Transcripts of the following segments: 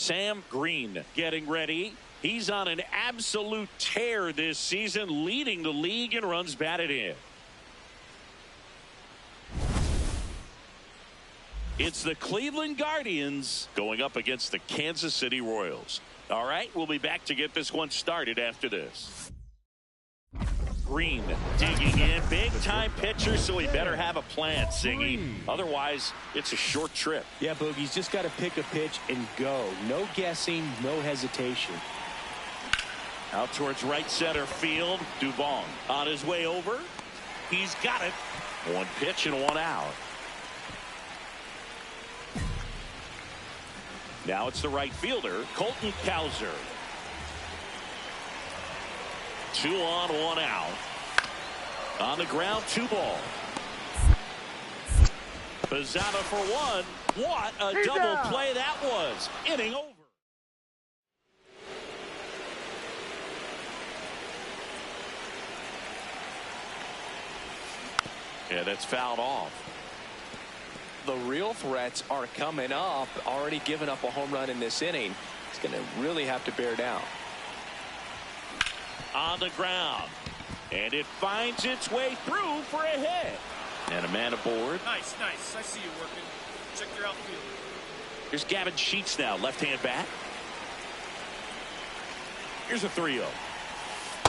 Sam Green getting ready. He's on an absolute tear this season, leading the league in runs batted in. It's the Cleveland Guardians going up against the Kansas City Royals. All right, we'll be back to get this one started after this. Green digging in, big time pitcher, so he better have a plan, Singy. Otherwise, it's a short trip. Yeah, Boogie's just got to pick a pitch and go. No guessing, no hesitation. Out towards right center field. Dubon on his way over. He's got it. One pitch and one out. Now it's the right fielder, Colton Cowser. 2 on, 1 out. On the ground, 2 ball. Pizzana for 1. What a double play that was. Inning over. Yeah, that's fouled off. The real threats are coming up. Already given up a home run in this inning. He's going to really have to bear down. On the ground. And it finds its way through for a hit. And a man aboard. Nice, nice. I see you working. Check your outfield. Here's Gavin Sheets now, left-hand bat. Here's a 3-0.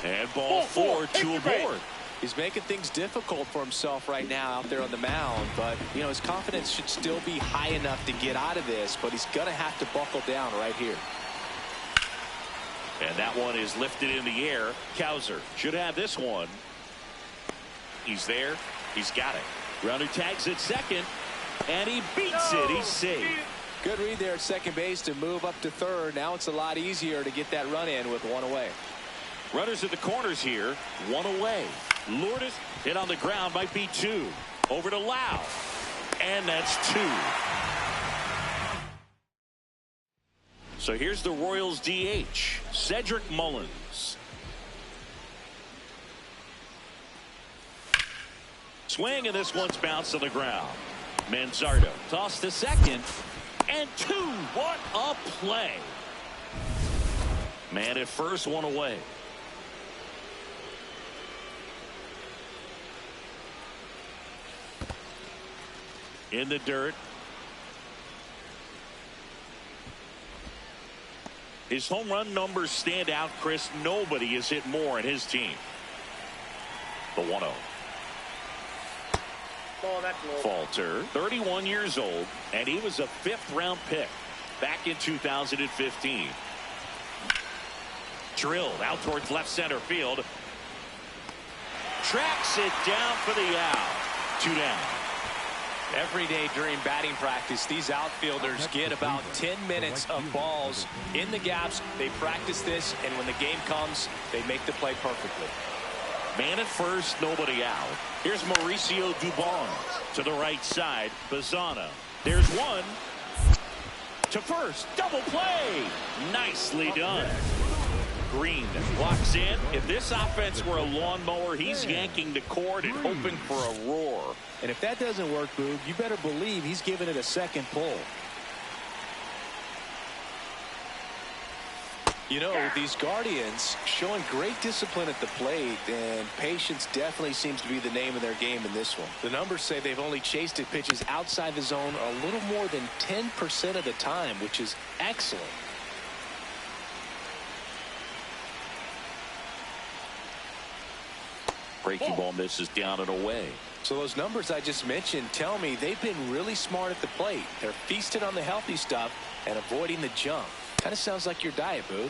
And ball 4, 2 aboard. He's making things difficult for himself right now out there on the mound, but you know his confidence should still be high enough to get out of this, but he's gonna have to buckle down right here. And that one is lifted in the air. Cowser should have this one. He's there. He's got it. Runner tags at second, and he beats it. He's safe. Good read there at second base to move up to third. Now it's a lot easier to get that run in with 1 away. Runners at the corners here. 1 away. Lourdes hit on the ground, might be 2. Over to Lau. And that's 2. So here's the Royals DH, Cedric Mullins. Swing, and this one's bounced on the ground. Manzardo tossed to second. And 2. What a play. Man at first, 1 away. In the dirt. His home run numbers stand out, Chris. Nobody has hit more in his team. The 1-0. Falter, 31 years old, and he was a 5th-round pick back in 2015. Drilled out towards left center field. Tracks it down for the out. 2 down. Every day during batting practice, these outfielders get about 10 minutes of balls in the gaps. They practice this, and when the game comes, they make the play perfectly. Man at first, nobody out. Here's Mauricio Dubon to the right side. Pizzana. There's 1 to first. Double play. Nicely done. Green walks in. If this offense were a lawnmower, he's yanking the cord and hoping for a roar. And if that doesn't work, Boog, you better believe he's giving it a second pull. You know, these Guardians showing great discipline at the plate, and patience definitely seems to be the name of their game in this one. The numbers say they've only chased at pitches outside the zone a little more than 10% of the time, which is excellent. Breaking ball misses down and away. So those numbers I just mentioned tell me they've been really smart at the plate. They're feasting on the healthy stuff and avoiding the junk. Kind of sounds like your diet, Boo.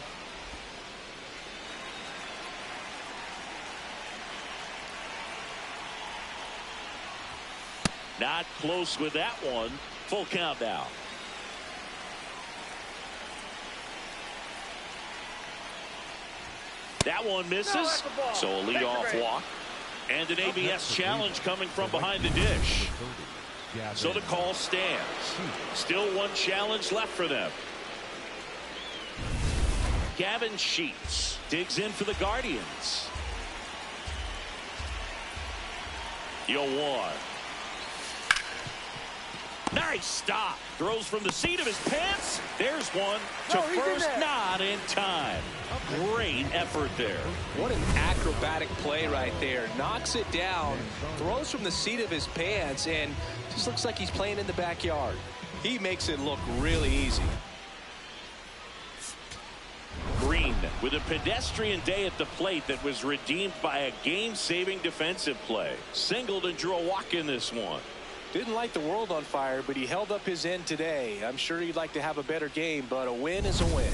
Not close with that one. Full count now. That one misses. So a leadoff walk. And an ABS challenge coming from behind the dish. So the call stands. Still 1 challenge left for them. Gavin Sheets digs in for the Guardians. 0-1. Nice stop. Throws from the seat of his pants. There's one to first, not in time. Great effort there. What an acrobatic play right there. Knocks it down, throws from the seat of his pants, and just looks like he's playing in the backyard. He makes it look really easy. Green with a pedestrian day at the plate that was redeemed by a game-saving defensive play. Singled and drew a walk in this one. Didn't light the world on fire, but he held up his end today. I'm sure he'd like to have a better game, but a win is a win.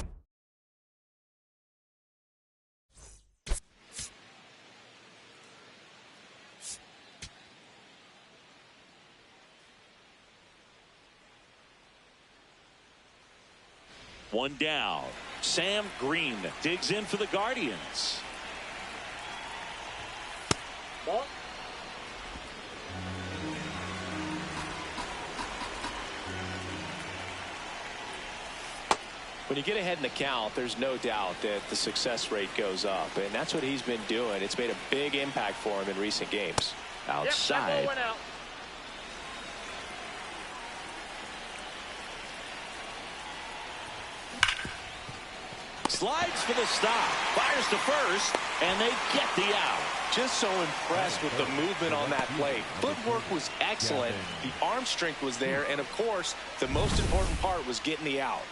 One down. Sam Green digs in for the Guardians. Ball. When you get ahead in the count, there's no doubt that the success rate goes up, and that's what he's been doing. It's made a big impact for him in recent games. Outside. Yep, that ball went out. Slides for the stop. Fires to first, and they get the out. Just so impressed with the movement on that play. Footwork was excellent. The arm strength was there, and of course, the most important part was getting the out.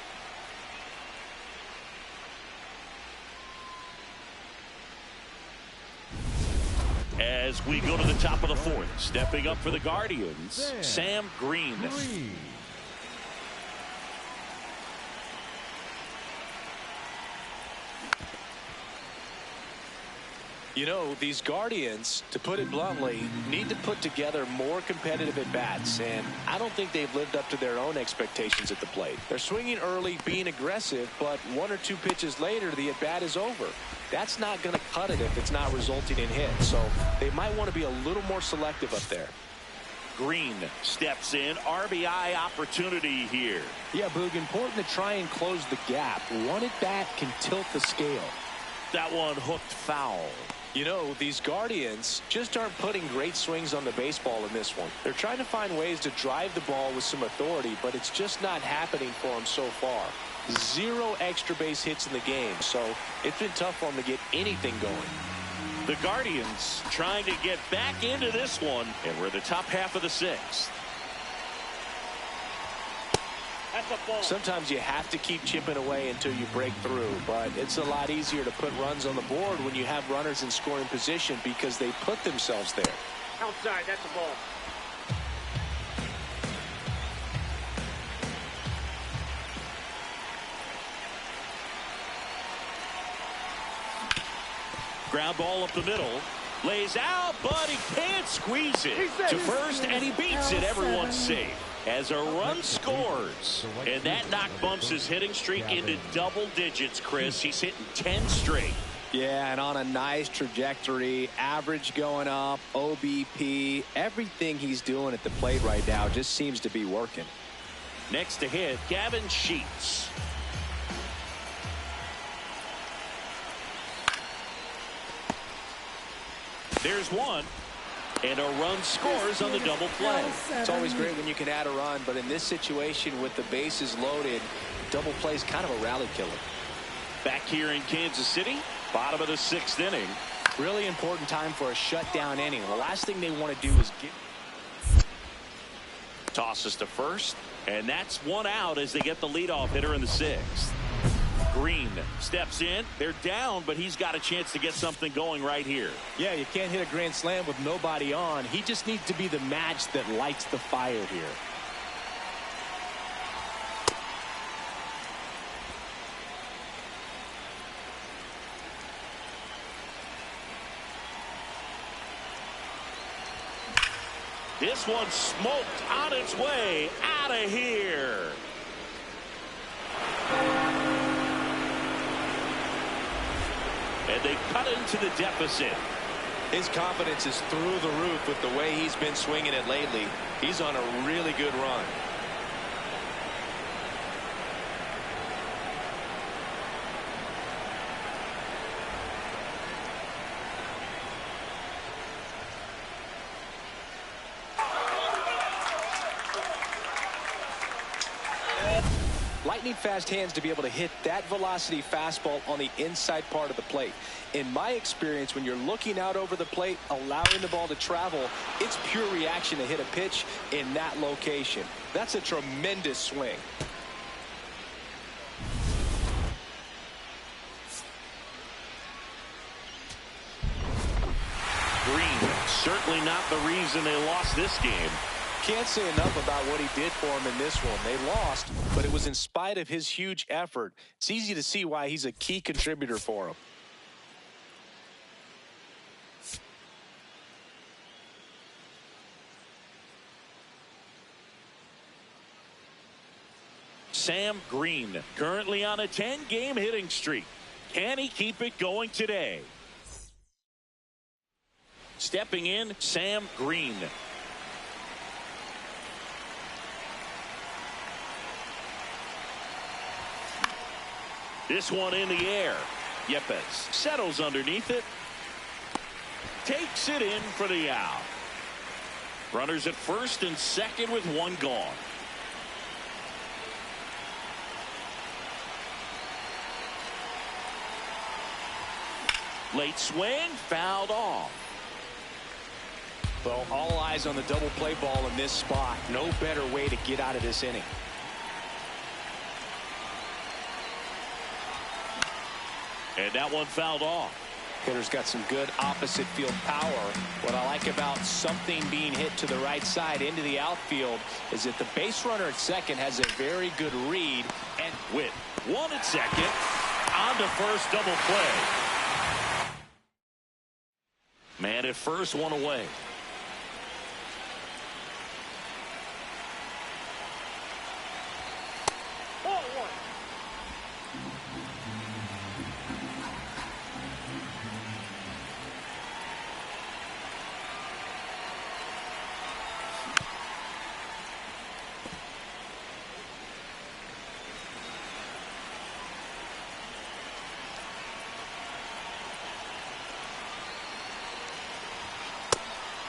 As we go to the top of the fourth, stepping up for the Guardians, Sam Green. You know, these Guardians, to put it bluntly, need to put together more competitive at-bats, and I don't think they've lived up to their own expectations at the plate. They're swinging early, being aggressive, but one or two pitches later, the at-bat is over. That's not going to cut it if it's not resulting in hits, so they might want to be a little more selective up there. Green steps in. RBI opportunity here. Yeah, Boog, important to try and close the gap. One at-bat can tilt the scale. That one hooked foul. You know, these Guardians just aren't putting great swings on the baseball in this one. They're trying to find ways to drive the ball with some authority, but it's just not happening for them so far. 0 extra base hits in the game, so it's been tough for them to get anything going. The Guardians trying to get back into this one, and we're the top half of the sixth. That's a ball. Sometimes you have to keep chipping away until you break through, but it's a lot easier to put runs on the board when you have runners in scoring position because they put themselves there. Outside, that's a ball. Ground ball up the middle. Lays out, but he can't squeeze it to first, and he beats it. Everyone's safe as a run scores. And that knock bumps his hitting streak into double digits, Chris. He's hitting 10 straight. Yeah, and on a nice trajectory, average going up, OBP, everything he's doing at the plate right now just seems to be working. Next to hit, Gavin Sheets. There's one, and a run scores on the double play. It's always great when you can add a run, but in this situation with the bases loaded, double play is kind of a rally killer. Back here in Kansas City, bottom of the 6th inning. Really important time for a shutdown inning. The last thing they want to do is get... Tosses to first, and that's one out as they get the leadoff hitter in the 6th. Green steps in. They're down, but he's got a chance to get something going right here. Yeah, you can't hit a grand slam with nobody on. He just needs to be the match that lights the fire here. This one smoked on its way out of here. And they cut into the deficit. His confidence is through the roof with the way he's been swinging it lately. He's on a really good run. lightning fast hands to be able to hit that velocity fastball on the inside part of the plate. In my experience, when you're looking out over the plate, allowing the ball to travel, it's pure reaction to hit a pitch in that location. That's a tremendous swing. Green, certainly not the reason they lost this game. Can't say enough about what he did for him in this one. They lost, but it was in spite of his huge effort. It's easy to see why he's a key contributor for him. Sam Green, currently on a 10-game hitting streak. Can he keep it going today? Stepping in, Sam Green. This one in the air. Yepes settles underneath it. Takes it in for the out. Runners at first and second with one gone. Late swing, fouled off. Well, all eyes on the double play ball in this spot. No better way to get out of this inning. And that one fouled off. Hitter's got some good opposite field power. What I like about something being hit to the right side into the outfield is that the base runner at second has a very good read. And with one at second, on to first, double play. Man at first, one away.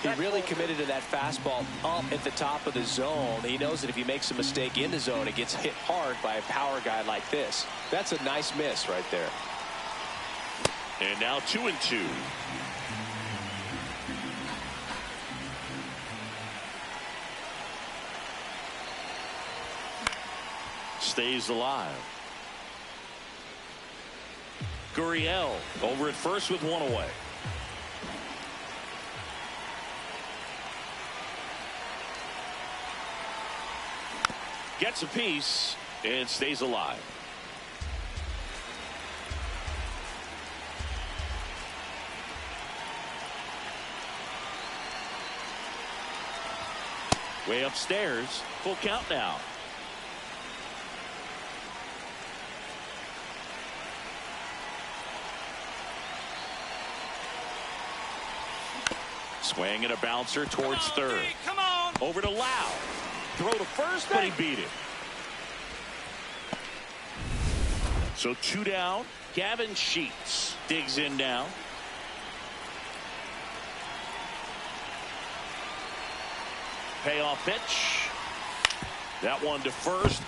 He really committed to that fastball up at the top of the zone. He knows that if he makes a mistake in the zone, it gets hit hard by a power guy like this. That's a nice miss right there. And now 2-2. Stays alive. Gurriel over at first with one away. Gets a piece and stays alive. Way upstairs. Full count now. Swing and a bouncer towards third. Come on. Over to Lau. Throw to first, but he beat it. So 2 down. Gavin Sheets digs in now. Payoff pitch. That one to first.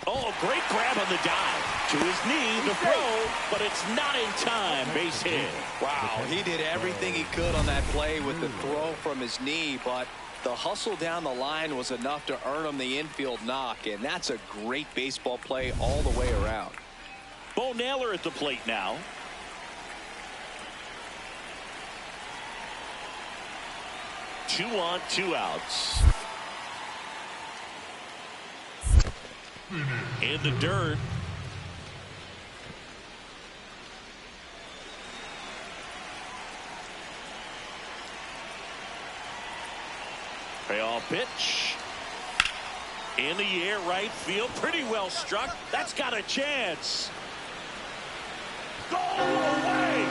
Oh, a great grab on the dive. To his knee, the throw, but it's not in time. Base hit. Wow, he did everything he could on that play with the throw from his knee, but the hustle down the line was enough to earn him the infield knock, and that's a great baseball play all the way around. Bo Naylor at the plate now. Two on, 2 outs. In the dirt. Payoff pitch. In the air, right field. Pretty well struck. That's got a chance. Go away.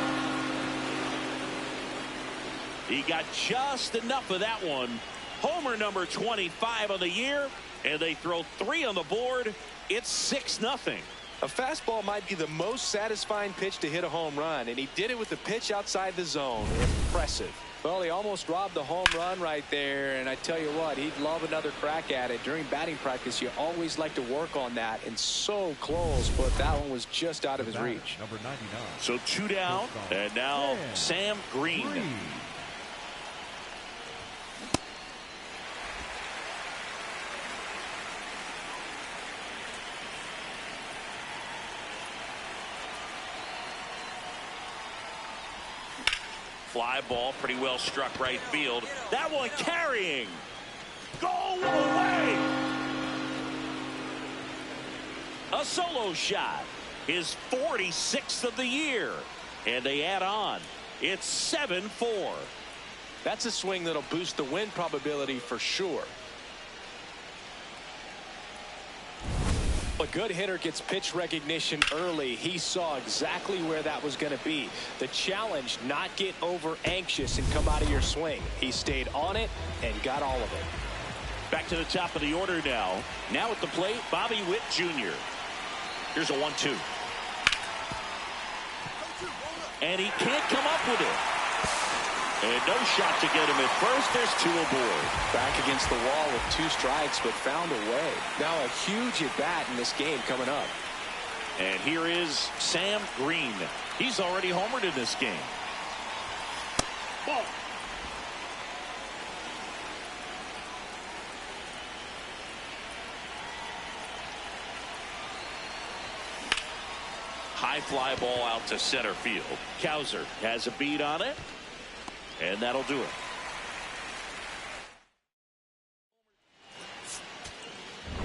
He got just enough of that one. Homer number 25 on the year, and they throw 3 on the board. It's 6-0. A fastball might be the most satisfying pitch to hit a home run, and he did it with the pitch outside the zone. Impressive. Well, he almost robbed the home run right there, and I tell you what, he'd love another crack at it. During batting practice, you always like to work on that, and so close, but that one was just out of his reach. Number 99. So 2 down, and now Sam Green. Fly ball, pretty well struck right field. That one carrying. Go away. A solo shot. His 46th of the year. And they add on. It's 7-4. That's a swing that'll boost the win probability for sure. A good hitter gets pitch recognition early. He saw exactly where that was going to be. The challenge, not get over anxious and come out of your swing. He stayed on it and got all of it. Back to the top of the order now. Now at the plate, Bobby Witt Jr. Here's a 1-2. And he can't come up with it. And no shot to get him at first. There's 2 aboard. Back against the wall with 2 strikes, but found a way. Now a huge at-bat in this game coming up. And here is Sam Green. He's already homered in this game. Ball. High fly ball out to center field. Cowser has a beat on it. And that'll do it.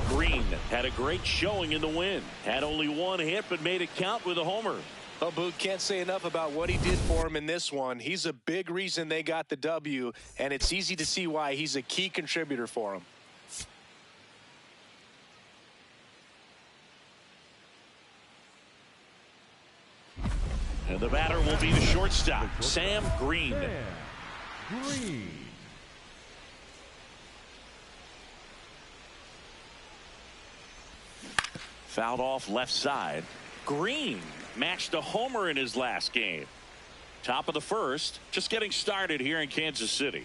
Green had a great showing in the win. Had only 1 hit, but made it count with a homer. Well, Boot, can't say enough about what he did for him in this one. He's a big reason they got the W, and it's easy to see why he's a key contributor for him. And the batter will be the shortstop, Sam Green. Green. Fouled off left side. Green matched a homer in his last game. Top of the first, just getting started here in Kansas City.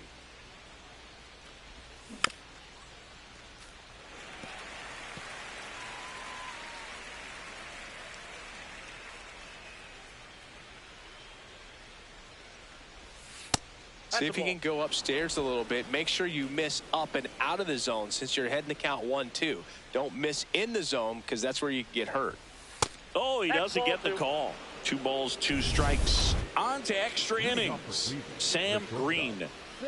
See if you can go upstairs a little bit. Make sure you miss up and out of the zone since you're heading to count 1-2. Don't miss in the zone because that's where you get hurt. Oh, he doesn't get the call. 2 balls, 2 strikes. On to extra innings. Sam Green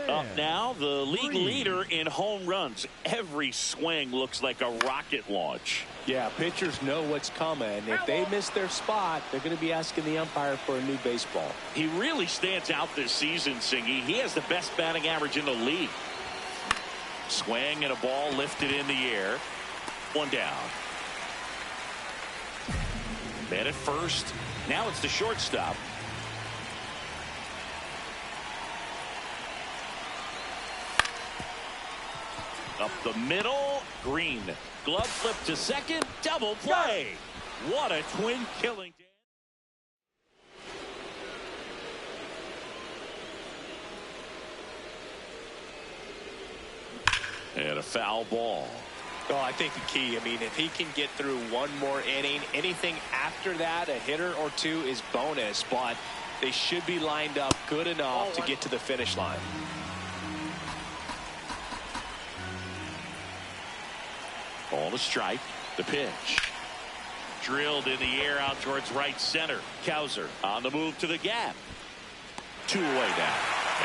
up now, the league leader in home runs. Every swing looks like a rocket launch. Yeah, pitchers know what's coming. If they miss their spot, they're going to be asking the umpire for a new baseball. He really stands out this season, Singy. He has the best batting average in the league. Swing and a ball lifted in the air. 1 down. Man at first. Now it's the shortstop. Up the middle, Green. Glove flip to second, double play. What a twin killing. And a foul ball. Oh, I think the key, I mean, if he can get through 1 more inning, anything after that, a hitter or 2 is bonus, but they should be lined up good enough to get to the finish line. Ball to strike. The pitch. Drilled in the air out towards right center. Cowser on the move to the gap. 2 away now.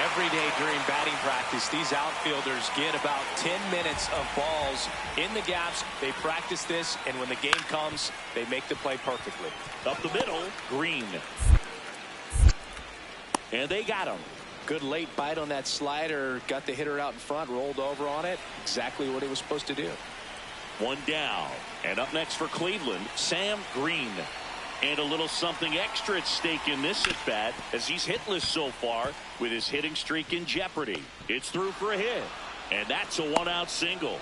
Every day during batting practice, these outfielders get about 10 minutes of balls in the gaps. They practice this, and when the game comes, they make the play perfectly. Up the middle, Green. And they got him. Good late bite on that slider. Got the hitter out in front, rolled over on it. Exactly what he was supposed to do. 1 down. And up next for Cleveland, Sam Green. And a little something extra at stake in this at-bat as he's hitless so far with his hitting streak in jeopardy. It's through for a hit. And that's a 1-out single.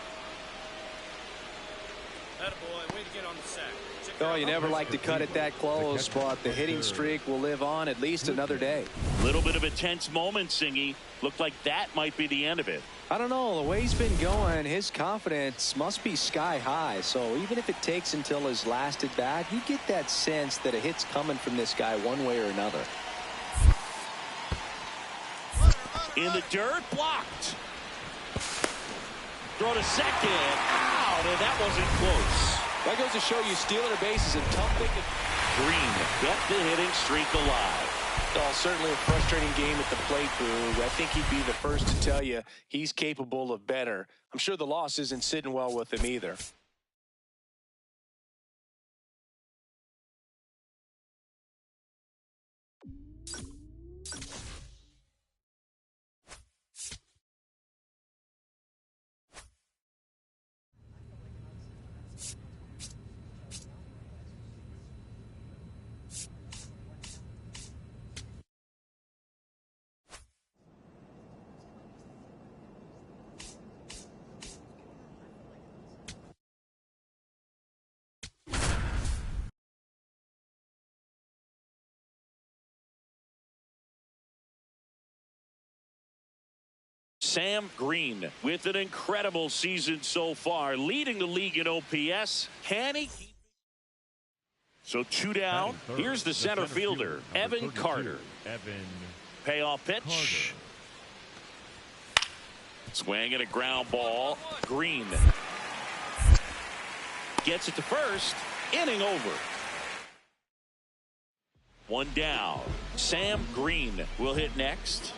Attaboy, way to get on the sack. Oh, you never like to cut it that close, but the hitting streak will live on at least another day. Little bit of a tense moment, Singy. Looked like that might be the end of it. I don't know. The way he's been going, his confidence must be sky high. So even if it takes until his last at bat, you get that sense that a hit's coming from this guy one way or another. In the dirt, blocked. Throw to second, out, and that wasn't close. That goes to show you stealing a base is a tough thing to... Green kept the hitting streak alive. Oh, certainly a frustrating game at the plate, Boog. I think he'd be the first to tell you he's capable of better. I'm sure the loss isn't sitting well with him either. Sam Green with an incredible season so far, leading the league in OPS. Can he? So 2 down. Here's the center fielder, Evan Carter. Payoff pitch. Swing and a ground ball. Green gets it to first. Inning over. 1 down. Sam Green will hit next.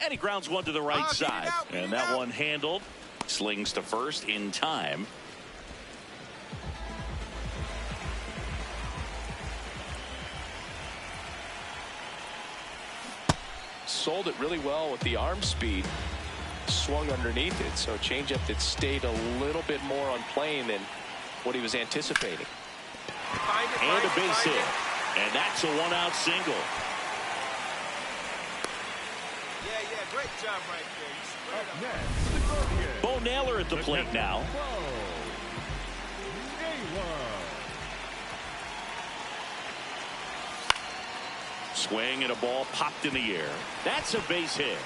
And he grounds one to the right side. And that one handled. Slings to first in time. Sold it really well with the arm speed. Swung underneath it. So changeup that stayed a little bit more on plane than what he was anticipating. And a base hit. And that's a 1-out single. Great job right there. Bo Naylor at the plate now. Swing and a ball popped in the air. That's a base hit.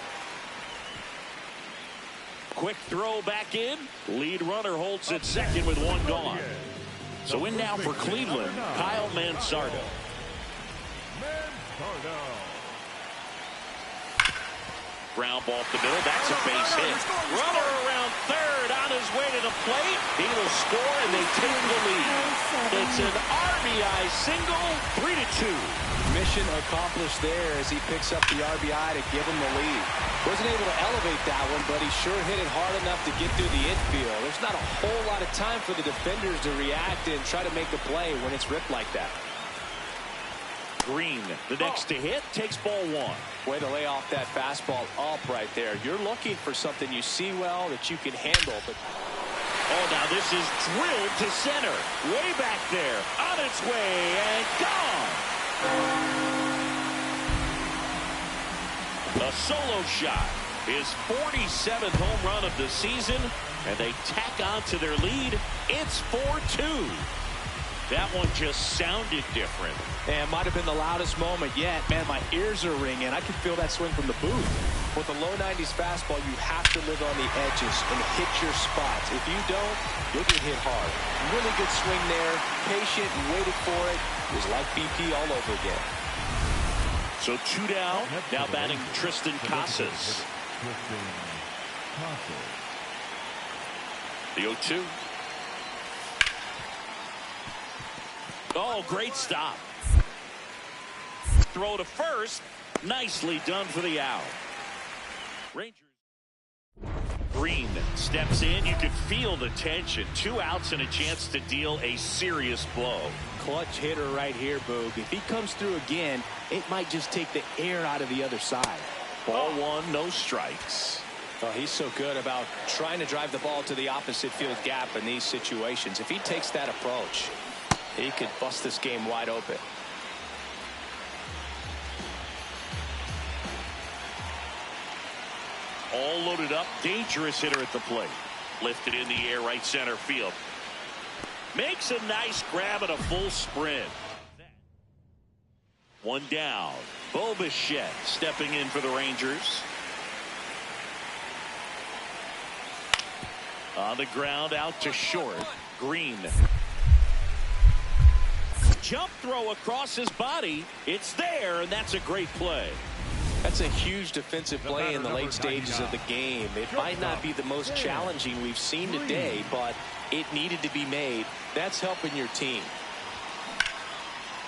Quick throw back in. Lead runner holds at second with 1 gone. So in now for Cleveland, Kyle Mansardo. Ground ball up the middle. That's a base hit. Runner around third on his way to the plate. He will score and they take the lead. It's an RBI single, 3-2. Mission accomplished there as he picks up the RBI to give him the lead. Wasn't able to elevate that one, but he sure hit it hard enough to get through the infield. There's not a whole lot of time for the defenders to react and try to make a play when it's ripped like that. Green, the next to hit, takes ball 1. Way to lay off that fastball up right there. You're looking for something you see well that you can handle. But oh, now this is drilled to center. Way back there. On its way and gone. A solo shot. His 47th home run of the season. And they tack on to their lead. It's 4-2. That one just sounded different. And might have been the loudest moment yet. Man, my ears are ringing. I can feel that swing from the booth. With a low 90s fastball, you have to live on the edges and hit your spots. If you don't, you'll get hit hard. Really good swing there. Patient and waited for it. It was like BP all over again. So 2 down. Now batting Tristan Casas. The 0-2. Oh, great stop. Throw to first. Nicely done for the out. Rangers. Green steps in. You can feel the tension. 2 outs and a chance to deal a serious blow. Clutch hitter right here, Boog. If he comes through again, it might just take the air out of the other side. Ball 1, no strikes. Oh, he's so good about trying to drive the ball to the opposite field gap in these situations. If he takes that approach, he could bust this game wide open. All loaded up. Dangerous hitter at the plate. Lifted in the air, right center field. Makes a nice grab at a full sprint. One down. Bo Bichette stepping in for the Rangers. On the ground, out to short. Green. Jump throw across his body. It's there, and that's a great play. That's a huge defensive play in the late stages of the game. It might not be the most challenging we've seen today, but it needed to be made. That's helping your team.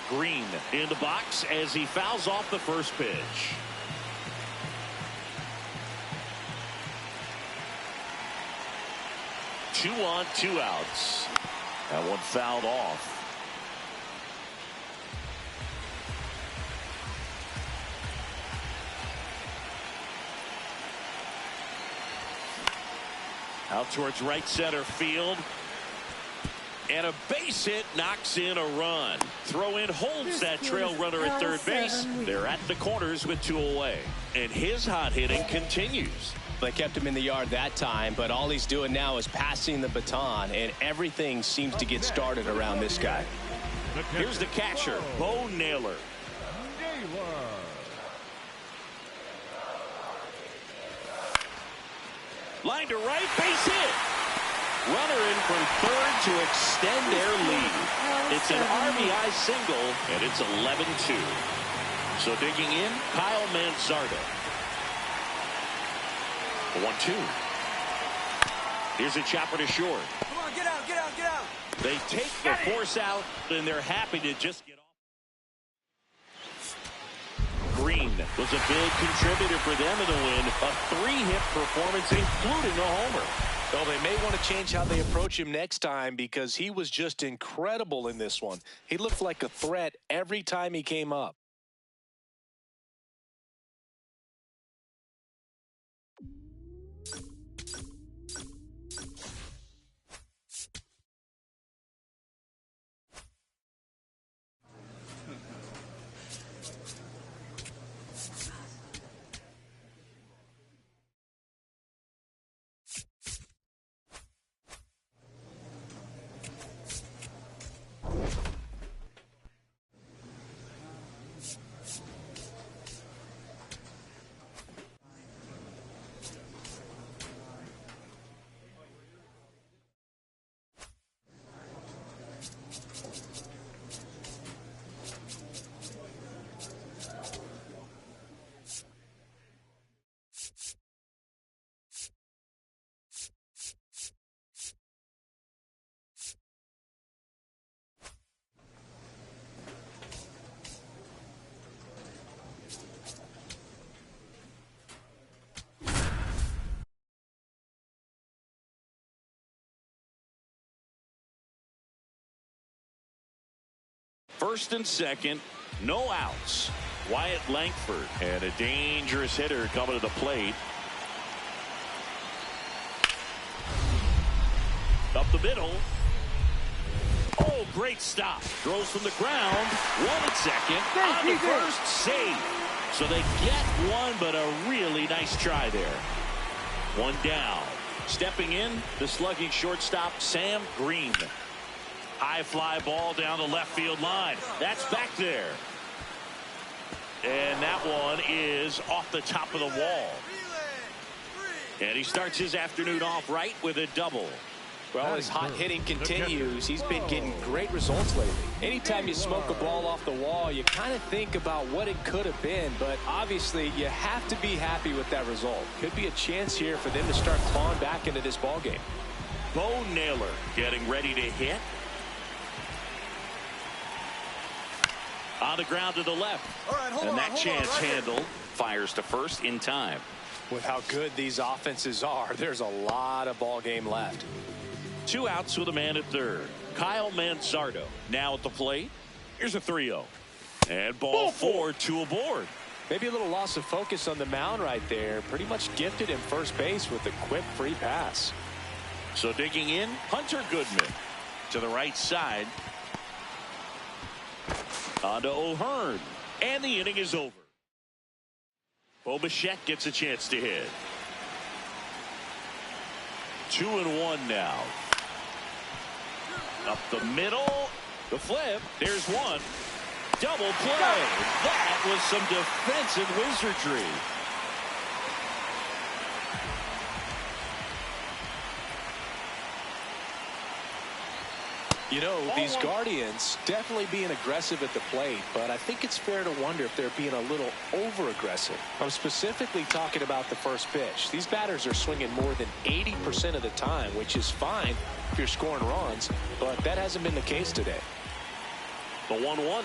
Green in the box as he fouls off the first pitch. Two on, two outs. That one fouled off. Out towards right center field. And a base hit knocks in a run. Throw in holds that trail runner at third base. They're at the corners with two away. And his hot hitting continues. They kept him in the yard that time, but all he's doing now is passing the baton, and everything seems to get started around this guy. Here's the catcher, Bo Naylor. Line to right, base hit. Runner in from third to extend their lead. It's an RBI single, and it's 11-2. So digging in, Kyle Manzardo. 1-2. Here's a chopper to short. Come on, get out, get out, get out. They take the force out, and they're happy to just get off. Green was a big contributor for them in the win. A 3-hit performance, including a homer. Well, they may want to change how they approach him next time because he was just incredible in this one. He looked like a threat every time he came up. First and second, no outs. Wyatt Langford and a dangerous hitter coming to the plate. Up the middle. Oh, great stop. Throws from the ground. One at second. On the first, save. So they get one, but a really nice try there. One down. Stepping in, the slugging shortstop, Sam Green. High fly ball down the left field line. That's back there. And that one is off the top of the wall. And he starts his afternoon off right with a double. Well, his hot hitting continues. He's been getting great results lately. Anytime you smoke a ball off the wall, you kind of think about what it could have been, but obviously you have to be happy with that result. Could be a chance here for them to start clawing back into this ball game. Bo Naylor getting ready to hit. On the ground to the left. And that chance handled. Fires to first in time. With how good these offenses are, there's a lot of ball game left. 2 outs with a man at third. Kyle Manzardo now at the plate. Here's a 3-0. And ball 4, 2 aboard. Maybe a little loss of focus on the mound right there. Pretty much gifted him first base with a quick free pass. So digging in, Hunter Goodman to the right side. On to O'Hearn. And the inning is over. Bo Bichette gets a chance to hit. 2-1 now. Up the middle. The flip. There's one. Double play. That was some defensive wizardry. You know, these Guardians definitely being aggressive at the plate, but I think it's fair to wonder if they're being a little over-aggressive. I'm specifically talking about the first pitch. These batters are swinging more than 80% of the time, which is fine if you're scoring runs, but that hasn't been the case today. The 1-1.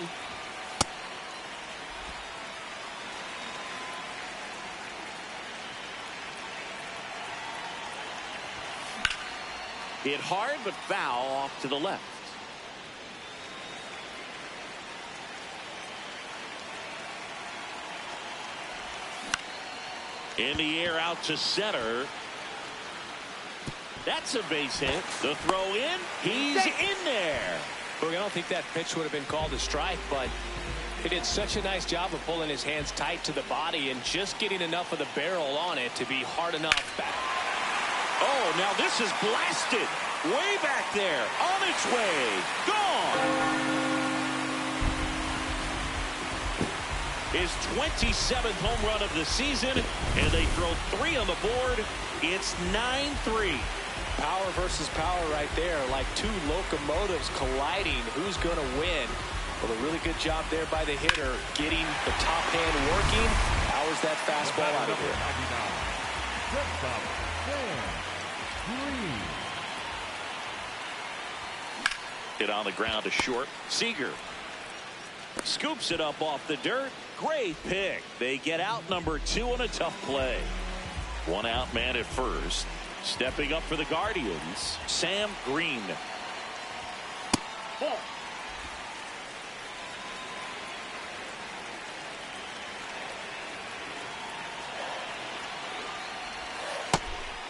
Hit hard, but foul off to the left. In the air out to center. That's a base hit. The throw in. He's in there. Look, I don't think that pitch would have been called a strike, but he did such a nice job of pulling his hands tight to the body and just getting enough of the barrel on it to be hard enough back. Oh, now this is blasted. Way back there. On its way. Gone. His 27th home run of the season, and they throw 3 on the board. It's 9-3. Power versus power right there, like two locomotives colliding. Who's going to win? Well, a really good job there by the hitter, getting the top hand working. Powers that fastball out of here. Hit on the ground to short. Seager scoops it up off the dirt. Great pick. They get out number 2 on a tough play. 1 out man at first. Stepping up for the Guardians, Sam Green. Ball.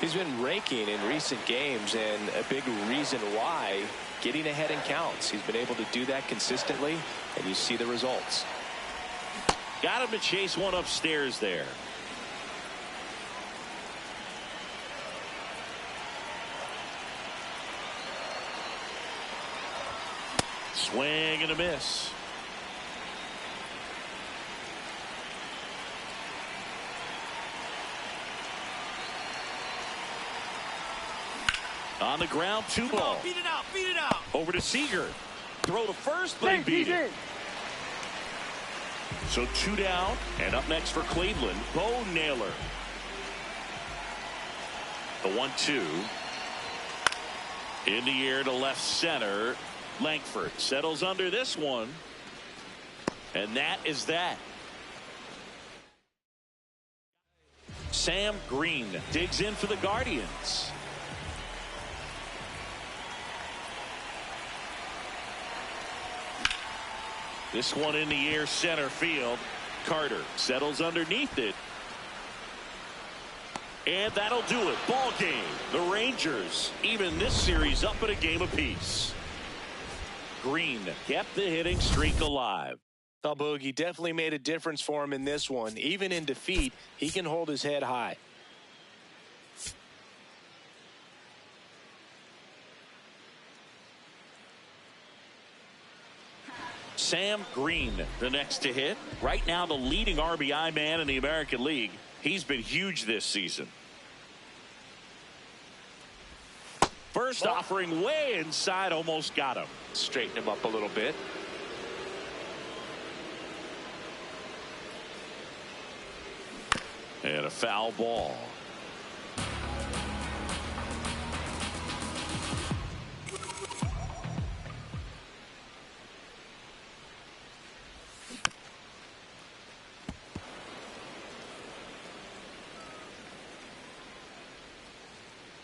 He's been raking in recent games, and a big reason why, getting ahead in counts. He's been able to do that consistently, and you see the results. Got him to chase one upstairs there. Swing and a miss. On the ground, 2 ball. Beat it out, beat it out. Over to Seager. Throw to first, they beat it. So 2 down, and up next for Cleveland, Bo Naylor. The 1-2. In the air to left center. Langford settles under this one. And that is that. Sam Green digs in for the Guardians. This one in the air center field. Carter settles underneath it. And that'll do it. Ball game. The Rangers even this series up at a game apiece. Green kept the hitting streak alive. Well, Boogie definitely made a difference for him in this one. Even in defeat, he can hold his head high. Sam Green, the next to hit. Right now, the leading RBI man in the American League. He's been huge this season. First offering way inside, almost got him. Straighten him up a little bit. And a foul ball.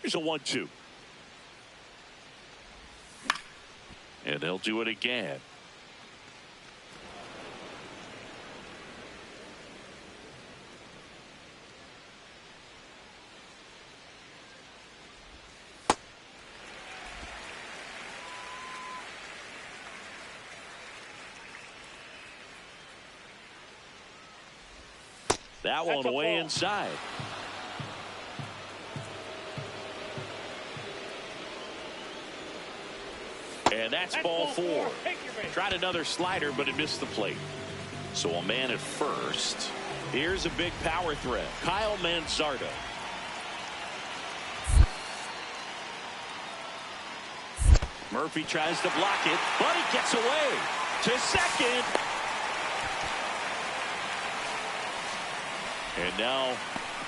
Here's a 1-2. And they'll do it again. That one way inside. And that's ball four. Tried another slider, but it missed the plate. So a man at first. Here's a big power threat. Kyle Manzardo. Murphy tries to block it, but he gets away to second. And now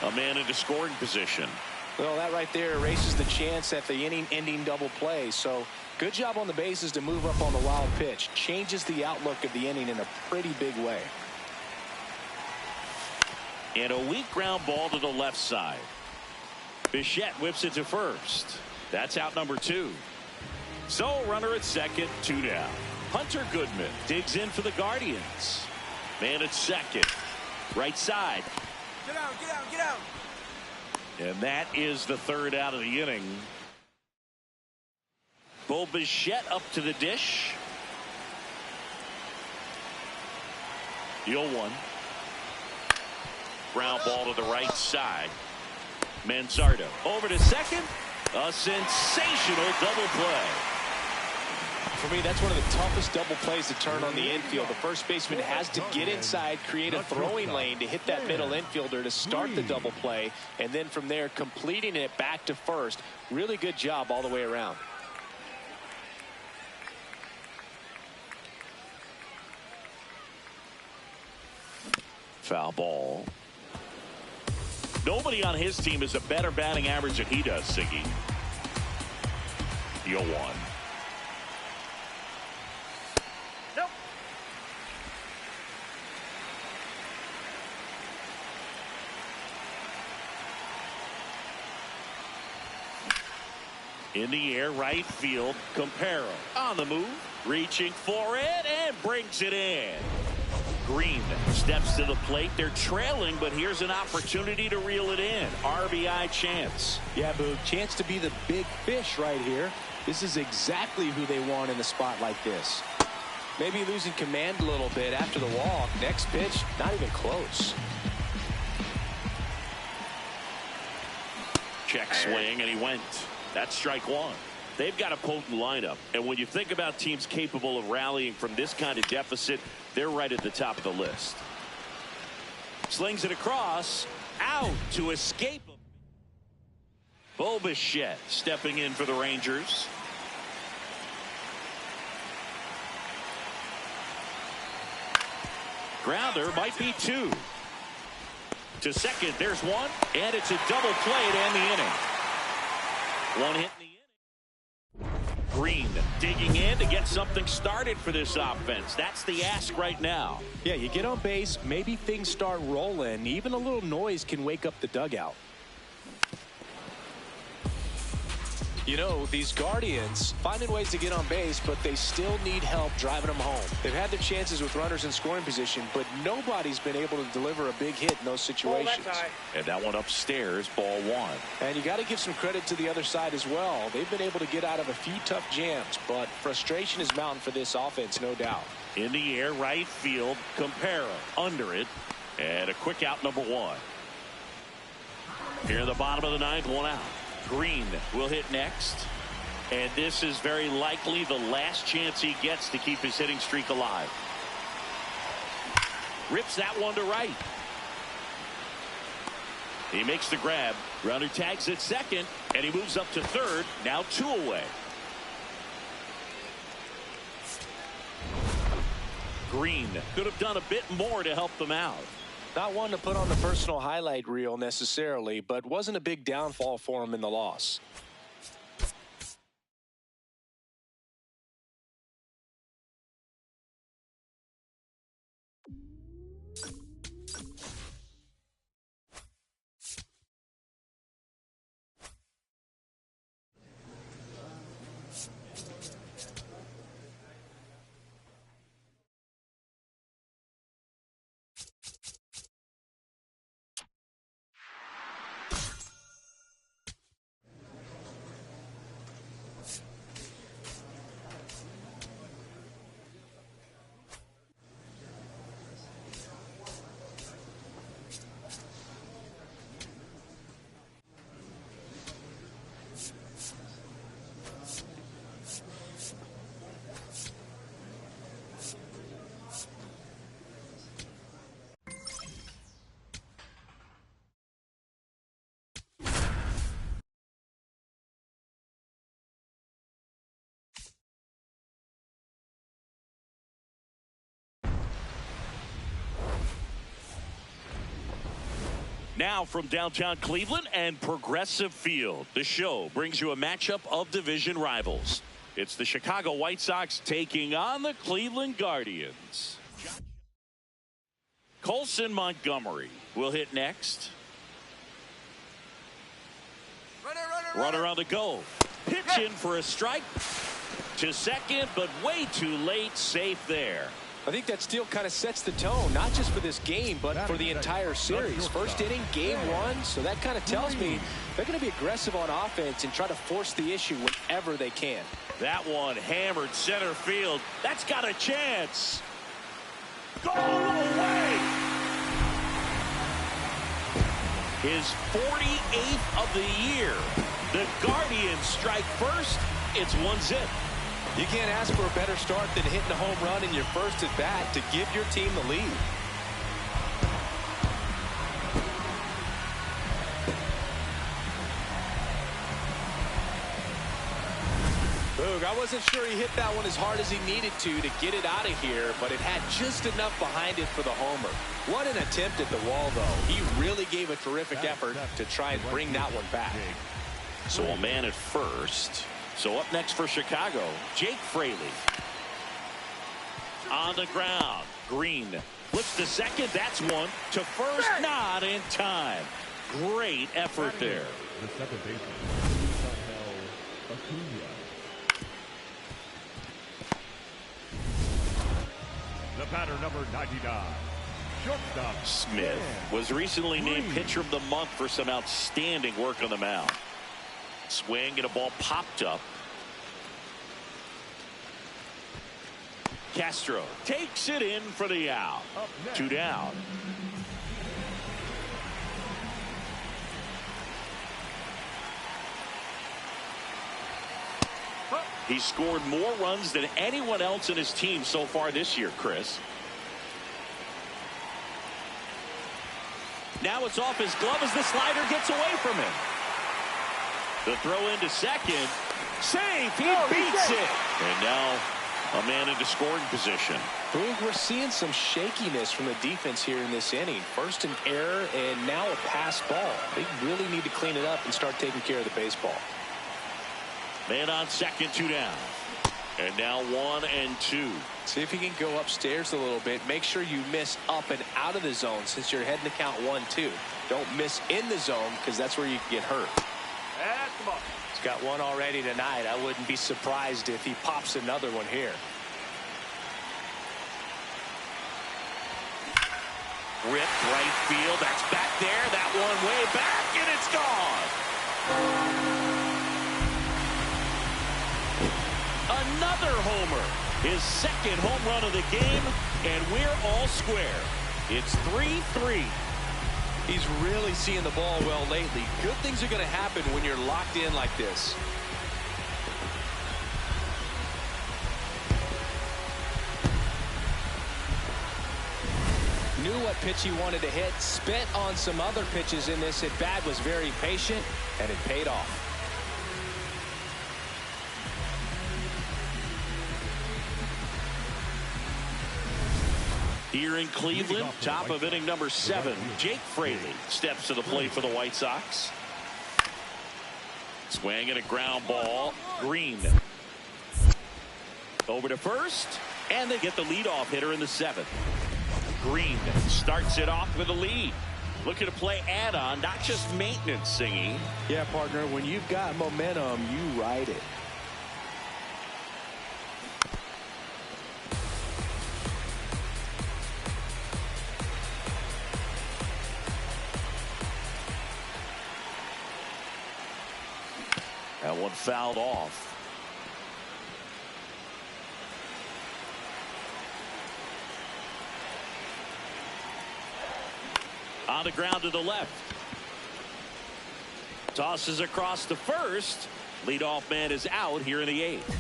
a man into scoring position. Well, that right there erases the chance at the inning-ending double play. So good job on the bases to move up on the wild pitch. Changes the outlook of the inning in a pretty big way. And a weak ground ball to the left side. Bichette whips it to first. That's out number 2. So runner at second, 2 down. Hunter Goodman digs in for the Guardians. Man at second. Right side. Get out, get out, get out. And that is the 3rd out of the inning. Bo Bichette up to the dish. Deal 1. Ground ball to the right side. Manzardo over to second. A sensational double play. For me, that's one of the toughest double plays to turn on the infield. The first baseman has to get inside, create a throwing lane to hit that middle infielder to start the double play, and then from there completing it back to first. Really good job all the way around. Foul ball. Nobody on his team has a better batting average than he does, Siggy. Deal 1. Nope. In the air, right field. Campero on the move, reaching for it and brings it in. Green steps to the plate. They're trailing, but here's an opportunity to reel it in. RBI chance. Yeah, Boog, chance to be the big fish right here. This is exactly who they want in a spot like this. Maybe losing command a little bit after the walk. Next pitch, not even close. Check swing, and he went. That's strike 1. They've got a potent lineup, and when you think about teams capable of rallying from this kind of deficit, they're right at the top of the list. Slings it across, out to escape. Bo Bichette stepping in for the Rangers. Grounder might be 2. To second, there's 1, and it's a double play to end the inning. 1 hit in the inning. Green digging in to get something started for this offense. That's the ask right now. Yeah, you get on base, maybe things start rolling. Even a little noise can wake up the dugout. You know, these Guardians finding ways to get on base, but they still need help driving them home. They've had their chances with runners in scoring position, but nobody's been able to deliver a big hit in those situations. And that one upstairs, ball 1. And you got to give some credit to the other side as well. They've been able to get out of a few tough jams, but frustration is mounting for this offense, no doubt. In the air, right field, Campero under it, and a quick out, number 1. Here in the bottom of the 9th, 1 out. Green will hit next, and this is very likely the last chance he gets to keep his hitting streak alive. Rips that one to right. He makes the grab. Runner tags at second, and he moves up to third. Now 2 away. Green could have done a bit more to help them out. Not one to put on the personal highlight reel necessarily, but wasn't a big downfall for him in the loss. Now from downtown Cleveland and Progressive Field, the show brings you a matchup of division rivals. It's the Chicago White Sox taking on the Cleveland Guardians. Colson Montgomery will hit next. Runner on the go. Pitch in for a strike to second, but way too late. Safe there. I think that steal kind of sets the tone, not just for this game, but for the entire series. First inning, game one, so that kind of tells me they're going to be aggressive on offense and try to force the issue whenever they can. That one hammered center field. That's got a chance. Go away. His 48th of the year. The Guardians strike first. It's 1-0. You can't ask for a better start than hitting a home run in your first at bat to give your team the lead. Boog, I wasn't sure he hit that one as hard as he needed to get it out of here, but it had just enough behind it for the homer. What an attempt at the wall, though. He really gave a terrific effort to try and bring that one back. So a man at first. So up next for Chicago, Jake Fraley. On the ground, Green flips to second. That's one. To first, not in time. Great effort there. The second baseman, Acuna. The batter, number 99, shortstop Smith was recently named Pitcher of the Month for some outstanding work on the mound. Swing and a ball popped up. Castro takes it in for the out. 2 down. He's scored more runs than anyone else in his team so far this year, Chris. Now it's off his glove as the slider gets away from him. The throw into second. Safe. He beats it. And now a man into scoring position. Boog, we're seeing some shakiness from the defense here in this inning. First an error and now a pass ball. They really need to clean it up and start taking care of the baseball. Man on second, 2 down. And now 1 and 2. See if you can go upstairs a little bit. Make sure you miss up and out of the zone since you're heading to count 1-2. Don't miss in the zone because that's where you can get hurt. He's got one already tonight. I wouldn't be surprised if he pops another one here. Ripped right field. That's back there. That one way back, and it's gone. Another homer. His second home run of the game, and we're all square. It's 3-3. He's really seeing the ball well lately. Good things are going to happen when you're locked in like this. Knew what pitch he wanted to hit. Spent on some other pitches in this at bat. Was very patient, and it paid off. Here in Cleveland, top of inning number 7, Jake Fraley steps to the plate for the White Sox. Swing and a ground ball. Green. Over to first, and they get the leadoff hitter in the 7th. Green starts it off with a lead. Looking to play add-on, not just maintenance, Singy. Yeah, partner, when you've got momentum, you ride it. That one fouled off. On the ground to the left. Tosses across to first. Leadoff man is out here in the 8th.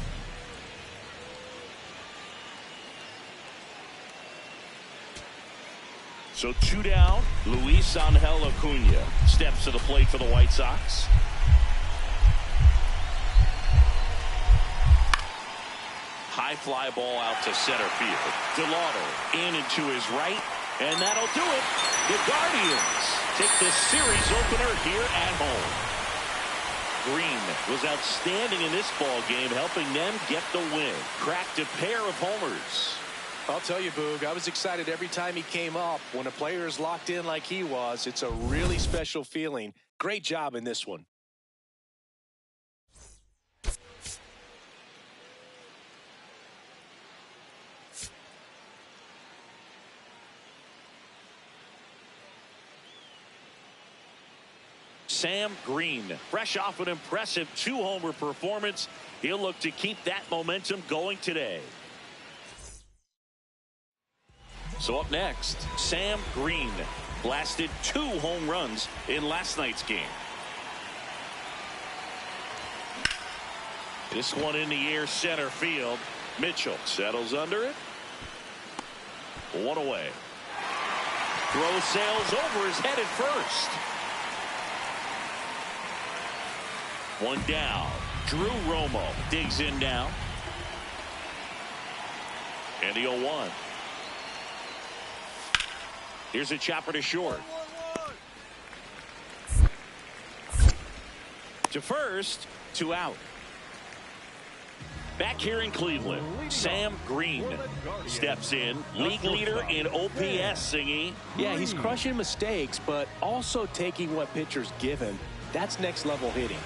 So 2 down. Luis Angel Acuna steps to the plate for the White Sox. High fly ball out to center field. Delauder in and to his right. And that'll do it. The Guardians take the series opener here at home. Green was outstanding in this ball game, helping them get the win. Cracked a pair of homers. I'll tell you, Boog, I was excited every time he came up. When a player is locked in like he was, it's a really special feeling. Great job in this one. Sam Green, fresh off an impressive 2-homer performance. He'll look to keep that momentum going today. So up next, Sam Green blasted 2 home runs in last night's game. This one in the air, center field. Mitchell settles under it. 1 away. Throw sails over his head at first. 1 down. Drew Romo digs in now. And the 0-1. Here's a chopper to short. To first, 2 out. Back here in Cleveland, Sam Green steps in. League leader in OPS, Singy. Yeah, he's crushing mistakes, but also taking what pitchers give him. That's next level hitting.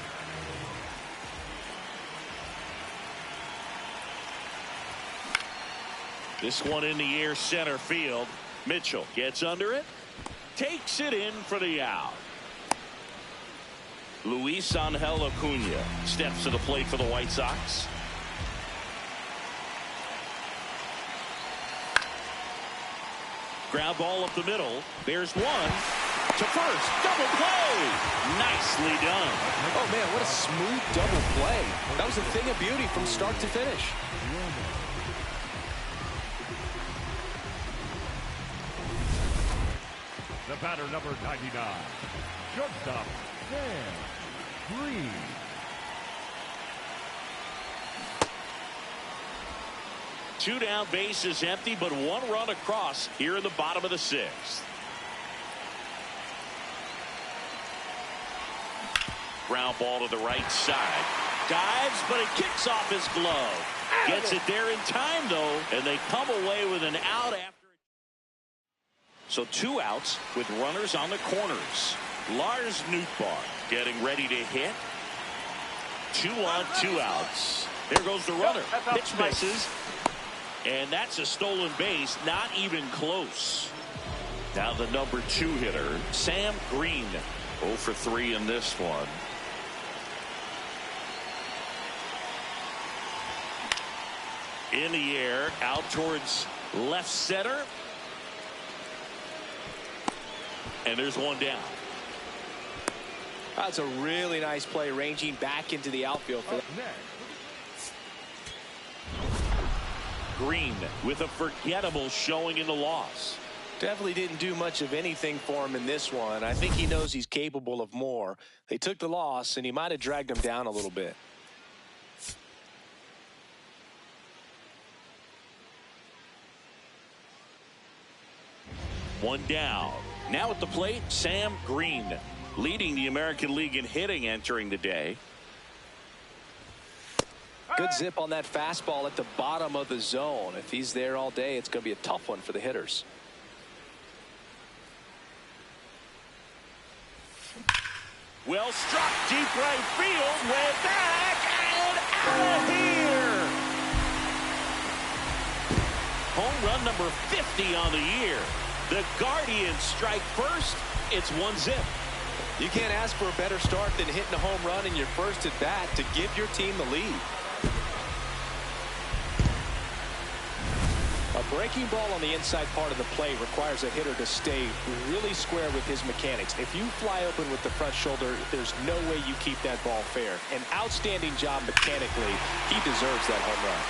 This one in the air, center field. Mitchell gets under it. Takes it in for the out. Luis Angel Acuna steps to the plate for the White Sox. Ground ball up the middle. There's one. To first. Double play. Nicely done. Oh, man, what a smooth double play. That was a thing of beauty from start to finish. The batter, number 99, shortstop, Sam Green. Two down, bases empty, but 1 run across here in the bottom of the 6th. Ground ball to the right side. Dives, but it kicks off his glove. Gets it there in time, though, and they come away with an out after. So 2 outs with runners on the corners. Lars Nootbaar getting ready to hit. 2 on, 2 outs. There goes the runner. Pitch misses. And that's a stolen base. Not even close. Now the number 2 hitter, Sam Green. 0 for 3 in this one. In the air, out towards left center. And there's 1 down. That's a really nice play, ranging back into the outfield. Green with a forgettable showing in the loss. Definitely didn't do much of anything for him in this one. I think he knows he's capable of more. They took the loss, and he might have dragged him down a little bit. One down. Now at the plate, Sam Green, leading the American League in hitting entering the day. Good zip on that fastball at the bottom of the zone. If he's there all day, it's going to be a tough one for the hitters. Well struck, deep right field, way back and out of here. Home run number 50 on the year. The Guardians strike first. It's 1-0. You can't ask for a better start than hitting a home run in your first at bat to give your team the lead. A breaking ball on the inside part of the plate requires a hitter to stay really square with his mechanics. If you fly open with the front shoulder, there's no way you keep that ball fair. An outstanding job mechanically. He deserves that home run.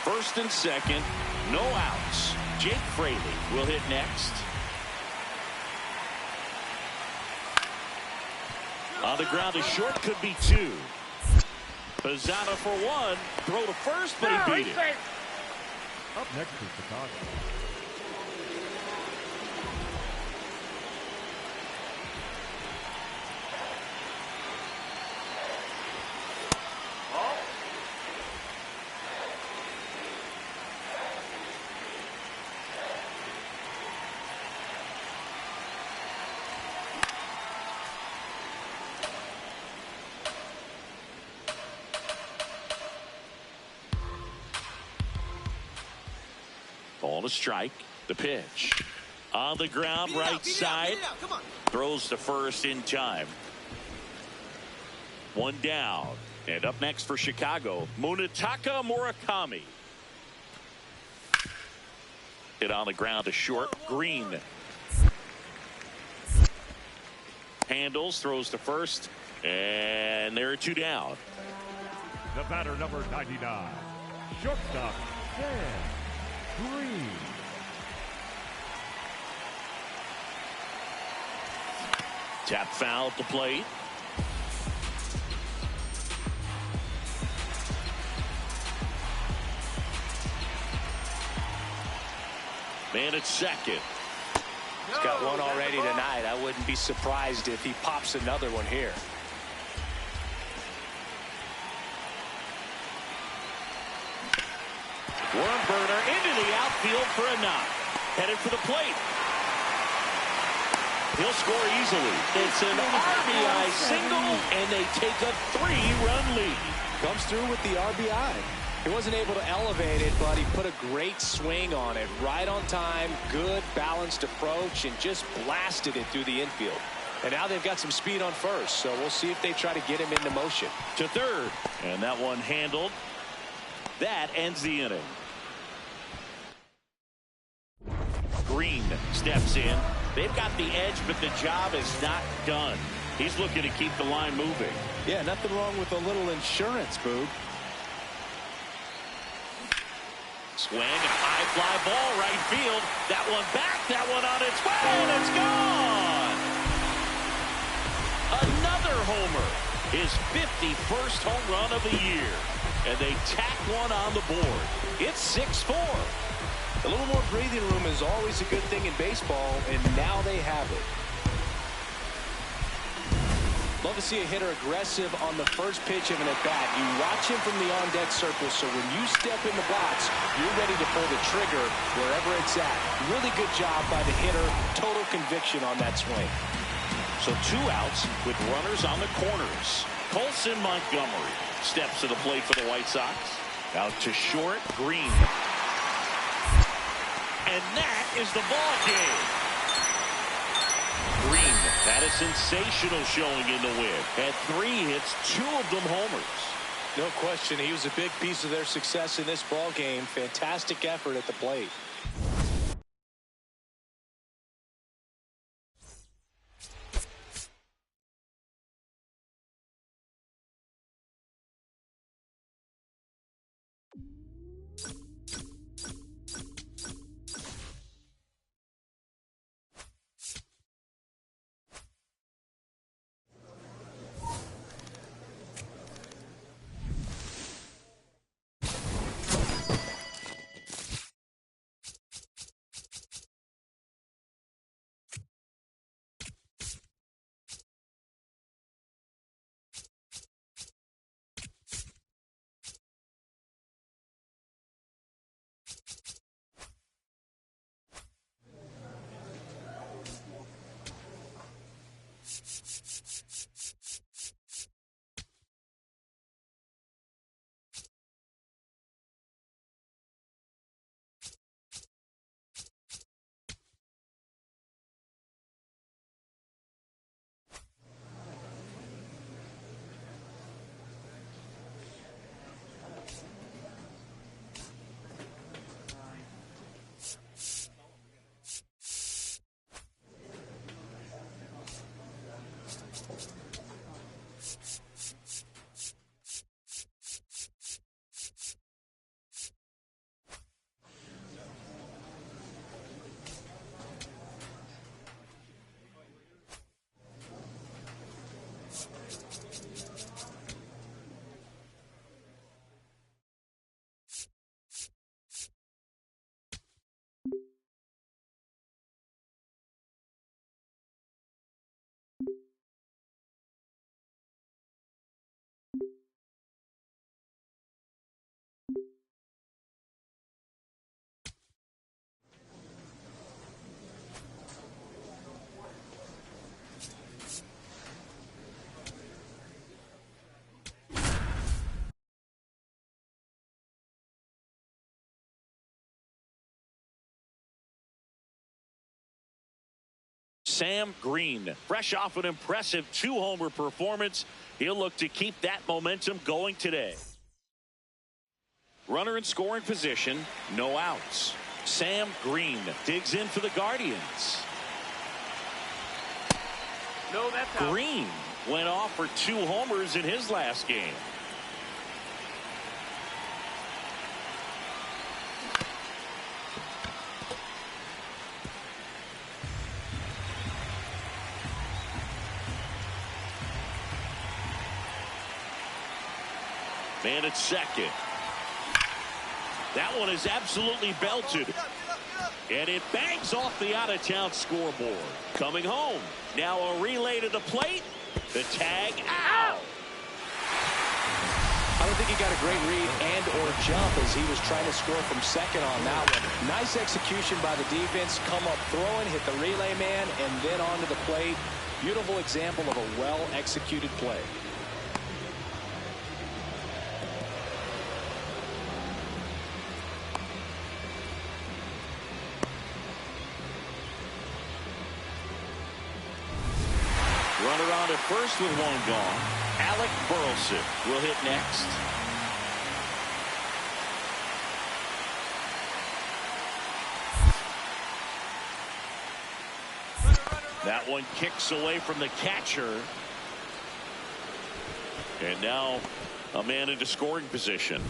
First and second, no outs. Jake Fraley will hit next. On the ground, a short, could be 2. Pizzana for 1. Throw to first, but he beat it. Up next is Chicago. Ball to strike. The pitch. On the ground, right side. Come on. Throws to first in time. One down. And up next for Chicago, Munetaka Murakami. Hit on the ground to short. Green. Handles, throws to first. And there are two down. The batter, number 99. Shortstop, Sam Green. Tap foul at the plate. Man at second. He's got one already tonight. I wouldn't be surprised if he pops another one here. Worm burner into the outfield for a knock. Headed for the plate. He'll score easily. It's an RBI single, and they take a 3-run lead. Comes through with the RBI. He wasn't able to elevate it, but he put a great swing on it. Right on time, good balanced approach, and just blasted it through the infield. And now they've got some speed on first, so we'll see if they try to get him into motion. To third, and that one handled. That ends the inning. Green steps in. They've got the edge, but the job is not done. He's looking to keep the line moving. Yeah, nothing wrong with a little insurance, Boog. Swing, a high fly ball, right field. That one back, that one on its way, and it's gone! Another homer. His 51st home run of the year. And they tack one on the board. It's 6-4. A little more breathing room is always a good thing in baseball, and now they have it. Love to see a hitter aggressive on the first pitch of an at-bat. You watch him from the on-deck circle, so when you step in the box, you're ready to pull the trigger wherever it's at. Really good job by the hitter. Total conviction on that swing. So 2 outs with runners on the corners. Colson Montgomery steps to the plate for the White Sox. Out to short, Green. And that is the ball game. Green had a sensational showing in the win. Had 3 hits, 2 of them homers. No question, he was a big piece of their success in this ball game. Fantastic effort at the plate. Sam Green, fresh off an impressive 2-homer performance. He'll look to keep that momentum going today. Runner in scoring position, no outs. Sam Green digs in for the Guardians. No, that's out. Green went off for 2 homers in his last game. Man at second. That one is absolutely belted. And it bangs off the out-of-town scoreboard. Coming home. Now a relay to the plate. The tag out. I don't think he got a great read and or jump as he was trying to score from second on that one. Nice execution by the defense. Come up throwing, hit the relay man, and then onto the plate. Beautiful example of a well-executed play. Runner on at first with 1 gone. Alec Burleson will hit next. That one kicks away from the catcher. And now a man into scoring position.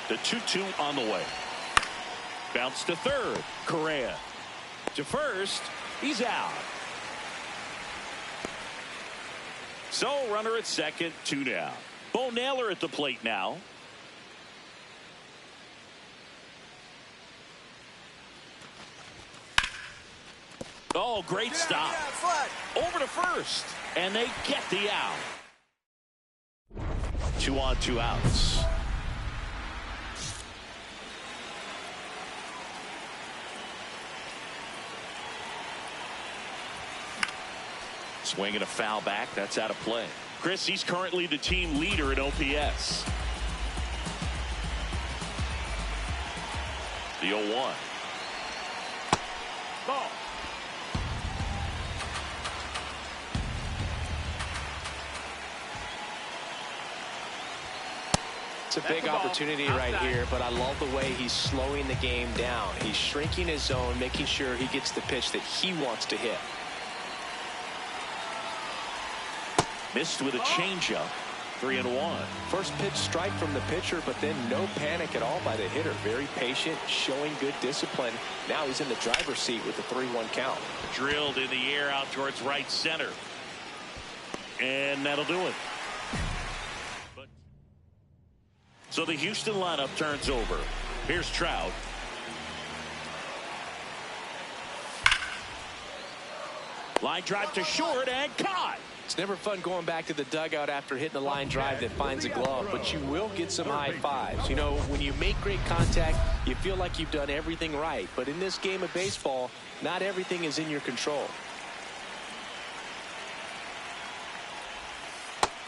The 2-2 on the way. Bounce to third. Correa to first. He's out. So runner at second, 2 down. Bo Naylor at the plate now. Oh, great stop. Over to first. And they get the out. 2 on, 2 outs. Swing and a foul back. That's out of play. Chris, he's currently the team leader in OPS. The 0-1. Ball. It's a big opportunity right here, but I love the way he's slowing the game down. He's shrinking his zone, making sure he gets the pitch that he wants to hit. Missed with a changeup. 3-1. First pitch strike from the pitcher, but then no panic at all by the hitter. Very patient, showing good discipline. Now he's in the driver's seat with the 3-1 count. Drilled in the air out towards right center. And that'll do it. So the Houston lineup turns over. Here's Trout. Line drive to short and caught. It's never fun going back to the dugout after hitting a line drive that finds a glove, but you will get some high fives. You know, when you make great contact, you feel like you've done everything right. But in this game of baseball, not everything is in your control.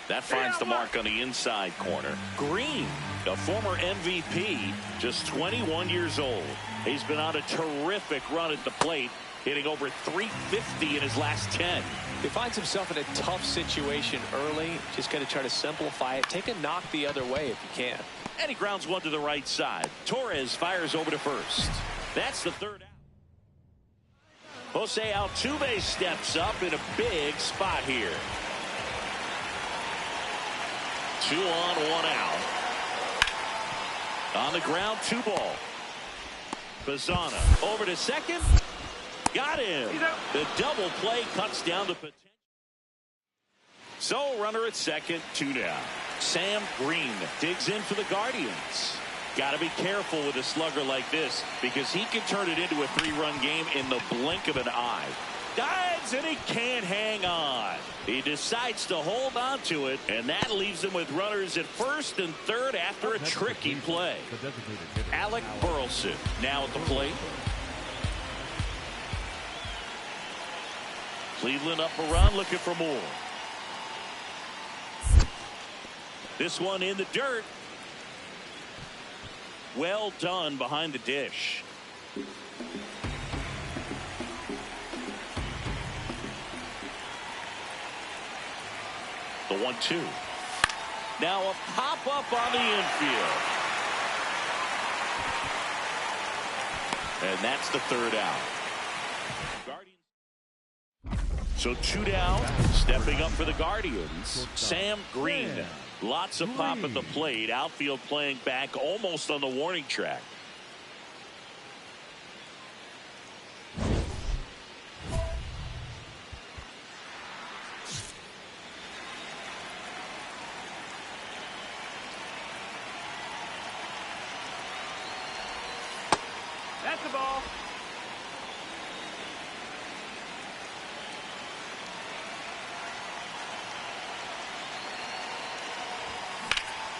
That finds the mark on the inside corner. Green, a former MVP, just 21 years old. He's been on a terrific run at the plate, hitting over 350 in his last 10. He finds himself in a tough situation early. Just got to try to simplify it. Take a knock the other way if you can. And he grounds one to the right side. Torres fires over to first. That's the 3rd out. Jose Altuve steps up in a big spot here. 2 on, 1 out. On the ground, 2 ball. Bazzana over to second. Got him. The double play cuts down the potential. So runner at second, 2 down. Sam Green digs in for the Guardians. Got to be careful with a slugger like this because he can turn it into a 3-run game in the blink of an eye. Dives and he can't hang on. He decides to hold on to it, and that leaves him with runners at first and third after a tricky play. Alec Burleson now at the plate. Cleveland up a run, looking for more. This one in the dirt. Well done behind the dish. The 1-2. Now a pop-up on the infield. And that's the third out. So 2 down. Stepping up for the Guardians, Sam Green. Lots of pop at the plate. Outfield playing back almost on the warning track. That's the ball.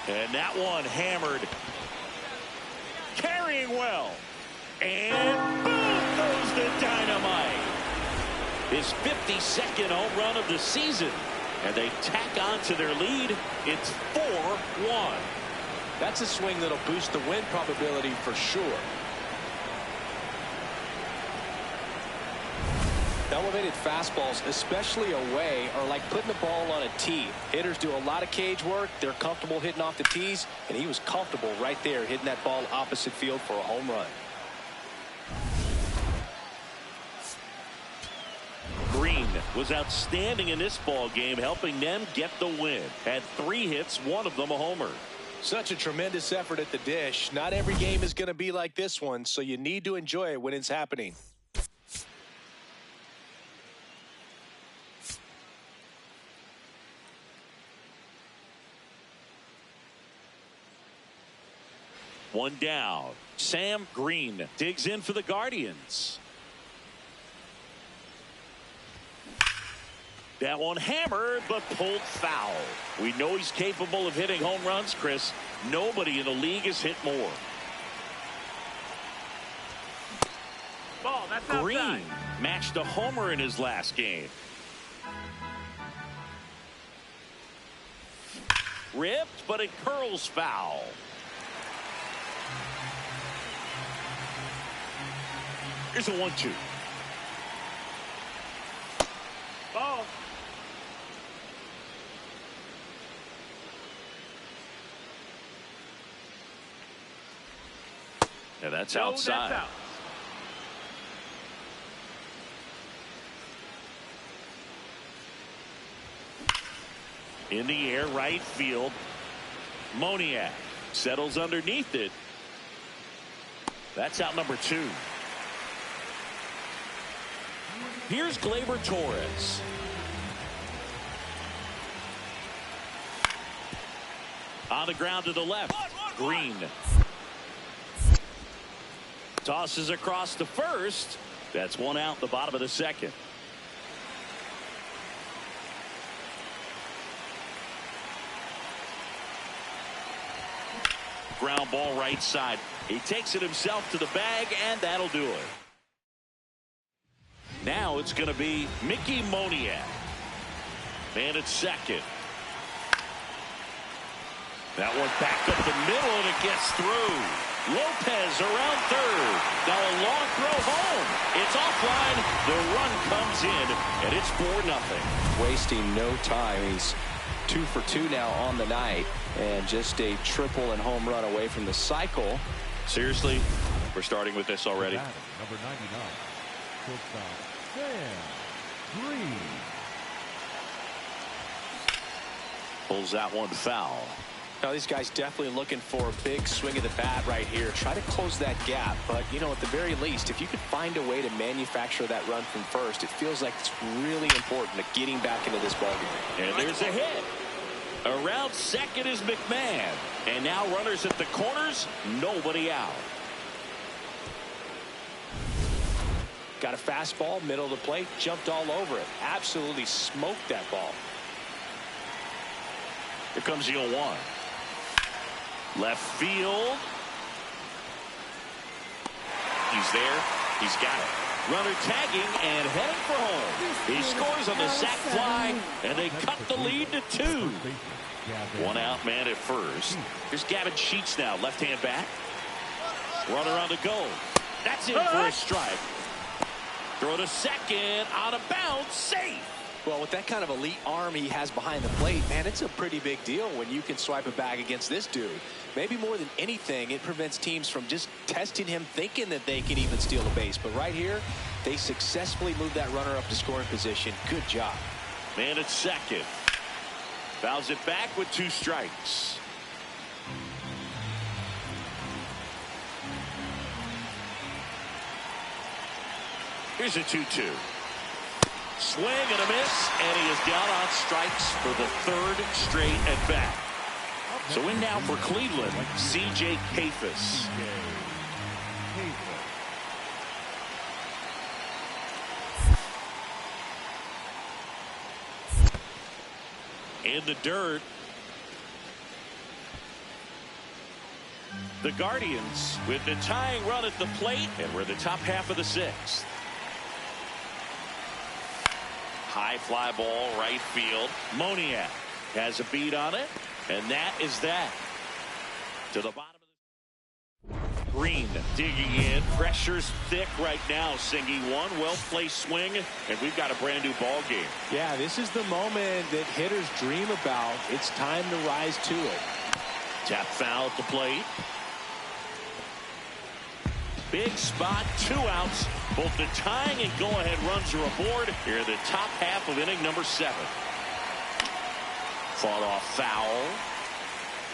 And that one hammered. Carrying well. And boom goes the dynamite. His 52nd home run of the season. And they tack on to their lead. It's 4-1. That's a swing that'll boost the win probability for sure. Elevated fastballs, especially away, are like putting the ball on a tee. Hitters do a lot of cage work. They're comfortable hitting off the tees, and he was comfortable right there hitting that ball opposite field for a home run. Green was outstanding in this ball game, helping them get the win. Had 3 hits, one of them a homer. Such a tremendous effort at the dish. Not every game is going to be like this one, so you need to enjoy it when it's happening. One down. Sam Green digs in for the Guardians. That one hammered, but pulled foul. We know he's capable of hitting home runs, Chris. Nobody in the league has hit more. Ball, that's Green outside. matched a homer in his last game. Ripped, but it curls foul. Here's a 1-2. Ball. Yeah, that's No, outside. that's out. In the air, right field. Moniak settles underneath it. That's out number 2. Here's Gleyber Torres. On the ground to the left. Green. Tosses across to first. That's one out in the bottom of the second. Ground ball right side. He takes it himself to the bag, and that'll do it. Now it's going to be Mickey Moniak. And it's second. That one back up the middle, and it gets through. Lopez around third. Now a long throw home. It's offline. The run comes in, and it's 4-0. Wasting no time. He's 2 for 2 now on the night, and just a triple and home run away from the cycle. Seriously, we're starting with this already. Number 99, shortstop, Sam Green. Pulls that one foul. Now these guys definitely looking for a big swing of the bat right here. Try to close that gap, but you know, at the very least, if you could find a way to manufacture that run from first, it feels like it's really important to getting back into this ballgame. And there's a hit. Around second is McMahon. And now runners at the corners, nobody out. Got a fastball, middle of the plate, jumped all over it. Absolutely smoked that ball. Here comes the 0-1. Left field. He's there. He's got it. Runner tagging and heading for home. He scores on the sac fly, and they cut the lead to 2. One out man at first. Here's Gavin Sheets now, left-hand bat. Runner on the go. That's in for a strike. Throw to second, out of bounds, safe. Well, with that kind of elite arm he has behind the plate, man, it's a pretty big deal when you can swipe it back against this dude. Maybe more than anything, it prevents teams from just testing him, thinking that they can even steal a base. But right here, they successfully moved that runner up to scoring position. Good job. Man at second. Fouls it back with 2 strikes. Here's a 2-2. Swing and a miss, and he is down on strikes for the 3rd straight at bat. So in now for Cleveland, C.J. Kafis. In the dirt, the Guardians with the tying run at the plate, and we're the top half of the 6th. High fly ball, right field. Moniak has a beat on it, and that is that. To the bottom of the Green digging in. Pressure's thick right now. Singy, one well-placed swing, and we've got a brand new ball game. Yeah, this is the moment that hitters dream about. It's time to rise to it. Tap foul at the plate. Big spot, 2 outs. Both the tying and go-ahead runs are aboard here in the top half of inning number 7. Fought off foul.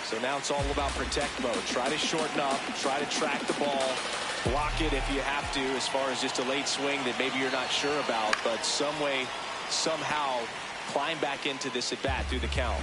So now it's all about protect mode. Try to shorten up, try to track the ball, block it if you have to, as far as just a late swing that maybe you're not sure about, but some way, somehow climb back into this at bat through the count.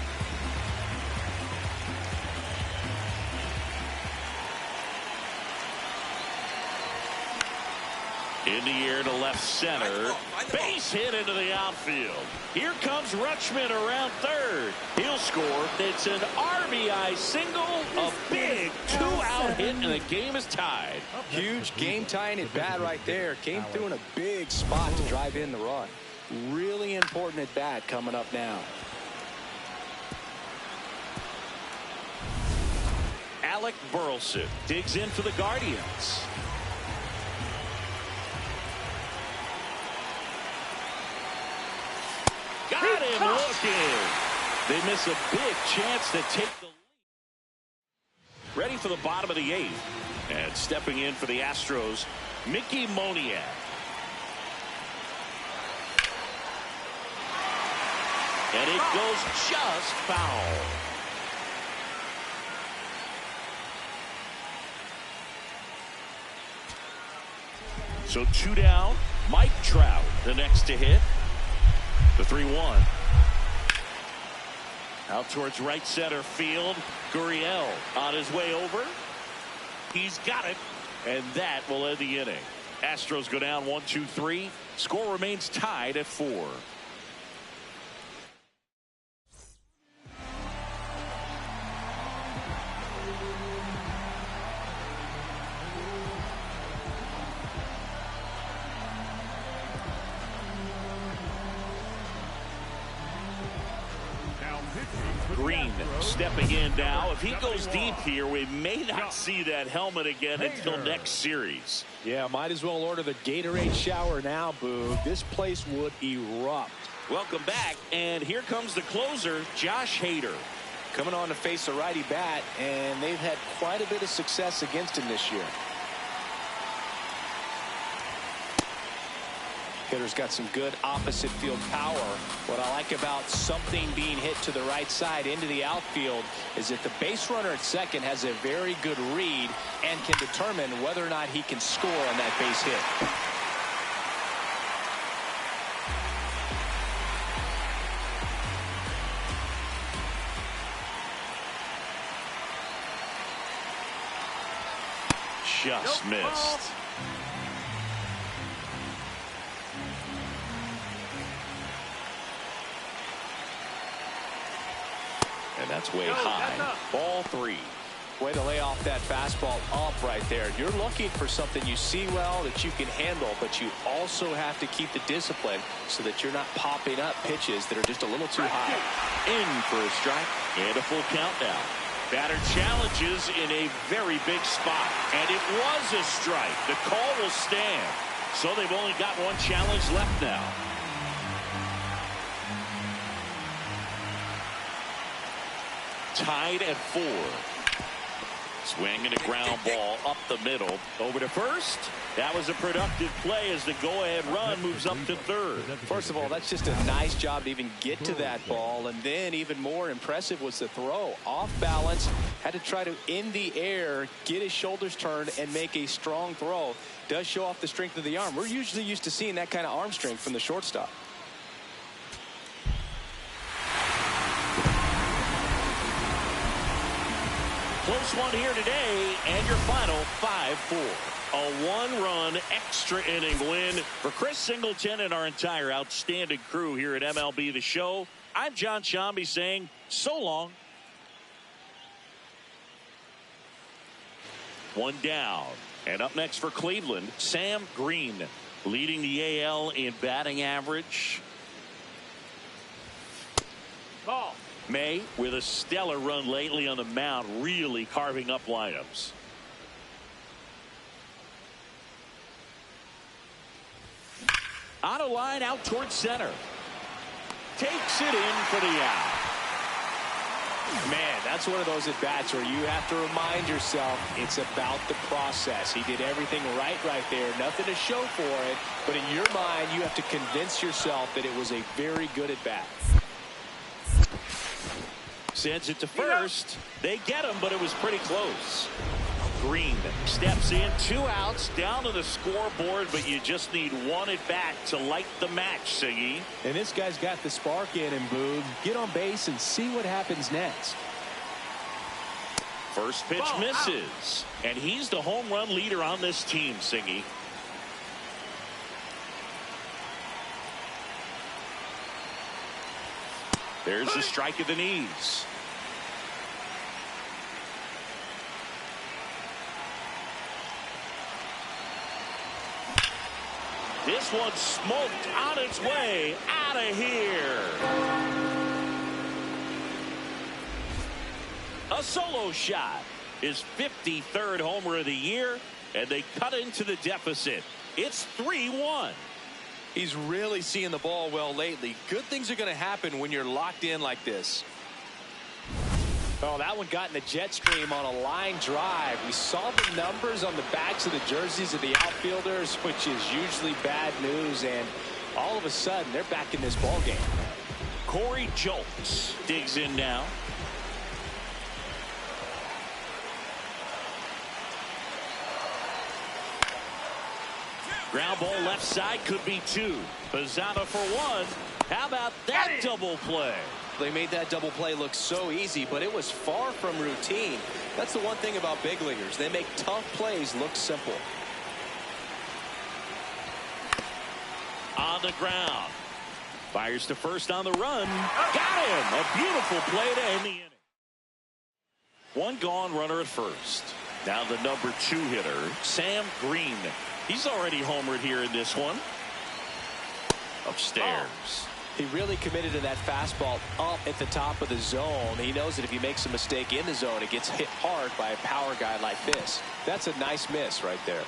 In the air to left center. Base hit into the outfield. Here comes Rutschman around 3rd. He'll score. It's an RBI single. A big 2-out hit, and the game is tied. Huge game tying at bat right there. Came through in a big spot to drive in the run. Really important at bat coming up now. Alec Burleson digs in for the Guardians. Got him looking. They miss a big chance to take the lead. Ready for the bottom of the 8th. And stepping in for the Astros, Mickey Moniak. And it goes just foul. So 2 down. Mike Trout, the next to hit. The 3-1. Out towards right center field. Gurriel on his way over. He's got it. And that will end the inning. Astros go down 1-2-3. Score remains tied at 4. Green stepping in now. If he goes deep here, we may not see that helmet again until next series. Yeah, might as well order the Gatorade shower now, Boog. This place would erupt. Welcome back, and here comes the closer, Josh Hader. Coming on to face a righty bat, and they've had quite a bit of success against him this year. Hitter's got some good opposite field power. What I like about something being hit to the right side into the outfield is that the base runner at second has a very good read and can determine whether or not he can score on that base hit. Just missed. And that's way high. Ball 3. Way to lay off that fastball up right there. You're looking for something you see well that you can handle, but you also have to keep the discipline so that you're not popping up pitches that are just a little too high. In for a strike and a full count now. Batter challenges in a very big spot. And it was a strike. The call will stand. So they've only got one challenge left now. Tied at 4. Swing and a ground ball up the middle. Over to first. That was a productive play as the go-ahead run moves up to third. First of all, that's just a nice job to even get to that ball. And then even more impressive was the throw. Off balance. Had to try to, in the air, get his shoulders turned and make a strong throw. Does show off the strength of the arm. We're usually used to seeing that kind of arm strength from the shortstop. Close one here today, and your final 5-4. A one-run extra inning win for Chris Singleton and our entire outstanding crew here at MLB The Show. I'm John Shambi saying so long. One down. And up next for Cleveland, Sam Green, leading the AL in batting average. Ball. May, with a stellar run lately on the mound, really carving up lineups. On a line out towards center. Takes it in for the out. Man, that's one of those at-bats where you have to remind yourself it's about the process. He did everything right there. Nothing to show for it. But in your mind, you have to convince yourself that it was a very good at-bat. Sends it to first. They get him, but it was pretty close. Green steps in, 2 outs, down to the scoreboard, but you just need one at bat to light the match, Siggy. And this guy's got the spark in him, Boog. Get on base and see what happens next. First pitch misses, and he's the home run leader on this team, Siggy. There's the strike at the knees. This one's smoked on its way out of here. A solo shot. His 53rd homer of the year, and they cut into the deficit. It's 3-1. He's really seeing the ball well lately. Good things are going to happen when you're locked in like this. Oh, that one got in the jet stream on a line drive. We saw the numbers on the backs of the jerseys of the outfielders, which is usually bad news, and all of a sudden they're back in this ball game. Corey Julks digs in now. Ground ball left side, could be 2. Bazzana for 1. How about that double play? They made that double play look so easy, but it was far from routine. That's the one thing about big leaguers. They make tough plays look simple. On the ground. Fires to first on the run. Got him. A beautiful play to end the inning. One gone, runner at first. Now the number 2 hitter, Sam Green. He's already homered here in this one. Upstairs. He really committed to that fastball up at the top of the zone. He knows that if he makes a mistake in the zone, it gets hit hard by a power guy like this. That's a nice miss right there.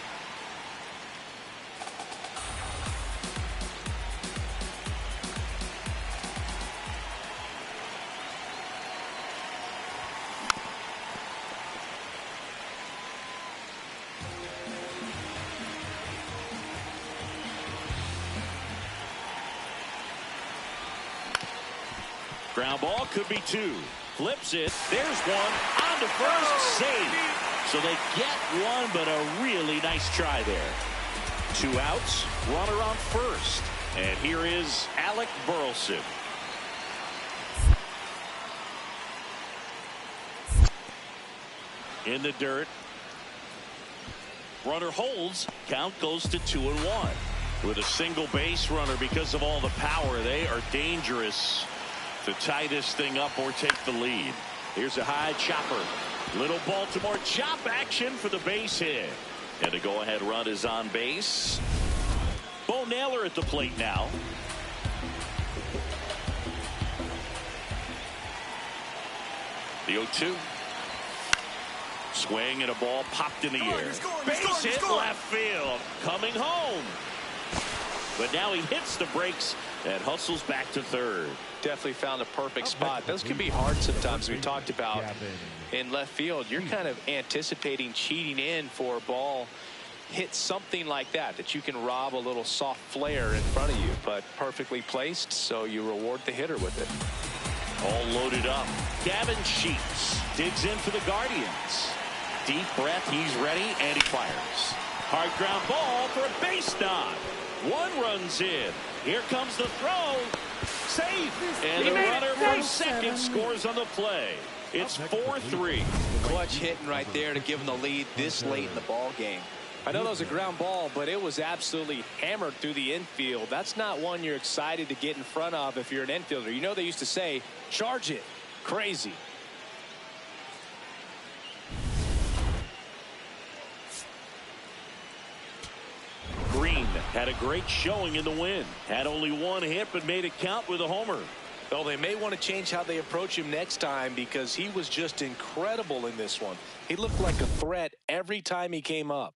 Ground ball, could be 2. Flips it. There's one. On to first. Save. So they get one, but a really nice try there. 2 outs. Runner on first. And here is Alec Burleson. In the dirt. Runner holds. Count goes to 2-1. With a single base runner, because of all the power, they are dangerous to tie this thing up or take the lead. Here's a high chopper. Little Baltimore chop action for the base hit. And the go-ahead run is on base. Bo Naylor at the plate now. The 0-2. Swing and a ball popped in the air. Scoring, Base hit left field. Coming home. But now he hits the brakes and hustles back to third. Definitely found a perfect spot. Those can be hard sometimes. We talked about in left field. You're kind of anticipating cheating in for a ball. Hit something like that you can rob a little soft flare in front of you, but perfectly placed, so you reward the hitter with it. All loaded up. Gavin Sheets digs in for the Guardians. Deep breath, he's ready, and he fires. Hard ground ball for a base knock. One runs in. Here comes the throw. Safe. And the runner from second scores on the play. It's 4-3. Clutch hitting right there to give them the lead this late in the ball game. I know that was a ground ball, but it was absolutely hammered through the infield. That's not one you're excited to get in front of if you're an infielder. You know they used to say, charge it. Crazy. Green had a great showing in the win. Had only one hit, but made it count with a homer. Well, they may want to change how they approach him next time because he was just incredible in this one. He looked like a threat every time he came up.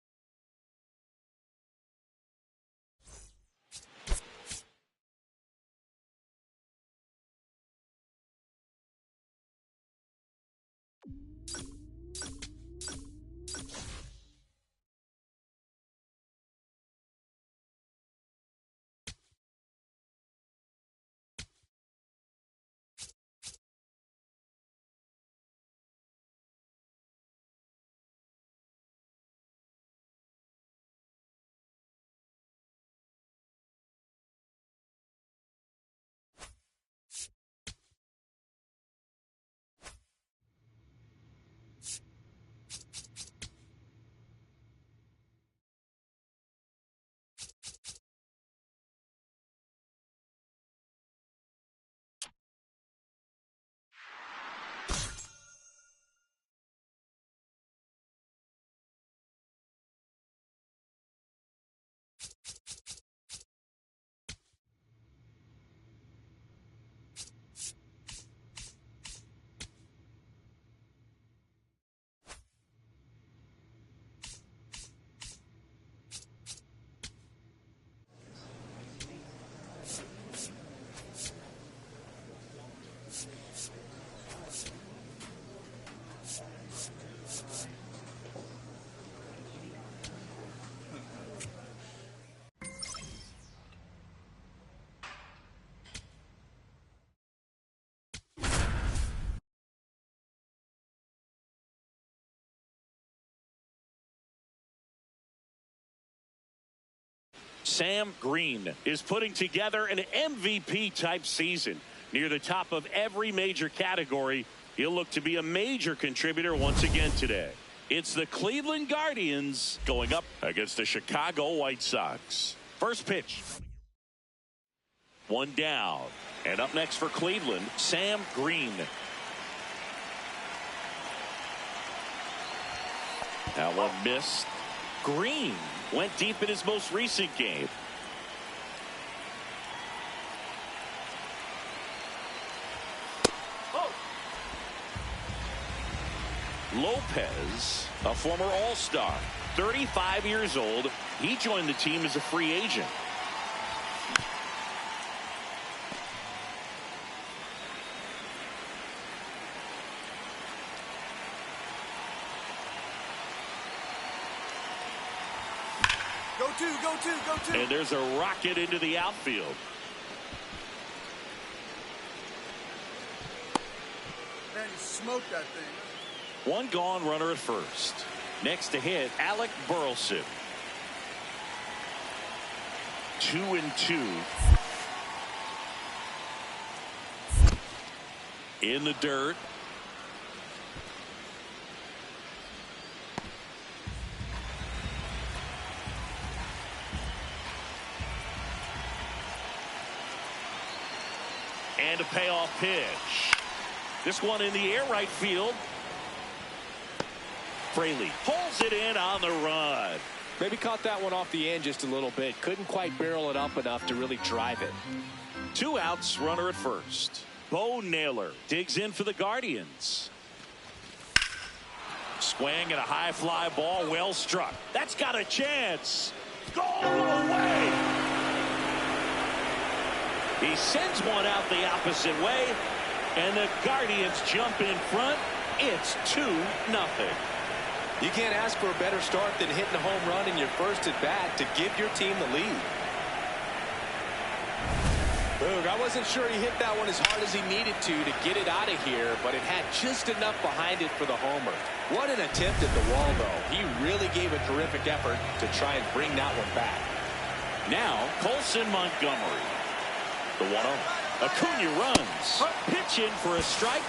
Sam Green is putting together an MVP-type season. Near the top of every major category, he'll look to be a major contributor once again today. It's the Cleveland Guardians going up against the Chicago White Sox. First pitch. One down. And up next for Cleveland, Sam Green. That one missed. Green went deep in his most recent game. Lopez, a former All-Star, 35 years old. He joined the team as a free agent. Go two. And there's a rocket into the outfield. Man, you smoked that thing. One gone, runner at first. Next to hit, Alec Burleson. 2-2. In the dirt. And a payoff pitch. This one in the air, right field. Fraley pulls it in on the run. Maybe caught that one off the end just a little bit. Couldn't quite barrel it up enough to really drive it. 2 outs, runner at first. Bo Naylor digs in for the Guardians. Swing and a high fly ball, well struck. That's got a chance. Go away. He sends one out the opposite way, and the Guardians jump in front. It's 2-0. You can't ask for a better start than hitting a home run in your first at bat to give your team the lead. Boog, I wasn't sure he hit that one as hard as he needed to get it out of here, but it had just enough behind it for the homer. What an attempt at the wall, though. He really gave a terrific effort to try and bring that one back. Now, Colson Montgomery. The 1-0. Acuna runs. Pitch in for a strike.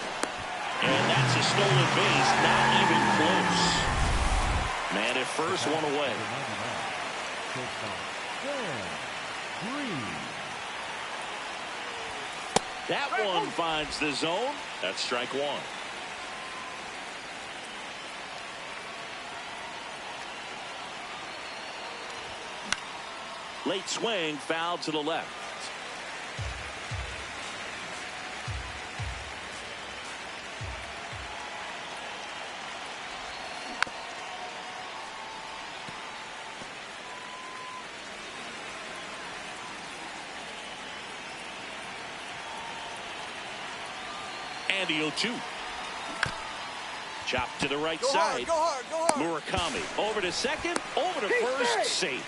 And that's a stolen base. Not even close. Man at first, one away. That one finds the zone. That's strike one. Late swing, foul to the left. And the 0-2. Chop to the right side. Go hard, go hard. Murakami over to second, over to first, safe.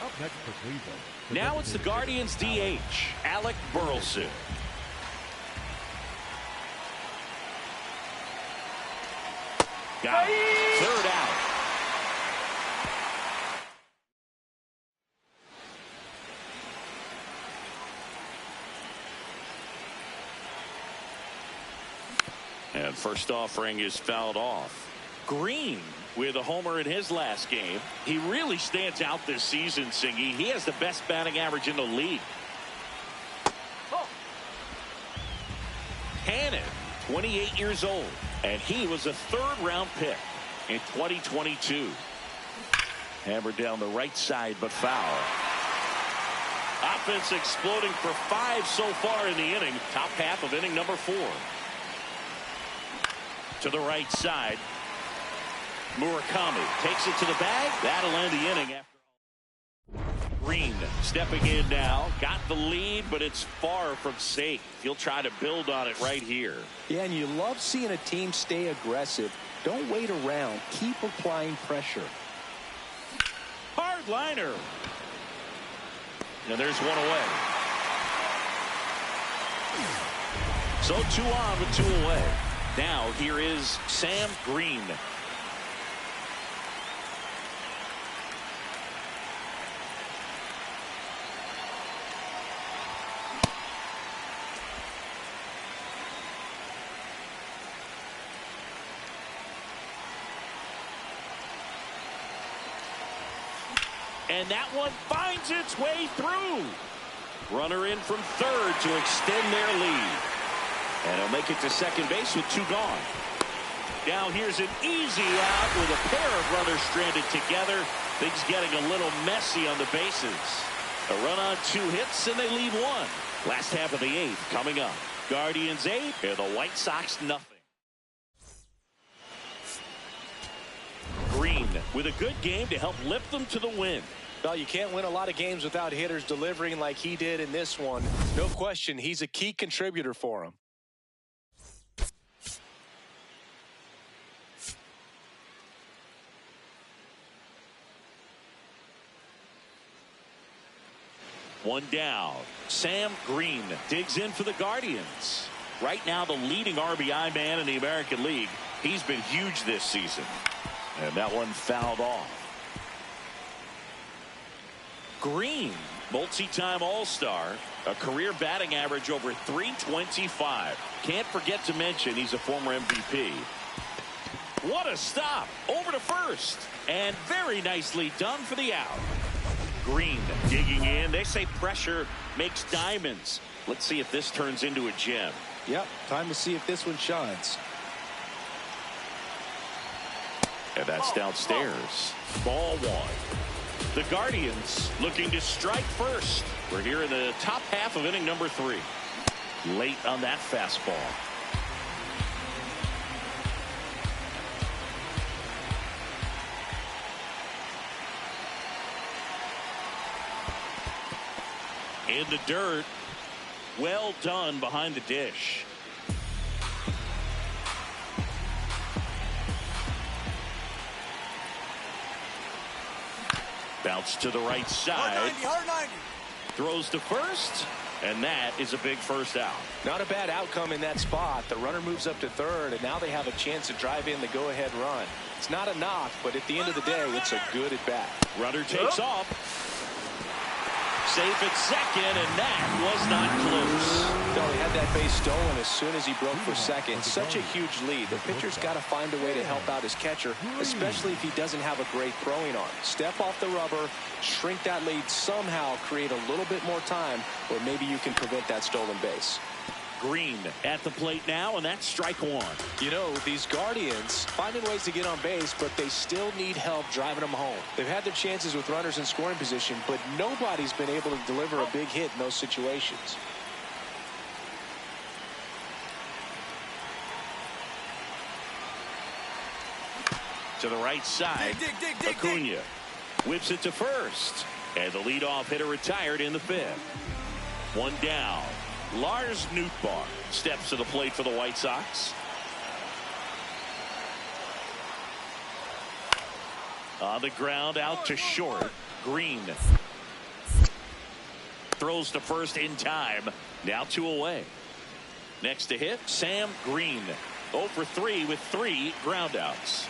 Up next for Cleveland. Now it's the Guardians DH, Alec Burleson. Got it. Third out. And first offering is fouled off. Green with a homer in his last game. He really stands out this season, Singy. He has the best batting average in the league. Hannon, 28 years old, and he was a third-round pick in 2022. Hammered down the right side, but foul. Offense exploding for 5 so far in the inning. Top half of inning number 4. To the right side. Murakami takes it to the bag. That'll end the inning after. Green stepping in now. Got the lead, but it's far from safe. He'll try to build on it right here. Yeah, and you love seeing a team stay aggressive. Don't wait around. Keep applying pressure. Hard liner. And there's one away. So 2 on with 2 away. Now here is Sam Green. And that one finds its way through. Runner in from third to extend their lead. And he'll make it to second base with 2 gone. Now here's an easy out with a pair of runners stranded together. Things getting a little messy on the bases. A run on 2 hits and they leave 1. Last half of the 8th coming up. Guardians 8 and the White Sox nothing. Green with a good game to help lift them to the win. Well, you can't win a lot of games without hitters delivering like he did in this one. No question, he's a key contributor for him. One down. Sam Green digs in for the Guardians. Right now the leading RBI man in the American League. He's been huge this season. And that one fouled off. Green, multi-time All-Star, a career batting average over .325. Can't forget to mention he's a former MVP. What a stop. Over to first. And very nicely done for the out. Green digging in. They say pressure makes diamonds. Let's see if this turns into a gem. Yep, time to see if this one shines. And that's downstairs. Ball 1. The Guardians looking to strike first. We're here in the top half of inning number 3. Late on that fastball. In the dirt. Well done behind the dish. Bounce to the right side. Hard 90. Throws to first. And that is a big first out. Not a bad outcome in that spot. The runner moves up to third, and now they have a chance to drive in the go-ahead run. It's not a knock, but at the end of the day, it's a good at-bat. Runner takes off. Safe at second, and that was not close. No, he had that base stolen as soon as he broke for second. Such a huge lead. The pitcher's got to find a way to help out his catcher, especially if he doesn't have a great throwing arm. Step off the rubber, shrink that lead somehow, create a little bit more time, or maybe you can prevent that stolen base. Green at the plate now, and that's strike one. You know, these Guardians finding ways to get on base, but they still need help driving them home. They've had their chances with runners in scoring position, but nobody's been able to deliver a big hit in those situations. To the right side, Acuna whips it to first, and the leadoff hitter retired in the fifth. One down. Lars Nootbaar steps to the plate for the White Sox. On the ground, out to short. Green throws to first in time. Now 2 away. Next to hit, Sam Green. 0 for 3 with 3 groundouts.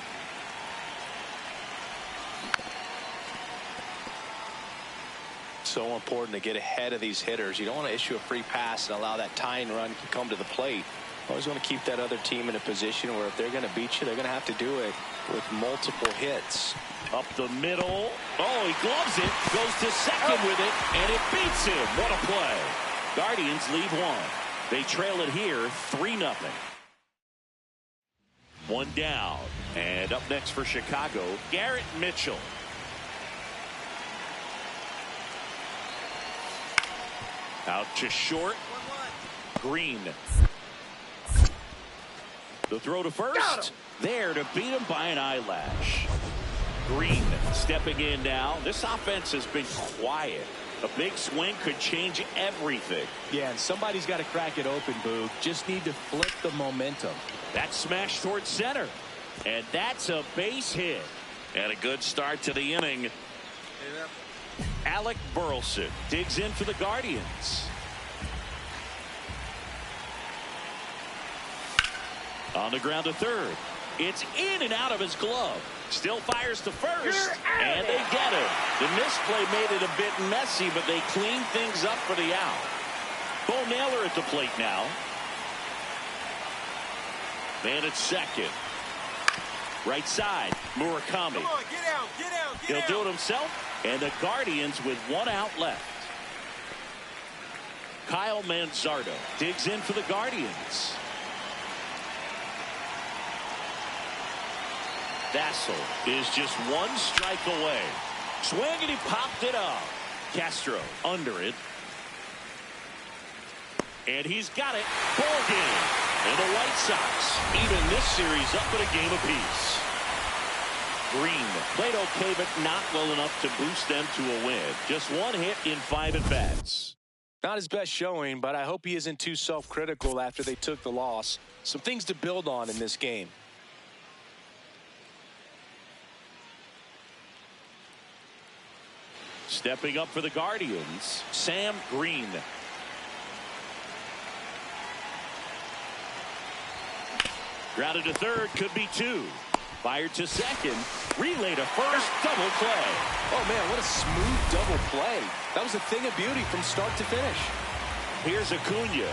So important to get ahead of these hitters. You don't want to issue a free pass and allow that tying run to come to the plate. Always want to keep that other team in a position where if they're going to beat you, they're going to have to do it with multiple hits. Up the middle. Oh, he gloves it. Goes to second with it, and it beats him. What a play. Guardians lead one. They trail it here 3-0. One down. And up next for Chicago, Garrett Mitchell. Out to short. Green. The throw to first. There to beat him by an eyelash. Green stepping in now. This offense has been quiet. A big swing could change everything. Yeah, and somebody's got to crack it open, Boog. Just need to flip the momentum. That smash towards center. And that's a base hit. And a good start to the inning. Alec Burleson digs in for the Guardians. On the ground to third. It's in and out of his glove. Still fires to first. And they get it. The misplay made it a bit messy, but they clean things up for the out. Bo Naylor at the plate now. Man at second. Right side, Murakami. Come on, get out, get out, get He'll out. do it himself. And the Guardians with 1 out left. Kyle Manzardo digs in for the Guardians. Vassell is just 1 strike away. Swing and he popped it up. Castro under it. And he's got it. Ball game. And the White Sox even this series up at a game apiece. Green played okay, but not well enough to boost them to a win. Just 1 hit in 5 at-bats. Not his best showing, but I hope he isn't too self-critical after they took the loss. Some things to build on in this game. Stepping up for the Guardians, Sam Green. Grounded to third, could be 2. Fired to second, relay to first, double play. Oh man, what a smooth double play. That was a thing of beauty from start to finish. Here's Acuna.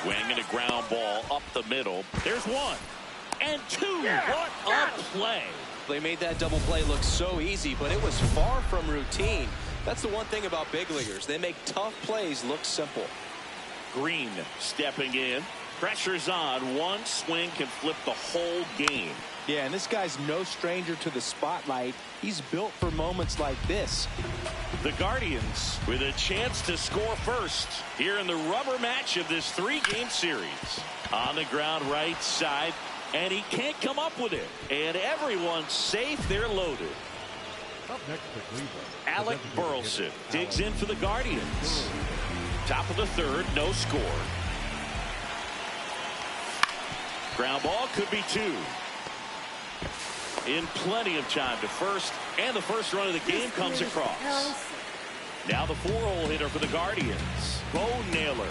Swinging a ground ball up the middle. There's 1 and 2. What a play. They made that double play look so easy, but it was far from routine. That's the one thing about big leaguers. They make tough plays look simple. Green stepping in. Pressure's on. 1 swing can flip the whole game. Yeah, and this guy's no stranger to the spotlight. He's built for moments like this. The Guardians with a chance to score first here in the rubber match of this 3-game series. On the ground right side, And he can't come up with it. And everyone's safe. They're loaded. Up next for Cleveland, Alec Burleson digs in for the Guardians. Top of the third, no score. Ground ball could be 2. In plenty of time to first, and the first run of the game comes across. Now the 4-hole hitter for the Guardians, Bo Naylor.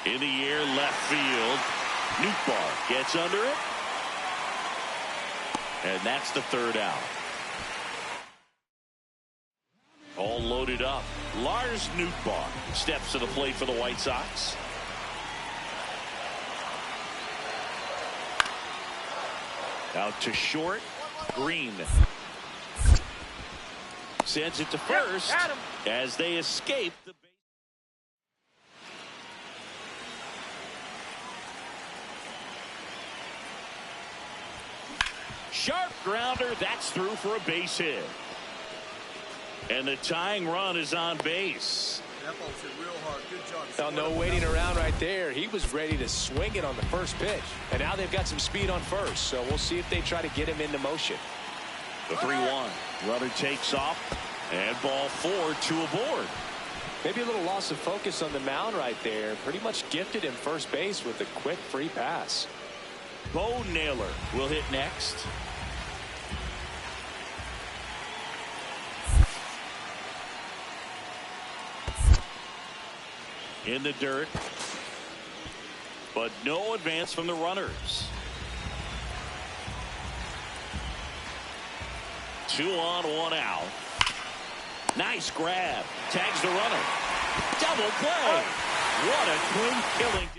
In the air, left field. Nootbaar gets under it. And that's the 3rd out. All loaded up. Lars Nootbaar steps to the plate for the White Sox. Out to short. Green sends it to first as they escape the base. Sharp grounder. That's through for a base hit. And the tying run is on base. That ball's hit real hard. Good job. Now, no waiting around right there. He was ready to swing it on the first pitch. And now they've got some speed on first. So we'll see if they try to get him into motion. The 3-1. Runner takes off. And ball 4, 2 aboard. Maybe a little loss of focus on the mound right there. Pretty much gifted him first base with a quick free pass. Bo Naylor will hit next. In the dirt. But no advance from the runners. 2 on, 1 out. Nice grab. Tags the runner. Double play. What a clean killing.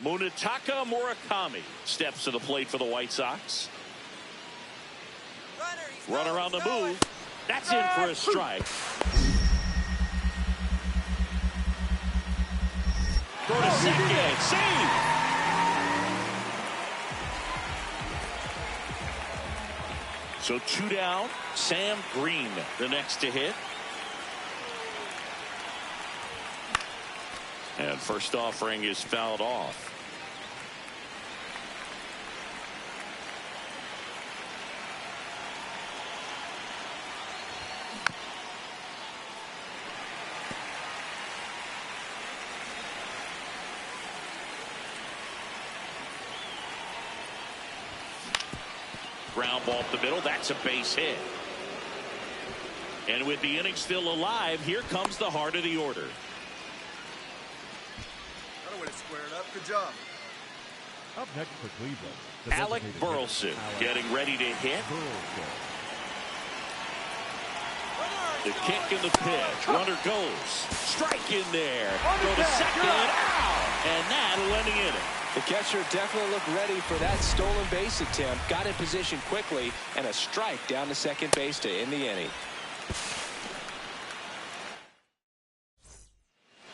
Munetaka Murakami steps to the plate for the White Sox. Runner on the move. That's in for a strike. Go to second. Save. So 2 down. Sam Green, the next to hit. And first offering is fouled off. Ground ball up the middle. That's a base hit. And with the inning still alive, here comes the heart of the order. Another way to square it up. Good job. Up next for Cleveland, Alec Burleson getting ready to hit. The kick and the pitch. Runner goes. Strike in there. Go to second. Out. And that'll end the inning. The catcher definitely looked ready for that stolen base attempt. Got in position quickly, and a strike down to second base to end the inning.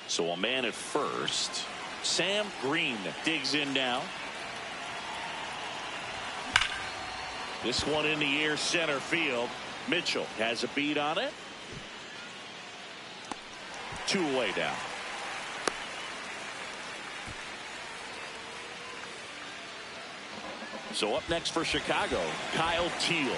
So a man at first. Sam Green digs in now. This one in the air, center field. Mitchell has a beat on it. 2 away down. So up next for Chicago, Kyle Teal.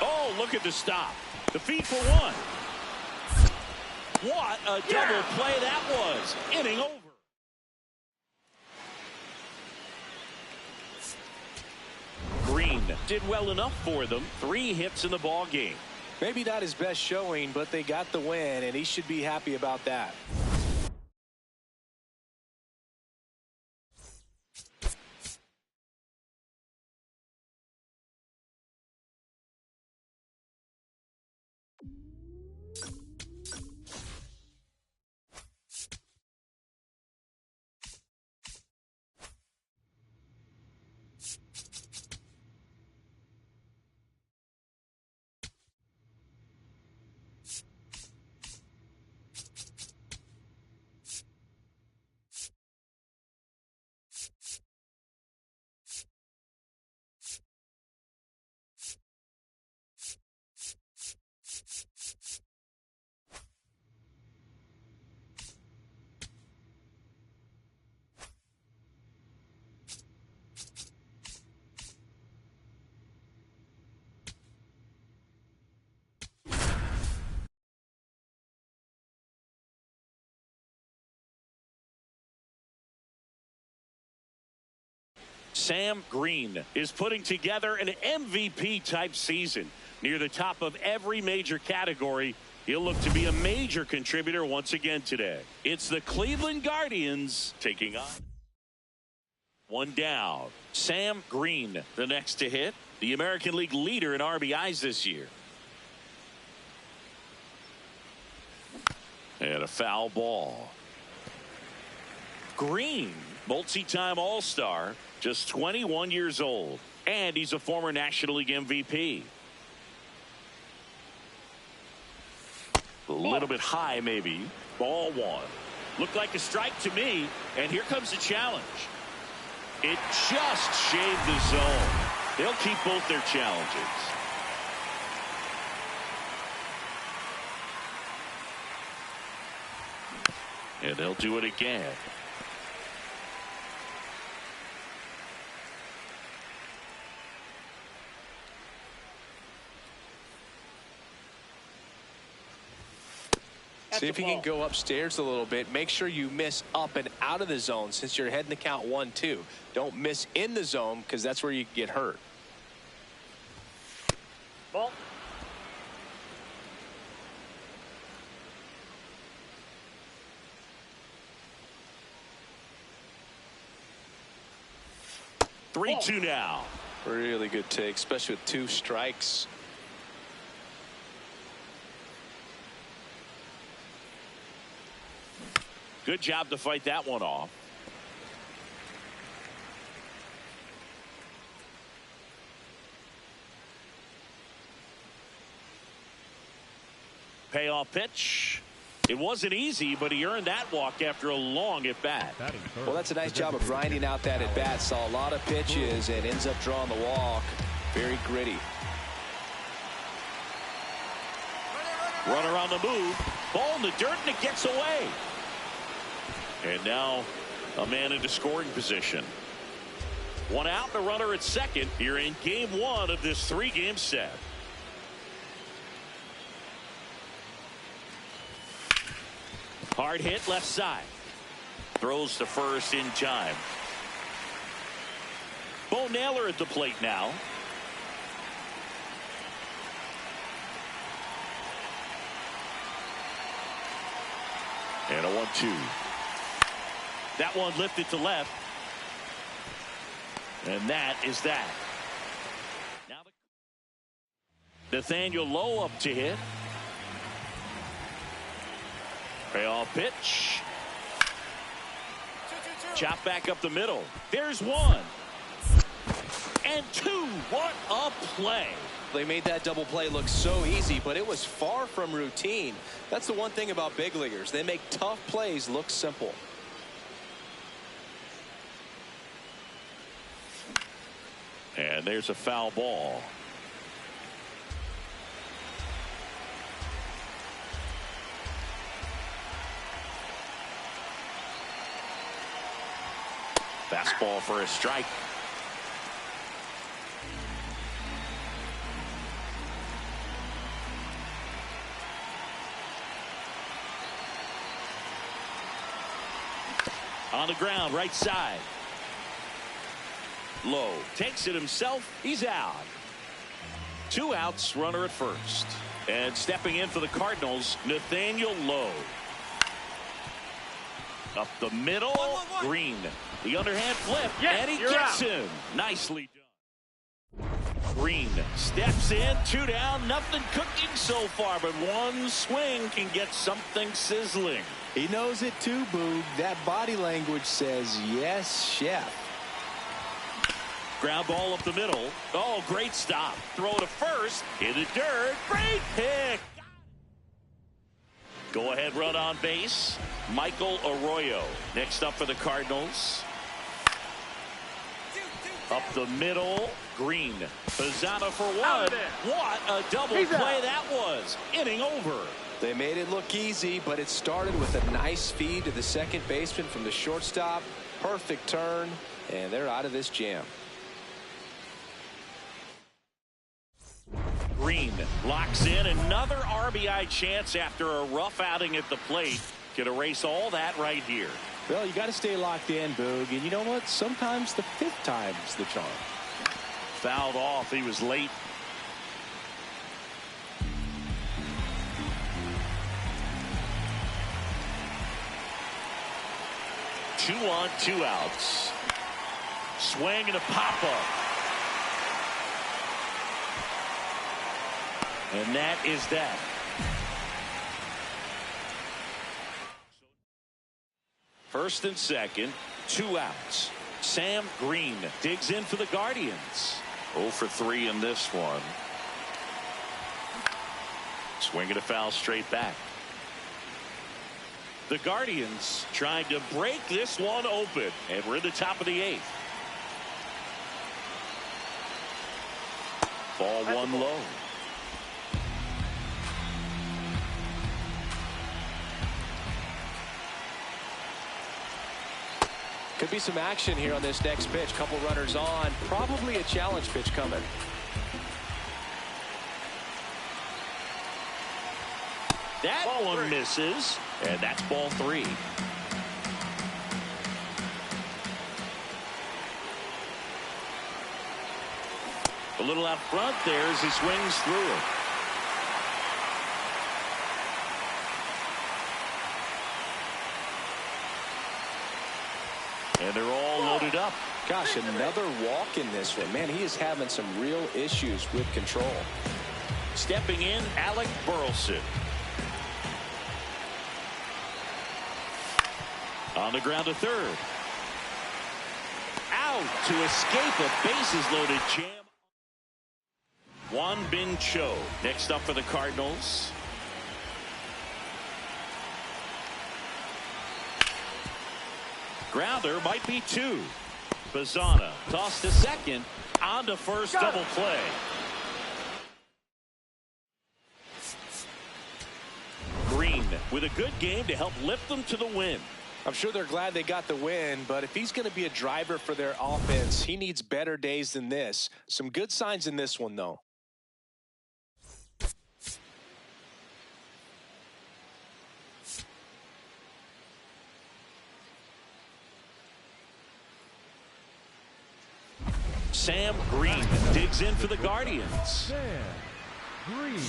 Oh, look at the stop. The feed for 1. What a double play that was. Inning over. Green did well enough for them. 3 hits in the ball game. Maybe not his best showing, but they got the win, and he should be happy about that. Sam Green is putting together an MVP-type season. Near the top of every major category, he'll look to be a major contributor once again today. It's the Cleveland Guardians taking on. One down. Sam Green, the next to hit. The American League leader in RBIs this year. And a foul ball. Green, multi-time All-Star, just 21 years old. And he's a former National League MVP. A little bit high, maybe. Ball one. Looked like a strike to me. And here comes the challenge. It just shaved the zone. They'll keep both their challenges. And they'll do it again. See if you can go upstairs a little bit. Make sure you miss up and out of the zone since you're heading to count 1-2. Don't miss in the zone because that's where you get hurt. Ball. Three-two now. Really good take, especially with 2 strikes. Good job to fight that one off. Payoff pitch. It wasn't easy, but he earned that walk after a long at-bat. Well, that's a nice job of grinding out that at-bat. Saw a lot of pitches and ends up drawing the walk. Very gritty. Runner on the move. Ball in the dirt, and it gets away. And now a man into scoring position. One out, the runner at second here in game 1 of this 3-game set. Hard hit left side. Throws to first in time. Bo Naylor at the plate now. And a 1-2. That one lifted to left. And that is that. Now Nathaniel Lowe up to hit. Payoff pitch. Chop back up the middle. There's 1. And 2. What a play. They made that double play look so easy, but it was far from routine. That's the one thing about big leaguers. They make tough plays look simple. And there's a foul ball. Fastball for a strike. On the ground, right side. Lowe takes it himself. He's out. 2 outs, runner at first. And stepping in for the Cardinals, Nathaniel Lowe. Up the middle, Green. The underhand flip, and he gets him. Nicely done. Green steps in, 2 down, nothing cooking so far, but 1 swing can get something sizzling. He knows it too, Boog. That body language says, yes, chef. Ground ball up the middle. Oh, great stop. Throw to first. In the dirt. Great pick. Go ahead run on base. Michael Arroyo. Next up for the Cardinals. Up the middle. Green. Pizzana for 1. What a double play that was. Inning over. They made it look easy, but it started with a nice feed to the second baseman from the shortstop. Perfect turn, and they're out of this jam. Green locks in another RBI chance after a rough outing at the plate. Can erase all that right here. Well, you got to stay locked in, Boog. And you know what? Sometimes the 5th time's the charm. Fouled off. He was late. Two on, 2 outs. Swing and a pop-up. And that is that. First and second, 2 outs. Sam Green digs in for the Guardians. 0 for 3 in this one. Swing and a foul straight back. The Guardians trying to break this one open, and we're in the top of the 8th. Ball 1 low. Could be some action here on this next pitch. Couple runners on. Probably a challenge pitch coming. That one misses, and that's ball 3. A little out front there as he swings through it. And they're all loaded up. Gosh, another walk in this one. Man, he is having some real issues with control. Stepping in, Alec Burleson. On the ground to third. Out to escape a bases-loaded jam. Juan Bin Cho next up for the Cardinals. Grounder might be 2. Bazana tossed to second. On to first, double play. Green with a good game to help lift them to the win. I'm sure they're glad they got the win, but if he's going to be a driver for their offense, he needs better days than this. Some good signs in this one, though. Sam Green digs in for the Guardians. Sam Green.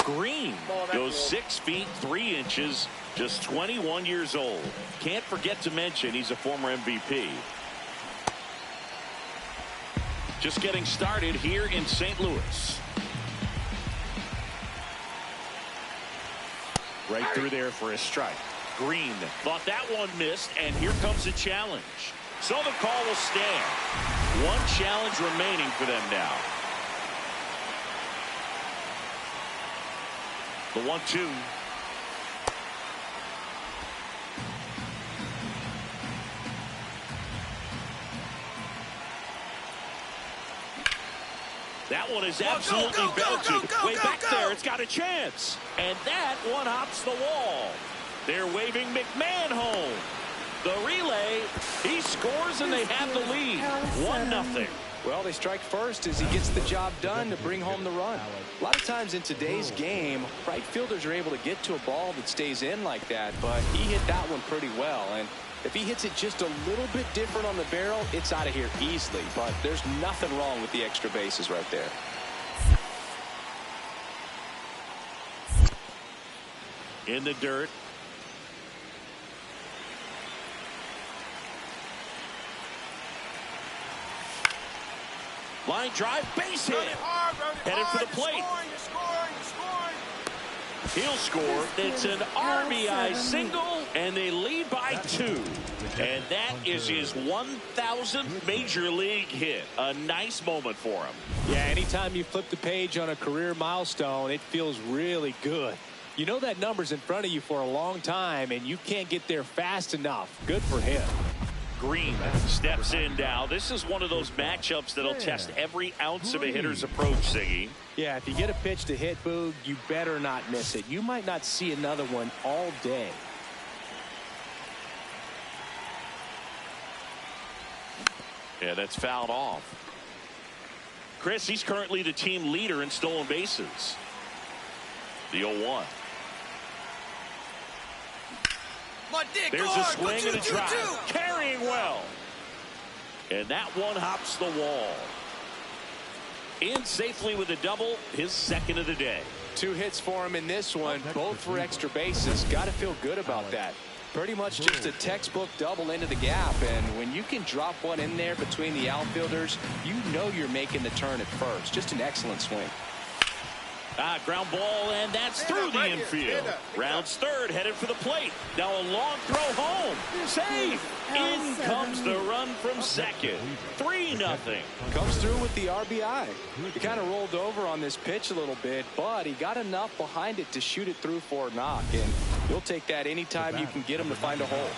Green goes 6 feet 3 inches, just 21 years old. Can't forget to mention he's a former MVP. Just getting started here in St. Louis. Right through there for a strike. Green thought that one missed, and here comes a challenge. So the call will stand. One challenge remaining for them now. The 1-2. That one is absolutely belted. Way back there, it's got a chance. And that one hops the wall. They're waving McMahon home. The relay, he scores and they have the lead. 1-0. Well, they strike first as he gets the job done to bring home the run. A lot of times in today's game, right fielders are able to get to a ball that stays in like that, but he hit that one pretty well. And if he hits it just a little bit different on the barrel, it's out of here easily. But there's nothing wrong with the extra bases right there. In the dirt. Line drive, base hit. Headed for the plate. He'll score. It's an RBI single, and they lead by 2. And that is his 1,000th major league hit. A nice moment for him. Yeah, anytime you flip the page on a career milestone, it feels really good. You know that number's in front of you for a long time, and you can't get there fast enough. Good for him. Green steps in now. This is one of those matchups that'll test every ounce of a hitter's approach, Ziggy. Yeah, if you get a pitch to hit, Boog, you better not miss it. You might not see another one all day. Yeah, that's fouled off. Chris, he's currently the team leader in stolen bases. The 0-1. My dick, There's a swing and a drive. Carrying well. And that one hops the wall. In safely with a double, his second of the day. 2 hits for him in this one, both for extra bases. Got to feel good about that. Pretty much just a textbook double into the gap, and when you can drop one in there between the outfielders, you know you're making the turn at first. Just an excellent swing. Ground ball, and that's through the infield. Rounds third, headed for the plate. Now a long throw home. Safe. In comes the run from second. 3-0. Comes through with the RBI. He kind of rolled over on this pitch a little bit, but he got enough behind it to shoot it through for a knock, and you'll take that anytime you can get him to find a hole.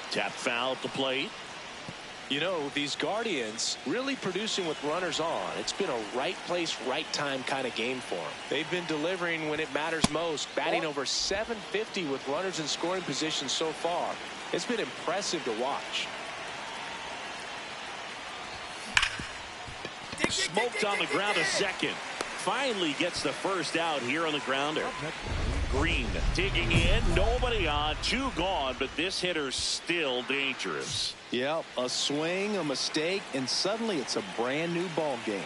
Tap foul at the plate. You know, these Guardians really producing with runners on. It's been a right place, right time kind of game for them. They've been delivering when it matters most, batting over .750 with runners in scoring position so far. It's been impressive to watch. Smoked on the ground a second. Finally gets the first out here on the grounder. Green digging in, nobody on, 2 gone, but this hitter's still dangerous. Yep, a swing, a mistake, and suddenly it's a brand new ball game.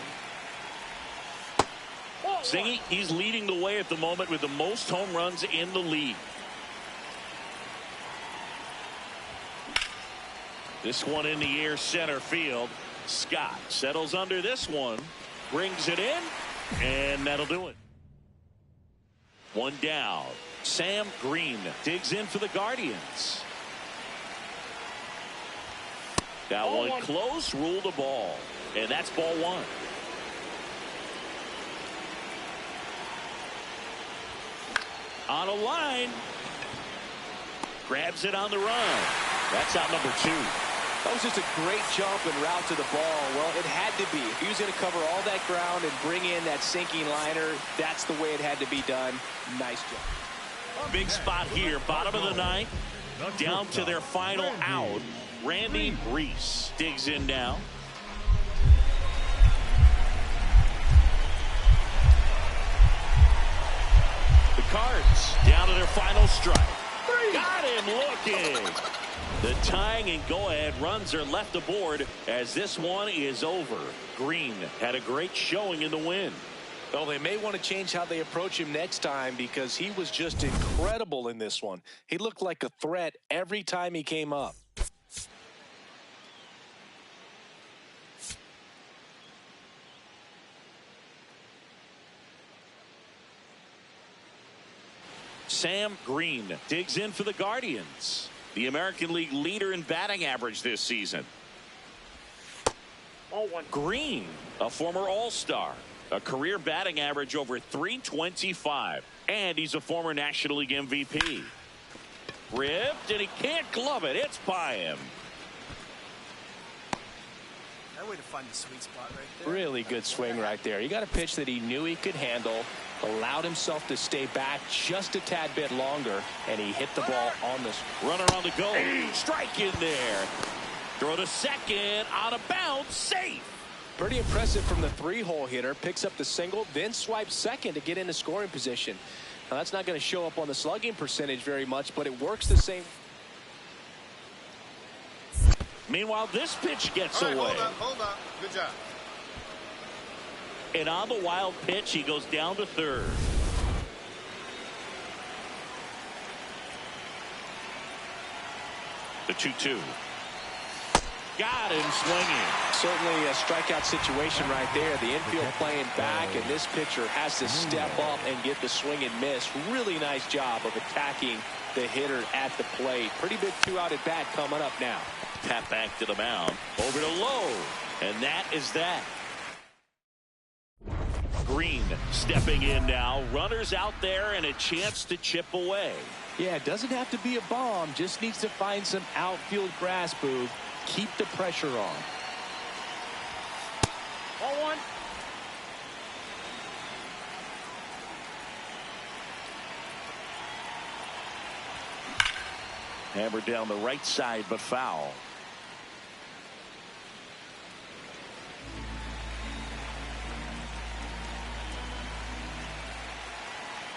Singy, he's leading the way at the moment with the most home runs in the league. This one in the air, center field. Scott settles under this one, brings it in, and that'll do it. 1 down. Sam Green digs in for the Guardians. That one close, ruled the ball. And that's ball 1. On a line. Grabs it on the run. That's out number 2. That was just a great jump and route to the ball. Well, it had to be. If he was going to cover all that ground and bring in that sinking liner, that's the way it had to be done. Nice job. Big spot here. Bottom of the 9th. Down to their final out. Randy Reese digs in now. The Cards down to their final strike. Got him looking. The tying and go-ahead runs are left aboard as this one is over. Green had a great showing in the win. Well, they may want to change how they approach him next time because he was just incredible in this one. He looked like a threat every time he came up. Sam Green digs in for the Guardians. The American League leader in batting average this season. Green, a former All-Star, a career batting average over .325, and he's a former National League MVP. Ripped, and he can't glove it. It's by him. That way to find the sweet spot right there. Really good swing right there. He got a pitch that he knew he could handle, allowed himself to stay back just a tad bit longer, and he hit the ball on this. Runner on the go. Strike in there. Throw to second. Out of bounds. Safe. Pretty impressive from the 3-hole hitter. Picks up the single, then swipes second to get into scoring position. Now, that's not going to show up on the slugging percentage very much, but it works the same. Meanwhile, this pitch gets away. Hold up. Good job. And on the wild pitch, he goes down to third. The 2-2. Got him swinging. Certainly a strikeout situation right there. The infield playing back, and this pitcher has to step up and get the swing and miss. Really nice job of attacking the hitter at the plate. Pretty big 2-out at bat coming up now. Tap back to the mound. Over to Lowe. And that is that. Green stepping in now. Runners out there and a chance to chip away. Yeah, it doesn't have to be a bomb. Just needs to find some outfield grass, Boog. Keep the pressure on. Ball 1. Hammered down the right side, but foul.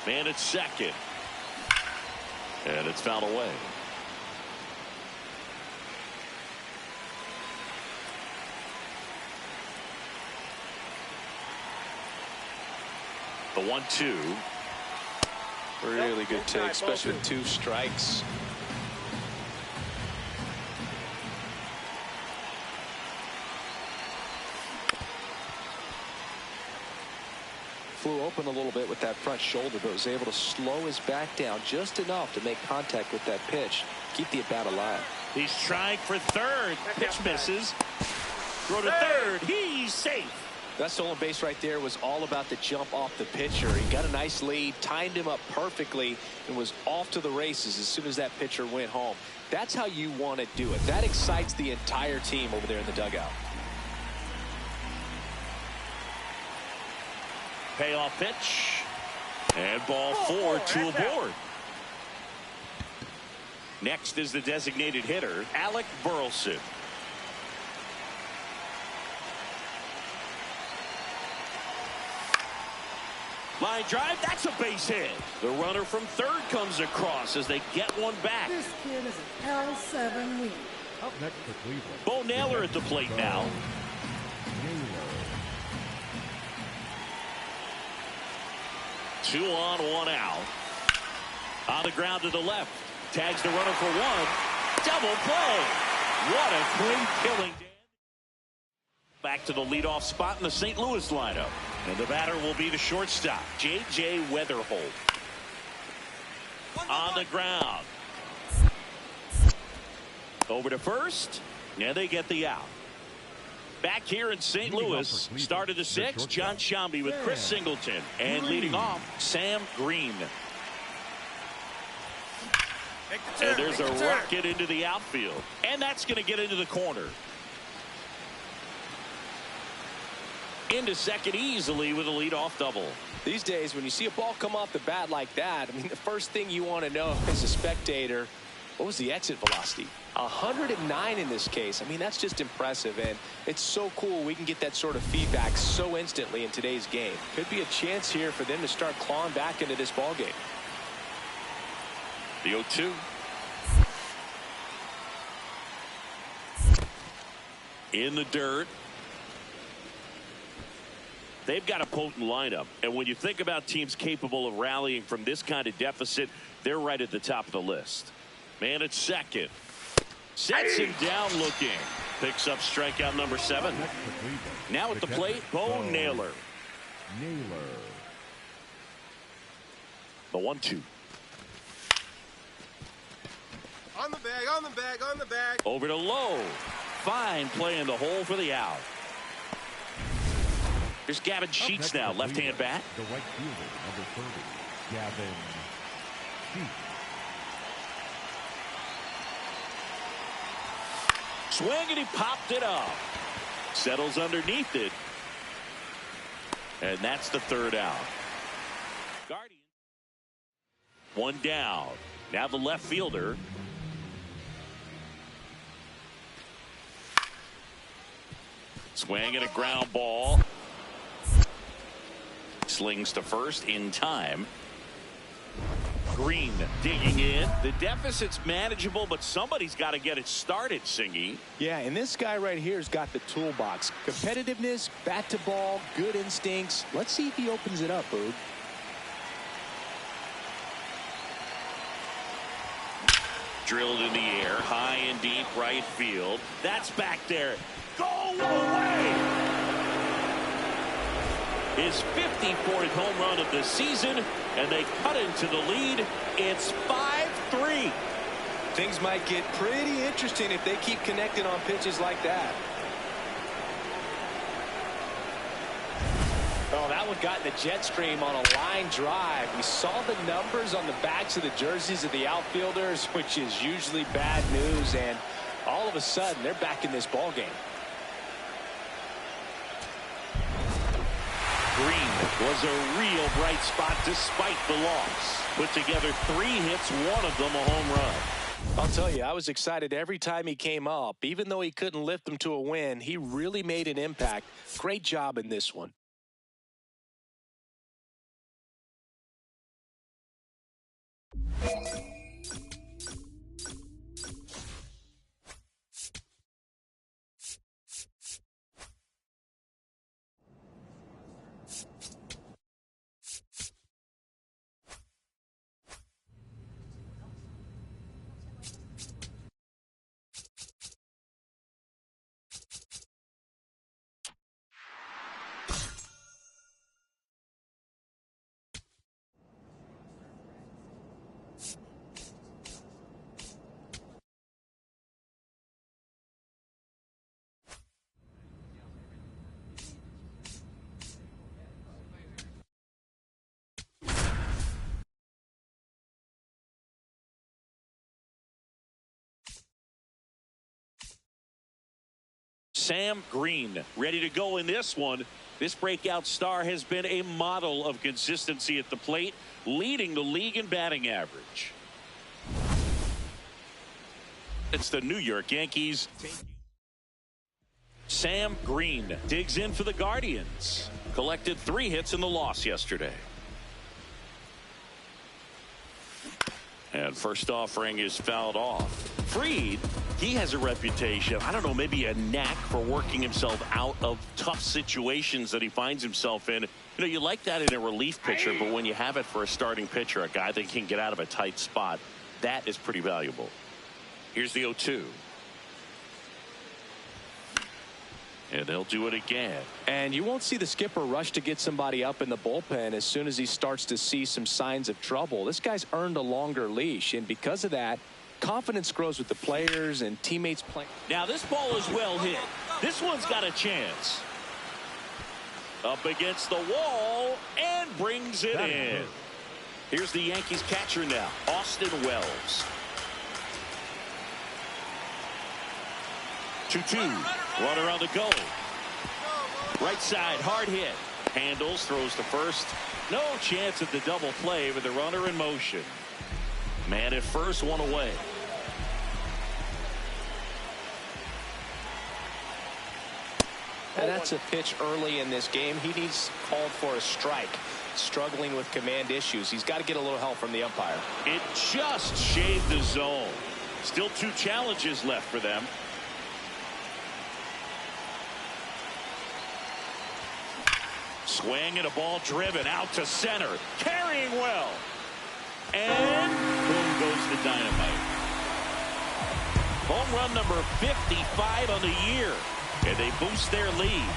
Man at second. And it's fouled away. The 1-2. Really good take, especially with 2 strikes. Flew open a little bit with that front shoulder, but was able to slow his back down just enough to make contact with that pitch. Keep the at-bat alive. He's trying for third. Pitch misses. Throw to third. He's safe. That stolen base right there was all about the jump off the pitcher. He got a nice lead, timed him up perfectly, and was off to the races as soon as that pitcher went home. That's how you want to do it. That excites the entire team over there in the dugout. Payoff pitch. And ball 4, 2 aboard. Next is the designated hitter, Alec Burleson. Line drive, that's a base hit. The runner from third comes across as they get one back. This kid is an L7 wing. Up next for Cleveland. Bo Naylor at the plate now. Naylor. 2 on, 1 out. On the ground to the left. Tags the runner for 1. Double play. What a clean killing. Back to the leadoff spot in the St. Louis lineup. And the batter will be the shortstop, J.J. Weatherholt. On the ground. Over to first. And they get the out. Back here in St. Louis, start of the 6th, John Shambi with Chris Singleton. And leading off, Sam Green. And there's a rocket into the outfield. And that's going to get into the corner. Into second easily with a leadoff double. These days, when you see a ball come off the bat like that, I mean, the first thing you want to know as a spectator, what was the exit velocity? 109 in this case. I mean, that's just impressive, and it's so cool we can get that sort of feedback so instantly in today's game. Could be a chance here for them to start clawing back into this ball game. The 0-2. In the dirt. They've got a potent lineup, and when you think about teams capable of rallying from this kind of deficit, they're right at the top of the list. Man at second. Sets him down looking. Picks up strikeout number 7. Now at the plate, Bo Naylor. The 1-2. On the bag, on the bag, on the bag. Over to Lowe. Fine play in the hole for the out. Here's Gavin Sheets now, left-hand bat. The right fielder, number 30, Gavin Sheets. Swing, and he popped it up. Settles underneath it. And that's the 3rd out. Guardian. 1 down. Now the left fielder. Swing and a ground ball. Slings to first in time. Green digging in. The deficit's manageable, but somebody's got to get it started, Singy. Yeah, and this guy right here has got the toolbox. Competitiveness, bat to ball, good instincts. Let's see if he opens it up, Boog. Drilled in the air, high and deep right field. That's back there. Go away! His 54th home run of the season, and they cut into the lead. It's 5-3. Things might get pretty interesting if they keep connecting on pitches like that. Oh, that one got in the jet stream on a line drive. We saw the numbers on the backs of the jerseys of the outfielders, which is usually bad news, and all of a sudden they're back in this ball game. Green was a real bright spot despite the loss. Put together 3 hits, 1 of them a home run. I'll tell you, I was excited every time he came up. Even though he couldn't lift them to a win, he really made an impact. Great job in this one. Sam Green ready to go in this one. This breakout star has been a model of consistency at the plate, leading the league in batting average. It's the New York Yankees. Sam Green digs in for the Guardians. Collected 3 hits in the loss yesterday. And first offering is fouled off. Fried, he has a reputation, I don't know, maybe a knack for working himself out of tough situations that he finds himself in. You know, you like that in a relief pitcher, but when you have it for a starting pitcher, a guy that can get out of a tight spot, that is pretty valuable. Here's the 0-2. And they'll do it again. And you won't see the skipper rush to get somebody up in the bullpen as soon as he starts to see some signs of trouble. This guy's earned a longer leash, and because of that, confidence grows with the players and teammates playing. Now this ball is well hit. This one's got a chance. Up against the wall and brings it in. Here's the Yankees catcher now, Austin Wells. 2-2. Runner on the go. Right side, hard hit. Handles, throws to first. No chance at the double play with the runner in motion. Man at first, one away. And that's a pitch early in this game. He needs called for a strike. Struggling with command issues. He's got to get a little help from the umpire. It just shaved the zone. Still 2 challenges left for them. Swing and a ball driven out to center. Carrying well. And boom goes the dynamite. Home run number 55 on the year. And they boost their lead.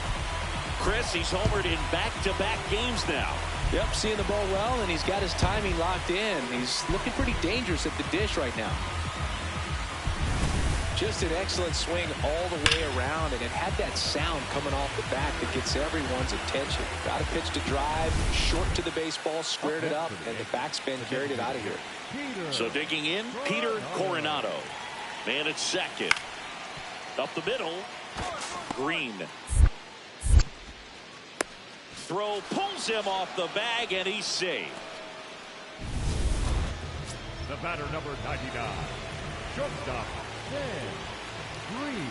Chris, he's homered in back-to-back games now. Yep, seeing the ball well, and he's got his timing locked in. He's looking pretty dangerous at the dish right now. Just an excellent swing all the way around, and it had that sound coming off the bat that gets everyone's attention. Got a pitch to drive, short to the baseball, squared it up, and the backspin carried it out of here. So digging in, Peter Coronado. Man at second. Up the middle, Green. Throw pulls him off the bag, and he's safe. The batter, number 99, shortstop, Sam Green.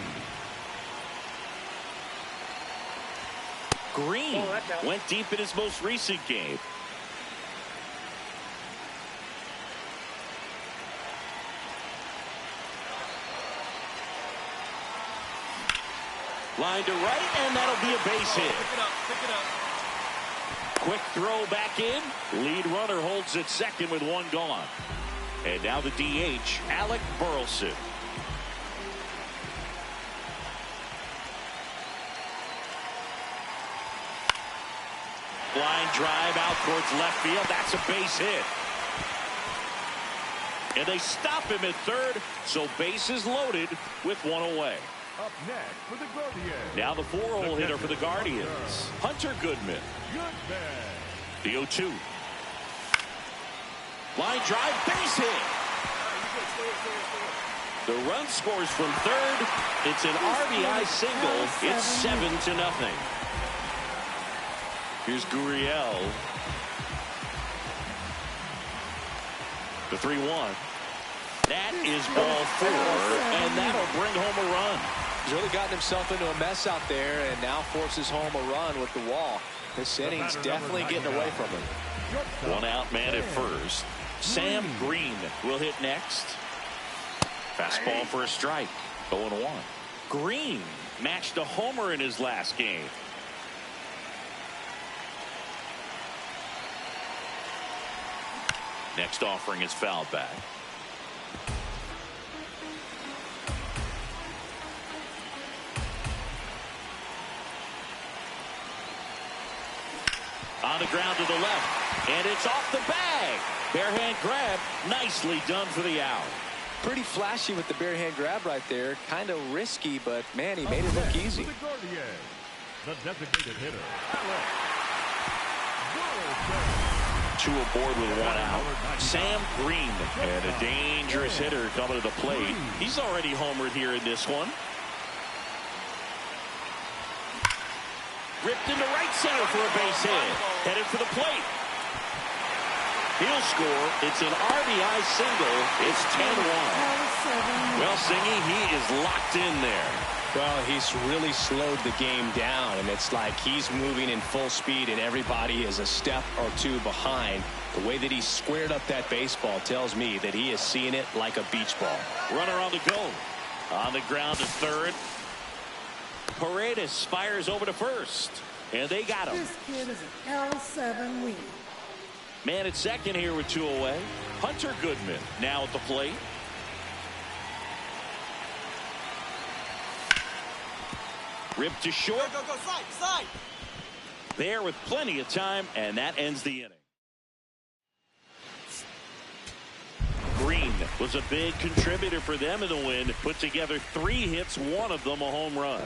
Green went deep in his most recent game. Line to right, and that'll be a base hit. Pick it up. Quick throw back in. Lead runner holds at second with 1 gone. And now the DH, Alec Burleson. Line drive out towards left field. That's a base hit. And they stop him at third, so bases loaded with 1 away. Up next for the Guardians. Now the 4-hole hitter for the Guardians, Hunter Goodman. The 0-2. Line drive, base hit. The run scores from third. It's an RBI single. It's 7-0. Here's Gurriel. The 3-1. That is ball 4, and that'll bring home a run. He's really gotten himself into a mess out there and now forces home a run with the wall. This inning's definitely getting away from him. 1 out, man at first. Sam Green will hit next. Fastball for a strike. 0-1. Green matched a homer in his last game. Next offering is fouled back. On the ground to the left, and it's off the bag. Bare hand grab, nicely done for the out. Pretty flashy with the bare hand grab right there. Kind of risky, but man, he made it look easy. The designated hitter. Two aboard with one out. Sam Green, and a dangerous hitter coming to the plate. He's already homered here in this one. Ripped into right center for a base hit. Headed for the plate. He'll score. It's an RBI single. It's 10-1. Well, Singy, he is locked in there. Well, he's really slowed the game down, and it's like he's moving in full speed, and everybody is a step or two behind. The way that he squared up that baseball tells me that he is seeing it like a beach ball. Runner on the go. On the ground to third. Paredes fires over to first, and they got him. This kid is an L7 wing. Man at second here with two away. Hunter Goodman now at the plate. Ripped to short. Go, side. There with plenty of time, and that ends the inning. Green was a big contributor for them in the win. Put together 3 hits, one of them a home run.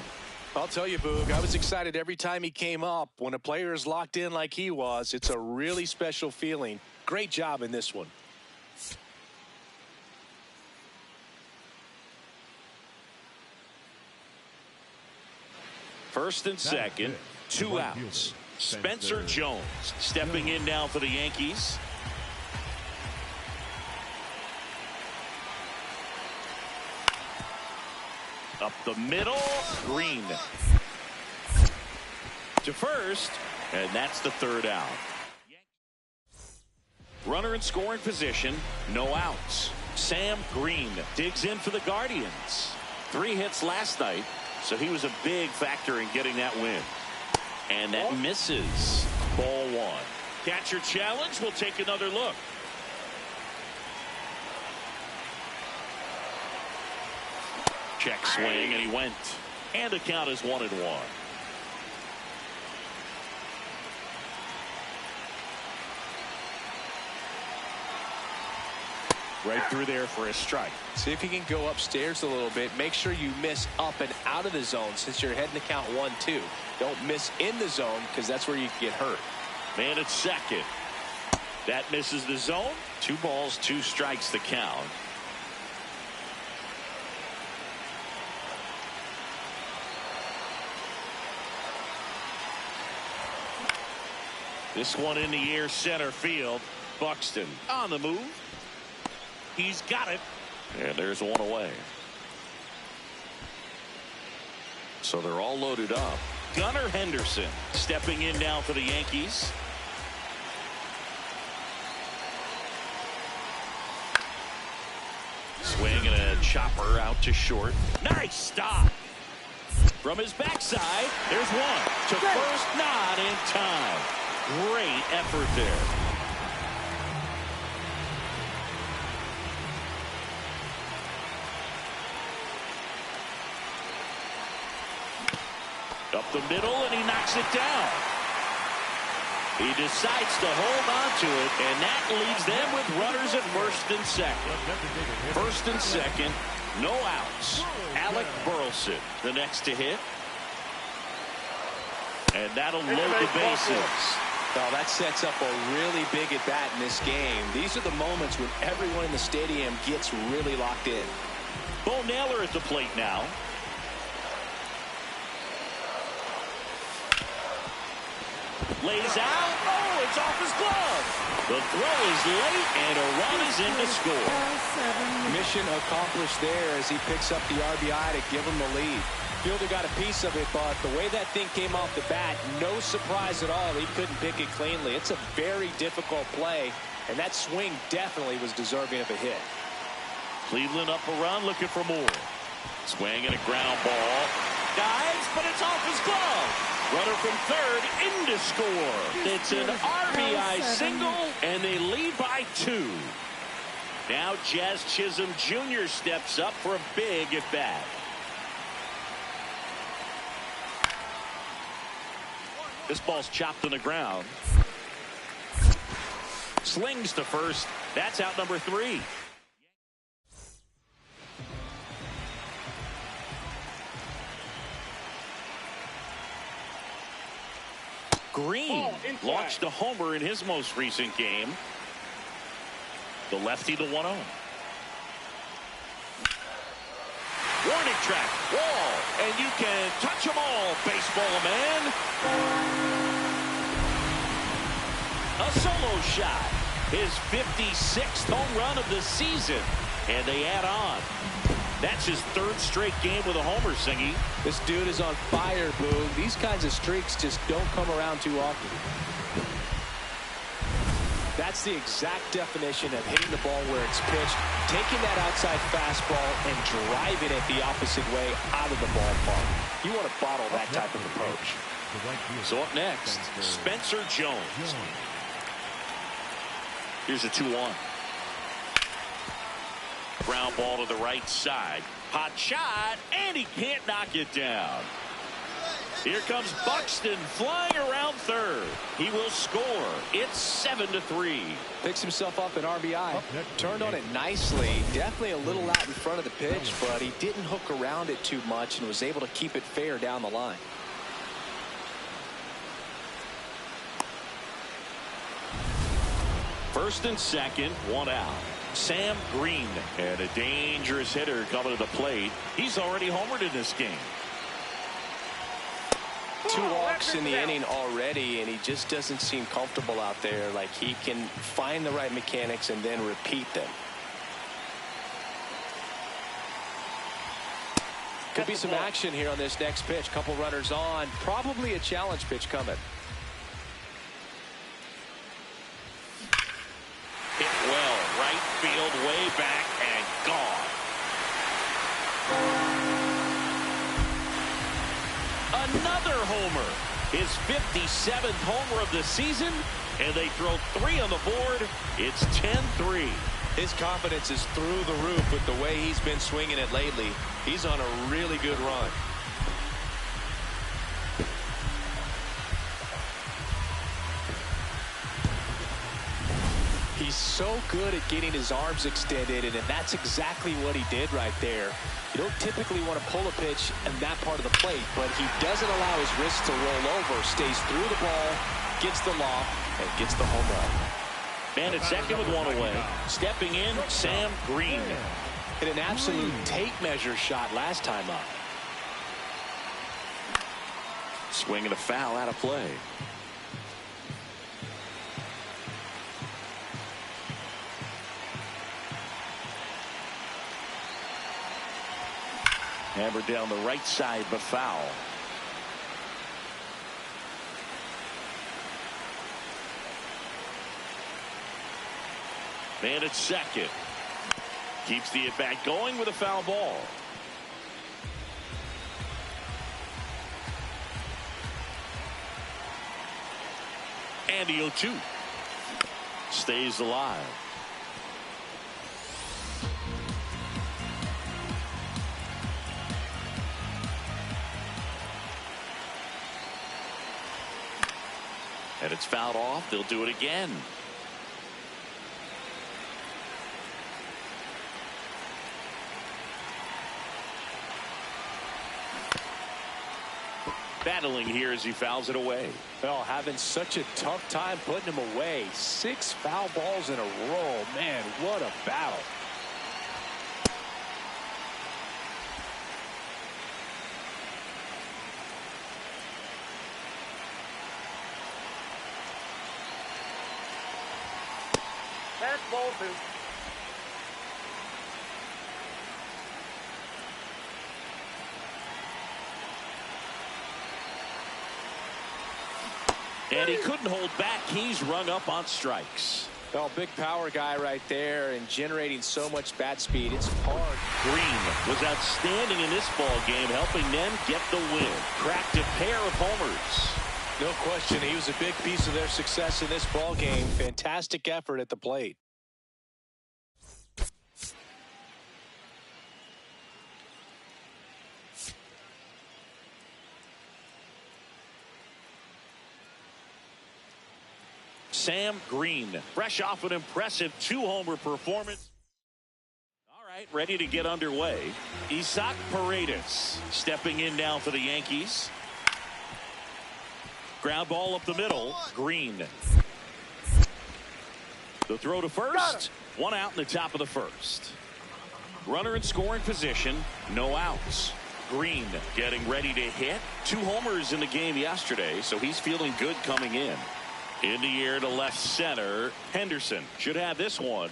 I'll tell you, Boog, I was excited every time he came up. When a player is locked in like he was, it's a really special feeling. Great job in this one. First and second, 2 outs. Spencer Jones stepping in now for the Yankees. Up the middle, Green to first, and that's the 3rd out. Runner in scoring position, no outs. Sam Green digs in for the Guardians. 3 hits last night, so he was a big factor in getting that win. And that misses. Ball 1. Catcher challenge. We'll take another look. Check swing, and he went. And the count is 1-1. Right through there for a strike. See if you can go upstairs a little bit. Make sure you miss up and out of the zone since you're heading to count 1-2. Don't miss in the zone because that's where you can get hurt. Man at second. That misses the zone. 2 balls, 2 strikes the count. This one in the air, center field. Buxton on the move. He's got it. And there's one away. So they're all loaded up. Gunnar Henderson stepping in now for the Yankees. Swing and a chopper out to short. Nice stop. From his backside, there's one. To first, not in time. Great effort there. Up the middle, and he knocks it down. He decides to hold on to it, and that leaves them with runners at first and second. First and second, no outs. Alec Burleson, the next to hit. And that'll load the bases. Well, that sets up a really big at-bat in this game. These are the moments when everyone in the stadium gets really locked in. Bo Naylor at the plate now. Lays out. Oh, it's off his glove. The throw is late, and a run is in to score. Mission accomplished there as he picks up the RBI to give him the lead. fielder got a piece of it, but the way that thing came off the bat, no surprise at all. He couldn't pick it cleanly. It's a very difficult play, and that swing definitely was deserving of a hit. Cleveland up a run, looking for more. Swing and a ground ball. Dives, but it's off his glove. Runner from third in to score. It's an RBI single, and they lead by 2. Now Jazz Chisholm Jr. steps up for a big at bat. This ball's chopped on the ground. Slings to first. That's out number 3. Green launched a homer in his most recent game. The lefty to 1-0. Warning track, wall, and you can touch them all, baseball man. A solo shot, his 56th home run of the season, and they add on. That's his 3rd straight game with a homer, Singy. This dude is on fire, Boog. These kinds of streaks just don't come around too often. That's the exact definition of hitting the ball where it's pitched, taking that outside fastball and driving it the opposite way out of the ballpark. You want to bottle that type of approach. So up next, Spencer Jones. Here's a 2-1. Ground ball to the right side. Hot shot, and he can't knock it down. Here comes Buxton flying around third. He will score. It's 7-3. Picks himself up an RBI. Turned on it nicely. Definitely a little out in front of the pitch, but he didn't hook around it too much and was able to keep it fair down the line. First and second, 1 out. Sam Green, and a dangerous hitter coming to the plate. He's already homered in this game. 2 walks in the inning already, and he just doesn't seem comfortable out there. Like he can find the right mechanics and then repeat them. Could be some action here on this next pitch. Couple runners on. Probably a challenge pitch coming. Hit well, right field, way back, and gone. Another homer, his 57th homer of the season, and they throw 3 on the board. It's 10-3. His confidence is through the roof with the way he's been swinging it lately. He's on a really good run. He's so good at getting his arms extended, and that's exactly what he did right there. You don't typically want to pull a pitch in that part of the plate, but he doesn't allow his wrist to roll over, stays through the ball, gets the loft, and gets the home run. Man at second with 1 away. Stepping in, Sam Green. Hit an absolute tape measure shot last time up. Swing and a foul out of play. Hammered down the right side, but foul. Man at second. Keeps the at-bat going with a foul ball. And the 0-2. Stays alive. And it's fouled off. They'll do it again. Battling here as he fouls it away. Well, having such a tough time putting him away. 6 foul balls in a row. Man, what a battle. That's ball 2. And he couldn't hold back. He's rung up on strikes. Well, big power guy right there and generating so much bat speed. It's hard. Green was outstanding in this ball game, helping them get the win. Cracked a pair of homers. No question, he was a big piece of their success in this ball game. Fantastic effort at the plate. Sam Green, fresh off an impressive 2-homer performance. All right, ready to get underway. Isaac Paredes stepping in now for the Yankees. Ground ball up the middle. Green. The throw to first. One out in the top of the first. Runner in scoring position. No outs. Green getting ready to hit. 2 homers in the game yesterday, so he's feeling good coming in. In the air to left center. Henderson should have this one.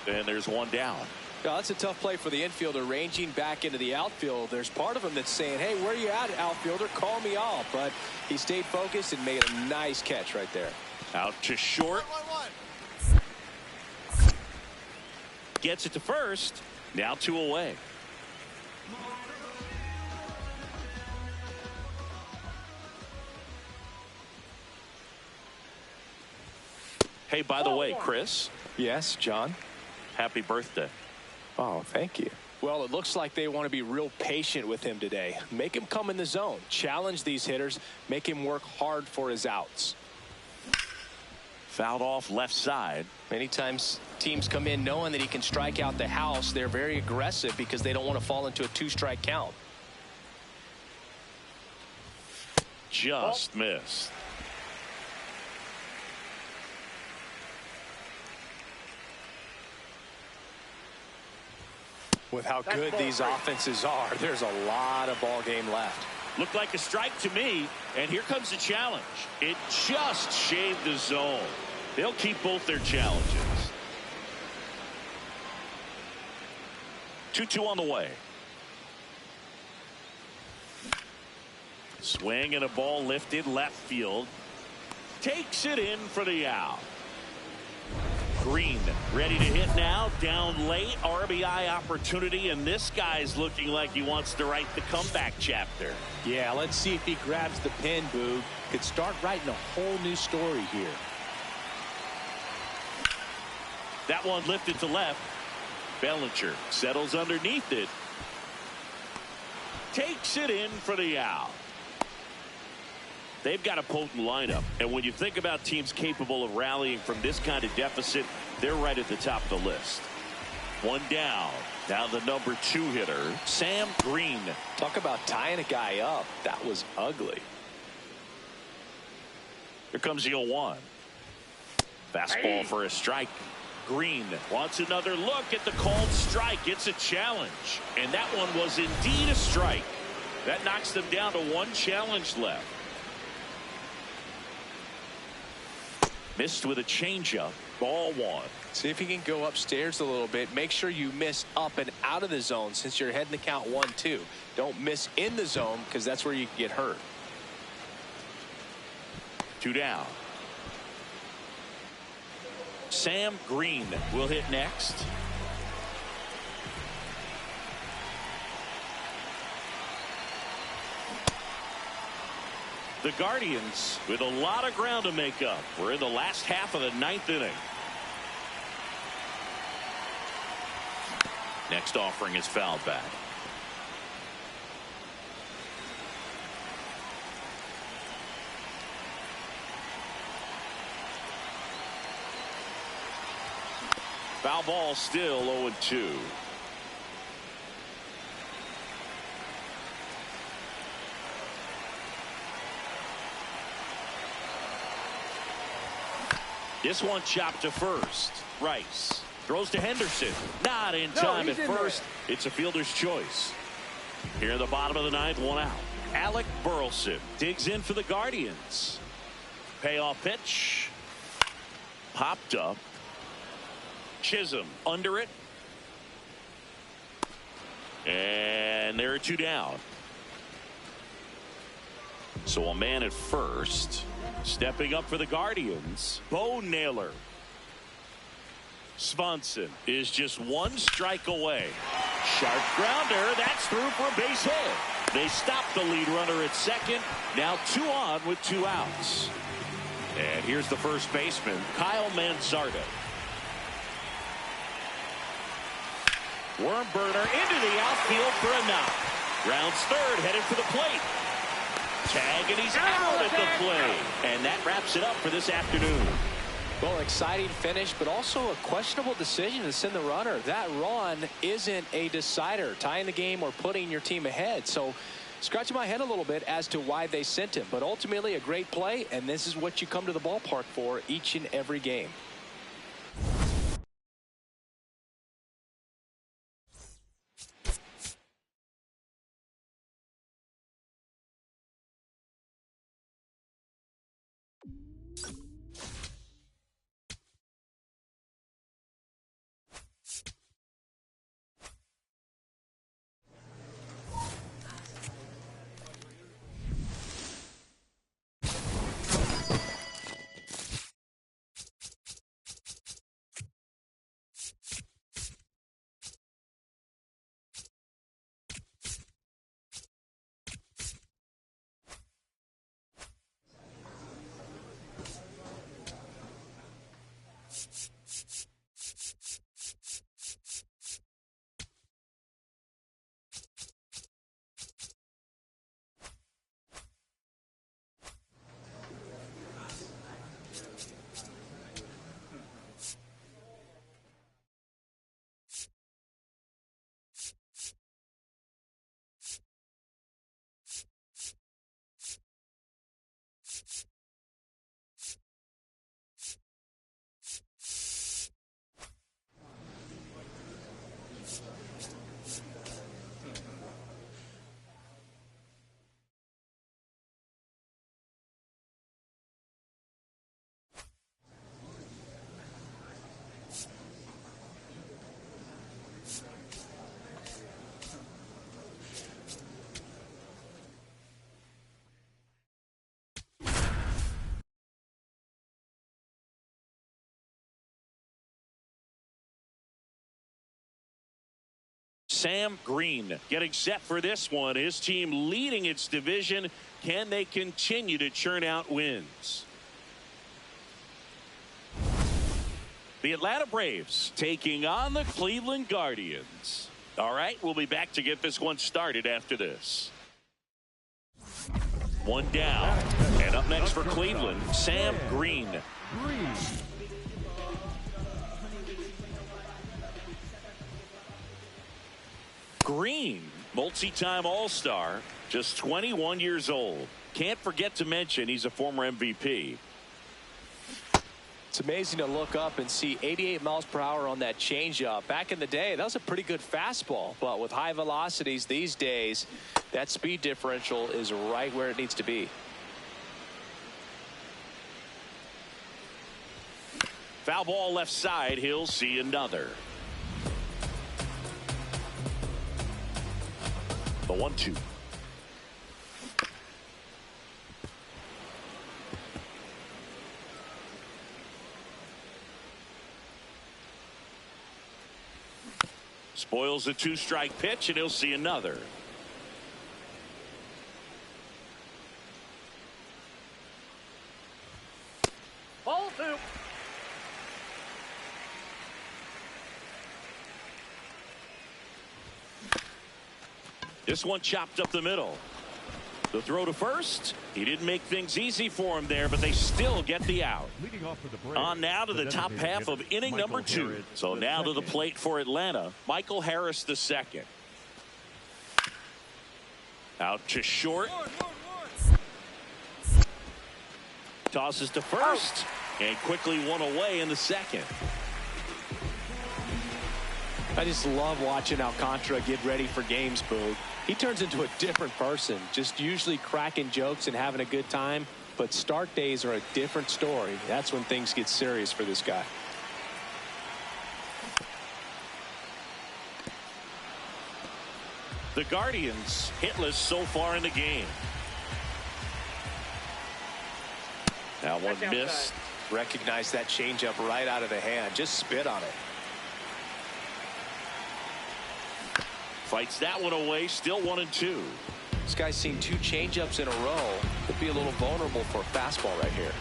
And there's one down. Now, that's a tough play for the infielder, ranging back into the outfield. There's part of him that's saying, hey, where are you at, outfielder? Call me off. But he stayed focused and made a nice catch right there. Out to short. Gets it to first. Now 2 away. Hey, by the way, Chris. Yes, John. Happy birthday. Oh, thank you. Well, it looks like they want to be real patient with him today. Make him come in the zone. Challenge these hitters. Make him work hard for his outs. Fouled off left side. Many times teams come in knowing that he can strike out the house. They're very aggressive because they don't want to fall into a 2-strike count. Just missed. With how good these offenses are, there's a lot of ball game left. Looked like a strike to me, and here comes the challenge. It just shaved the zone. They'll keep both their challenges. 2-2 on the way. Swing and a ball lifted left field. Takes it in for the out. Green ready to hit now, down late, RBI opportunity, and this guy's looking like he wants to write the comeback chapter. Yeah, let's see if he grabs the pen, Boog. Could start writing a whole new story here. That one lifted to left. Bellinger settles underneath it. Takes it in for the out. They've got a potent lineup, and when you think about teams capable of rallying from this kind of deficit, they're right at the top of the list. One down. Now the number 2 hitter, Sam Green. Talk about tying a guy up. That was ugly. Here comes the 0-1. Fastball for a strike. Green wants another look at the called strike. It's a challenge, and that one was indeed a strike. That knocks them down to 1 challenge left. Missed with a changeup. Ball 1. See if you can go upstairs a little bit. Make sure you miss up and out of the zone since you're heading to count 1-2. Don't miss in the zone because that's where you can get hurt. 2 down. Sam Green will hit next. The Guardians with a lot of ground to make up. We're in the last half of the 9th inning. Next offering is fouled back. Foul ball, still 0-2. This one chopped to first. Rice throws to Henderson. Not in time at first. It's a fielder's choice. Here in the bottom of the 9th, 1 out. Alec Burleson digs in for the Guardians. Payoff pitch. Popped up. Chisholm under it. And there are 2 down. So a man at first. Stepping up for the Guardians, Bo Naylor. Swanson is just one strike away. Sharp grounder. That's through for a base hit. They stop the lead runner at second. Now 2 on with 2 outs. And here's the first baseman, Kyle Manzardo. Worm burner into the outfield for a knock. Rounds third, headed for the plate. Tag, and he's out at the plate. And that wraps it up for this afternoon. Well, exciting finish, but also a questionable decision to send the runner. That run isn't a decider, tying the game or putting your team ahead. So scratching my head a little bit as to why they sent him. But ultimately a great play, and this is what you come to the ballpark for each and every game. Sam Green getting set for this one. His team leading its division. Can they continue to churn out wins? The Atlanta Braves taking on the Cleveland Guardians. All right, we'll be back to get this one started after this. One down. And up next for Cleveland, Sam Green. Green, multi-time All-Star, just 21 years old. Can't forget to mention he's a former MVP. It's amazing to look up and see 88 miles per hour on that changeup. Back in the day, that was a pretty good fastball, but with high velocities these days, that speed differential is right where it needs to be. Foul ball left side. He'll see another. The 1-2. Spoils a 2-strike pitch, and he'll see another. Ball 2. This one chopped up the middle. The throw to first. He didn't make things easy for him there, but they still get the out. On now to the top half of inning number 2. So now to the plate for Atlanta, Michael Harris the second. Out to short. Tosses to first. And quickly one away in the second. I just love watching Alcantara get ready for games, Boog. He turns into a different person, just usually cracking jokes and having a good time. But start days are a different story. That's when things get serious for this guy. The Guardians hitless so far in the game. That one missed. Recognize that changeup right out of the hand. Just spit on it. Fights that one away. Still 1-2. This guy's seen 2 changeups in a row. Could be a little vulnerable for a fastball right here.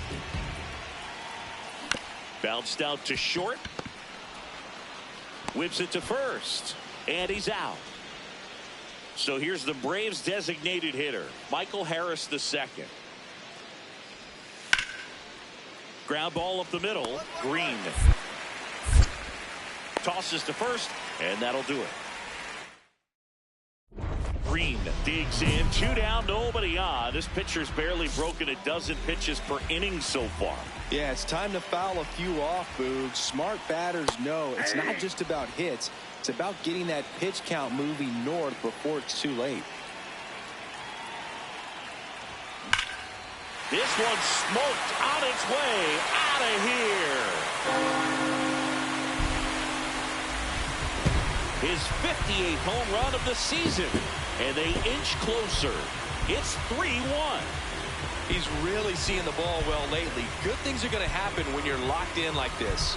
Bounced out to short. Whips it to first. And he's out. So here's the Braves designated hitter, Michael Harris II. Ground ball up the middle. Green. Tosses to first, and that'll do it. Green digs in. 2 down, nobody on. This pitcher's barely broken a dozen pitches per inning so far. Yeah, it's time to foul a few off, Boog. Smart batters know it's not just about hits. It's about getting that pitch count moving north before it's too late. This one smoked on its way out of here. His 58th home run of the season. And they inch closer. It's 3-1. He's really seeing the ball well lately. Good things are going to happen when you're locked in like this.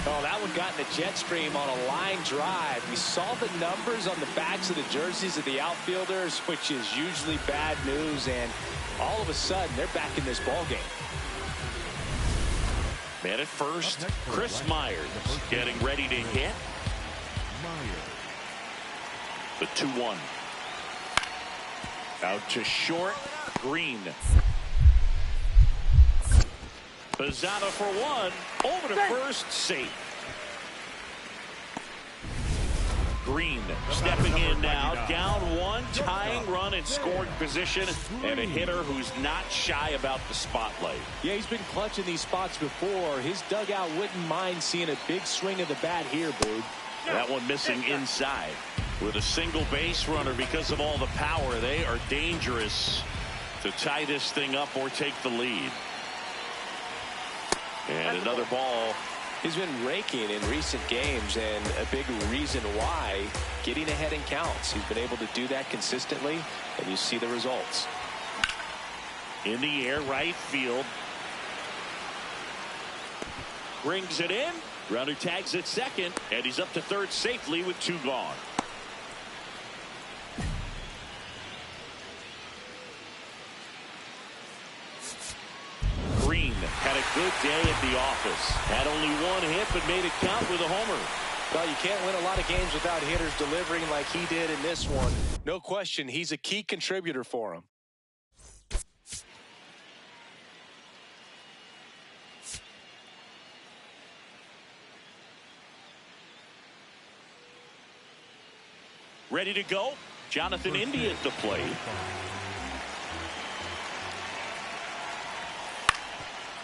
Oh, that one got in the jet stream on a line drive. We saw the numbers on the backs of the jerseys of the outfielders, which is usually bad news, and all of a sudden they're back in this ball game. Man at first, Chris Myers getting ready to hit. The 2-1. Out to short. Green. Bazzana for 1. Over to first. Safe. Green stepping in now. Down 1. Tying run in scoring position. And a hitter who's not shy about the spotlight. Yeah, he's been clutching these spots before. His dugout wouldn't mind seeing a big swing of the bat here, Boog. That one missing inside. With a single base runner because of all the power, they are dangerous to tie this thing up or take the lead. And another ball. He's been raking in recent games, and a big reason why, getting ahead in counts. He's been able to do that consistently, and you see the results. In the air, right field. Brings it in. Runner tags at second, and he's up to third safely with 2 gone. Green had a good day at the office. Had only 1 hit, but made it count with a homer. Well, you can't win a lot of games without hitters delivering like he did in this one. No question, he's a key contributor for him. Ready to go. Jonathan India at the plate.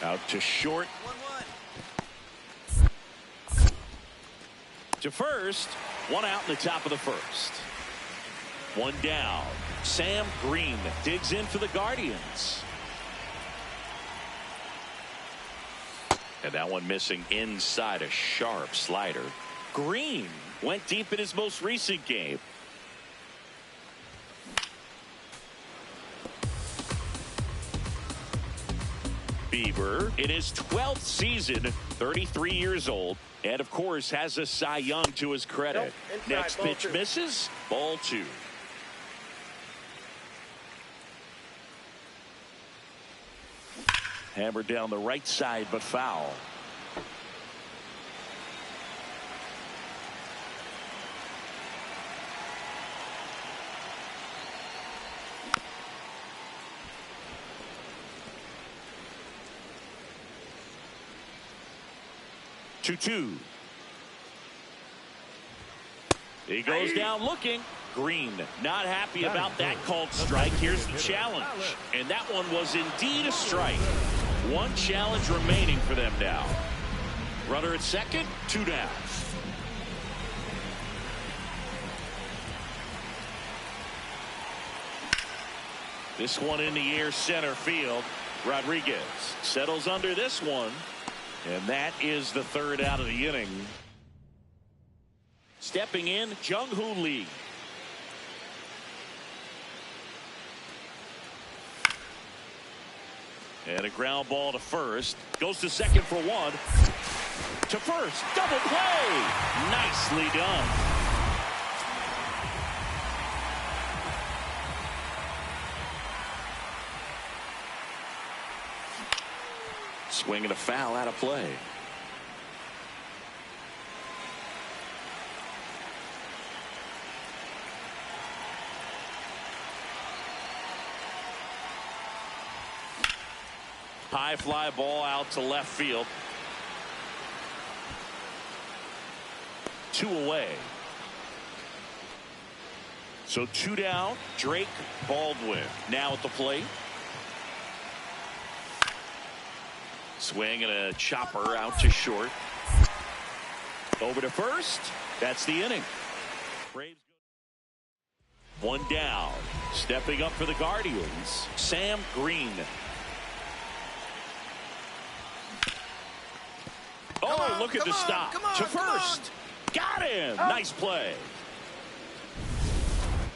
Out to short. 1-1. To first. 1 out in the top of the first. 1 down. Sam Green digs in for the Guardians. And that one missing inside, a sharp slider. Green went deep in his most recent game. Bieber in his 12th season, 33 years old, and of course has a Cy Young to his credit. Next pitch misses. Ball 2. Hammered down the right side, but foul. Two. He goes down looking. Green not happy about that called strike. Here's the challenge. And that one was indeed a strike. 1 challenge remaining for them now. Runner at second, 2 down. This one in the air, center field. Rodriguez settles under this one. And that is the 3rd out of the inning. Stepping in, Jung-Hoo Lee. And a ground ball to first. Goes to second for one. To first. Double play. Nicely done. Swing and a foul out of play. High fly ball out to left field. 2 away. So 2 down. Drake Baldwin now at the plate. Swing and a chopper out to short. Over to first. That's the inning. Braves. 1 down. Stepping up for the Guardians, Sam Green. Oh, look at the stop. To first. Got him. Nice play.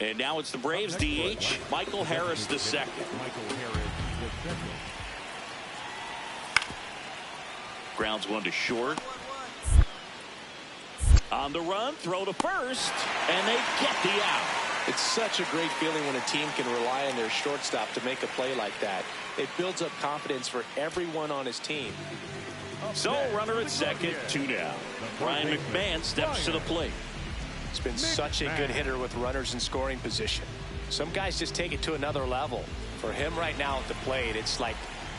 And now it's the Braves DH, Michael Harris the second. Grounds one to short. On the run, throw to first, and they get the out. It's such a great feeling when a team can rely on their shortstop to make a play like that. It builds up confidence for everyone on his team. So runner at second, 2 down. Brian McMahon steps to the plate. He's been such a good hitter with runners in scoring position. Some guys just take it to another level. For him right now at the plate, it's like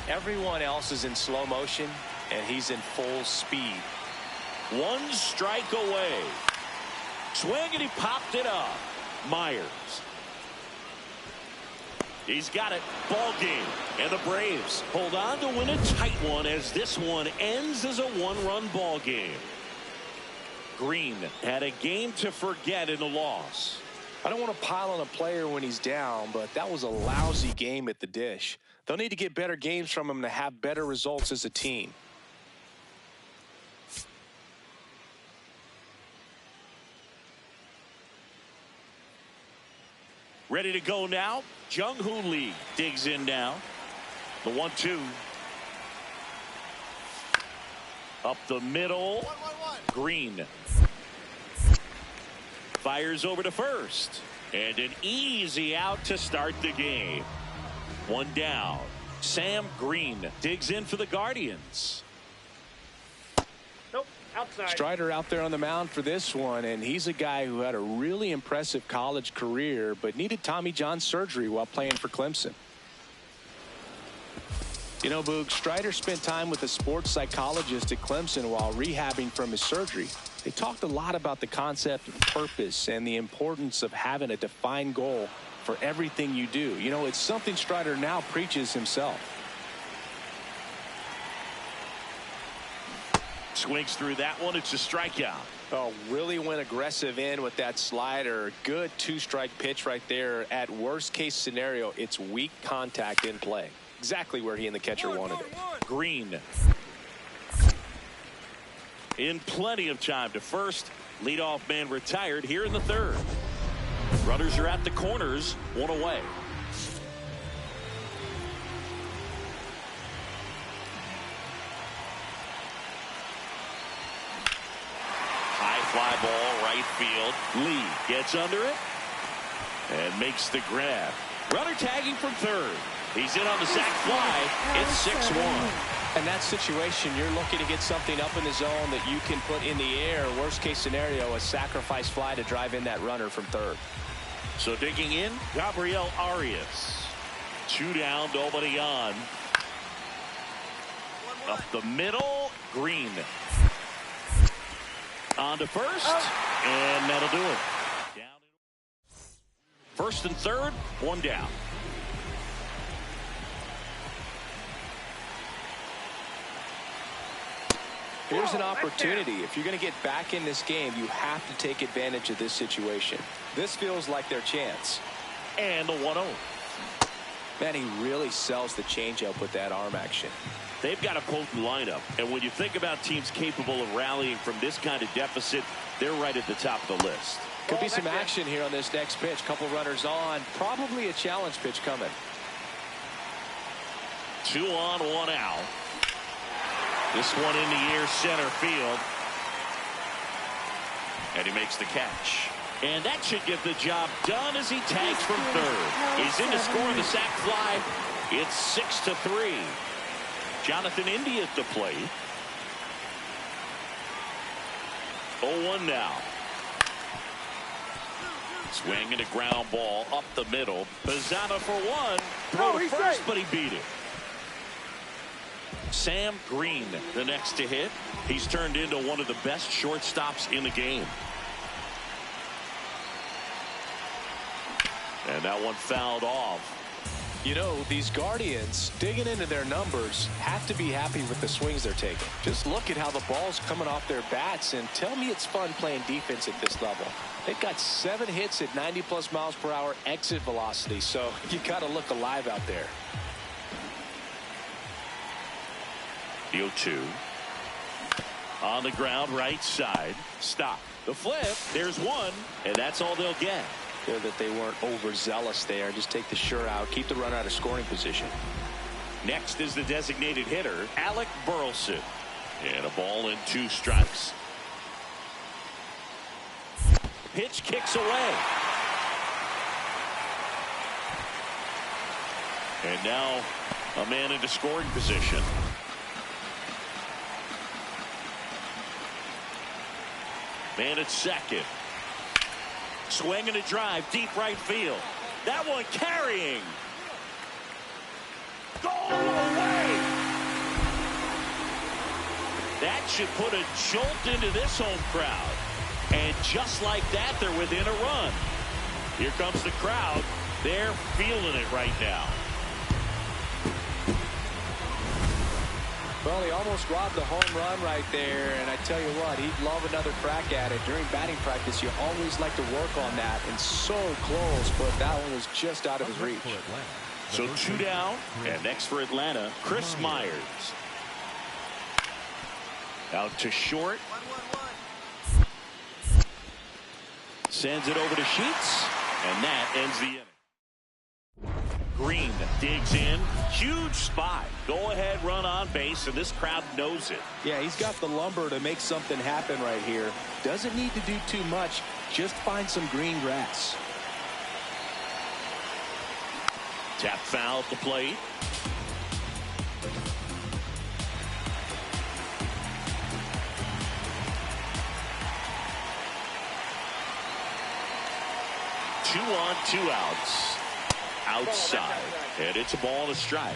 everyone else is in slow motion and he's in full speed. 1 strike away. Swing and he popped it up. Myers. He's got it. Ball game. And the Braves hold on to win a tight one as this one ends as a 1-run ball game. Green had a game to forget in the loss. I don't want to pile on a player when he's down, but that was a lousy game at the dish. They'll need to get better games from him to have better results as a team. Ready to go now. Jung-Hoo Lee digs in now. The 1-2. Up the middle. Green. Fires over to first. And an easy out to start the game. 1 down. Sam Green digs in for the Guardians. Nope, outside. Strider out there on the mound for this one, and he's a guy who had a really impressive college career but needed Tommy John surgery while playing for Clemson. You know, Boog, Strider spent time with a sports psychologist at Clemson while rehabbing from his surgery. They talked a lot about the concept of purpose and the importance of having a defined goal for everything you do. You know, it's something Strider now preaches himself. Swings through that one. It's a strikeout. Oh, really went aggressive in with that slider. Good 2-strike pitch right there. At worst case scenario, it's weak contact in play. Exactly where he and the catcher wanted it. Green. In plenty of time to first. Leadoff man retired here in the 3rd. Runners are at the corners. 1 away. High fly ball right field. Lee gets under it and makes the grab. Runner tagging from 3rd. He's in on the sac fly. It's 6-1. In that situation, you're looking to get something up in the zone that you can put in the air. Worst case scenario, a sacrifice fly to drive in that runner from 3rd. So digging in, Gabriel Arias. 2 down, nobody on. Up the middle, Green. On to first, and that'll do it. Down. First and 3rd, 1 down. Here's an opportunity. If you're going to get back in this game, you have to take advantage of this situation. This feels like their chance. And the 1-0. Man, he really sells the changeup with that arm action. They've got a potent lineup. And when you think about teams capable of rallying from this kind of deficit, they're right at the top of the list. Could be some action here on this next pitch. Couple runners on. Probably a challenge pitch coming. 2 on, 1 out. This one in the air, center field. And he makes the catch. And that should get the job done as he tags from third. He's in to score the sac fly. It's 6-3. Jonathan India at the plate. 0-1 now. Swing and a ground ball up the middle. Bazzana for 1. Throw to first, but he beat it. Sam Green, the next to hit. He's turned into one of the best shortstops in the game. And that one fouled off. You know, these Guardians, digging into their numbers, have to be happy with the swings they're taking. Just look at how the ball's coming off their bats, and tell me it's fun playing defense at this level. They've got 7 hits at 90+ miles per hour exit velocity, so you got to look alive out there. The 0-2. On the ground, right side. Stop. The flip. There's 1, and that's all they'll get. Good that they weren't overzealous there. Just take the sure out. Keep the run out of scoring position. Next is the designated hitter, Alec Burleson. And a ball and 2 strikes. Pitch kicks away. And now a man into scoring position. Man at second. Swing and a drive, deep right field. That one carrying. Goal away. That should put a jolt into this home crowd. And just like that, they're within a run. Here comes the crowd. They're feeling it right now. Well, he almost robbed the home run right there, and I tell you what, he'd love another crack at it. During batting practice, you always like to work on that, and so close, but that one was just out of his reach. So 2 down, and next for Atlanta, Chris Myers. Out to short. Sends it over to Sheets, and that ends the inning. Green digs in. Huge spot. Go-ahead run on base, and this crowd knows it. Yeah, he's got the lumber to make something happen right here. Doesn't need to do too much. Just find some green grass. Tap foul at the plate. Two on, 2 outs. Outside, and it's a ball and a strike.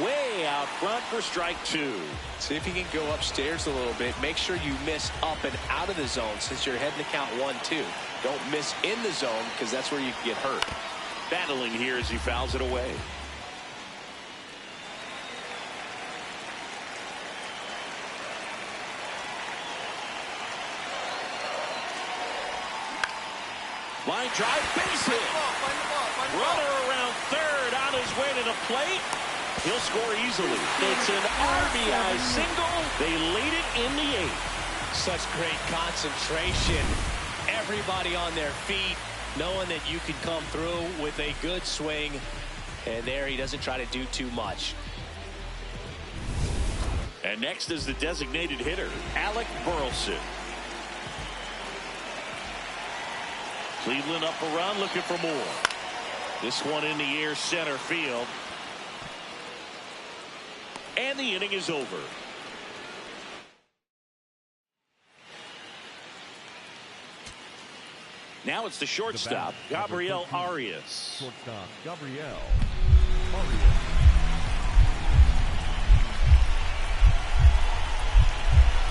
Way out front for strike 2. See if you can go upstairs a little bit. Make sure you miss up and out of the zone since you're heading to count 1-2. Don't miss in the zone because that's where you can get hurt. Battling here as he fouls it away. Line drive, base hit. Runner around third, on his way to the plate. He'll score easily. It's an RBI single. They lead it in the 8th. Such great concentration. Everybody on their feet, knowing that you can come through with a good swing. And there he doesn't try to do too much. And next is the designated hitter, Alec Burleson. Cleveland up a run, looking for more. This one in the air, center field. And the inning is over. Now it's the shortstop, Gabriel Arias. Shortstop, Gabriel Arias.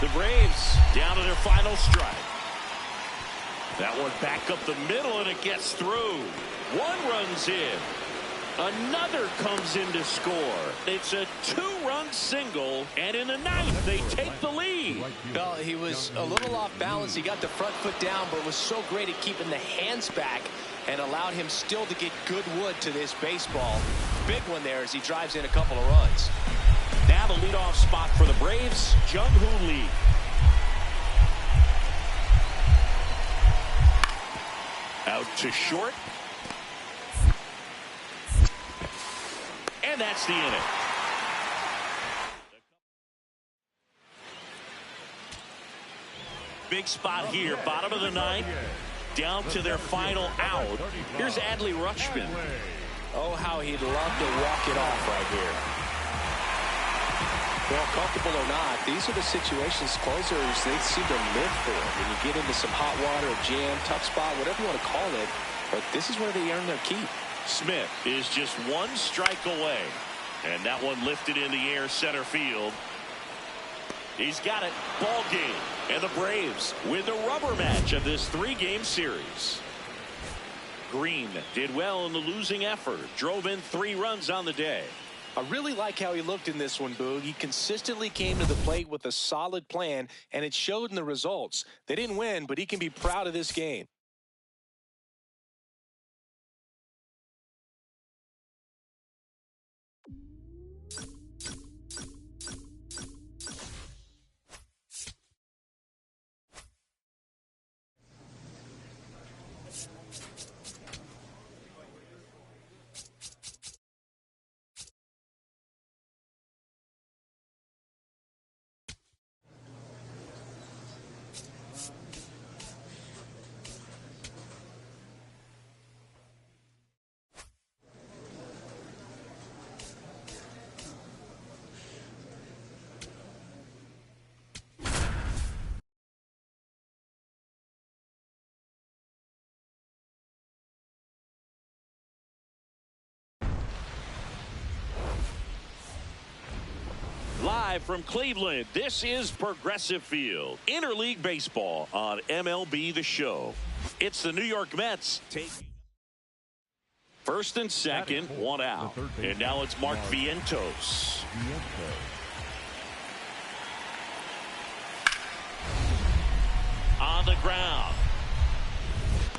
The Braves down to their final strike. That one back up the middle, and it gets through. One runs in. Another comes in to score. It's a 2-run single, and in the 9th, they take the lead. Well, he was a little off balance. He got the front foot down, but was so great at keeping the hands back and allowed him still to get good wood to this baseball. Big one there as he drives in a couple of runs. Now the leadoff spot for the Braves, Jung-Hoo Lee. Out to short. And that's the inning. Big spot here, bottom of the ninth, down to their final out. Here's Adley Rutschman. Oh, how he'd love to walk it off right here. Well, comfortable or not, these are the situations closers they seem to live for. When you get into some hot water, jam, tough spot, whatever you want to call it, but this is where they earn their keep. Smith is just one strike away, and that one lifted in the air center field. He's got it. Ball game. And the Braves with the rubber match of this 3-game series. Green did well in the losing effort. Drove in 3 runs on the day. I really like how he looked in this one, Boog. He consistently came to the plate with a solid plan, and it showed in the results. They didn't win, but he can be proud of this game. Live from Cleveland, this is Progressive Field. Interleague Baseball on MLB The Show. It's the New York Mets taking first and second, one out. And now it's Mark Vientos. On the ground.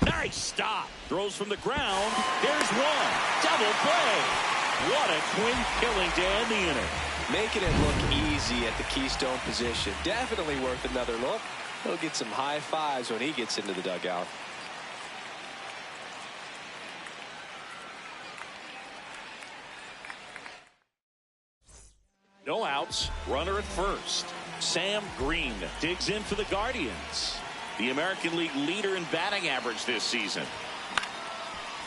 Nice stop. Throws from the ground. There's one. Double play. What a twin killing to end the inning. Making it look easy at the keystone position. Definitely worth another look. He'll get some high fives when he gets into the dugout. No outs. Runner at first. Sam Green digs in for the Guardians. The American League leader in batting average this season.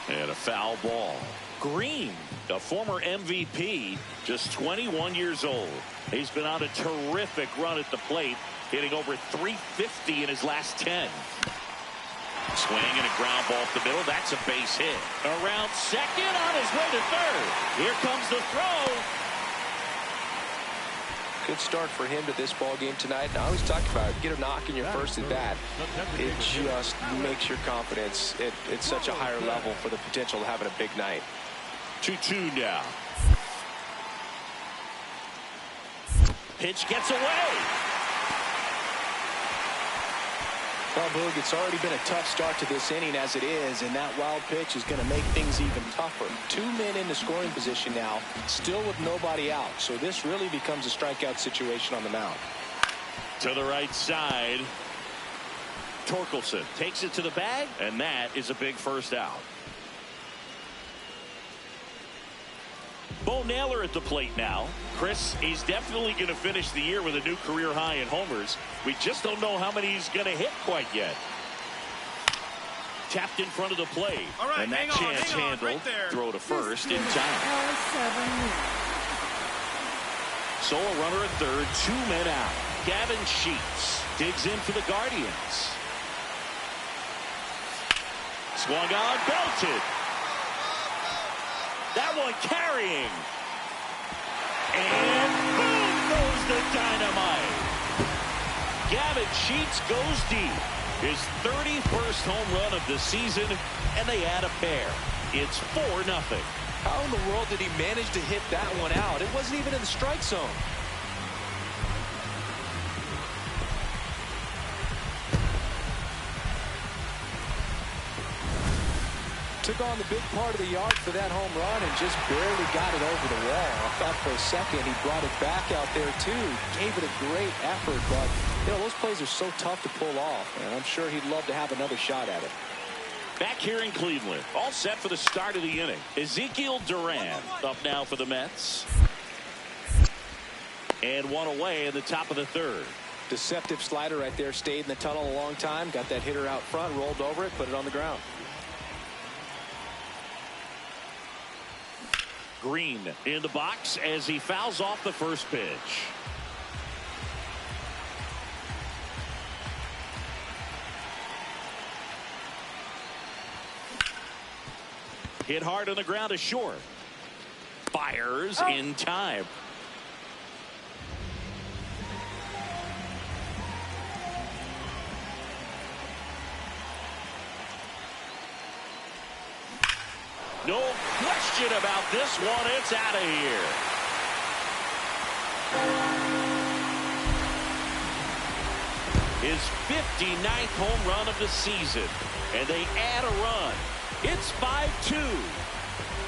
And a foul ball. Green, a former MVP, just 21 years old. He's been on a terrific run at the plate, hitting over 350 in his last 10. Swing and a ground ball up the middle. That's a base hit. Around second, on his way to third. Here comes the throw. Good start for him to this ball game tonight. And I always talk about it. Get a knock in your first at bat. It just makes your confidence at such a higher level for the potential of having a big night. 2-2 now. Pitch gets away. Well, Boog, it's already been a tough start to this inning as it is, and that wild pitch is going to make things even tougher. 2 men in the scoring position now, still with nobody out. So this really becomes a strikeout situation on the mound. To the right side. Torkelson takes it to the bag, and that is a big first out. Bo Naylor at the plate now. Chris, he's definitely going to finish the year with a new career high in homers. We just don't know how many he's going to hit quite yet. Tapped in front of the plate. All right, and that chance handled. Right there. Throw to first in time. L7 win. So a runner at third, 2 men out. Gavin Sheets digs in for the Guardians. Swung on, belted. That one carrying. And boom goes the dynamite. Gavin Sheets goes deep. His 31st home run of the season, and they add a pair. It's 4-0. How in the world did he manage to hit that one out? It wasn't even in the strike zone. Took on the big part of the yard for that home run and just barely got it over the wall. I thought for a second he brought it back out there too. Gave it a great effort, but you know, those plays are so tough to pull off, and I'm sure he'd love to have another shot at it. Back here in Cleveland, all set for the start of the inning. Ezekiel Duran up now for the Mets. And one away in the top of the third. Deceptive slider right there. Stayed in the tunnel a long time. Got that hitter out front. Rolled over it. Put it on the ground. Green in the box as he fouls off the first pitch. Hit hard on the ground to short. Fires in time. No question about this one. It's out of here. His 59th home run of the season. And they add a run. It's 5-2.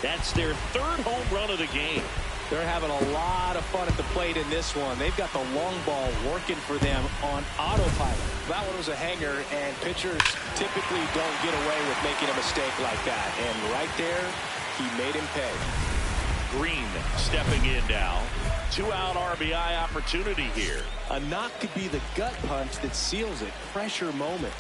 That's their third home run of the game. They're having a lot of fun at the plate in this one. They've got the long ball working for them on autopilot. That one was a hanger, and pitchers typically don't get away with making a mistake like that. And right there, he made him pay. Green stepping in now. 2-out RBI opportunity here. A knock could be the gut punch that seals it. Pressure moment.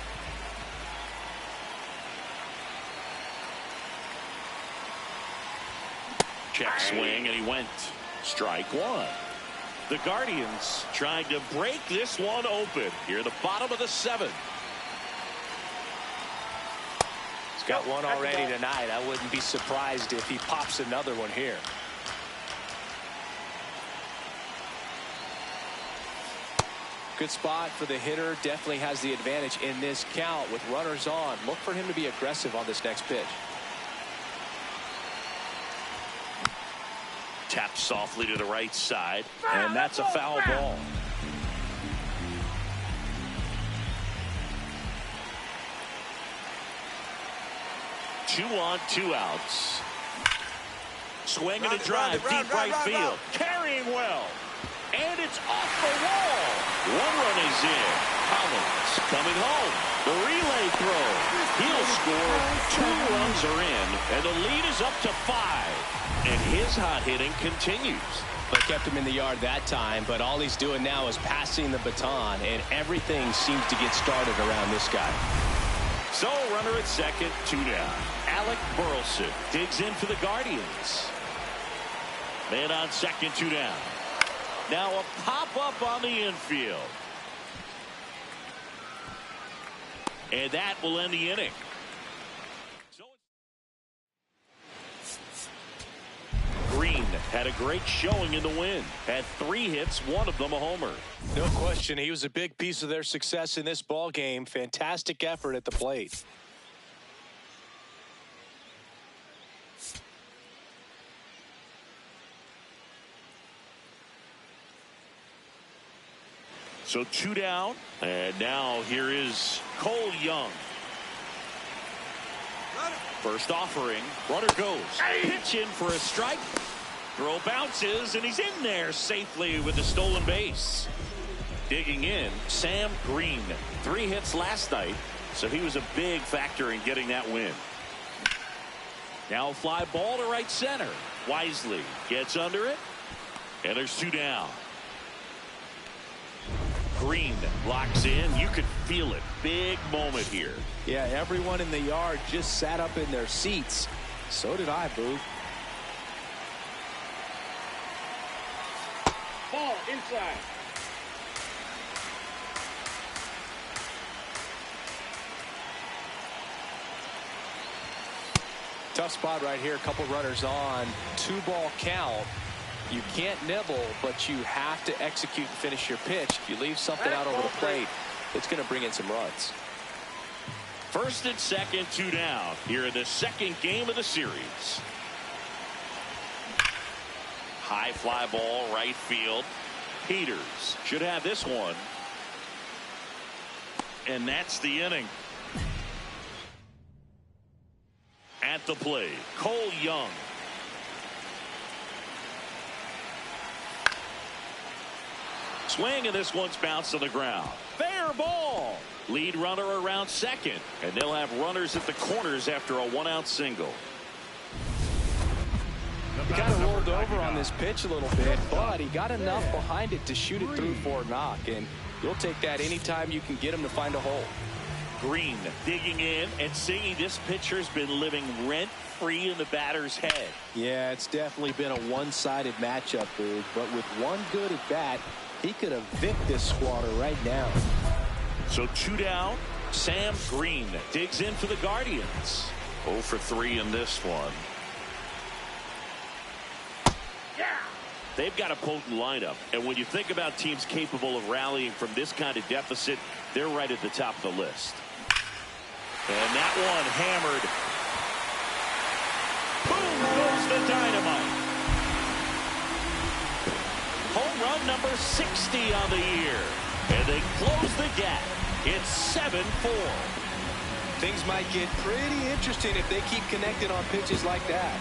Check swing, and he went. Strike one. The Guardians trying to break this one open here at the bottom of the seventh. He's got one already tonight. I wouldn't be surprised if he pops another one here. Good spot for the hitter. Definitely has the advantage in this count with runners on. Look for him to be aggressive on this next pitch. Taps softly to the right side, and that's a foul ball. Two on, 2 outs. Swing and a drive, deep right field. Carrying well. And it's off the wall. One run is in. Collins coming home. The relay throw. He'll score. 2 runs are in, and the lead is up to 5. And his hot hitting continues. But kept him in the yard that time, but all he's doing now is passing the baton, and everything seems to get started around this guy. So runner at second, 2 down. Alec Burleson digs in for the Guardians. Man on second, 2 down. Now a pop-up on the infield. And that will end the inning. Green had a great showing in the win. Had 3 hits, one of them a homer. No question, he was a big piece of their success in this ball game. Fantastic effort at the plate. So 2 down, and now here is Cole Young. First offering, runner goes. Pitch in for a strike. Throw bounces, and he's in there safely with the stolen base. Digging in, Sam Green. 3 hits last night, so he was a big factor in getting that win. Now a fly ball to right center. Wisely gets under it, and there's 2 down. Green locks in. You could feel it. Big moment here. Yeah, everyone in the yard just sat up in their seats. So did I, Boo. Ball inside. Tough spot right here. A couple runners on. 2-ball count. You can't nibble, but you have to execute and finish your pitch. If you leave something out over the plate, it's going to bring in some runs. First and second, 2 down here in the second game of the series. High fly ball, right field. Peters should have this one. And that's the inning. At the plate, Cole Young. Swing, and this one's bounced to the ground. Fair ball. Lead runner around second, and they'll have runners at the corners after a 1-out single. He kind of rolled over on this pitch a little bit, but he got enough behind it to shoot it through for a knock, and you'll take that anytime you can get him to find a hole. Green digging in and seeing this pitcher's been living rent-free in the batter's head. Yeah, it's definitely been a one-sided matchup, dude, but with one good at bat, he could evict this squatter right now. So 2 down. Sam Green digs in for the Guardians. 0 for 3 in this one. They've got a potent lineup, and when you think about teams capable of rallying from this kind of deficit, they're right at the top of the list. And that one hammered. Boom goes the dynamite. Home run number 60 on the year, and they close the gap. It's 7-4. Things might get pretty interesting if they keep connecting on pitches like that.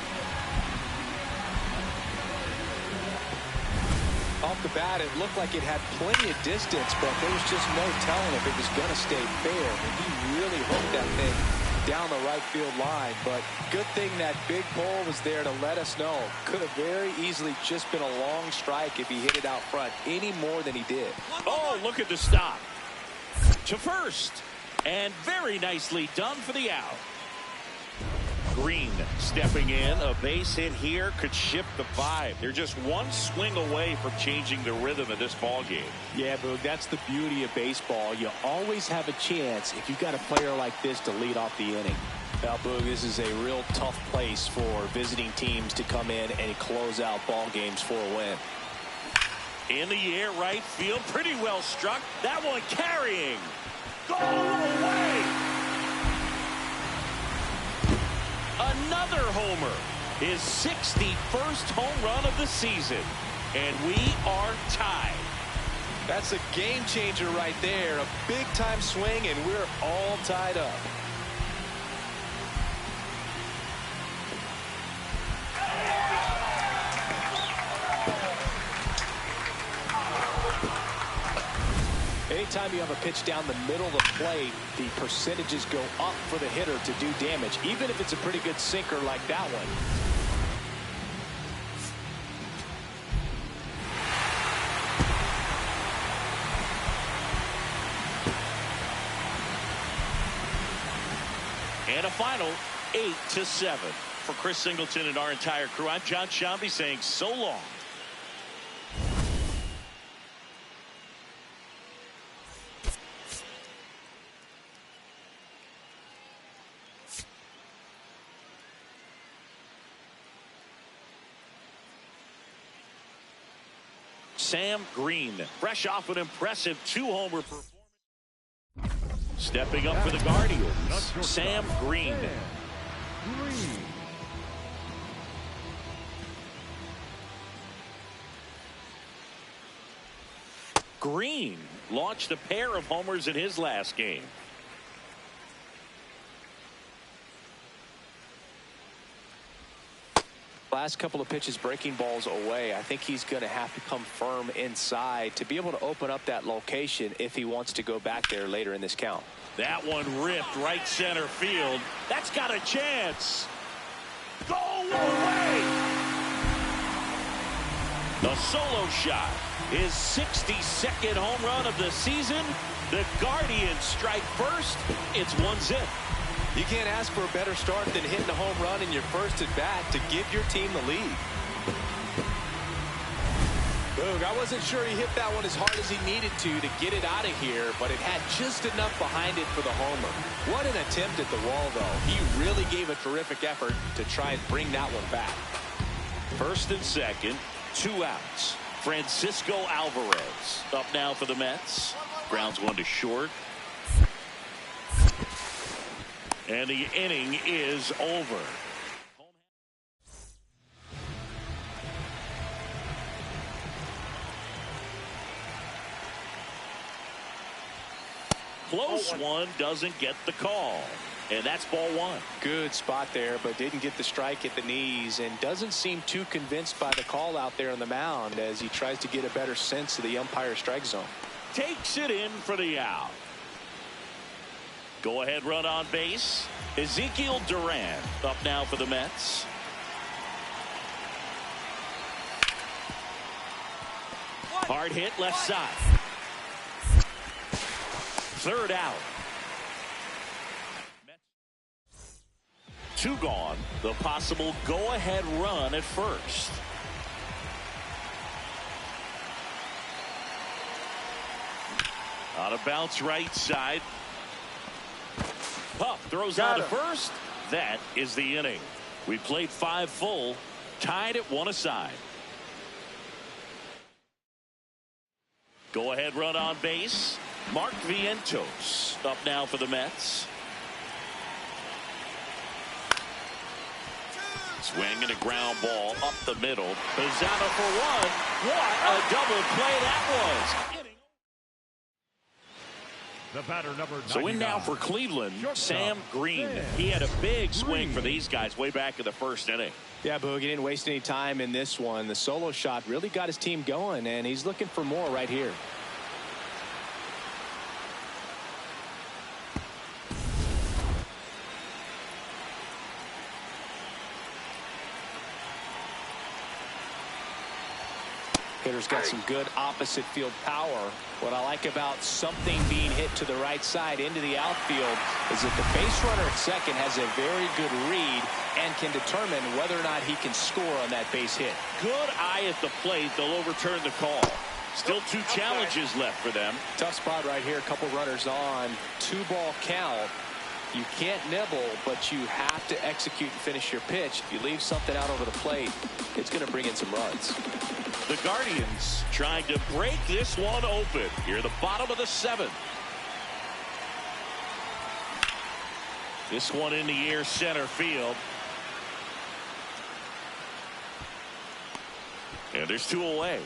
Off the bat, it looked like it had plenty of distance, but there was just no telling if it was going to stay fair. And he really hooked that thing down the right field line. But good thing that big pole was there to let us know. Could have very easily just been a long strike if he hit it out front any more than he did. Oh, look at the stop. To first. And very nicely done for the out. Green stepping in. A base hit here could shift the vibe. They're just one swing away from changing the rhythm of this ball game. Yeah, Boog, that's the beauty of baseball. You always have a chance if you've got a player like this to lead off the inning. Now, Boog, this is a real tough place for visiting teams to come in and close out ball games for a win. In the air, right field, pretty well struck. That one carrying. Go away. Another homer. His 61st home run of the season. And we are tied. That's a game changer right there. A big time swing, and we're all tied up. Anytime you have a pitch down the middle of the plate, the percentages go up for the hitter to do damage, even if it's a pretty good sinker like that one. And a final 8-7. For Chris Singleton and our entire crew, I'm John Shambi saying so long. Sam Green, fresh off an impressive 2-homer performance. Stepping up for the Guardians, Sam Green. Green launched a pair of homers in his last game. Last couple of pitches breaking balls away. I think he's going to have to come firm inside to be able to open up that location if he wants to go back there later in this count. That one ripped right center field. That's got a chance. Go away. The solo shot. His 62nd home run of the season. The Guardians strike first. It's 1-0. You can't ask for a better start than hitting a home run in your first at bat to give your team the lead. Boog, I wasn't sure he hit that one as hard as he needed to get it out of here, but it had just enough behind it for the homer. What an attempt at the wall, though. He really gave a terrific effort to try and bring that one back. First and second, 2 outs. Francisco Alvarez up now for the Mets. Grounds one to short. And the inning is over. Close one doesn't get the call. And that's ball 1. Good spot there, but didn't get the strike at the knees and doesn't seem too convinced by the call out there on the mound as he tries to get a better sense of the umpire strike zone. Takes it in for the out. Go-ahead run on base. Ezekiel Duran up now for the Mets. Hard hit left side. Third out. Two gone. The possible go-ahead run at first. On a bounce right side. Pup throws out to first. That is the inning. We played 5 full, tied at 1 aside. Go ahead run on base. Mark Vientos up now for the Mets. Swing and a ground ball up the middle. Pizzano for 1. What a double play that was. The batter number 99. So in now for Cleveland, Sam Green. He had a big swing for these guys way back in the first inning. Yeah, Boog, he didn't waste any time in this one. The solo shot really got his team going, and he's looking for more right here. Hitter's got some good opposite field power. What I like about something being hit to the right side into the outfield is that the base runner at second has a very good read and can determine whether or not he can score on that base hit. Good eye at the plate. They'll overturn the call. Still 2 challenges left for them. Tough spot right here. A couple runners on. 2-ball count. You can't nibble, but you have to execute and finish your pitch. If you leave something out over the plate, it's going to bring in some runs. The Guardians trying to break this one open. Here at the bottom of the 7th. This one in the air center field. And there's 2 away.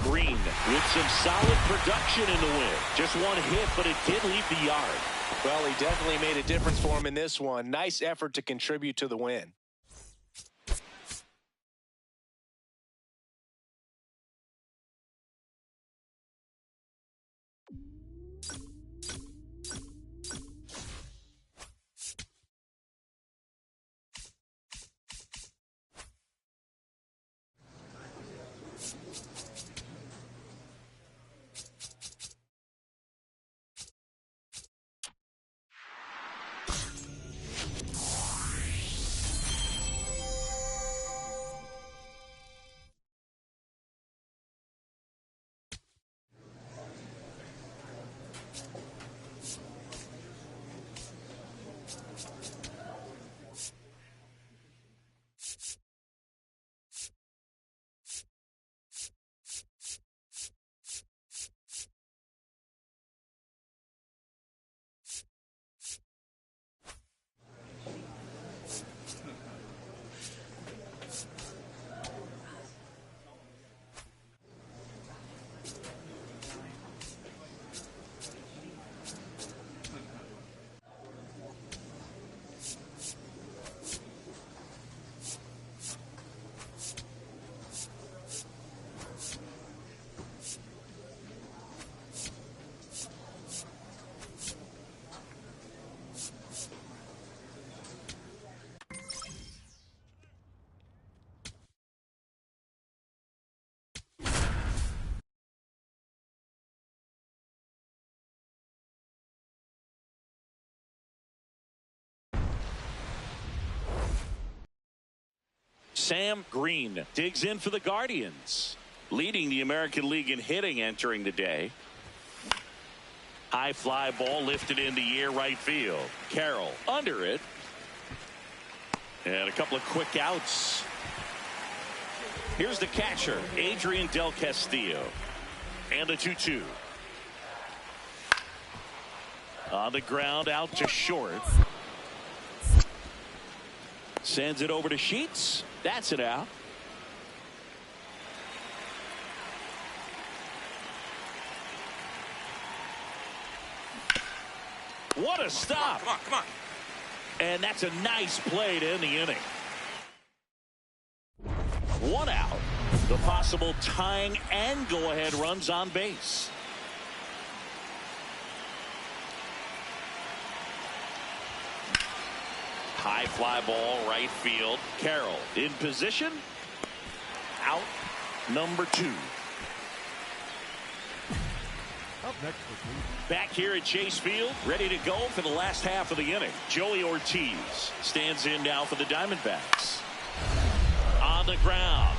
Green with some solid production in the win. Just 1 hit, but it did leave the yard. Well, he definitely made a difference for him in this one. Nice effort to contribute to the win. Sam Green digs in for the Guardians, leading the American League in hitting entering the day. High fly ball lifted in the air right field. Carroll under it. And a couple of quick outs. Here's the catcher, Adrian Del Castillo. And the 2-2. On the ground, out to short. Sends it over to Sheets. That's it out. What a stop. Come on. And that's a nice play to end the inning. 1 out. The possible tying and go-ahead runs on base. High fly ball, right field. Carroll in position. Out number 2. Up next for Cleveland. Back here at Chase Field, ready to go for the last half of the inning. Joey Ortiz stands in now for the Diamondbacks. On the ground.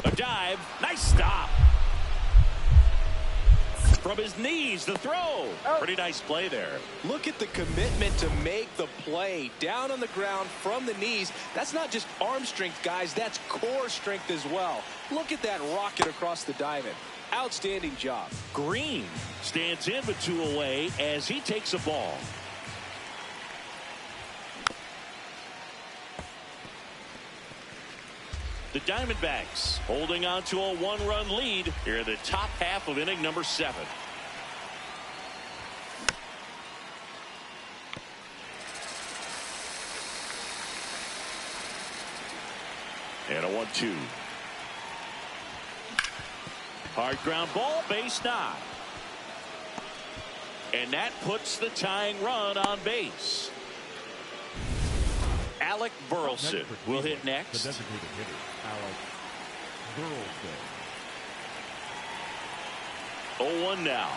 A dive. Nice stop. From his knees, the throw. Pretty nice play there. Look at the commitment to make the play down on the ground from the knees. That's not just arm strength, guys. That's core strength as well. Look at that rocket across the diamond. Outstanding job. Green stands in with 2 away as he takes a ball. The Diamondbacks holding on to a 1-run lead here in the top half of inning number 7. And a 1-2. Hard ground ball, base knock. And that puts the tying run on base. Alec Burleson will hit next. The designated hitter, Alec Burleson. 0-1 now.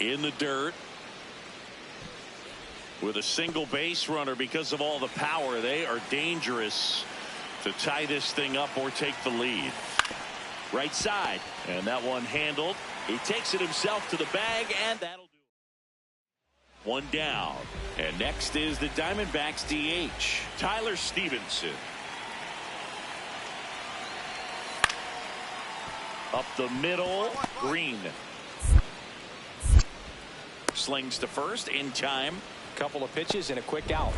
In the dirt. With a single base runner because of all the power. They are dangerous to tie this thing up or take the lead. Right side. And that one handled. He takes it himself to the bag, and that'll do it. 1 down. And next is the Diamondbacks DH, Tyler Stevenson. Up the middle, Green. Slings to first in time. Couple of pitches and a quick out.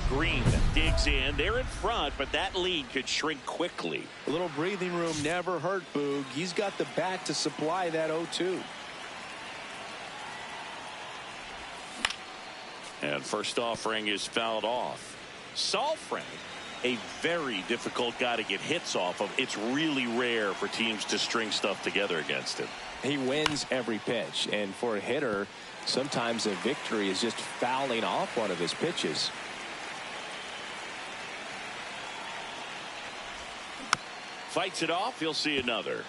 Green digs in. They're in front, but that lead could shrink quickly. A little breathing room never hurt Boog. He's got the bat to supply that 0-2. And first offering is fouled off. Saalfrank, a very difficult guy to get hits off of. It's really rare for teams to string stuff together against him. He wins every pitch, and for a hitter, sometimes a victory is just fouling off one of his pitches. Fights it off. He'll see another.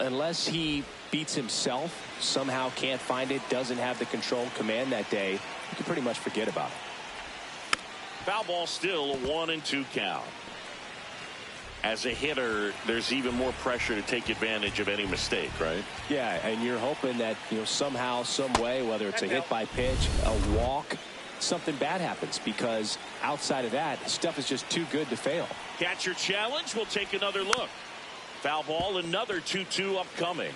Unless he beats himself, somehow can't find it, doesn't have the control and command that day, you can pretty much forget about it. Foul ball, still a 1-2 count. As a hitter, there's even more pressure to take advantage of any mistake, right? Yeah, and you're hoping that, somehow, some way, whether it's a hit by pitch, a walk, something bad happens, because outside of that, stuff is just too good to fail. Catcher challenge. We'll take another look. Foul ball, another 2-2 upcoming.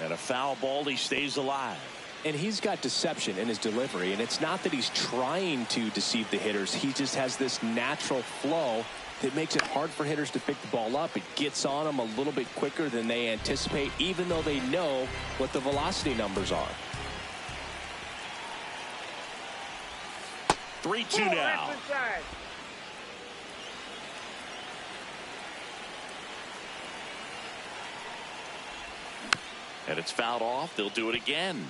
And a foul ball. He stays alive. And he's got deception in his delivery, and it's not that he's trying to deceive the hitters. He just has this natural flow that makes it hard for hitters to pick the ball up. It gets on them a little bit quicker than they anticipate, even though they know what the velocity numbers are. 3-2 now. And it's fouled off. They'll do it again.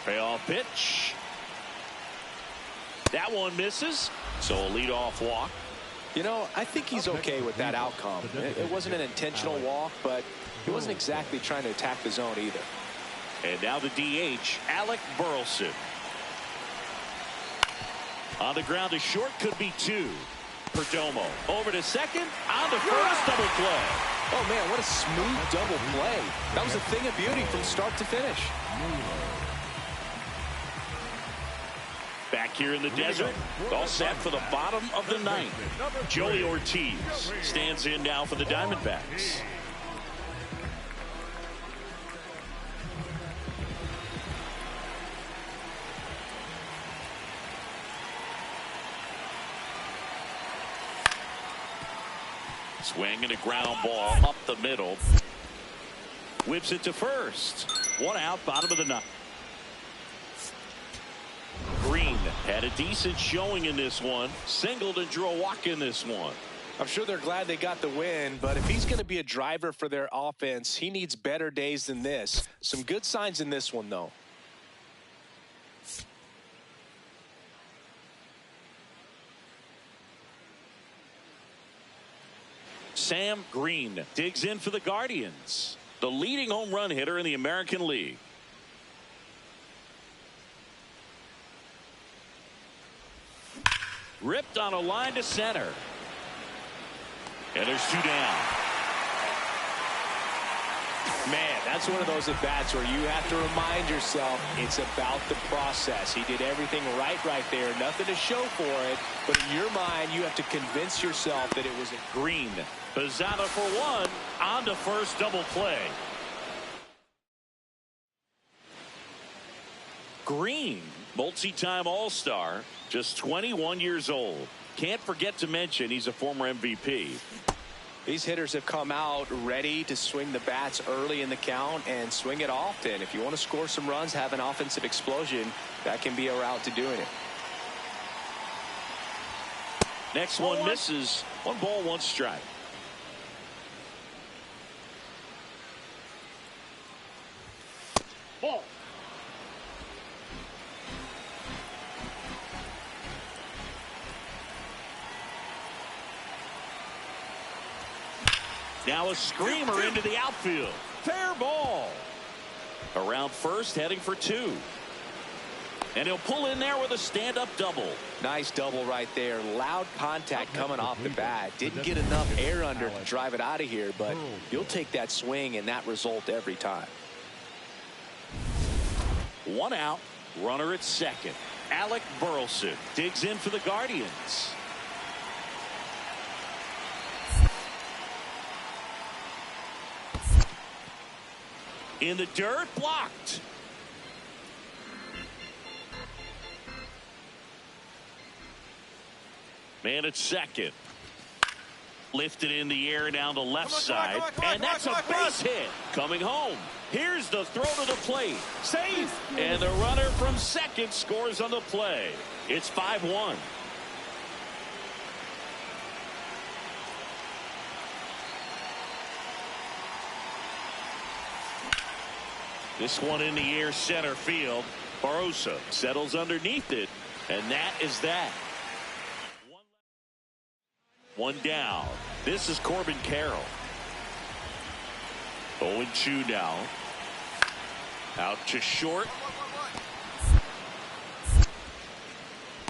Payoff pitch. That one misses. So a leadoff walk. I think he's okay with that outcome. It wasn't an intentional walk, but he wasn't exactly trying to attack the zone either. And now the DH, Alec Burleson. On the ground to short, could be 2. Perdomo over to second, on to first, double play. Oh man, what a smooth double play. That was a thing of beauty from start to finish. Back here in the desert, all set for the bottom of the 9th. Joey Ortiz stands in now for the Diamondbacks. Swing and a ground ball up the middle. Whips it to first. One out, bottom of the ninth. Green had a decent showing in this one. Singled and drew a walk in this one. I'm sure they're glad they got the win, but if he's going to be a driver for their offense, he needs better days than this. Some good signs in this one, though. Sam Green digs in for the Guardians, the leading home run hitter in the American League. Ripped on a line to center. And there's two down. Man, that's one of those at-bats where you have to remind yourself it's about the process. He did everything right there. Nothing to show for it. But in your mind, you have to convince yourself that it was a Green. Bazzata for one. On to first, double play. Green, multi-time All-Star, just 21 years old. Can't forget to mention he's a former MVP. These hitters have come out ready to swing the bats early in the count and swing it often. If you want to score some runs, have an offensive explosion, that can be a route to doing it. Next one misses. 1 ball, 1 strike. Ball. Now a screamer into the outfield. Fair ball. Around first, heading for 2. And he'll pull in there with a stand-up double. Nice double right there. Loud contact coming off the bat. Didn't get enough air under to drive it out of here, but you'll take that swing and that result every time. 1 out. Runner at second. Alec Burleson digs in for the Guardians. In the dirt, blocked. Man at second. Lifted in the air down the left side. And that's a base hit. Coming home. Here's the throw to the plate. Safe. And the runner from second scores on the play. It's 5-1. This one in the air, center field. Barosa settles underneath it, and that is that. 1 down. This is Corbin Carroll. 0-2 now. Out to short.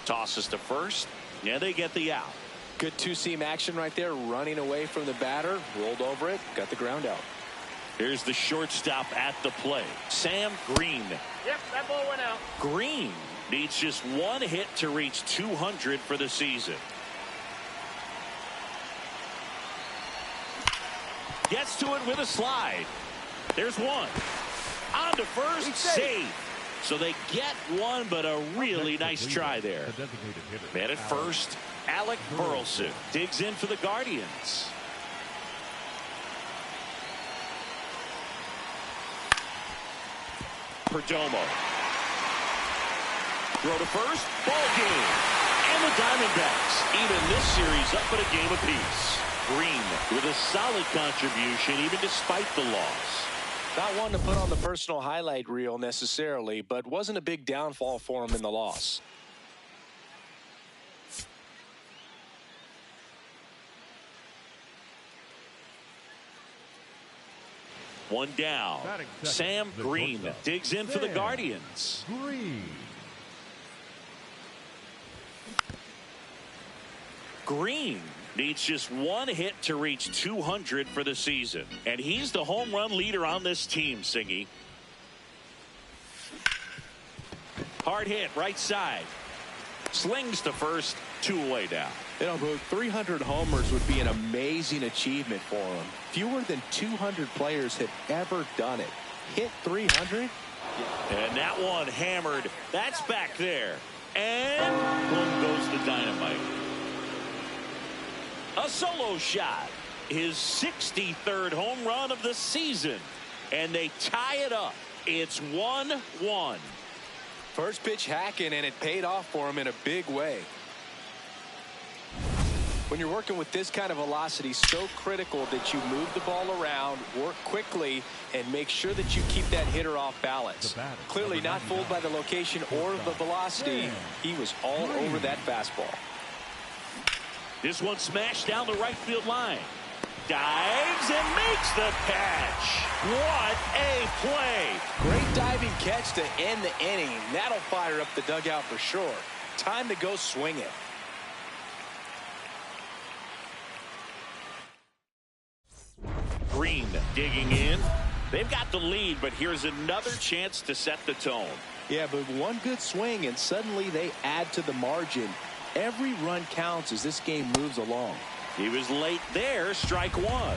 Tosses to first. Yeah, they get the out. Good two-seam action right there, running away from the batter, rolled over it, got the ground out. Here's the shortstop at the plate, Sam Green. Yep, that ball went out. Green needs just 1 hit to reach 200 for the season. Gets to it with a slide. There's 1. On to first, save. So they get 1, but a really nice try there. Man at first, Alec Burleson digs in for the Guardians. Perdomo. Throw to first. Ball game. And the Diamondbacks even this series up at a game apiece. Green with a solid contribution even despite the loss. Not one to put on the personal highlight reel necessarily, but wasn't a big downfall for him in the loss. One down. Sam Green digs in for the Guardians. Green needs just 1 hit to reach 200 for the season. And he's the home run leader on this team, Singy. Hard hit, right side. Slings to first, 2 away now. You know, 300 homers would be an amazing achievement for him. Fewer than 200 players have ever done it. Hit 300? And that one hammered. That's back there. And boom goes the dynamite. A solo shot. his 63rd home run of the season, and they tie it up. It's 1-1. First pitch hacking, and it paid off for him in a big way. When you're working with this kind of velocity, so critical that you move the ball around, work quickly, and make sure that you keep that hitter off balance. Clearly not fooled by the location or the velocity. He was all over that fastball. This one smashed down the right field line. Dives and makes the catch. What a play. Great diving catch to end the inning. That'll fire up the dugout for sure. Time to go swing it. Green digging in. They've got the lead, but here's another chance to set the tone. Yeah, but one good swing, and suddenly they add to the margin. Every run counts as this game moves along. He was late there. Strike one.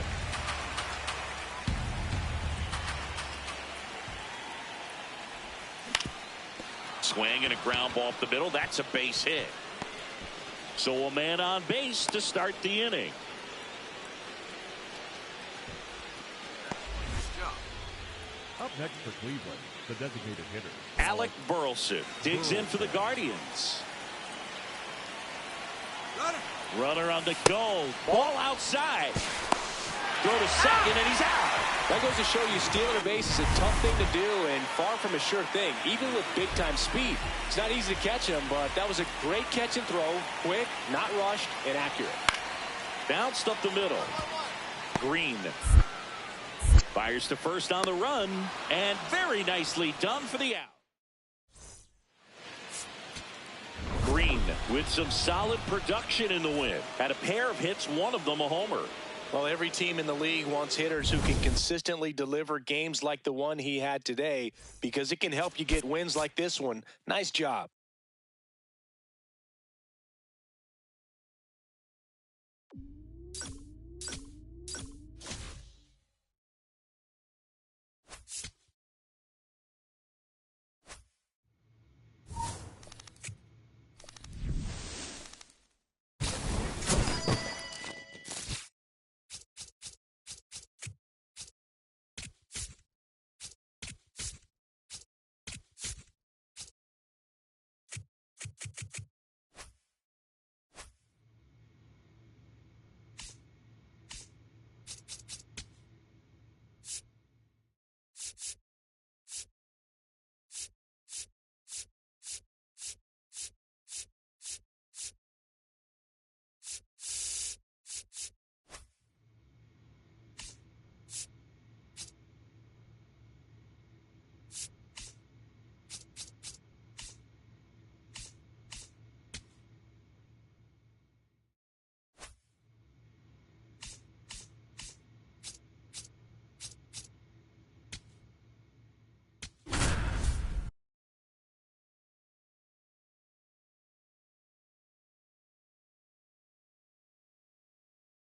Swing and a ground ball up the middle. That's a base hit. So a man on base to start the inning. Up next for Cleveland, the designated hitter, Alec Burleson digs in for the Guardians. Runner on the go. Ball outside. Throw to second, and he's out. That goes to show you stealing a base is a tough thing to do and far from a sure thing, even with big-time speed. It's not easy to catch him, but that was a great catch and throw. Quick, not rushed, and accurate. Bounced up the middle. Green fires to first on the run, and very nicely done for the out. Green with some solid production in the win. Had a pair of hits, one of them a homer. Well, every team in the league wants hitters who can consistently deliver games like the one he had today, because it can help you get wins like this one. Nice job.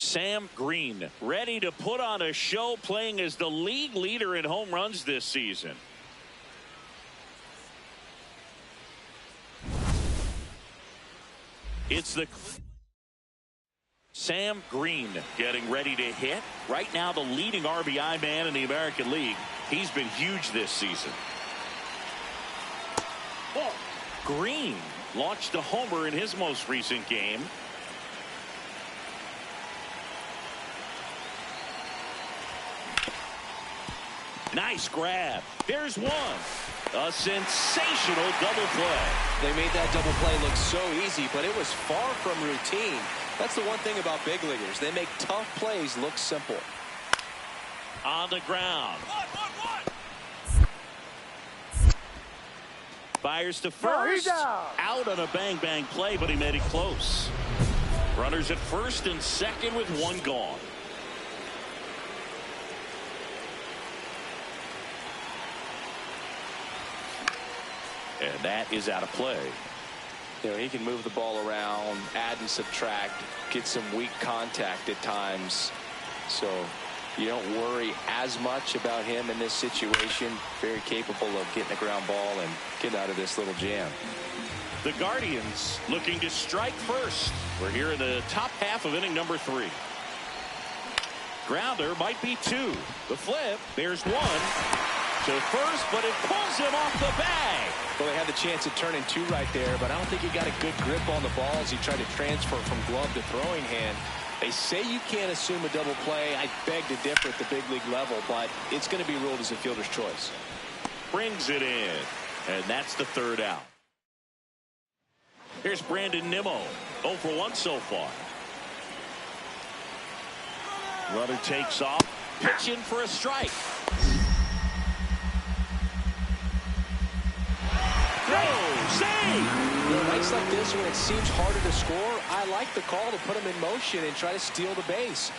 Sam Green ready to put on a show, playing as the league leader in home runs this season. It's the Sam Green getting ready to hit. Right now the leading RBI man in the American League. He's been huge this season. Green launched a homer in his most recent game. Nice grab. There's one. A sensational double play. They made that double play look so easy, but it was far from routine. That's the one thing about big leaguers. They make tough plays look simple. On the ground. Fires to first. Out on a bang-bang play, but he made it close. Runners at first and second with one gone. And that is out of play. You know, he can move the ball around, add and subtract, get some weak contact at times. So you don't worry as much about him in this situation. Very capable of getting a ground ball and getting out of this little jam. The Guardians looking to strike first. We're here in the top half of inning number 3. Grounder might be 2. The flip. There's 1 to first, but it pulls him off the bag. Well, they had the chance to turn in 2 right there, but I don't think he got a good grip on the ball as he tried to transfer from glove to throwing hand. They say you can't assume a double play. I beg to differ at the big league level, but it's going to be ruled as a fielder's choice. Brings it in, and that's the 3rd out. Here's Brandon Nimmo, 0 for 1 so far. Runner takes off, pitching for a strike. Nights like this, when it seems harder to score, I like the call to put him in motion and try to steal the base.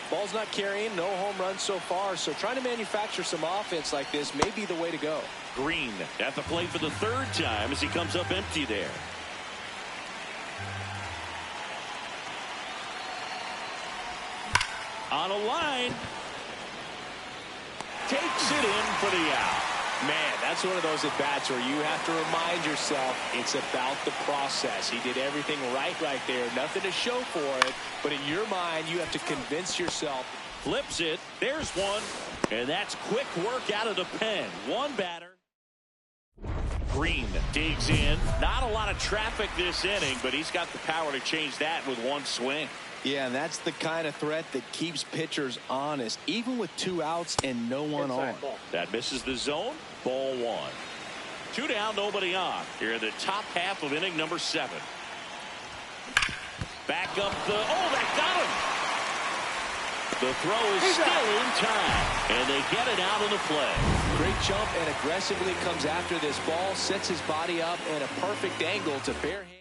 Ball's not carrying, no home runs so far, so trying to manufacture some offense like this may be the way to go. Green at the plate for the 3rd time as he comes up empty there. On a line. Takes it in for the out. Man, that's one of those at-bats where you have to remind yourself it's about the process. He did everything right there. Nothing to show for it, but in your mind, you have to convince yourself. Flips it. There's 1. And that's quick work out of the pen. 1 batter. Green digs in. Not a lot of traffic this inning, but he's got the power to change that with 1 swing. Yeah, and that's the kind of threat that keeps pitchers honest, even with 2 outs and no one on. That misses the zone. Ball 1. 2 down, nobody on. Here in the top half of inning number 7. Back up the... Oh, that got him! The throw is still in time, and they get it out of the play. Great jump and aggressively comes after this ball, sets his body up in a perfect angle to barehand.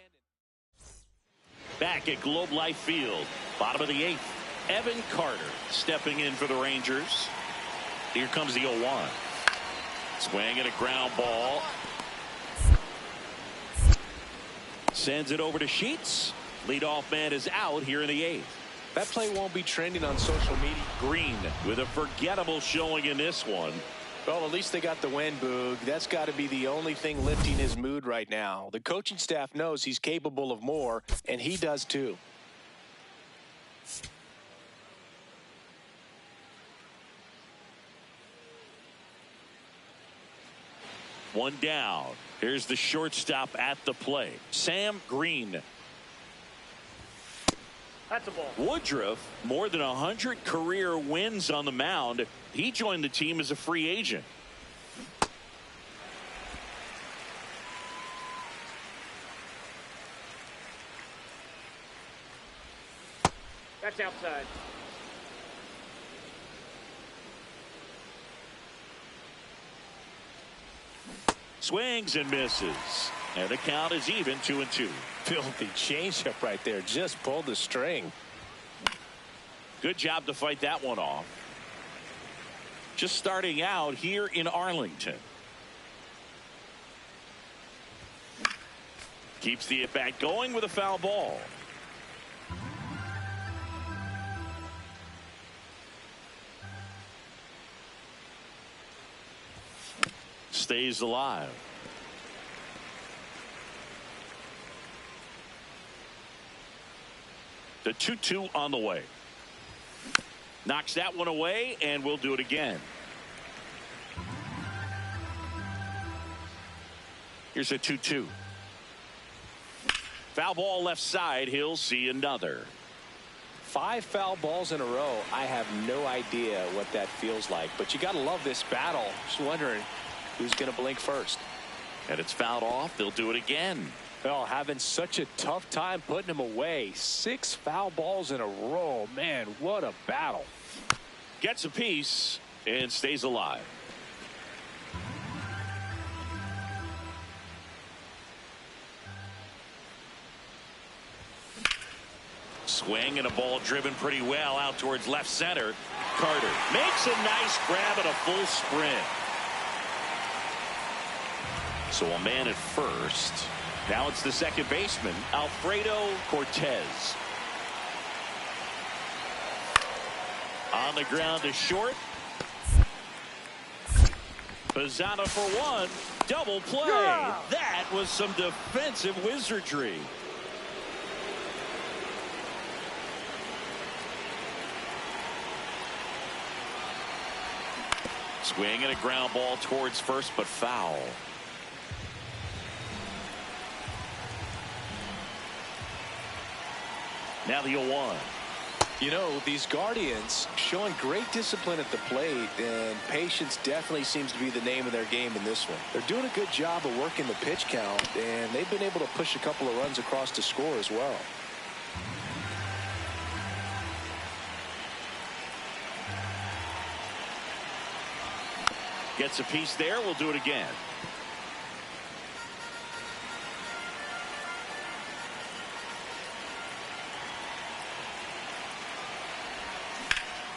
Back at Globe Life Field, bottom of the 8th. Evan Carter stepping in for the Rangers. Here comes the 0-1. Swing and a ground ball. Sends it over to Sheets. Leadoff man is out here in the 8th. That play won't be trending on social media. Green with a forgettable showing in this one. Well, at least they got the win, Boog. That's got to be the only thing lifting his mood right now. The coaching staff knows he's capable of more, and he does too. One down. Here's the shortstop at the plate. Sam Green. That's a ball. Woodruff, more than 100 career wins on the mound. He joined the team as a free agent. That's outside. Swings and misses. And the count is even 2-2. Filthy changeup right there. Just pulled the string. Good job to fight that one off. Just starting out here in Arlington. Keeps the at-bat going with a foul ball. Stays alive. The 2-2 on the way. Knocks that one away, and we'll do it again. Here's a 2-2. Foul ball left side. He'll see another. 5 foul balls in a row. I have no idea what that feels like, but you got to love this battle. Just wondering who's going to blink first. And it's fouled off. They'll do it again. Well, having such a tough time putting him away. 6 foul balls in a row. Man, what a battle. Gets a piece and stays alive. Swing and a ball driven pretty well out towards left center. Carter makes a nice grab and a full sprint. So a man at first. Now it's the second baseman, Alfredo Cortez. On the ground to short. Bazzana for 1. Double play. Yeah. That was some defensive wizardry. Swing and a ground ball towards first, but foul. Now the 0-1. You know, these Guardians showing great discipline at the plate, and patience definitely seems to be the name of their game in this one. They're doing a good job of working the pitch count, and they've been able to push a couple of runs across to score as well. Gets a piece there. We'll do it again.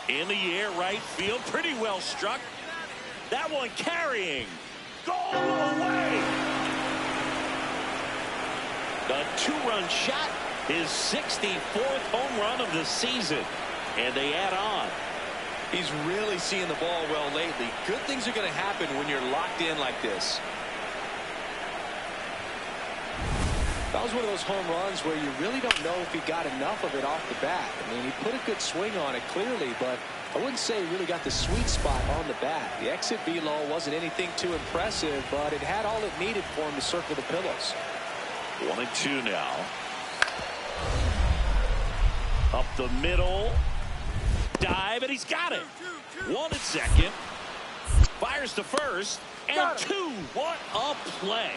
In the air, right field, pretty well struck. That one carrying. Go away. A 2-run shot, his 64th home run of the season. And they add on. He's really seeing the ball well lately. Good things are going to happen when you're locked in like this. That was one of those home runs where you really don't know if he got enough of it off the bat. I mean, he put a good swing on it clearly, but I wouldn't say he really got the sweet spot on the bat. The exit velo wasn't anything too impressive, but it had all it needed for him to circle the pillows. 1-2 now. Up the middle. Dive, and he's got it. 1 at second. Fires to first. And 2. What a play.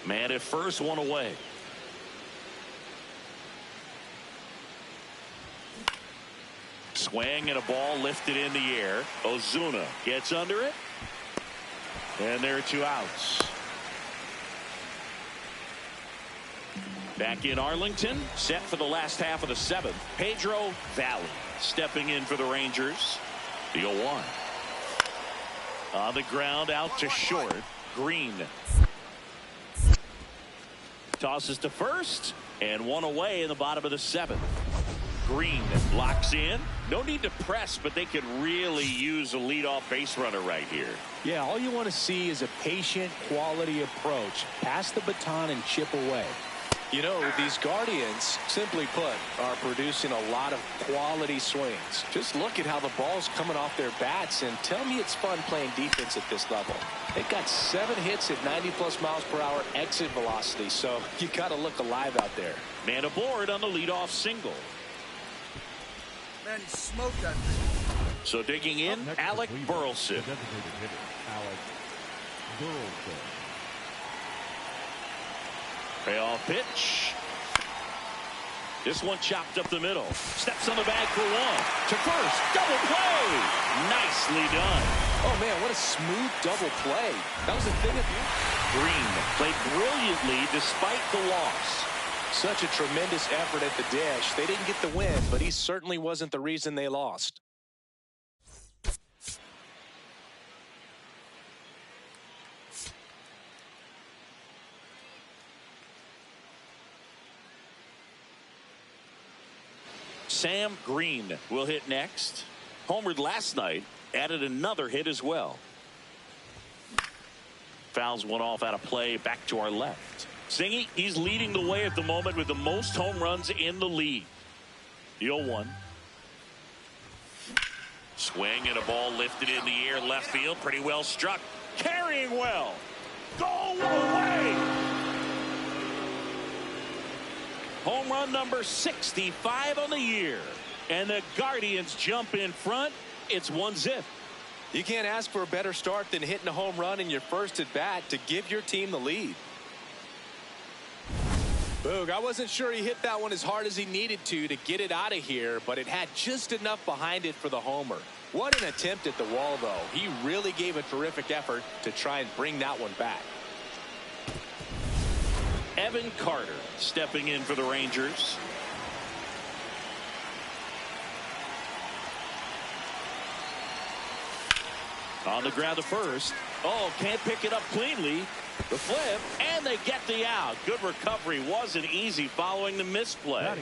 Man at first, 1 away. Swing and a ball lifted in the air. Ozuna gets under it. And there are 2 outs. Back in Arlington, set for the last half of the 7th. Pedro Valley stepping in for the Rangers. The 0-1. On the ground, out to short. Green tosses to first, and 1 away in the bottom of the 7th. Green locks in. No need to press, but they could really use a leadoff base runner right here. Yeah, all you want to see is a patient, quality approach. Pass the baton and chip away. You know, these Guardians, simply put, are producing a lot of quality swings. Just look at how the ball's coming off their bats, and tell me it's fun playing defense at this level. They've got 7 hits at 90+ miles per hour exit velocity, so you got to look alive out there. Man aboard on the leadoff single. Man, he smoked that thing. So digging in, Alec Burleson. Payoff pitch. This one chopped up the middle. Steps on the bag for 1. To first. Double play. Nicely done. Oh, man, what a smooth double play. That was a thing of beauty. Green played brilliantly despite the loss. Such a tremendous effort at the dish. They didn't get the win, but he certainly wasn't the reason they lost. Sam Green will hit next. Homered last night, added another hit as well. Fouls one off out of play, back to our left. Singy, he's leading the way at the moment with the most home runs in the league. The 0-1. Swing and a ball lifted in the air, left field, pretty well struck. Carrying well. Go away. Home run number 65 on the year. And the Guardians jump in front. It's 1-0. You can't ask for a better start than hitting a home run in your first at bat to give your team the lead. Boog, I wasn't sure he hit that one as hard as he needed to get it out of here, but it had just enough behind it for the homer. What an attempt at the wall, though. He really gave a terrific effort to try and bring that one back. Evan Carter stepping in for the Rangers. On the ground to first. Oh, can't pick it up cleanly. The flip, and they get the out. Good recovery. Wasn't easy following the misplay.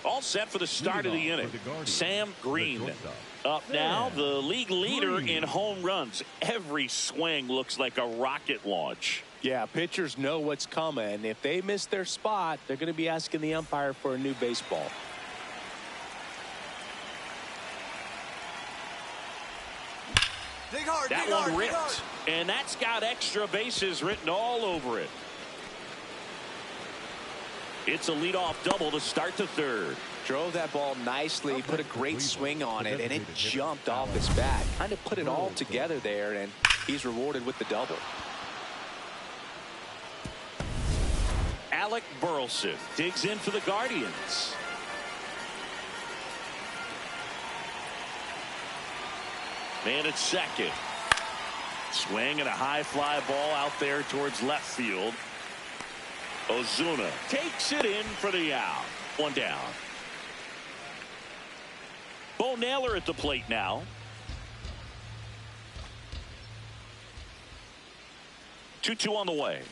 All set for the start of the inning. Sam Green up now, the league leader in home runs. Every swing looks like a rocket launch. Yeah, pitchers know what's coming. If they miss their spot, they're going to be asking the umpire for a new baseball. Dig hard, That dig one hard, dig hard. ripped, and that's got extra bases written all over it. It's a leadoff double to start the third. Drove that ball nicely, put a great swing on it, and it jumped off his bat. Kind of put it all together there, and he's rewarded with the double. Alec Burleson digs in for the Guardians. Man at second. Swing and a high fly ball out there towards left field. Ozuna takes it in for the out. One down. Bo Naylor at the plate now. 2-2 on the way.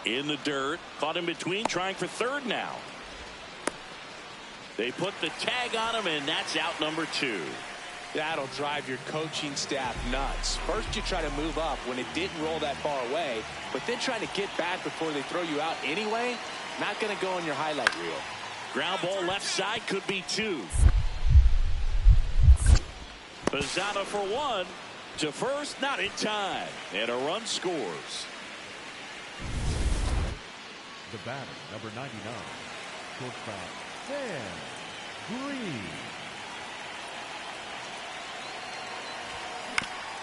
In the dirt, caught in between, trying for third now. They put the tag on him, and that's out number 2. That'll drive your coaching staff nuts. First you try to move up when it didn't roll that far away, but then trying to get back before they throw you out anyway, not going to go on your highlight reel. Ground ball left side, could be 2. Pizzata for 1. To first, not in time. And a run scores. The batter, number 99, shortstop Dan Green.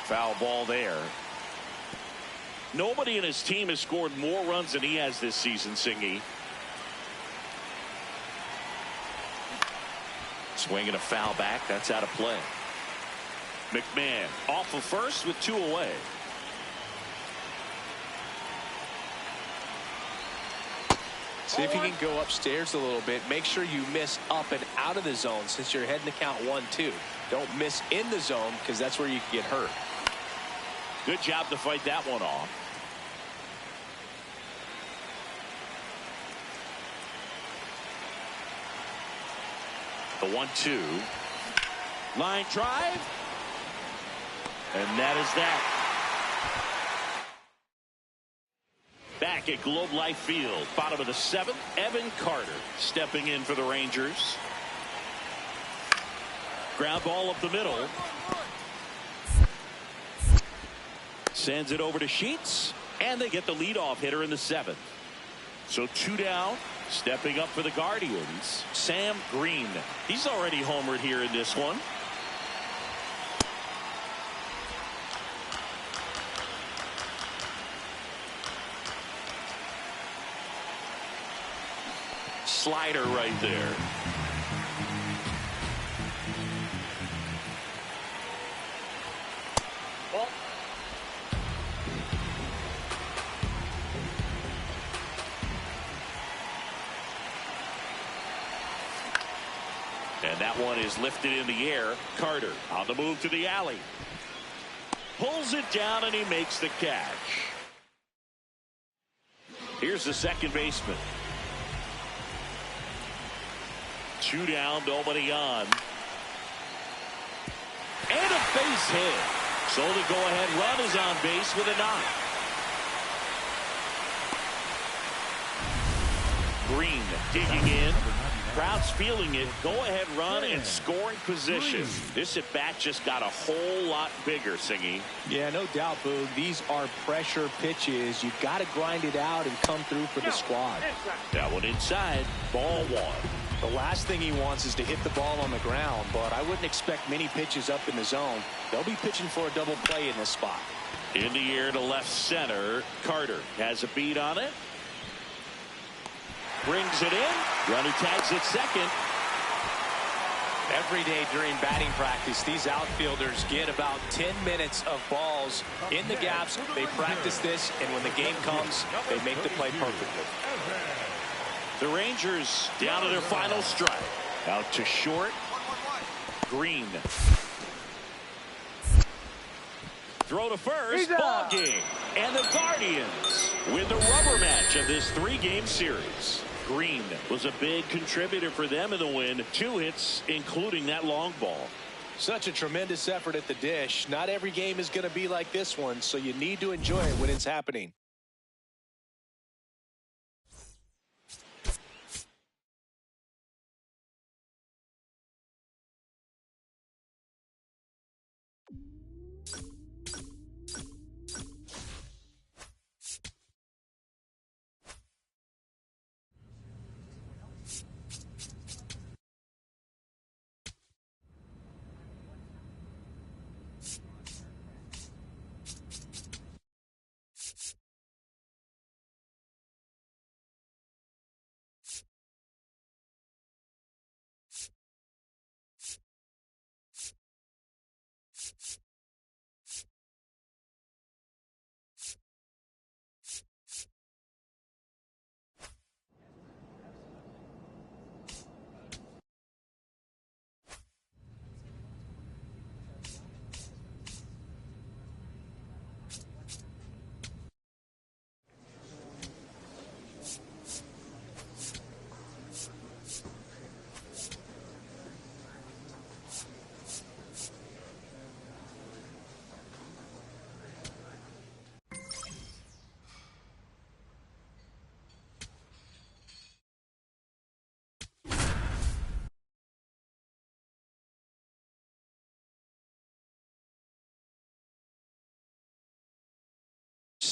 Foul ball there. Nobody in his team has scored more runs than he has this season, Singy. Swinging a foul back. That's out of play. McMahon off of first with 2 away. See if you can go upstairs a little bit. Make sure you miss up and out of the zone since you're heading to count 1-2. Don't miss in the zone because that's where you can get hurt. Good job to fight that one off. The 1-2. Line drive. And that is that. Back at Globe Life Field, bottom of the 7th, Evan Carter stepping in for the Rangers. Ground ball up the middle. Sends it over to Sheets, and they get the leadoff hitter in the 7th. So 2 down, stepping up for the Guardians, Sam Green. He's already homered here in this one. Slider right there. Ball. And that one is lifted in the air. Carter on the move to the alley. Pulls it down and he makes the catch. Here's the second baseman. 2 down, nobody on. And a base hit. So the go-ahead run is on base with a knock. Green digging in. Crowd's feeling it. Go-ahead run and scoring position. This at-bat just got a whole lot bigger, Singy. Yeah, no doubt, Boog. These are pressure pitches. You've got to grind it out and come through for the squad. That one inside. Ball 1. The last thing he wants is to hit the ball on the ground, but I wouldn't expect many pitches up in the zone. They'll be pitching for a double play in this spot. In the air to left center. Carter has a beat on it. Brings it in. Runner tags at second. Every day during batting practice, these outfielders get about 10 minutes of balls in the gaps. They practice this, and when the game comes, they make the play perfectly. The Rangers down to their final strike. Out to short. Green. Throw to first. Ball game. And the Guardians win the rubber match of this 3-game series. Green was a big contributor for them in the win. 2 hits, including that long ball. Such a tremendous effort at the dish. Not every game is going to be like this one, so you need to enjoy it when it's happening.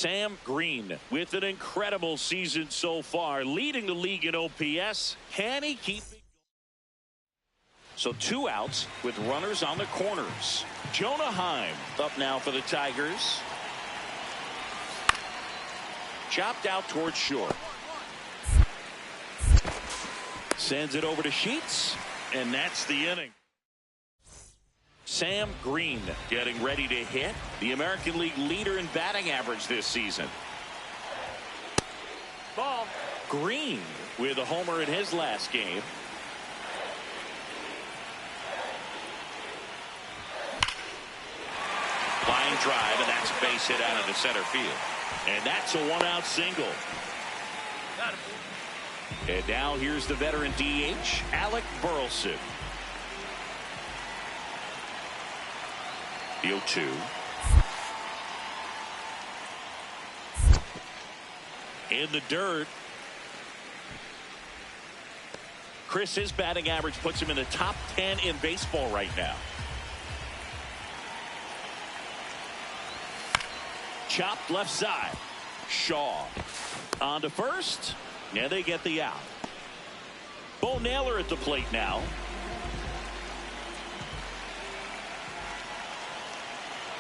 Sam Green with an incredible season so far, leading the league in OPS. Can he keep it? So 2 outs with runners on the corners. Jonah Heim up now for the Tigers. Chopped out towards short. Sends it over to Sheets, and that's the inning. Sam Green getting ready to hit. The American League leader in batting average this season. Ball. Green with a homer in his last game. Line drive, and that's a base hit out of the center field. And that's a 1-out single. Got it. And now here's the veteran DH, Alec Burleson. The 0-2. In the dirt. Chris, his batting average puts him in the top 10 in baseball right now. Chopped left side. Shaw on to first, and they get the out. Bo Naylor at the plate now.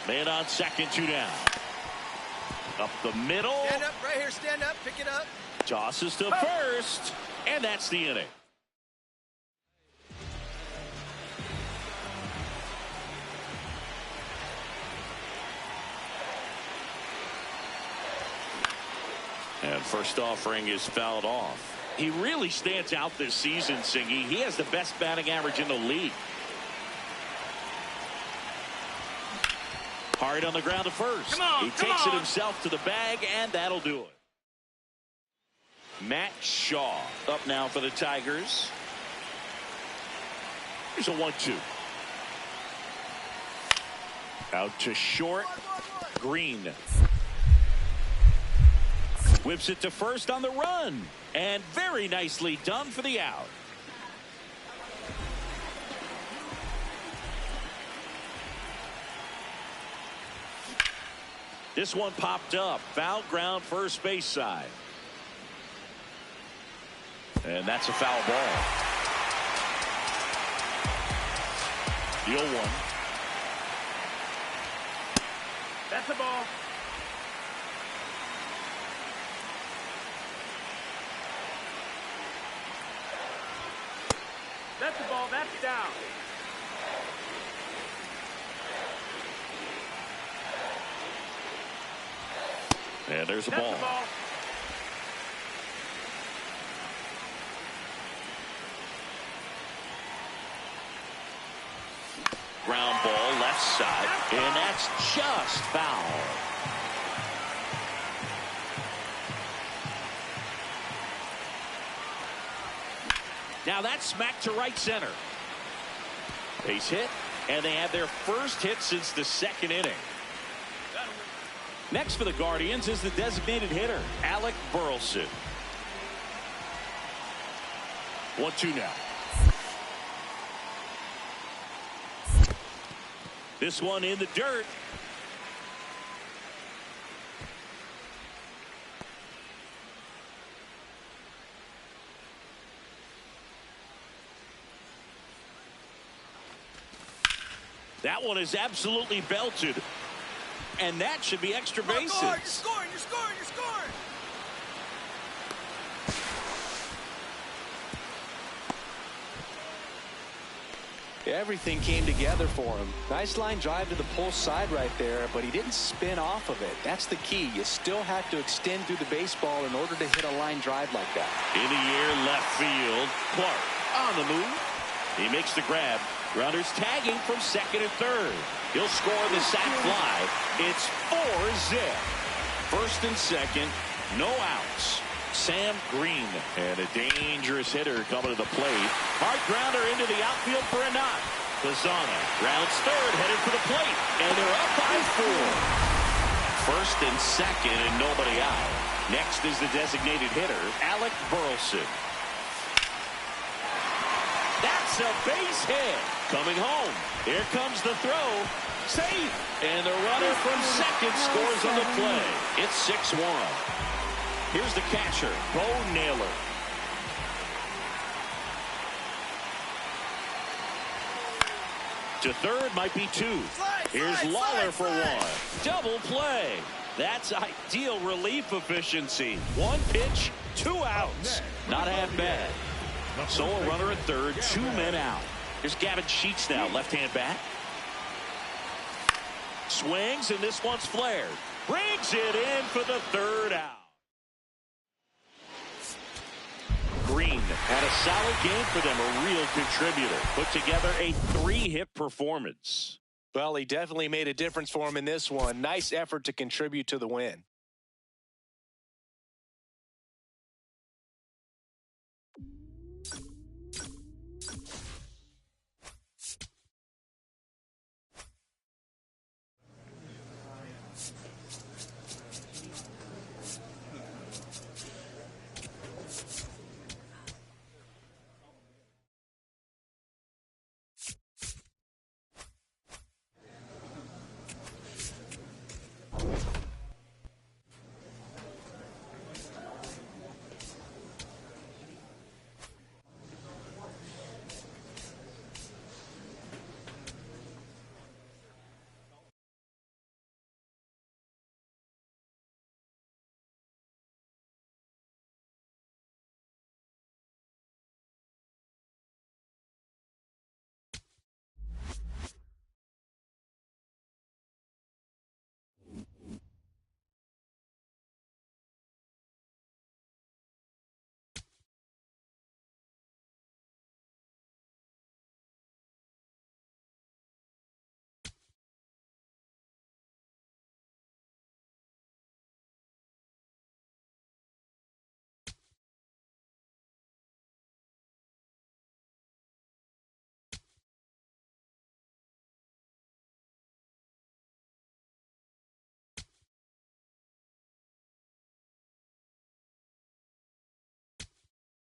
Man on second, 2 down. Up the middle. Stand up right here. Stand up. Pick it up. Tosses to first, and that's the inning. And first offering is fouled off. He really stands out this season, Singy. He has the best batting average in the league. Hard on the ground to first. He takes it himself to the bag, and that'll do it. Matt Shaw up now for the Tigers. Here's a 1-2. Out to short. Green. Whips it to first on the run. And very nicely done for the out. This one popped up. Foul ground first base side. And that's a foul ball. The 0-1. That's a ball. That's the ball. That's down. And there's a That's ball. the ball. Ground ball left side. And that's just foul. Now that's smacked to right center. Base hit. And they have their first hit since the second inning. Next for the Guardians is the designated hitter, Alec Burleson. 1-2 now. This one in the dirt. That one is absolutely belted. And that should be extra bases. You're scoring, you're scoring, you're scoring. Everything came together for him. Nice line drive to the pull side right there, but he didn't spin off of it. That's the key. You still have to extend through the baseball in order to hit a line drive like that. In the air, left field. Clark on the move. He makes the grab. Runners tagging from second and third. He'll score the sac fly. It's 4-zip. First and second, no outs. Sam Green, and a dangerous hitter coming to the plate. Hard grounder into the outfield for a knock. Bazana rounds third, headed for the plate, and they're up by 4. First and second, and nobody out. Next is the designated hitter, Alec Burleson. That's a base hit. Coming home. Here comes the throw. Safe. And the runner from second scores on the play. It's 6-1. Here's the catcher, Bo Naylor. To third might be 2. Here's Lawler for 1. Double play. That's ideal relief efficiency. 1 pitch, 2 outs. Not half bad. So a runner at third, 2 men out. Here's Gavin Sheets now, left-hand bat. Swings, and this one's flared. Brings it in for the 3rd out. Green had a solid game for them, a real contributor. Put together a 3-hit performance. Well, he definitely made a difference for him in this one. Nice effort to contribute to the win.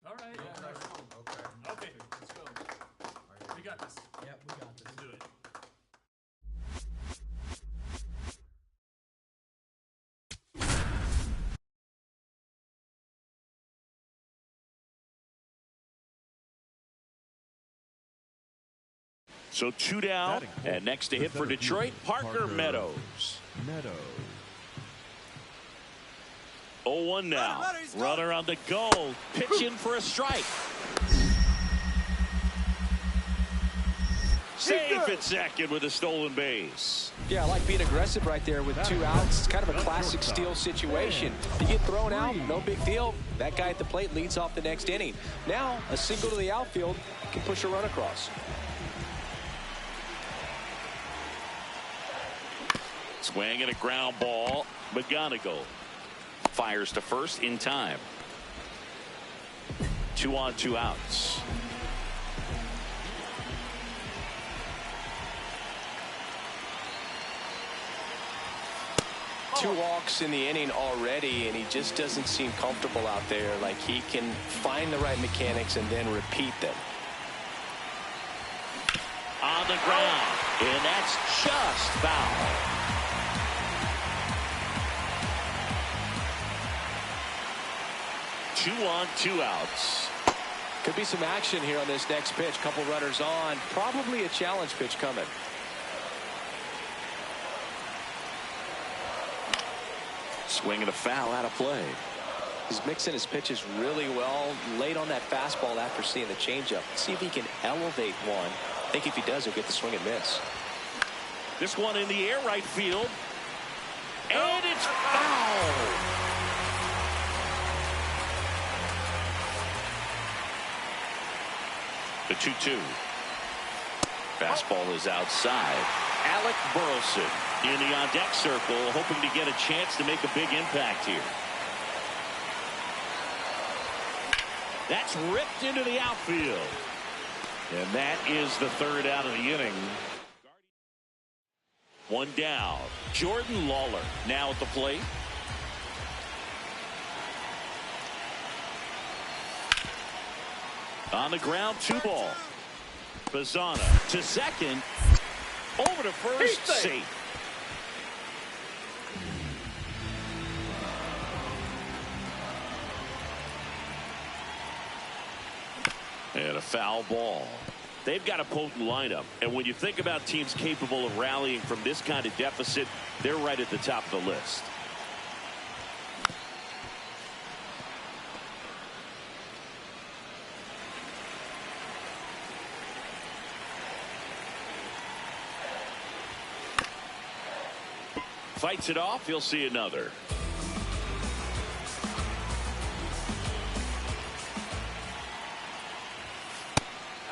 All right. Okay. Let's go. We got this. Yep, we got this. Let's do it. So 2 down, and next to hit for Detroit, Parker Meadows. 0-1 now. Runner on the go. Pitching for a strike. Safe at second with a stolen base. Yeah, I like being aggressive right there with 2 outs. It's kind of a classic steal situation. You get thrown out, no big deal. That guy at the plate leads off the next inning. Now, a single to the outfield can push a run across. Swing and a ground ball. McGonigal fires to first in time. 2 on, 2 outs. 2 walks in the inning already, and he just doesn't seem comfortable out there. Like he can find the right mechanics and then repeat them. On the ground, and that's just foul. Two on, 2 outs. Could be some action here on this next pitch. Couple runners on. Probably a challenge pitch coming. Swing and a foul out of play. He's mixing his pitches really well. Late on that fastball after seeing the changeup. See if he can elevate one. I think if he does, he'll get the swing and miss. This one in the air, right field. And it's foul. The 2-2. Fastball is outside. Alec Burleson in the on-deck circle, hoping to get a chance to make a big impact here. That's ripped into the outfield. And that is the 3rd out of the inning. 1 down. Jordan Lawler now at the plate. On the ground, 2 ball. Bazana to second. Over to first, safe. And a foul ball. They've got a potent lineup, and when you think about teams capable of rallying from this kind of deficit, they're right at the top of the list. Fights it off, you'll see another.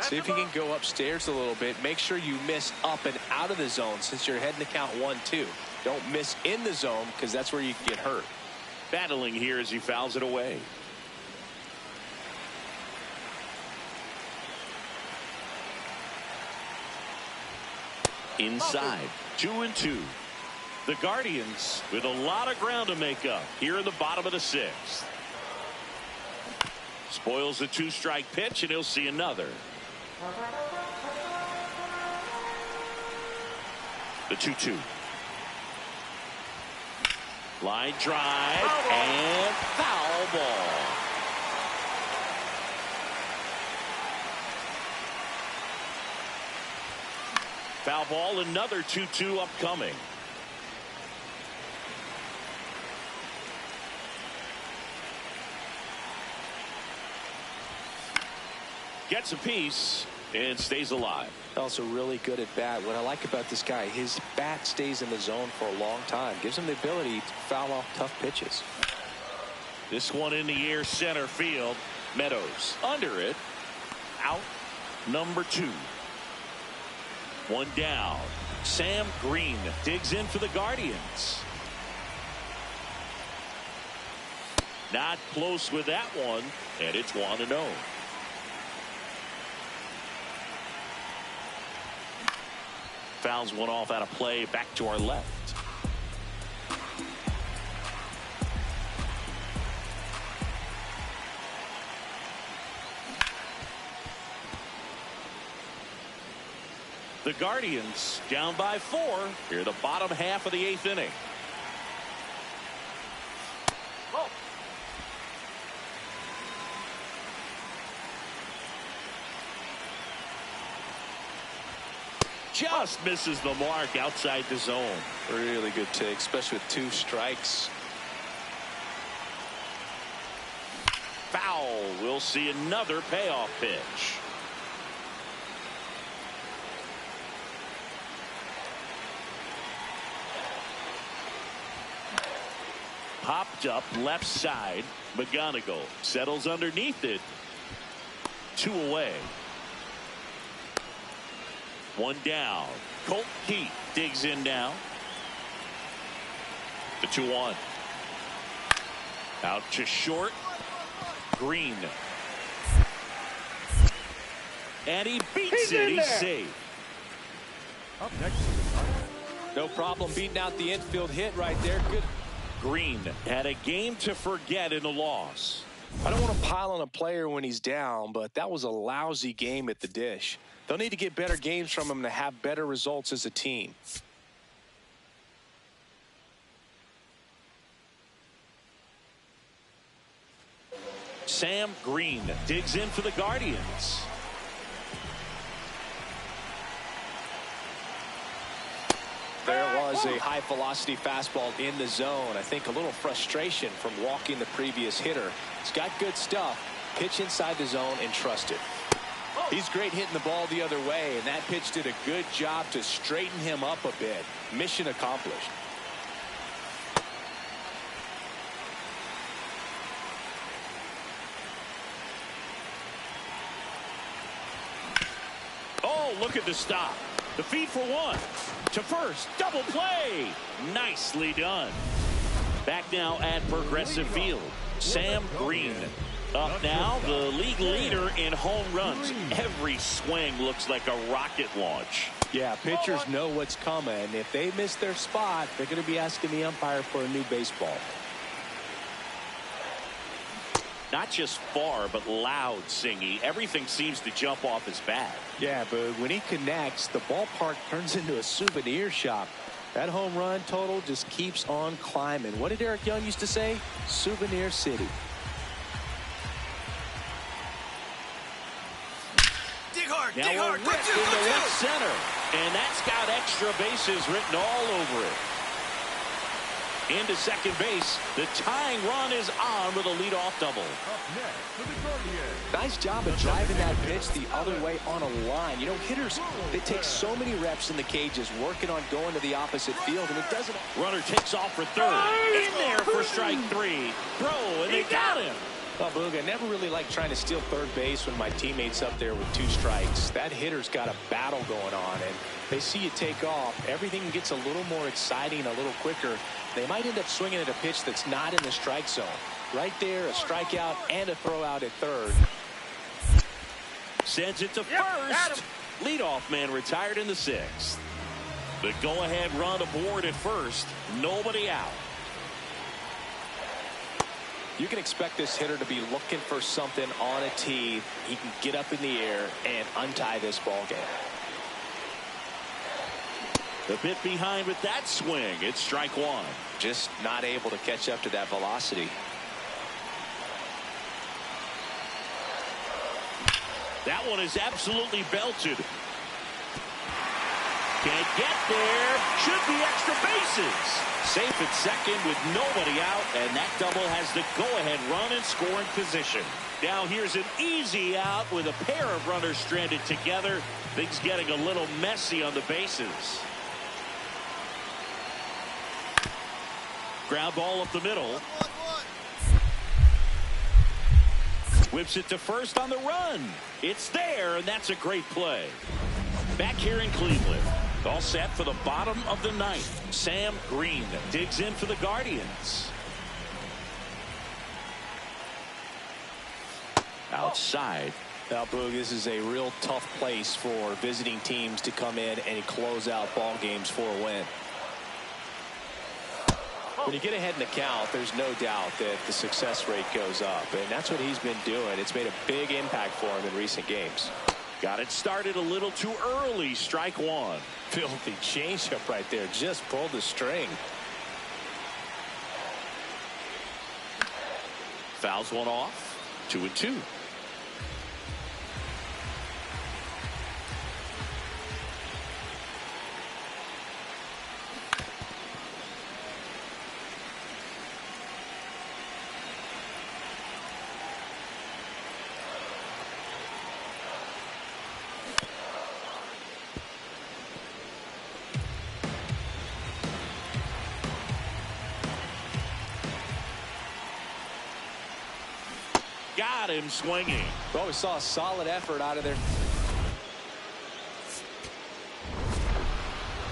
See if you can go upstairs a little bit. Make sure you miss up and out of the zone since you're heading to count 1-2. Don't miss in the zone because that's where you can get hurt. Battling here as he fouls it away. Inside, 2-2. The Guardians with a lot of ground to make up here in the bottom of the 6th. Spoils the 2-strike pitch, and he'll see another. The 2-2. Line drive and foul ball. Foul ball, another 2-2 upcoming. Gets a piece and stays alive. Also really good at bat. What I like about this guy, his bat stays in the zone for a long time. Gives him the ability to foul off tough pitches. This one in the air, center field. Meadows under it. Out number 2. 1 down. Sam Green digs in for the Guardians. Not close with that one, and it's 1-0. Fouls one off out of play, back to our left. The Guardians down by 4 here the bottom half of the 8th inning. Just misses the mark outside the zone. Really good take, especially with 2 strikes. Foul. We'll see another payoff pitch. Popped up left side. McGonigal settles underneath it. 2 away. 1 down. Colt Keith digs in now. The 2-1. Out to short. Green. And he beats it. He's safe. Up next is No problem beating out the infield hit right there. Good. Green had a game to forget in the loss. I don't want to pile on a player when he's down, but that was a lousy game at the dish. They'll need to get better games from him to have better results as a team. Sam Green digs in for the Guardians. There was a high-velocity fastball in the zone. I think a little frustration from walking the previous hitter. He's got good stuff. Pitch inside the zone and trust it. He's great hitting the ball the other way, and that pitch did a good job to straighten him up a bit. Mission accomplished. Oh, look at the stop. The feed for one. To first. Double play. Nicely done. Back now at Progressive Field. Sam Green. Up now, the league leader in home runs. Every swing looks like a rocket launch. Yeah, pitchers know what's coming. If they miss their spot, they're going to be asking the umpire for a new baseball. Not just far, but loud singing. Everything seems to jump off his bat. Yeah, but when he connects, the ballpark turns into a souvenir shop. That home run total just keeps on climbing. What did Eric Young used to say? Souvenir City. Now a rip into left center. And that's got extra bases written all over it. Into second base. The tying run is on with a leadoff double. Nice job of driving that pitch the other way on a line. You know, hitters, they take so many reps in the cages working on going to the opposite field, and it doesn't. Runner takes off for third. In there for strike three. Throw, and they got him. Well, Boog, I never really like trying to steal third base when my teammate's up there with 2 strikes. That hitter's got a battle going on, and they see you take off. Everything gets a little more exciting, a little quicker. They might end up swinging at a pitch that's not in the strike zone. Right there, a strikeout and a throw out at third. Sends it to first. Leadoff man retired in the 6th. The go-ahead run aboard at first. Nobody out. You can expect this hitter to be looking for something on a tee. He can get up in the air and untie this ball game. A bit behind with that swing. It's strike one. Just not able to catch up to that velocity. That one is absolutely belted. Can't get there. Should be extra bases. Safe at second with nobody out, and that double has the go-ahead run in scoring position. Now here's an easy out with a pair of runners stranded together. Things getting a little messy on the bases. Ground ball up the middle. Whips it to first on the run. It's there, and that's a great play. Back here in Cleveland. All set for the bottom of the 9th. Sam Green digs in for the Guardians. Outside. Now, Boog, this is a real tough place for visiting teams to come in and close out ball games for a win. When you get ahead in the count, there's no doubt that the success rate goes up, and that's what he's been doing. It's made a big impact for him in recent games. Got it started a little too early. Strike one. Filthy changeup right there. Just pulled the string. Fouls one off. 2-2. Got him swinging. Well, we saw a solid effort out of there.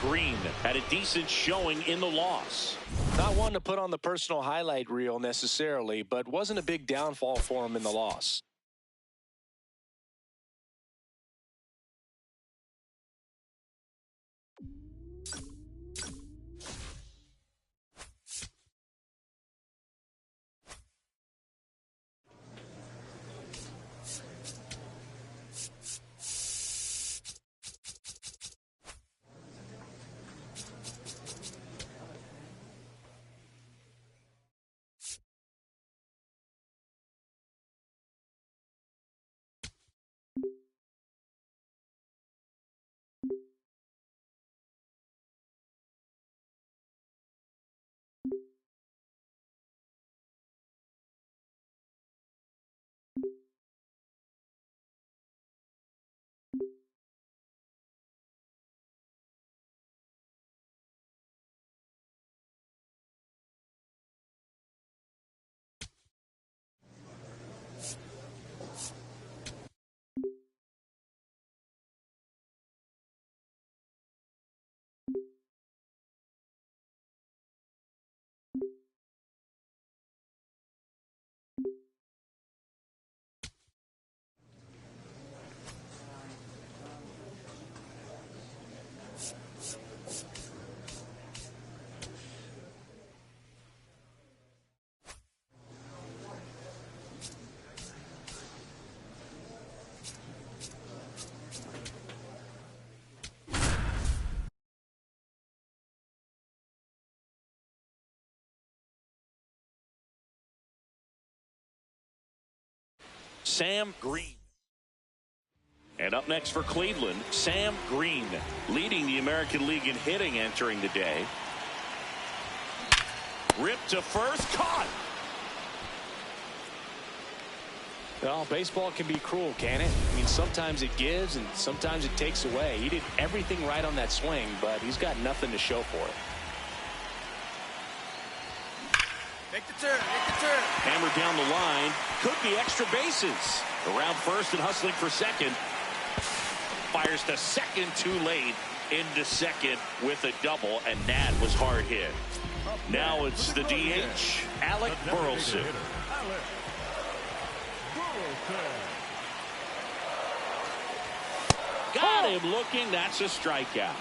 Green had a decent showing in the loss. Not one to put on the personal highlight reel necessarily, but wasn't a big downfall for him in the loss. Sam Green. And up next for Cleveland, Sam Green, leading the American League in hitting entering the day. Ripped to first, caught. Well, baseball can be cruel, can it? I mean, sometimes it gives and sometimes it takes away. He did everything right on that swing, but he's got nothing to show for it. Make the turn, make the turn. Hammered down the line. Could be extra bases. Around first and hustling for second. Fires to second too late. Into second with a double, and that was hard hit. Now it's the DH, Alec Burleson. Got him looking. That's a strikeout.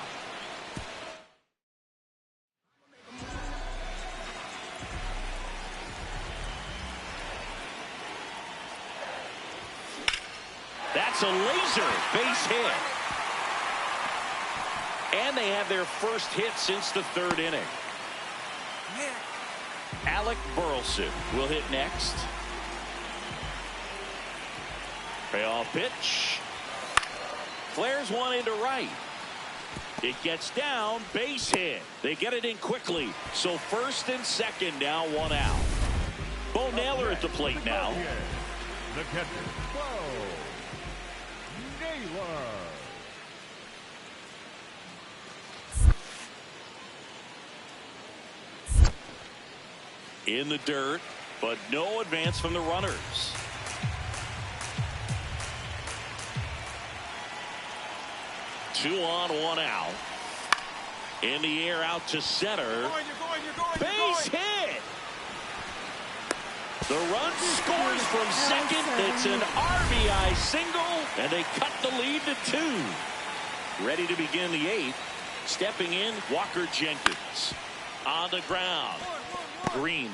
That's a laser base hit. And they have their first hit since the third inning. Alec Burleson will hit next. Payoff pitch. Flares one into right. It gets down, base hit. They get it in quickly. So first and second now, one out. Bo Naylor at the plate now. The catcher, Bo Naylor. In the dirt, but no advance from the runners. Two on, one out. In the air, out to center. You're going, Base hit. The run scores from second. It's an RBI single, and they cut the lead to 2. Ready to begin the 8th. Stepping in, Walker Jenkins. On the ground. Green.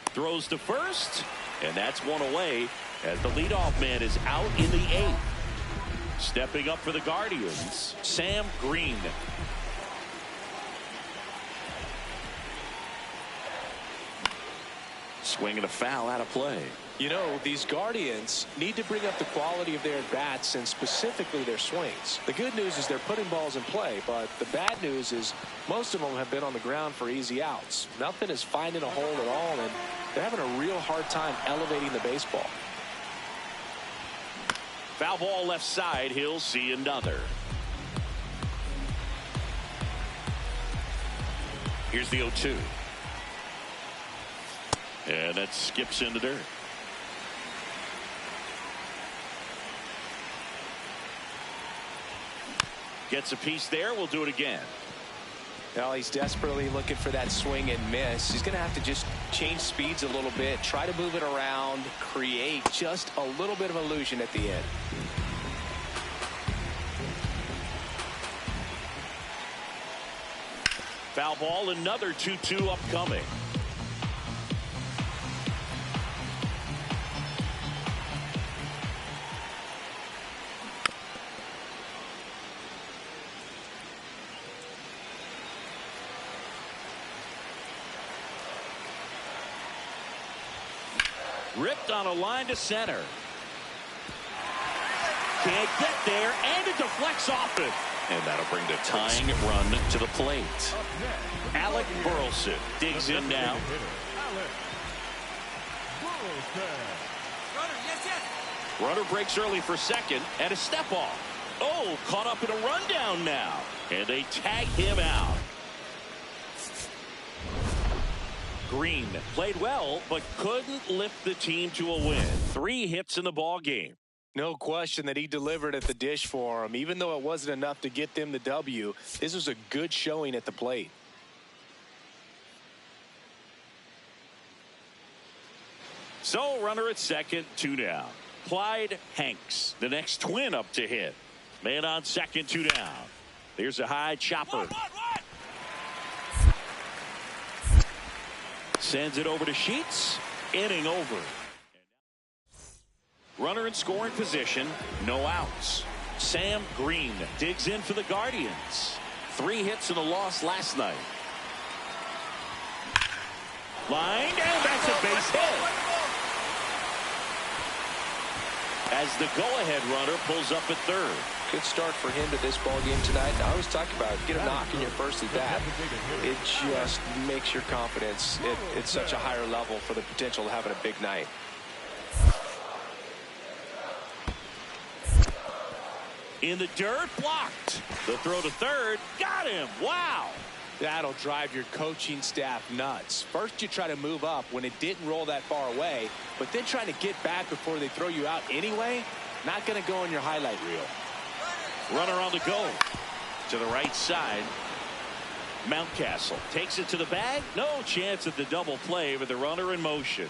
Throws to first, and that's one away as the leadoff man is out in the 8th. Stepping up for the Guardians, Sam Green. Swinging a foul out of play. You know, these Guardians need to bring up the quality of their at-bats and specifically their swings. The good news is they're putting balls in play, but the bad news is most of them have been on the ground for easy outs. Nothing is finding a hole at all, and they're having a real hard time elevating the baseball. Foul ball left side. He'll see another. Here's the 0-2. And that skips in the dirt. Gets a piece there. We'll do it again. Well, he's desperately looking for that swing and miss. He's going to have to just change speeds a little bit, try to move it around, create just a little bit of illusion at the end. Foul ball, another 2-2 upcoming. Ripped on a line to center. Can't get there, and it deflects off it. And that'll bring the tying run to the plate. Alec Burleson digs in now. Runner breaks early for second, and a step off. Oh, caught up in a rundown now. And they tag him out. Green played well, but couldn't lift the team to a win. 3 hits in the ball game. No question that he delivered at the dish for him. Even though it wasn't enough to get them the W, this was a good showing at the plate. So, runner at second, 2 down. Clyde Hanks, the next twin up to hit. Man on second, 2 down. There's a high chopper. Sends it over to Sheets. Inning over. Runner in scoring position, no outs. Sam Green digs in for the Guardians. 3 hits and a loss last night. Line, and that's a base hit. As the go-ahead runner pulls up at third. Good start for him to this ball game tonight. I always talk about it. Get a knock in your first at bat. It just makes your confidence at such a higher level for the potential of having a big night. In the dirt, blocked. The throw to third, got him. Wow. That'll drive your coaching staff nuts. First, you try to move up when it didn't roll that far away, but then trying to get back before they throw you out anyway, not going to go in your highlight reel. Runner on the go. To the right side. Mountcastle takes it to the bag. No chance at the double play with the runner in motion.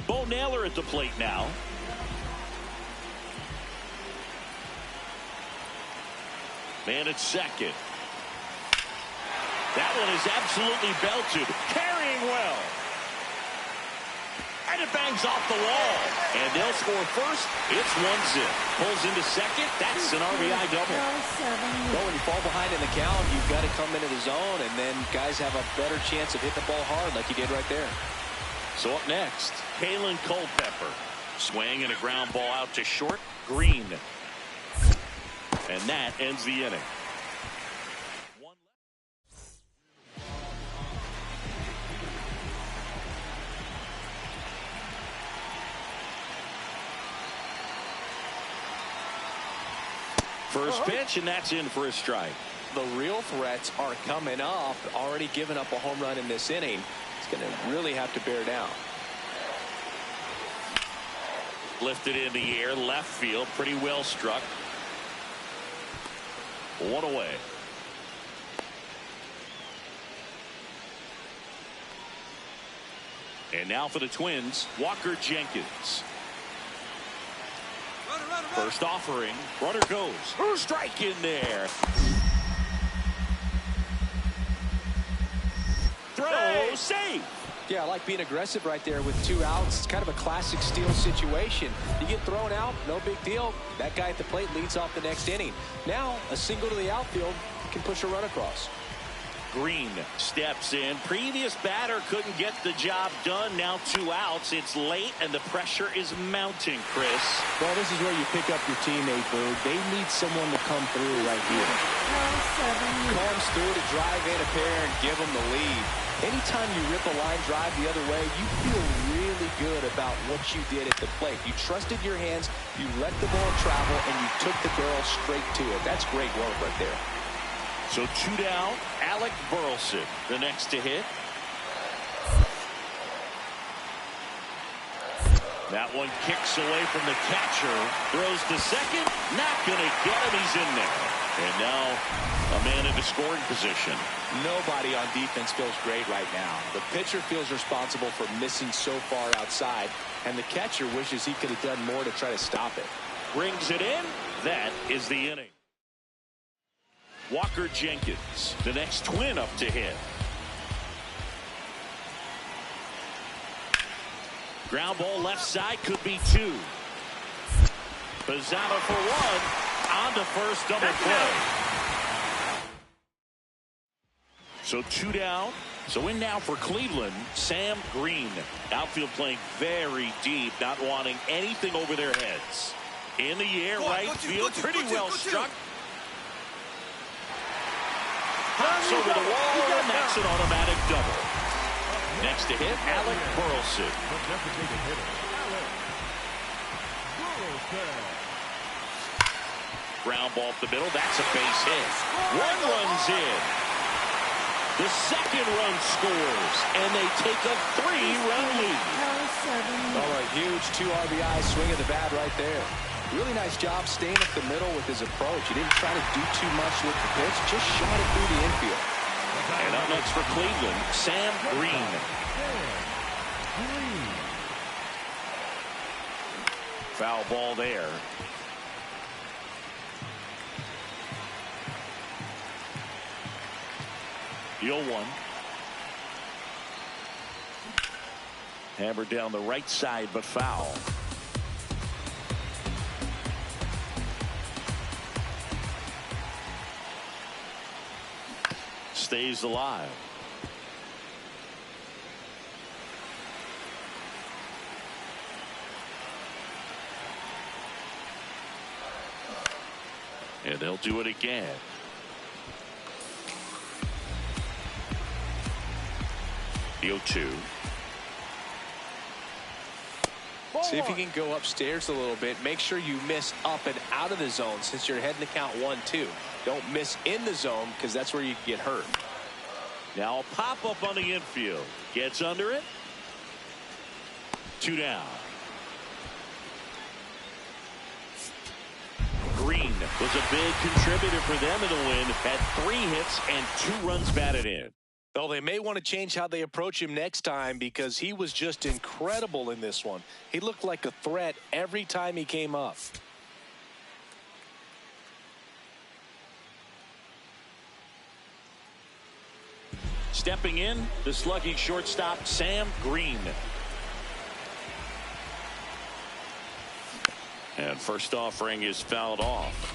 Bo Naylor at the plate now. Man at second. That one is absolutely belted. Carrying well. And it bangs off the wall. And they'll score first. It's 1-zip. Pulls into second. That's an RBI double. Well, when you fall behind in the count, you've got to come into the zone, and then guys have a better chance of hitting the ball hard like he did right there. So up next, Kalen Culpepper. Swing and a ground ball out to short. Green. And that ends the inning. First pitch, and that's in for a strike. The real threats are coming up. Already given up a home run in this inning. It's going to really have to bear down. Lifted in the air, left field, pretty well struck. 1 away. And now for the Twins, Walker Jenkins. First offering, runner goes. Strike in there. Throw, save. Yeah, I like being aggressive right there with 2 outs. It's kind of a classic steal situation. You get thrown out, no big deal. That guy at the plate leads off the next inning. Now, a single to the outfield can push a run across. Green steps in. Previous batter couldn't get the job done. Now 2 outs. It's late, and the pressure is mounting, Chris. Well, this is where you pick up your teammate, Boog. They need someone to come through right here. Comes through to drive in a pair and give them the lead. Anytime you rip a line drive the other way, you feel really good about what you did at the plate. You trusted your hands, you let the ball travel, and you took the barrel straight to it. That's great work right there. So 2 down, Alec Burleson, the next to hit. That one kicks away from the catcher, throws to second, not going to get him, he's in there. And now a man into scoring position. Nobody on defense feels great right now. The pitcher feels responsible for missing so far outside, and the catcher wishes he could have done more to try to stop it. Brings it in. That is the inning. Walker Jenkins, the next twin up to hit. Ground ball left side, could be 2. Pizzano for 1. On to first, double play. So 2 down. So in now for Cleveland, Sam Green. Outfield playing very deep, not wanting anything over their heads. In the air, right field, pretty well struck. Hops over the wall, and that's an automatic double. Next to hit, Alec Burleson. Ground ball up the middle, that's a base hit. 1 runs in. The second run scores, and they take a 3-run lead. L7 Oh, a huge 2 RBI swing of the bat right there. Really nice job staying up the middle with his approach. He didn't try to do too much with the pitch, just shot it through the infield. And up next for Cleveland, Sam Green. Foul ball there. The 0-1. Hammered down the right side, but foul. Stays alive. And they'll do it again. The 0-2. See if you can go upstairs a little bit. Make sure you miss up and out of the zone since you're heading to count 1-2. Don't miss in the zone because that's where you can get hurt. Now a pop up on the infield. Gets under it. 2 down. Green was a big contributor for them in the win. Had 3 hits and 2 runs batted in. Well, they may want to change how they approach him next time because he was just incredible in this one. He looked like a threat every time he came up. Stepping in, the slugging shortstop, Sam Green. And first offering is fouled off.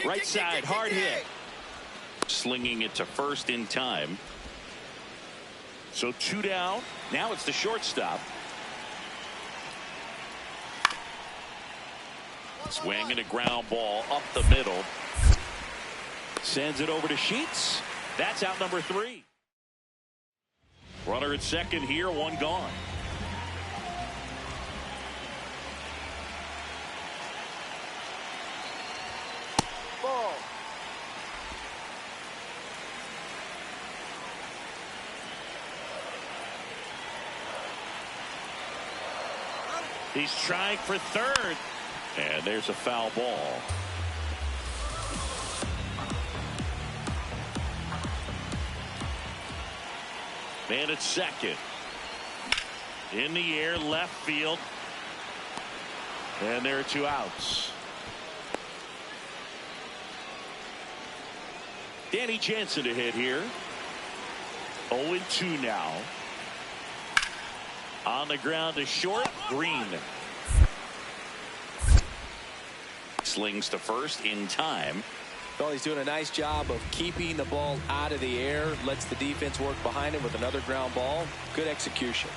Right side, hard hit. Slinging it to first in time. So 2 down. Now it's the shortstop. Swinging a ground ball up the middle. Sends it over to Sheets. That's out number 3. Runner at second here, 1 gone. Ball. He's trying for third. And there's a foul ball. Man at second. In the air, left field. And there are 2 outs. Danny Jansen to hit here. 0-2 now. On the ground to short, Green. Slings to first in time. Well, he's doing a nice job of keeping the ball out of the air. Lets the defense work behind him with another ground ball. Good execution.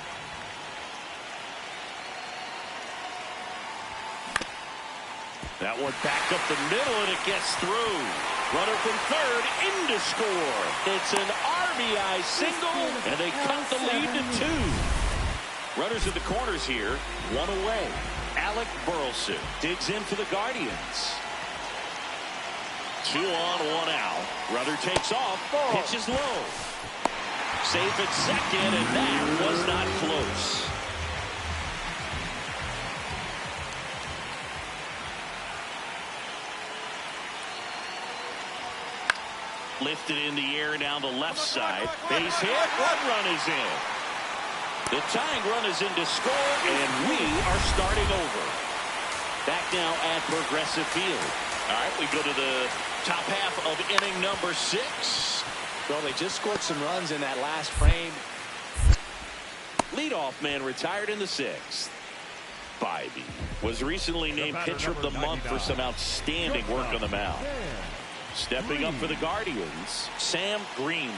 That one back up the middle, and it gets through. Runner from third in to score. It's an RBI single, and they cut the lead to 2. Runners in the corners here, 1 away. Alec Burleson digs in for the Guardians. 2 on, 1 out. Runner takes off, pitches low. Safe at second, and that was not close. Lifted in the air down the left side. Base hit, 1 run is in. The tying run is in to score, and we are starting over. Back now at Progressive Field. All right, we go to the top half of inning number 6. Well, they just scored some runs in that last frame. Leadoff man retired in the 6th. Bybee was recently named Pitcher of the Month for some outstanding work on the mound. Stepping up for the Guardians, Sam Green.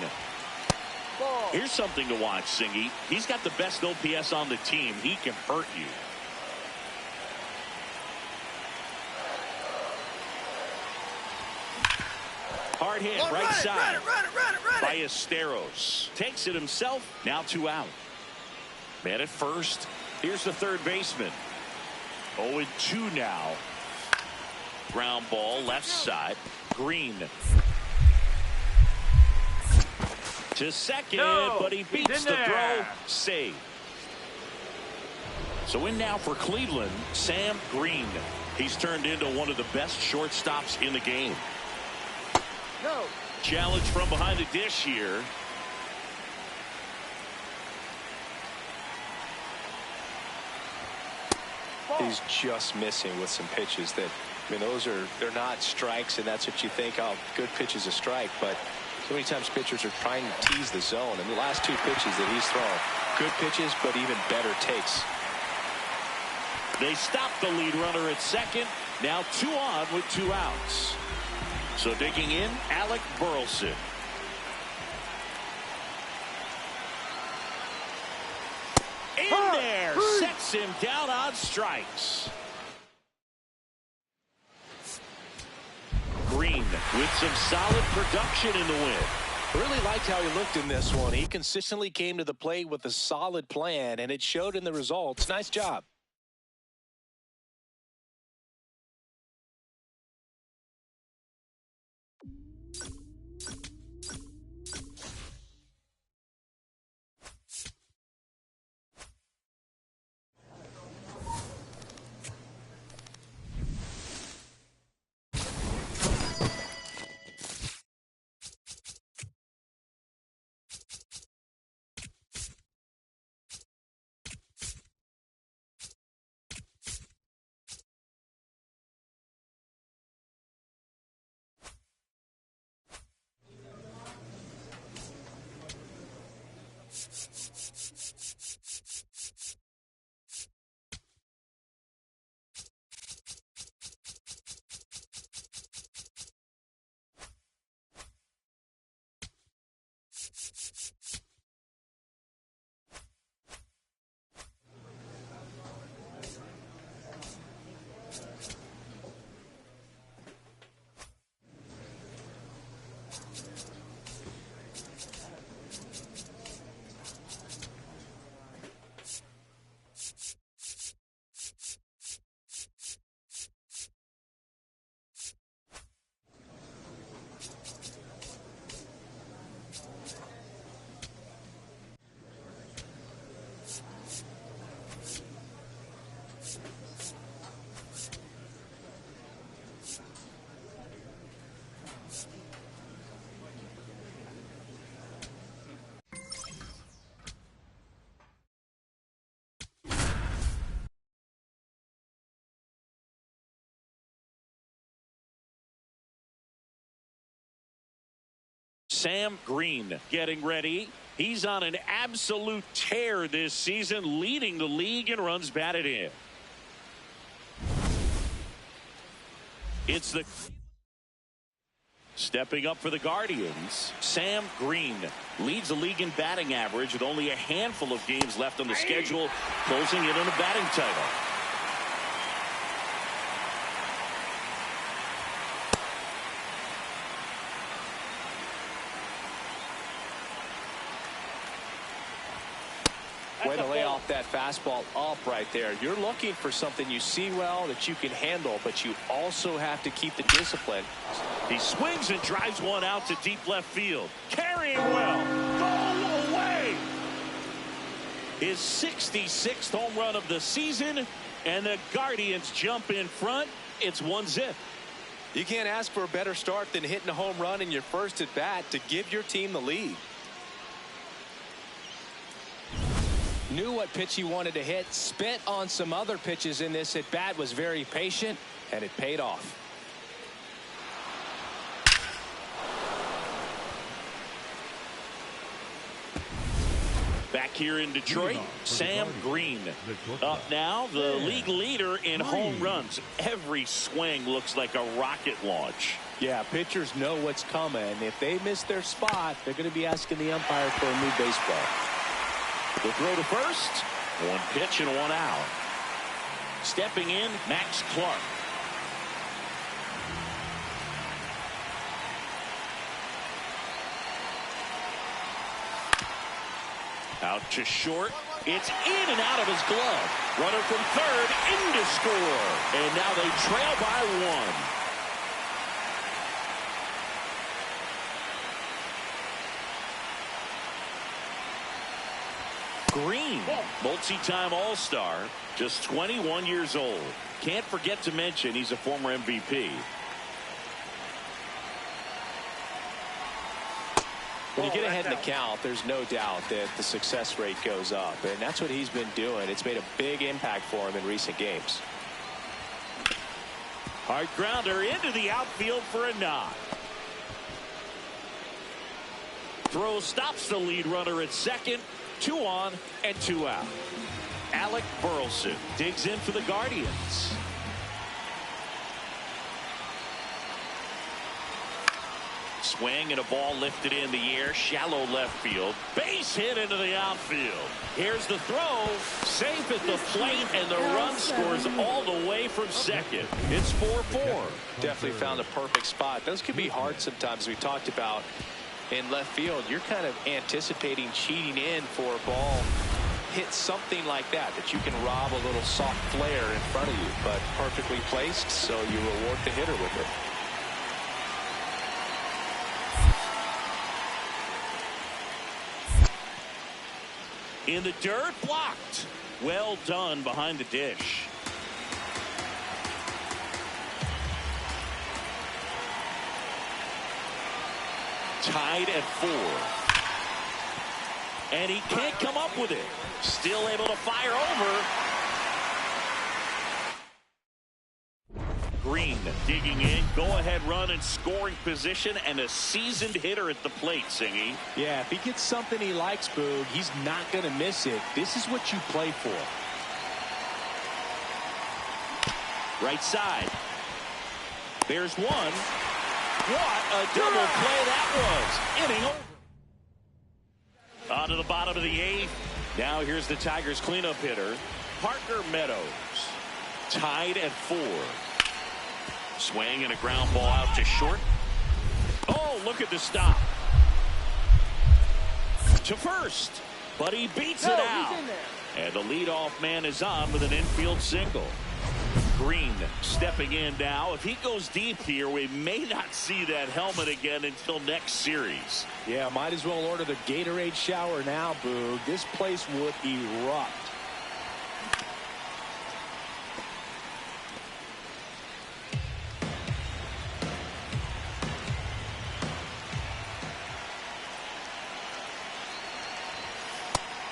Here's something to watch, Singy. He's got the best OPS on the team. He can hurt you. Hard hit, right side. By Esteros. Takes it himself. Now 2 out. Man at first. Here's the third baseman. 0-2 now. Ground ball left side. Green. To second, but he beats the throw. Save. So in now for Cleveland, Sam Green. He's turned into one of the best shortstops in the game. No. Challenge from behind the dish here. He's just missing with some pitches that, I mean, they're not strikes, and that's what you think, oh, good pitch is a strike, but so many times pitchers are trying to tease the zone, and the last two pitches that he's thrown, good pitches, but even better takes. They stop the lead runner at second. Now 2 on with 2 outs. So digging in, Alec Burleson. In there, sets him down on strikes. Green with some solid production in the win. Really liked how he looked in this one. He consistently came to the plate with a solid plan, and it showed in the results. Nice job. Sam Green getting ready. He's on an absolute tear this season, leading the league in runs batted in. It's the stepping up for the Guardians. Sam Green leads the league in batting average with only a handful of games left on the schedule, closing in on a batting title. Way to lay off that fastball up right there. You're looking for something you see well that you can handle, but you also have to keep the discipline. He swings and drives one out to deep left field. Carrying well. Go away. His 66th home run of the season, and the Guardians jump in front. It's 1-0. You can't ask for a better start than hitting a home run in your first at bat to give your team the lead. Knew what pitch he wanted to hit, spit on some other pitches in this at bat, was very patient, and it paid off. Back here in Detroit, Sam Green. Up now, the league leader in home runs. Every swing looks like a rocket launch. Yeah, pitchers know what's coming. If they miss their spot, they're going to be asking the umpire for a new baseball. The throw to first. 1 pitch and 1 out. Stepping in, Max Clark. Out to short. It's in and out of his glove. Runner from third in to score. And now they trail by 1. Green, multi-time All-Star, just 21 years old. Can't forget to mention he's a former MVP. When you get ahead in the count, there's no doubt that the success rate goes up, and that's what he's been doing. It's made a big impact for him in recent games. Hard grounder into the outfield for a knock. Throw stops the lead runner at second. 2 on and 2 out. Alec Burleson digs in for the Guardians. Swing and a ball lifted in the air, shallow left field. Base hit into the outfield. Here's the throw, safe at the plate, and the run scores all the way from second. It's 4-4. Definitely found a perfect spot. Those can be hard sometimes. We talked about in left field, you're kind of anticipating cheating in for a ball. Hit something like that you can rob a little soft flare in front of you, but perfectly placed, so you reward the hitter with it. In the dirt, blocked. Well done behind the dish. Tied at 4. And he can't come up with it. Still able to fire over. Green digging in, go-ahead run in scoring position, and a seasoned hitter at the plate, Singy. Yeah, if he gets something he likes, Boog, he's not going to miss it. This is what you play for. Right side. There's one. What a double play that was. Inning over. On to the bottom of the 8th. Now here's the Tigers cleanup hitter, Parker Meadows. Tied at 4. Swing and a ground ball out to short. Oh, look at the stop. To first, but he beats it out. And the leadoff man is on with an infield single. Green stepping in now. If he goes deep here, we may not see that helmet again until next series. Yeah, might as well order the Gatorade shower now, Boog. This place would erupt.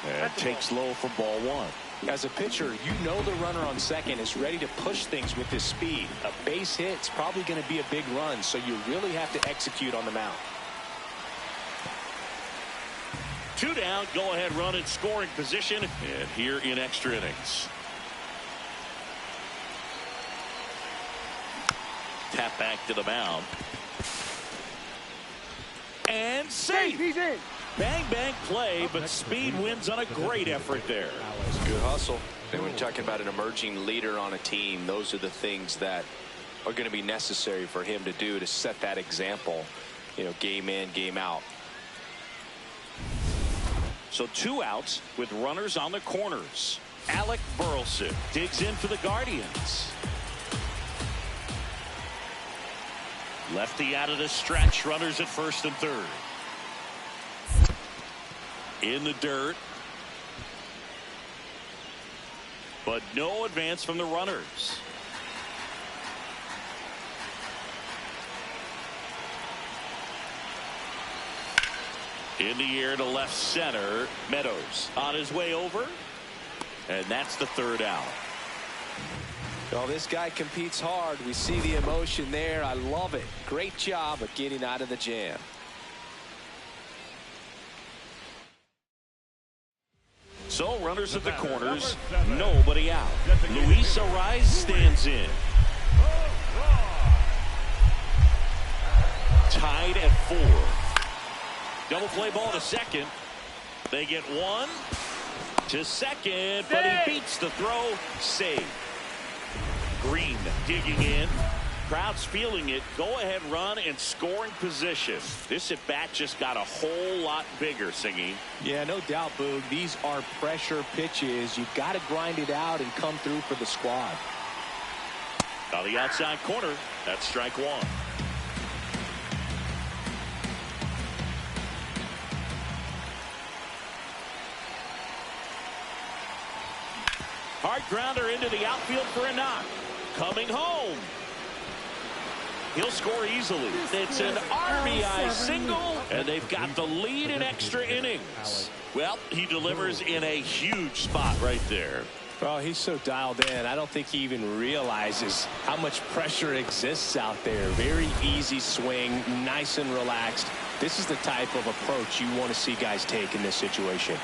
And takes low for ball 1. As a pitcher, you know the runner on second is ready to push things with his speed. A base hit's probably going to be a big run, so you really have to execute on the mound. 2 down, go-ahead run in scoring position, and here in extra innings. Tap back to the mound. And safe. He's in. Bang, bang play, but speed wins on a great effort there. Good hustle. And when you're talking about an emerging leader on a team, those are the things that are going to be necessary for him to do to set that example, you know, game in, game out. So 2 outs with runners on the corners. Alec Burleson digs in for the Guardians. Lefty out of the stretch, runners at first and third. In the dirt. But no advance from the runners. In the air to left center. Meadows on his way over. And that's the 3rd out. Well, this guy competes hard. We see the emotion there. I love it. Great job of getting out of the jam. So runners at the corners, nobody out. Luis Ariz stands in. Tied at 4. Double play ball to second. They get 1 to second, but he beats the throw. Save. Green digging in. Crowd's feeling it. Go-ahead run and scoring position. This at-bat just got a whole lot bigger, Singy. Yeah, no doubt, Boog. These are pressure pitches. You've got to grind it out and come through for the squad. On the outside corner, that's strike 1. Hard grounder into the outfield for a knock. Coming home. He'll score easily. It's an RBI single, and they've got the lead in extra innings. Well, he delivers in a huge spot right there. Oh, he's so dialed in. I don't think he even realizes how much pressure exists out there. Very easy swing, nice and relaxed. This is the type of approach you want to see guys take in this situation.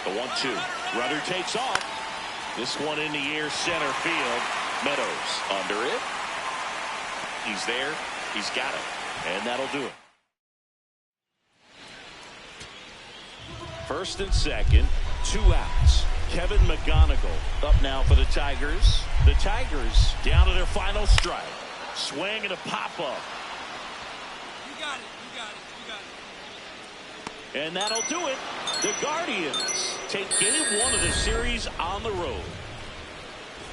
The 1-2. Runner takes off. This one in the air, center field. Meadows under it. He's there. He's got it. And that'll do it. First and second, 2 outs. Kevin McGonigal up now for the Tigers. The Tigers down to their final strike. Swing and a pop-up. You got it. You got it. You got it. And that'll do it. The Guardians take game 1 of the series on the road.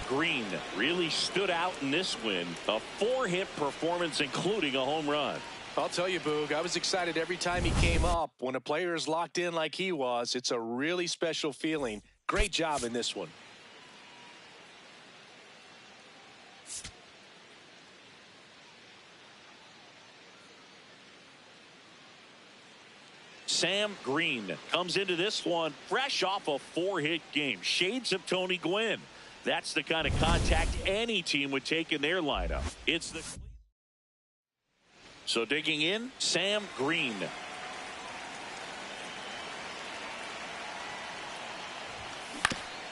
Green really stood out in this win. A 4-hit performance, including a home run. I'll tell you, Boog, I was excited every time he came up. When a player is locked in like he was, it's a really special feeling. Great job in this one. Sam Green comes into this one fresh off a 4-hit game. Shades of Tony Gwynn. That's the kind of contact any team would take in their lineup. It's the... So digging in, Sam Green.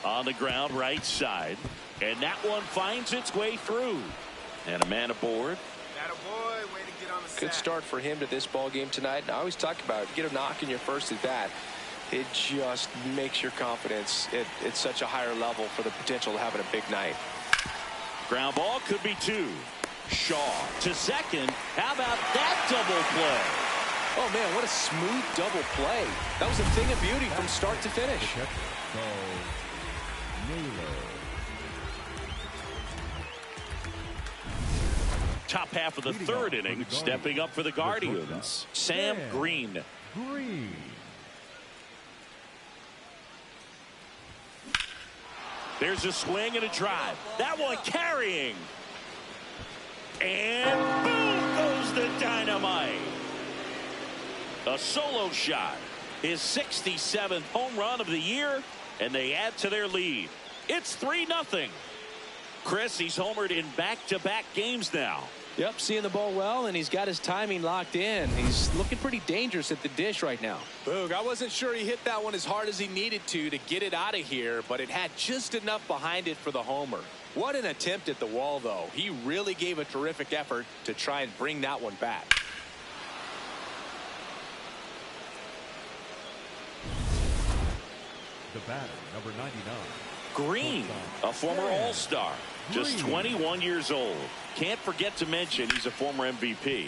On the ground, right side. And that one finds its way through. And a man aboard. Attaboy, way to get on the sack. Good start for him to this ball game tonight. And I always talk about it. Get a knock in your first at bat. It just makes your confidence at such a higher level for the potential of having a big night. Ground ball could be 2. Shaw to second. How about that double play? Oh, man, what a smooth double play. That was a thing of beauty from start to finish. Top half of the 3rd inning, stepping up for the Guardians. Sam Green. There's a swing and a drive. That one carrying. And boom goes the dynamite. A solo shot. His 67th home run of the year, and they add to their lead. It's 3-0. Chris, he's homered in back-to-back games now. Yep, seeing the ball well, and he's got his timing locked in. He's looking pretty dangerous at the dish right now. Boog, I wasn't sure he hit that one as hard as he needed to get it out of here, but it had just enough behind it for the homer. What an attempt at the wall, though. He really gave a terrific effort to try and bring that one back. The batter, number 99. Green, a former All-Star, just 21 years old. Can't forget to mention he's a former MVP.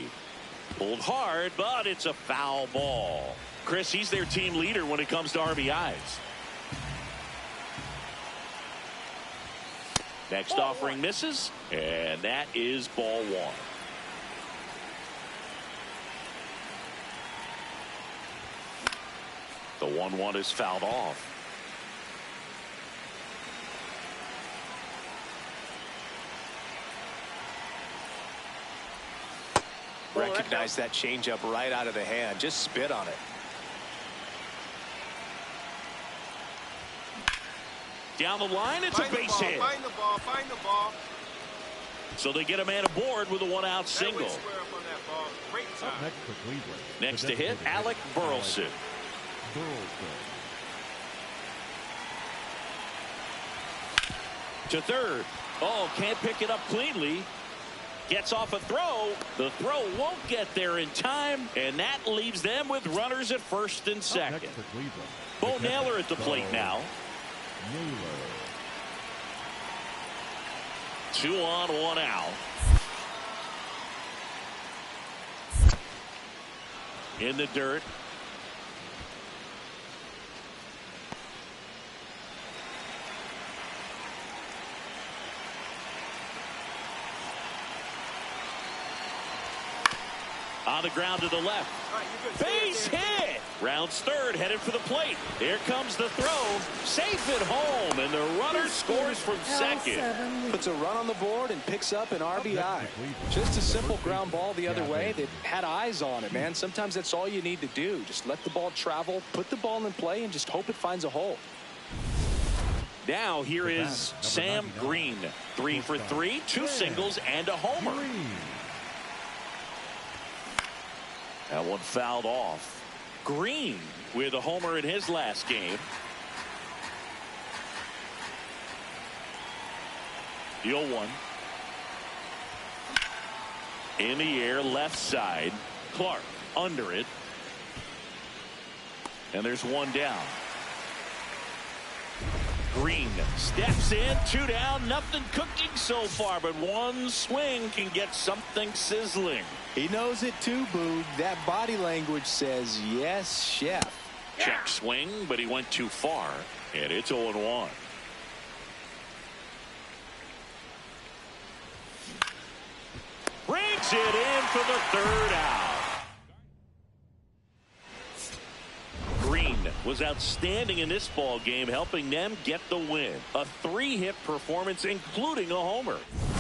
Pulled hard, but it's a foul ball. Chris, he's their team leader when it comes to RBIs. Next offering misses, and that is ball 1. The 1-1 is fouled off. Recognize that changeup right out of the hand. Just spit on it. Down the line, it's a base hit. Find the ball, find the ball. So they get a man aboard with a 1-out single. Next to hit, Alec Burleson. To third. Oh, can't pick it up cleanly. Gets off a throw. The throw won't get there in time, and that leaves them with runners at first and second. Bo Naylor at the plate now. 2 on, 1 out. In the dirt. On the ground to the left. Base hit. Rounds third, headed for the plate. Here comes the throw. Safe at home, and the runner scores from second. Puts a run on the board and picks up an RBI. Just a simple ground ball the other way that had eyes on it, man. Sometimes that's all you need to do. Just let the ball travel, put the ball in play, and just hope it finds a hole. Now here is Sam Green. 3 for 3, 2 singles and a homer. That one fouled off. Green with a homer in his last game. The 0-1. In the air, left side. Clark under it. And there's one down. Green steps in, 2 down, nothing cooking so far, but one swing can get something sizzling. He knows it too, Boog. That body language says, yes, chef. Check swing, but he went too far, and it's 0-1. Brings it in for the third out. Green was outstanding in this ball game, helping them get the win. A 3-hit performance, including a homer.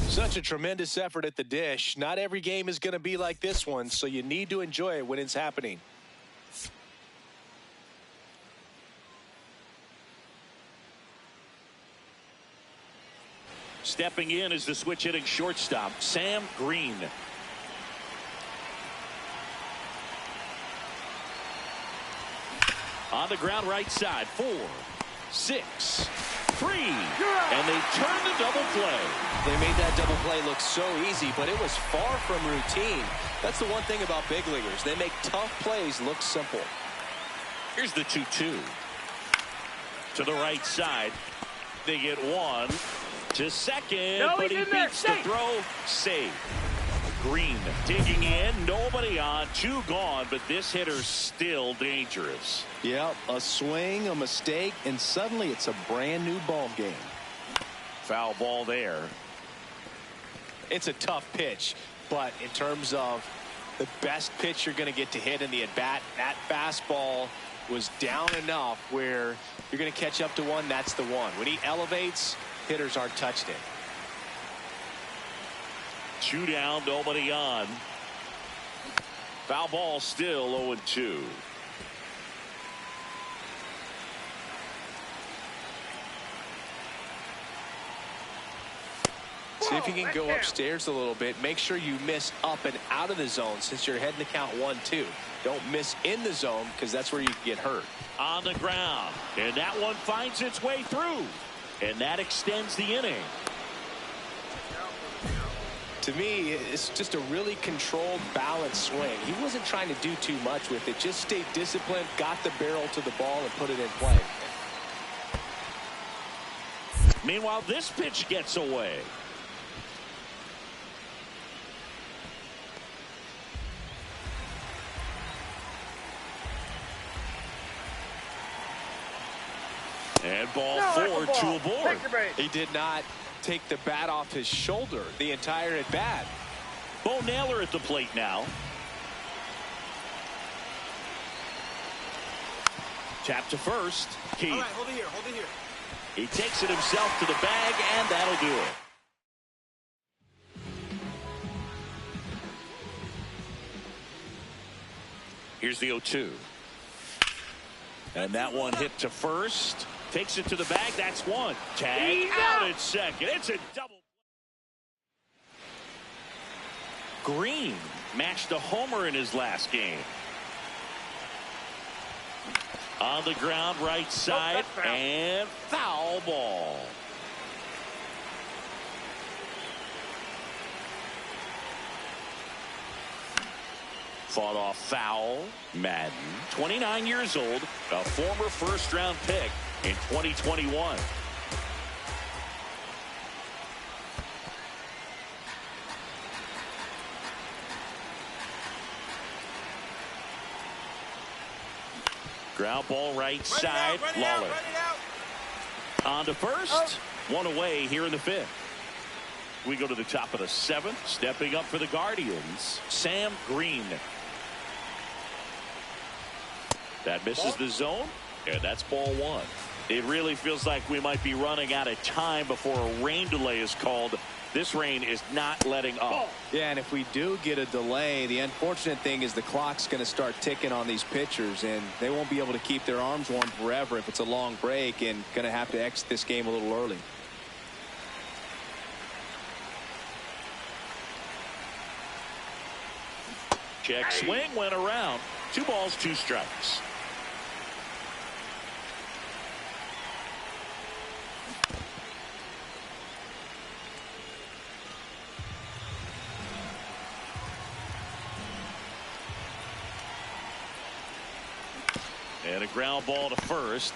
Such a tremendous effort at the dish. Not every game is going to be like this one, so you need to enjoy it when it's happening. Stepping in is the switch hitting shortstop, Sam Green. On the ground right side, 4, 6, 3, and they turn the double play. They made that double play look so easy, but it was far from routine. That's the one thing about big leaguers. They make tough plays look simple. Here's the 2-2. To the right side. They get one to second, but he beats the throw. Save. Green digging in, nobody on, 2 gone, but this hitter's still dangerous. Yep, a swing, a mistake, and suddenly it's a brand new ball game. Foul ball there. It's a tough pitch, but in terms of the best pitch you're going to get to hit in the at-bat, that fastball was down enough where you're going to catch up to one, that's the one. When he elevates, hitters aren't touched it. 2 down, nobody on. Foul ball still 0-2. See if you can go upstairs a little bit. Make sure you miss up and out of the zone since you're heading to count 1-2. Don't miss in the zone because that's where you can get hurt. On the ground, and that one finds its way through, and that extends the inning. To me, it's just a really controlled, balanced swing. He wasn't trying to do too much with it. Just stayed disciplined, got the barrel to the ball, and put it in play. Meanwhile, this pitch gets away. And ball 4, 2 aboard. He did not take the bat off his shoulder the entire at bat. Bo Naylor at the plate now. Tap to first. Keith. All right, hold it here, hold it here. He takes it himself to the bag, and that'll do it. Here's the 0-2. And that one hit to first. Takes it to the bag. That's one. Tag out at second. It's a double. Green matched a homer in his last game. On the ground, right side, and foul ball. Fought off foul. Madden, 29 years old, a former first-round pick in 2021. Ground ball right side. Lawler on to first. One away here in the 5th. We go to the top of the 7th. Stepping up for the Guardians, Sam Green. That misses the zone, and that's ball one. It really feels like we might be running out of time before a rain delay is called. This rain is not letting up. Yeah, and if we do get a delay, the unfortunate thing is the clock's going to start ticking on these pitchers, and they won't be able to keep their arms warm forever if it's a long break, and going to have to exit this game a little early. Check swing went around. 2 balls, 2 strikes. And a ground ball to first.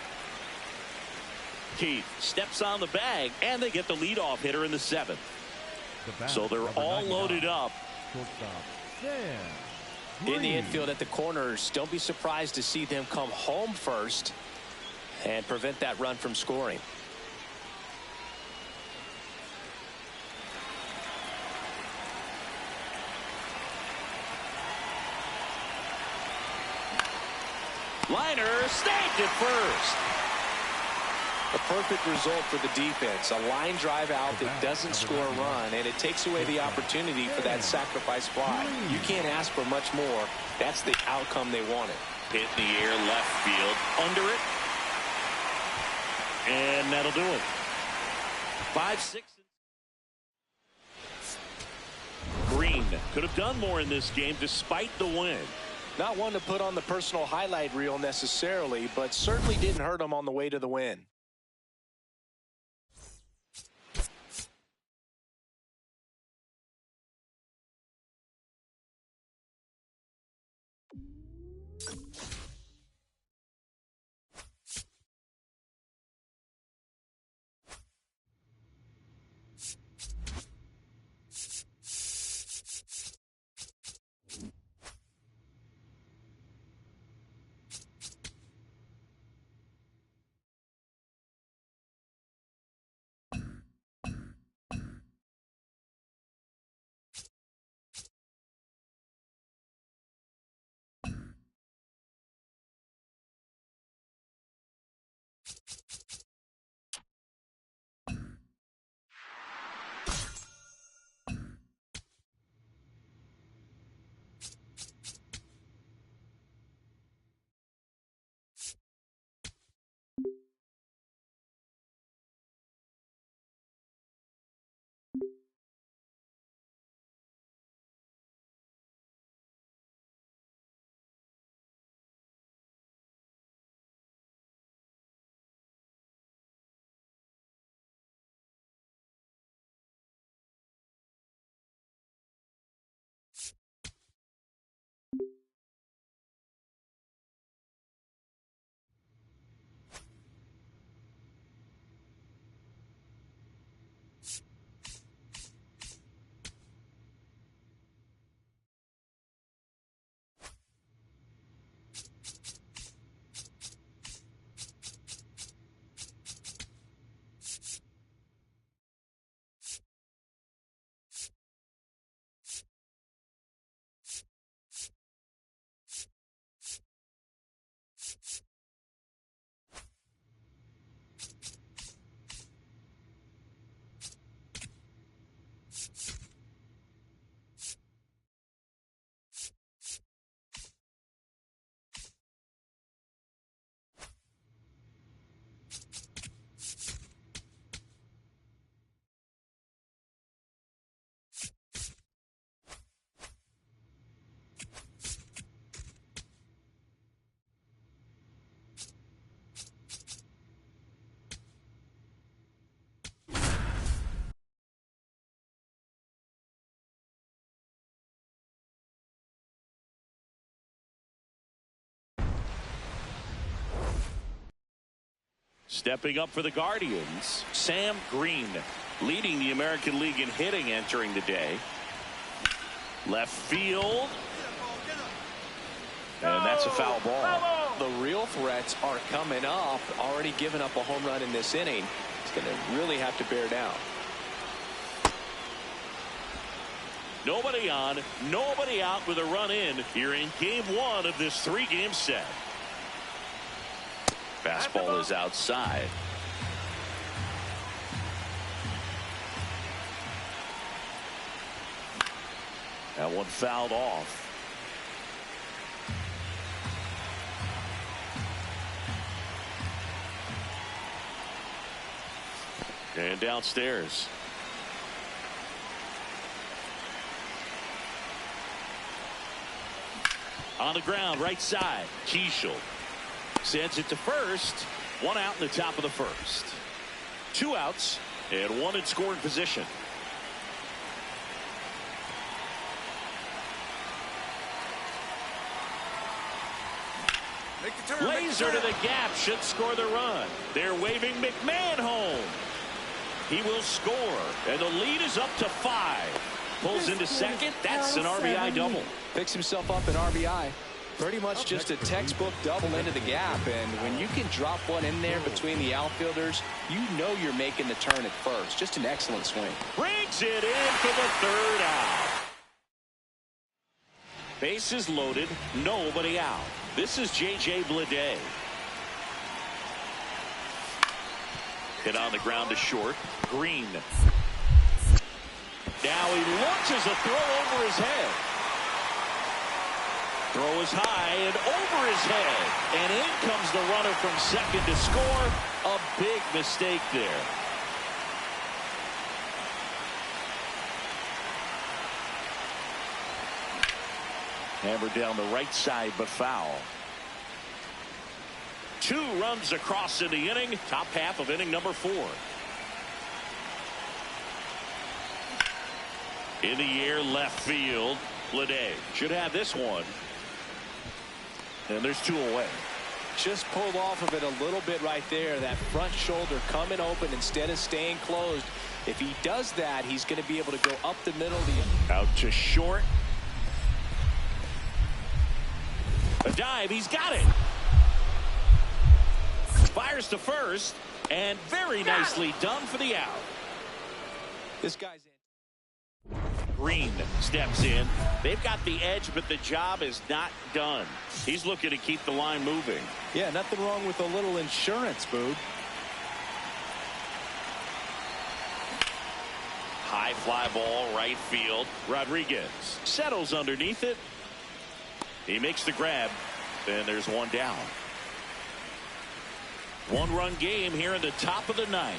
Keith steps on the bag, and they get the leadoff hitter in the 7th. So they're all loaded up. In the infield at the corners, don't be surprised to see them come home first and prevent that run from scoring. Liner snagged at first. A perfect result for the defense. A line drive out that doesn't score a run, and it takes away the opportunity for that sacrifice fly. You can't ask for much more. That's the outcome they wanted. Hit in the air, left field, under it. And that'll do it. 5-6. Green could have done more in this game despite the win. Not one to put on the personal highlight reel necessarily, but certainly didn't hurt him on the way to the win. Stepping up for the Guardians, Sam Green, leading the American League in hitting entering the day. Left field. And that's a foul ball. The real threats are coming up. Already given up a home run in this inning. It's going to really have to bear down. Nobody on, nobody out with a run in here in game 1 of this 3-game set. Fastball is outside. That one fouled off. And downstairs. On the ground, right side. Keishel sends it to first. One out in the top of the first. 2 outs and 1 in scoring position. Laser to the gap, should score the run. They're waving McMahon home. He will score, and the lead is up to 5. Pulls into second. That's an RBI double. Picks himself up an RBI. Pretty much just a textbook double into the gap, and when you can drop one in there between the outfielders, you know you're making the turn at first. Just an excellent swing. Brings it in for the 3rd out. Bases loaded, nobody out. This is J.J. Bleday. Hit on the ground to short. Green. Now he launches a throw over his head. Throw is high and over his head. And in comes the runner from second to score. A big mistake there. Hammered down the right side, but foul. 2 runs across in the inning. Top half of inning number 4. In the air, left field. Bleday should have this one. And there's 2 away. Just pulled off of it a little bit right there. That front shoulder coming open instead of staying closed. If he does that, he's going to be able to go up the middle. Out to short. A dive, he's got it. Fires to first, and very nicely done for the out. This guy's in. Green steps in. They've got the edge, but the job is not done. He's looking to keep the line moving. Yeah, nothing wrong with a little insurance, Boog. High fly ball, right field. Rodriguez settles underneath it. He makes the grab, and there's 1 down. 1-run game here in the top of the 9th.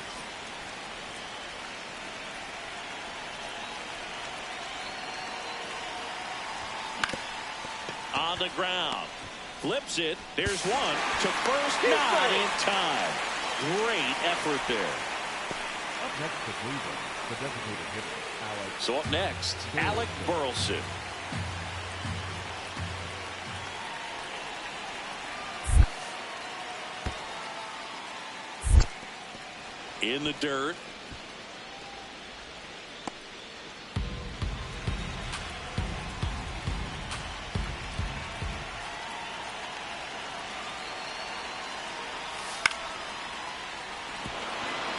On the ground. Flips it. There's one to first. Not in time. Great effort there. Up next to Cleveland, the designated hitter, Alex. So up next, Alec Burleson. In the dirt.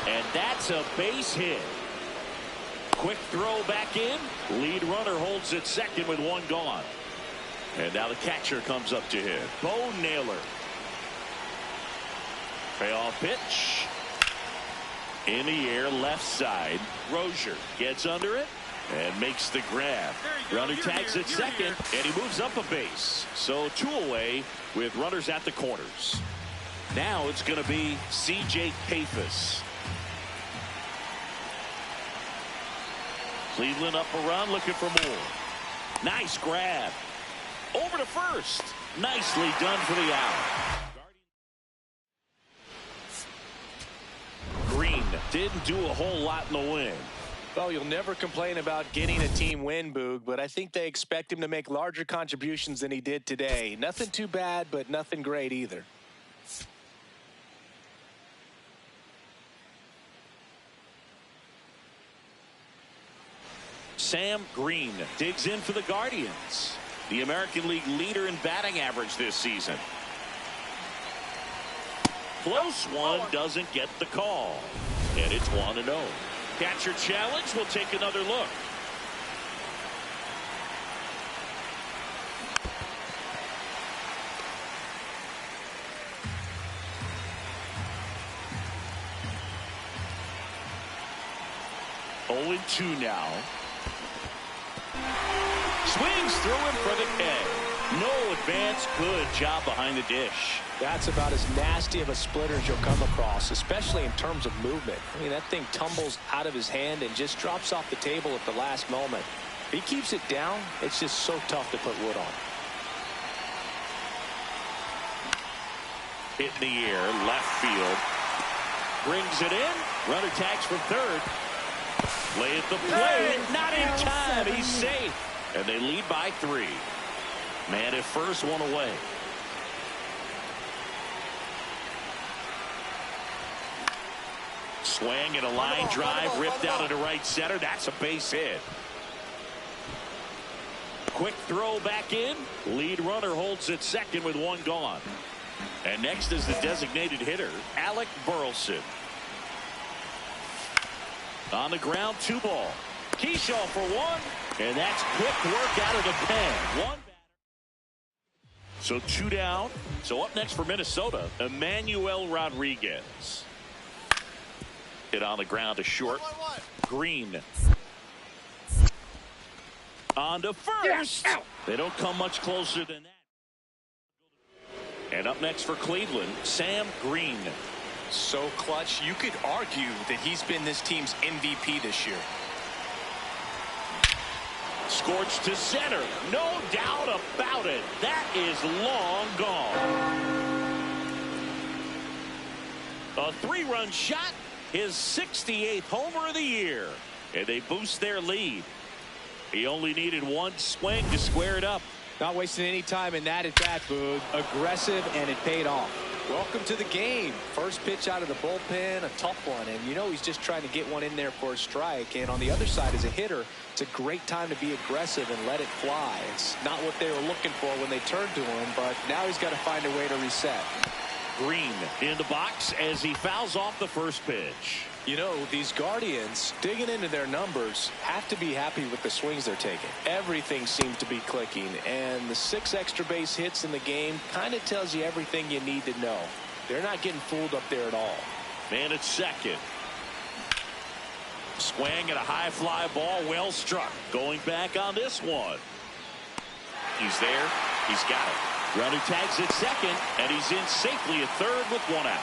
And that's a base hit. Quick throw back in. Lead runner holds at second with 1 gone. And now the catcher comes up to hit. Bo Naylor. Payoff pitch. In the air, left side. Rozier gets under it and makes the grab. Runner tags at second, and he moves up a base. So 2 away with runners at the corners. Now it's going to be C.J. Pappas. Cleveland up a run, looking for more. Nice grab. Over to first. Nicely done for the out. Green didn't do a whole lot in the win. Well, you'll never complain about getting a team win, Boog, but I think they expect him to make larger contributions than he did today. Nothing too bad, but nothing great either. Sam Green digs in for the Guardians, the American League leader in batting average this season. Close one, doesn't get the call. And it's 1-0. Catcher challenge. We'll take another look. 0-2 now. Swings through it for the K. No advance. Good job behind the dish. That's about as nasty of a splitter as you'll come across, especially in terms of movement. I mean, that thing tumbles out of his hand and just drops off the table at the last moment. If he keeps it down, it's just so tough to put wood on. Hit in the air, left field. Brings it in. Runner tags from third. Lay at the plate. Not in time. He's safe. And they lead by 3. Man at first, one away. Swing and a line drive ripped out into right center. That's a base hit. Quick throw back in. Lead runner holds at second with 1 gone. And next is the designated hitter, Alec Burleson. On the ground, 2 ball. Keyshaw for 1. And that's quick work out of the pen. 1 batter. So 2 down. So up next for Minnesota, Emmanuel Rodriguez. Hit on the ground to short. Green. On to first. They don't come much closer than that. And up next for Cleveland, Sam Green. So clutch, you could argue that he's been this team's MVP this year. Scorched to center. No doubt about it. That is long gone. A 3-run shot. His 68th homer of the year. And they boost their lead. He only needed 1 swing to square it up. Not wasting any time in that at bat, Boog. Aggressive, and it paid off. Welcome to the game. First pitch out of the bullpen, a tough one. And you know he's just trying to get one in there for a strike. And on the other side, as a hitter, it's a great time to be aggressive and let it fly. It's not what they were looking for when they turned to him, but now he's got to find a way to reset. Green in the box as he fouls off the first pitch. You know, these Guardians, digging into their numbers, have to be happy with the swings they're taking. Everything seems to be clicking, and the 6 extra base hits in the game kind of tells you everything you need to know. They're not getting fooled up there at all. Man at second. Swing at a high fly ball, well struck. Going back on this one. He's there. He's got it. Runner tags at second, and he's in safely at third with 1 out.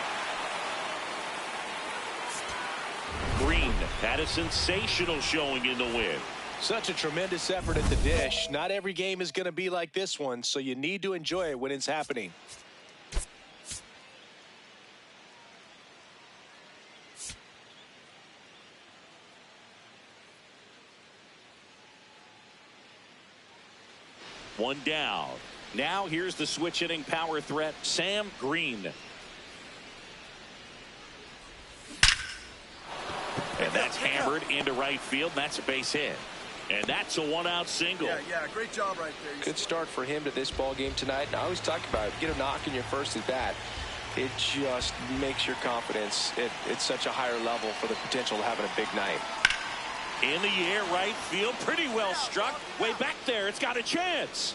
Green had a sensational showing in the win. Such a tremendous effort at the dish. Not every game is going to be like this one, so you need to enjoy it when it's happening. One down. Now here's the switch hitting power threat, Sam Green. And that's hammered into right field. That's a base hit. And that's a 1-out single. Yeah, great job right there. Good start for him to this ball game tonight. And I always talk about it. Get a knock in your first at bat. It just makes your confidence at such a higher level for the potential of having a big night. In the air, right field. Pretty well struck. Way back there. It's got a chance.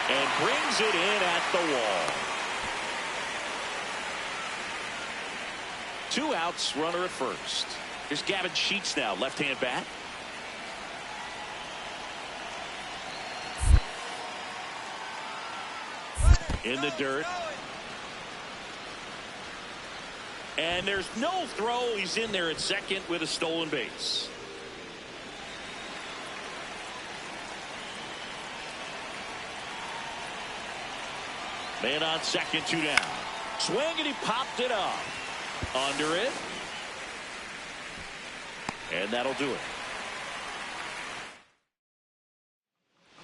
And brings it in at the wall. 2 outs, runner at first. Here's Gavin Sheets now, left-hand bat. In the dirt. And there's no throw. He's in there at second with a stolen base. Man on second, 2 down. Swing and he popped it up. Under it. And that'll do it.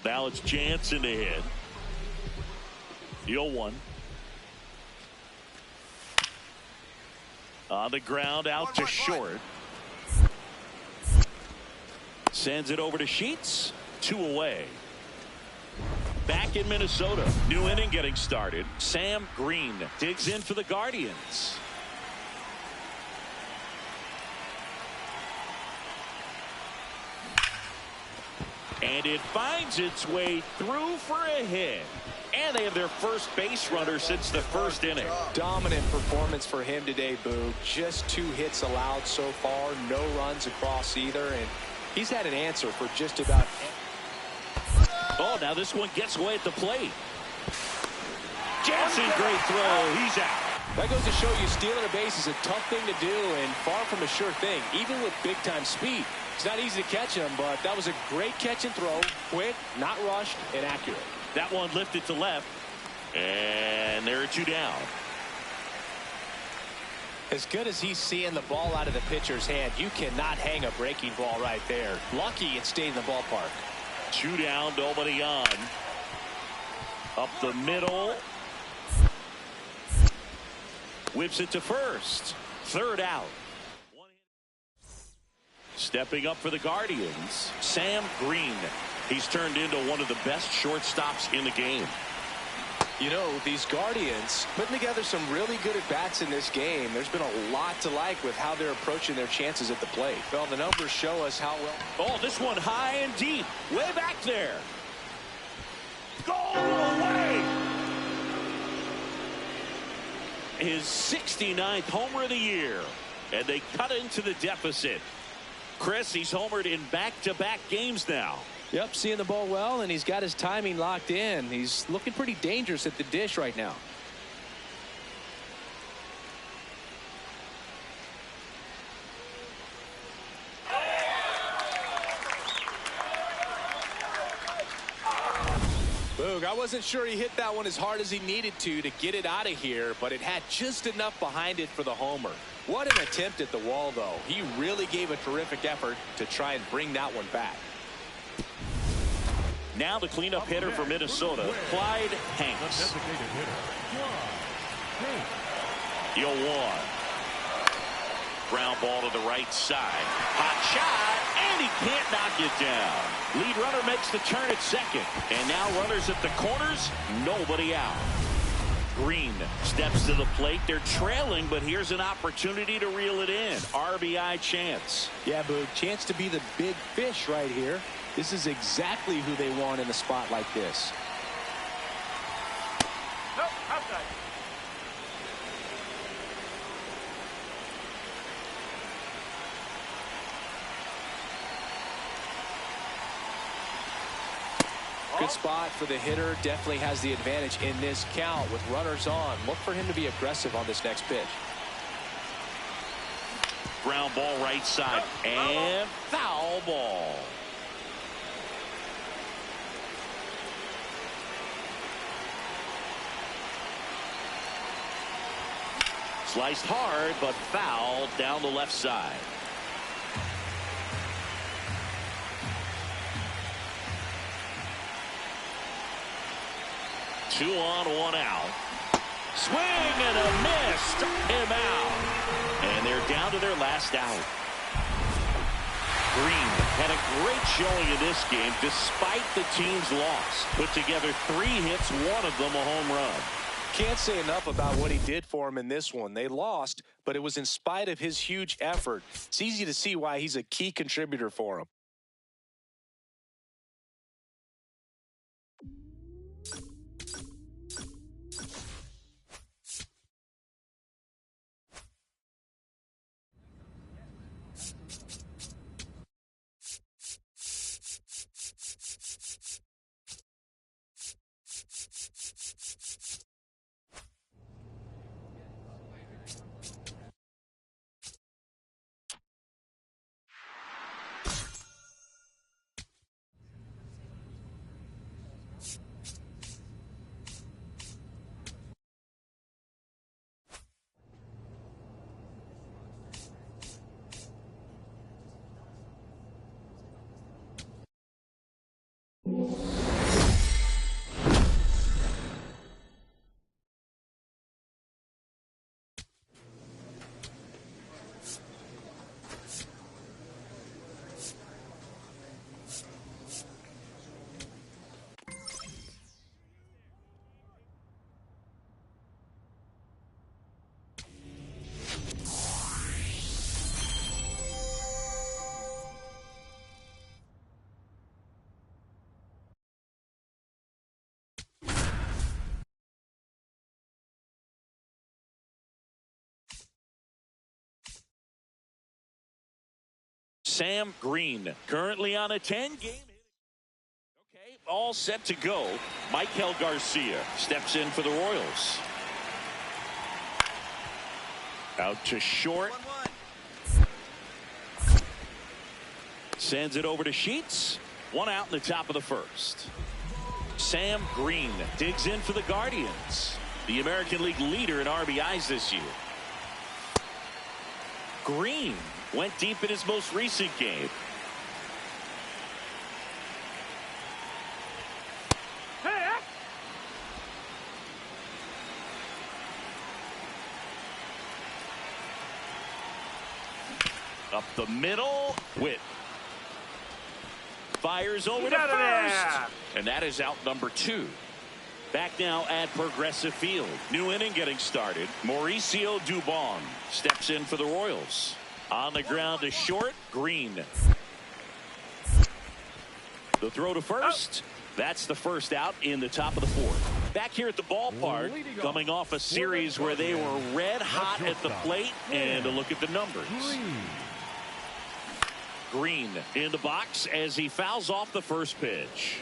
Now it's Jansen to hit. The 0-1. On the ground, out to short. Sends it over to Sheets. 2 away. Back in Minnesota. New inning getting started. Sam Green digs in for the Guardians. And it finds its way through for a hit. And they have their first base runner since the first inning. Dominant performance for him today, Boog. Just 2 hits allowed so far. No runs across either. And he's had an answer for just about. Oh, now this one gets away at the plate. Jansen, great throw. He's out. That goes to show you stealing a base is a tough thing to do and far from a sure thing, even with big-time speed. It's not easy to catch him, but that was a great catch and throw. Quick, not rushed, and accurate. That one lifted to left. And there are 2 down. As good as he's seeing the ball out of the pitcher's hand, you cannot hang a breaking ball right there. Lucky it stayed in the ballpark. 2 down, nobody on. Up the middle. Whips it to first. 3rd out. Stepping up for the Guardians, Sam Green. He's turned into one of the best shortstops in the game. You know, these Guardians putting together some really good at-bats in this game. There's been a lot to like with how they're approaching their chances at the plate. Well, the numbers show us how well. Oh, this one high and deep. Way back there. Go away. His 69th homer of the year. And they cut into the deficit. Chris, he's homered in back-to-back games now. Yep, seeing the ball well, and he's got his timing locked in. He's looking pretty dangerous at the dish right now. Boog, I wasn't sure he hit that one as hard as he needed to get it out of here, but it had just enough behind it for the homer. What an attempt at the wall, though. He really gave a terrific effort to try and bring that one back. Now the cleanup hitter for Minnesota, Clyde Hanks. Yo, 1. Ground ball to the right side. Hot shot, and he can't knock it down. Lead runner makes the turn at second. And now runners at the corners, nobody out. Green steps to the plate. They're trailing, but here's an opportunity to reel it in. RBI chance. Yeah, Boog, chance to be the big fish right here. This is exactly who they want in a spot like this. Nope, outside. Good spot for the hitter. Definitely has the advantage in this count with runners on. Look for him to be aggressive on this next pitch. Ground ball right side, and foul ball. Sliced hard, but foul down the left side. Two on, 1 out. Swing and a miss. Struck him out. And they're down to their last out. Green had a great showing in this game despite the team's loss. Put together 3 hits, 1 of them a home run. Can't say enough about what he did for him in this one. They lost, but it was in spite of his huge effort. It's easy to see why he's a key contributor for him. Sam Green, currently on a 10-game. Okay, all set to go. Michael Garcia steps in for the Royals. Out to short. 1-1. Sends it over to Sheets. One out in the top of the first. Sam Green digs in for the Guardians, the American League leader in RBIs this year. Green went deep in his most recent game. Up the middle, Witt fires over to first, and that is out number 2. Back now at Progressive Field. New inning getting started. Mauricio Dubon steps in for the Royals. On the ground to short, Green. The throw to first. That's the first out in the top of the 4th. Back here at the ballpark, coming off a series where they were red hot at the plate, and a look at the numbers. Green in the box as he fouls off the first pitch.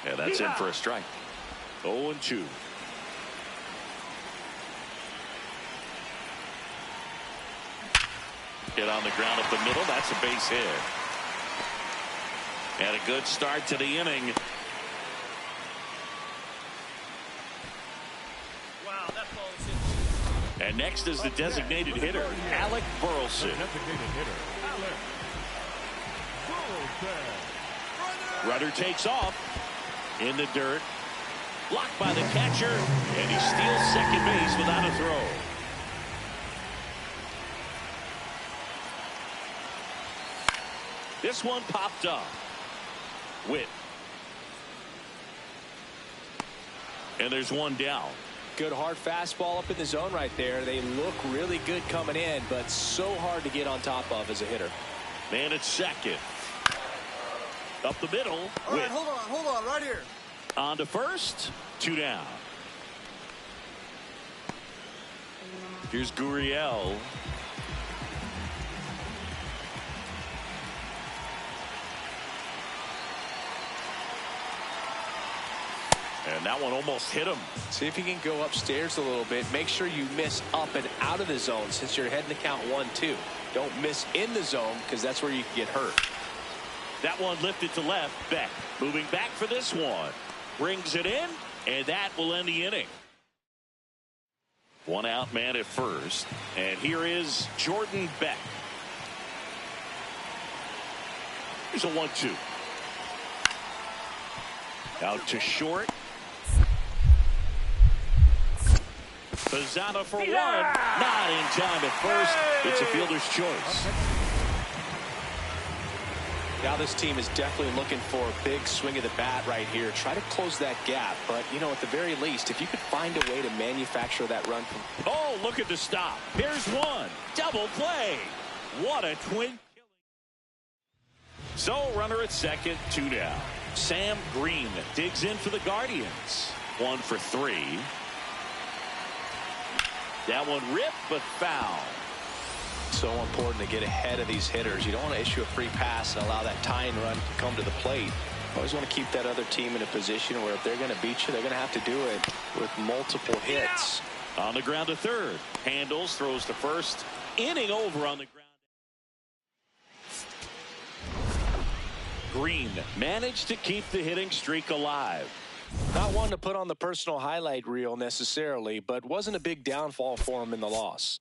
Yeah, that's in for a strike. 0-2. Hit on the ground up the middle. That's a base hit. And a good start to the inning. Wow, that ball is hit. And next is the designated hitter, Alec Burleson. Rudder takes off in the dirt. Blocked by the catcher, and he steals second base without a throw. This one popped up. Witt. And there's one down. Good hard fastball up in the zone right there. They look really good coming in, but so hard to get on top of as a hitter. Man at second. Up the middle. All right, hold on, right here. On to first. 2 down. Here's Gurriel. And that one almost hit him. See if you can go upstairs a little bit. Make sure you miss up and out of the zone since you're heading to count 1-2. Don't miss in the zone because that's where you can get hurt. That one lifted to left. Beck moving back for this one. Brings it in, and that will end the inning. One out man at first. And here is Jordan Beck. Here's a 1-2. Out to short. Pizzana for one. Not in time at first. It's a fielder's choice. Now this team is definitely looking for a big swing of the bat right here. Try to close that gap. But, you know, at the very least, if you could find a way to manufacture that run. Oh, look at the stop. Here's one. Double play. What a twin. So, runner at second, 2 down. Sam Green digs in for the Guardians. 1 for 3. That one ripped, but foul. So important to get ahead of these hitters. You don't want to issue a free pass and allow that tying run to come to the plate. You always want to keep that other team in a position where if they're going to beat you, they're going to have to do it with multiple hits. On the ground to third. Handles, throws to first. Inning over on the ground. Green managed to keep the hitting streak alive. Not one to put on the personal highlight reel necessarily, but wasn't a big downfall for him in the loss.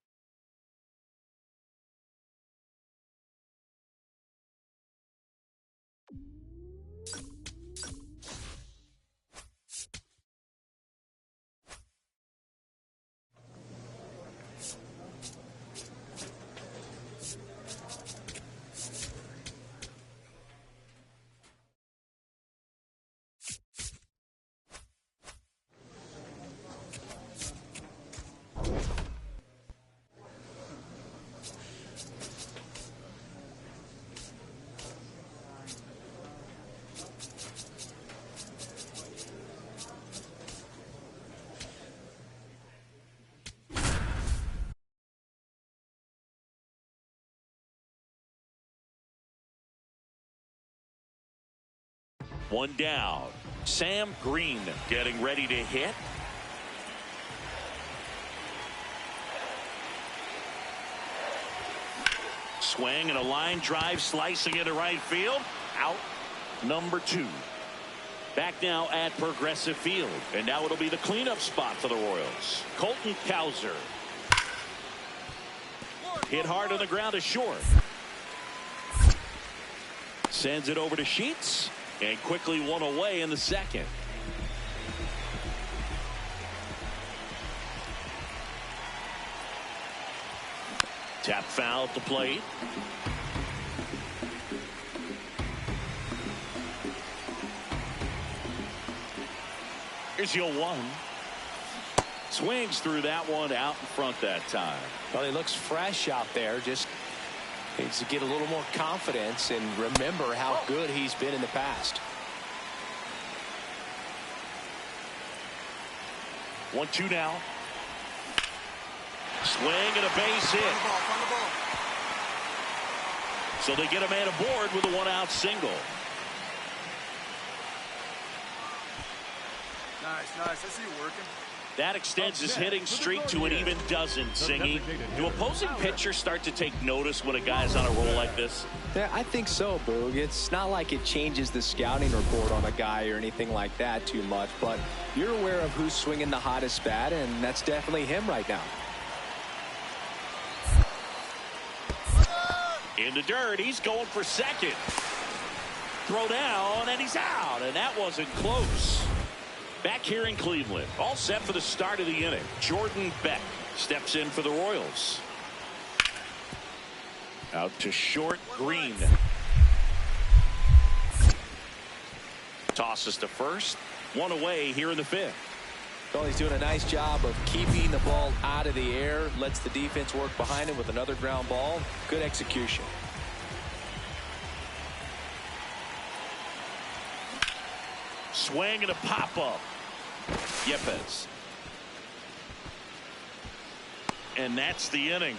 One down. Sam Green getting ready to hit. Swing and a line drive slicing into right field. Out number 2. Back now at Progressive Field. And now it'll be the cleanup spot for the Royals. Colton Cowser. Hit hard on the ground to short. Sends it over to Sheets. And quickly one away in the second. Tap foul at the plate. Here's your 1. Swings through that one out in front that time. Well, he looks fresh out there. Just needs to get a little more confidence and remember how good he's been in the past. 1-2 now. Swing and a base hit. Find the ball. So they get a man aboard with a 1-out single. Nice. I see you working. That extends his hitting streak to an even dozen, Singy. Do opposing pitchers start to take notice when a guy's on a roll like this? Yeah, I think so, Boog. It's not like it changes the scouting report on a guy or anything like that too much, but you're aware of who's swinging the hottest bat, and that's definitely him right now. In the dirt, he's going for second. Throw down, and he's out, and that wasn't close. Back here in Cleveland, all set for the start of the inning. Jordan Beck steps in for the Royals. Out to short, Green. Tosses to first. One away here in the 5th. Well, he's doing a nice job of keeping the ball out of the air. Lets the defense work behind him with another ground ball. Good execution. Swing and a pop-up. Yepes. And that's the inning.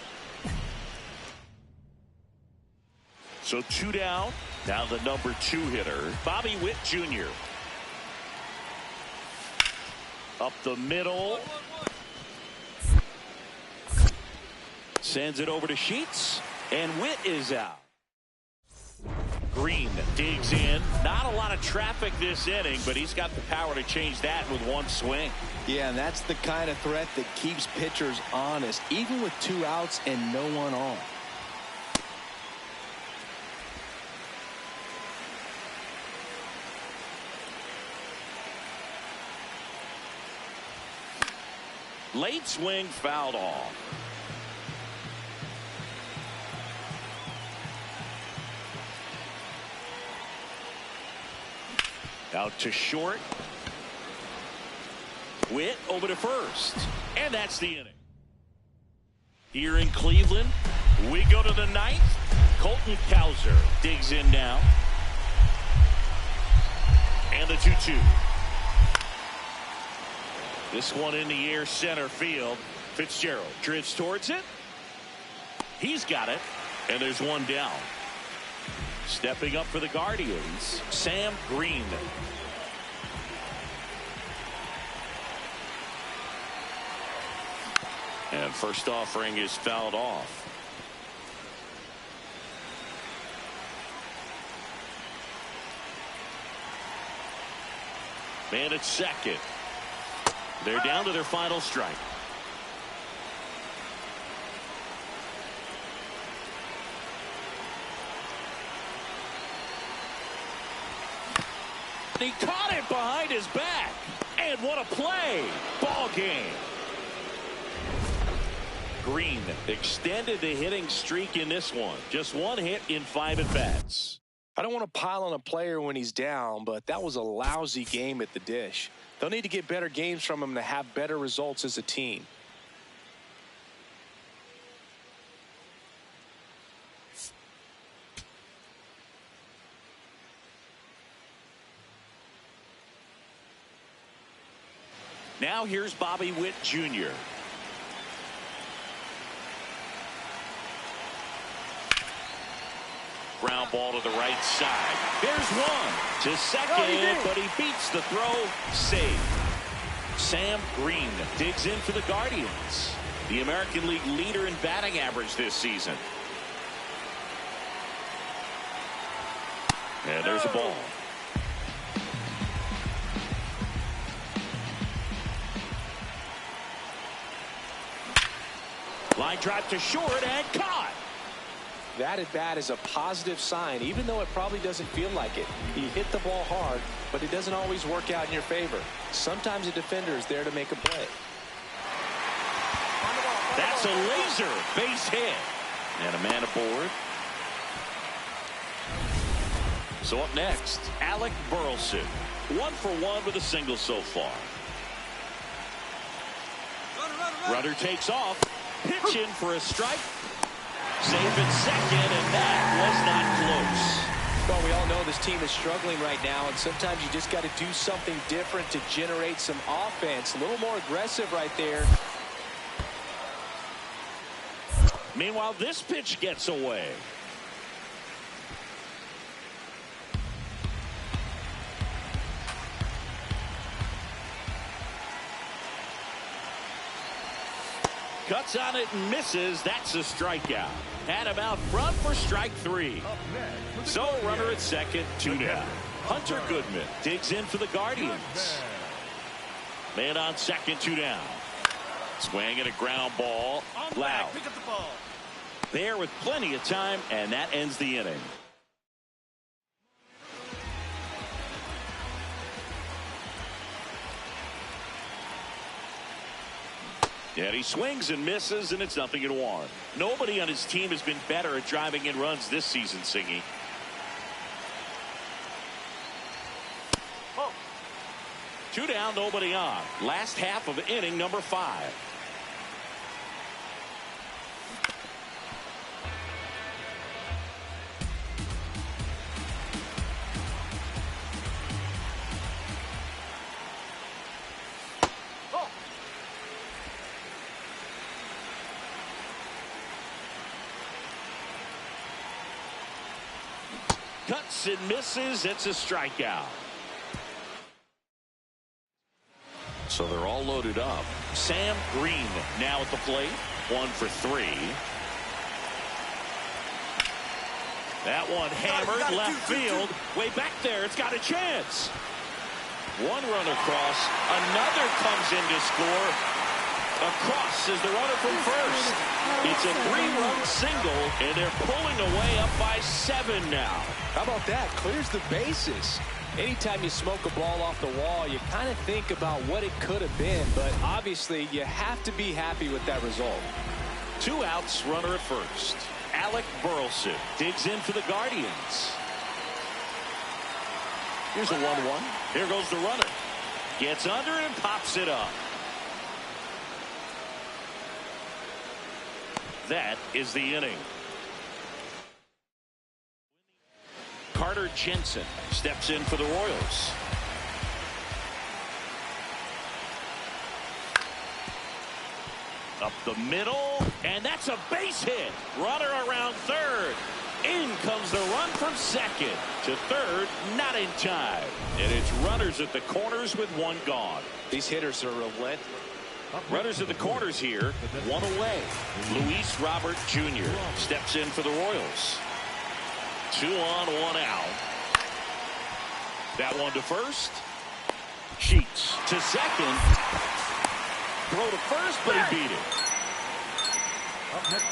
So 2 down. Now the number 2 hitter, Bobby Witt Jr. Up the middle. Sends it over to Sheets. And Witt is out. Green digs in. Not a lot of traffic this inning, but he's got the power to change that with one swing. Yeah, and that's the kind of threat that keeps pitchers honest, even with 2 outs and no one on. Late swing fouled off. Out to short. Witt over to first. And that's the inning. Here in Cleveland, we go to the 9th. Colton Cowser digs in now. And the 2-2. This one in the air center field. Fitzgerald drifts towards it. He's got it. And there's one down. Stepping up for the Guardians, Sam Green. And first offering is fouled off. Man at second. They're down to their final strike. He caught it behind his back. And what a play. Ball game. Green extended the hitting streak in this one. Just one hit in 5 at-bats. I don't want to pile on a player when he's down, but that was a lousy game at the dish. They'll need to get better games from him to have better results as a team. Now here's Bobby Witt Jr. Ground ball to the right side. There's one to second, but he beats the throw. Save. Sam Green digs in for the Guardians, the American League leader in batting average this season. And there's a ball. Line drive to short and caught. That at bat is a positive sign, even though it probably doesn't feel like it. He hit the ball hard, but it doesn't always work out in your favor. Sometimes a defender is there to make a play. That's a laser base hit. And a man aboard. So up next, Alec Burleson. 1 for 1 with a single so far. Runner takes off. Pitch in for a strike. Safe at second, and that was not close. Well, we all know this team is struggling right now, and sometimes you just got to do something different to generate some offense. A little more aggressive right there. Meanwhile, this pitch gets away. Cuts on it and misses. That's a strikeout. Had him out front for strike 3. So runner at second, 2 down. Hunter Goodman digs in for the Guardians. Man on second, 2 down. Swing and a ground ball. Loud. Pick up the ball. There with plenty of time, and that ends the inning. And he swings and misses, and it's 0-1. Nobody on his team has been better at driving in runs this season, Singy. Oh. 2 down, nobody on. Last half of inning number 5. Cuts and misses. It's a strikeout. So they're all loaded up. Sam Green now at the plate. 1 for 3. That one hammered left field. Way back there. It's got a chance. 1 run across. Another comes in to score. Across is the runner from first. It's a 3-run single, and they're pulling away up by 7 now. How about that? Clears the bases. Anytime you smoke a ball off the wall, you kind of think about what it could have been, but obviously you have to be happy with that result. 2 outs, runner at first. Alec Burleson digs in for the Guardians. Here's a 1-1. Here goes the runner. Gets under it and pops it up. That is the inning. Carter Jensen steps in for the Royals. Up the middle, and that's a base hit. Runner around third. In comes the run from second to third, not in time. And it's runners at the corners with 1 gone. These hitters are relentless. Runners at the corners here, 1 away. Luis Robert Jr. steps in for the Royals. 2 on, 1 out. That one to first. Sheets to second. Throw to first, but he beat it.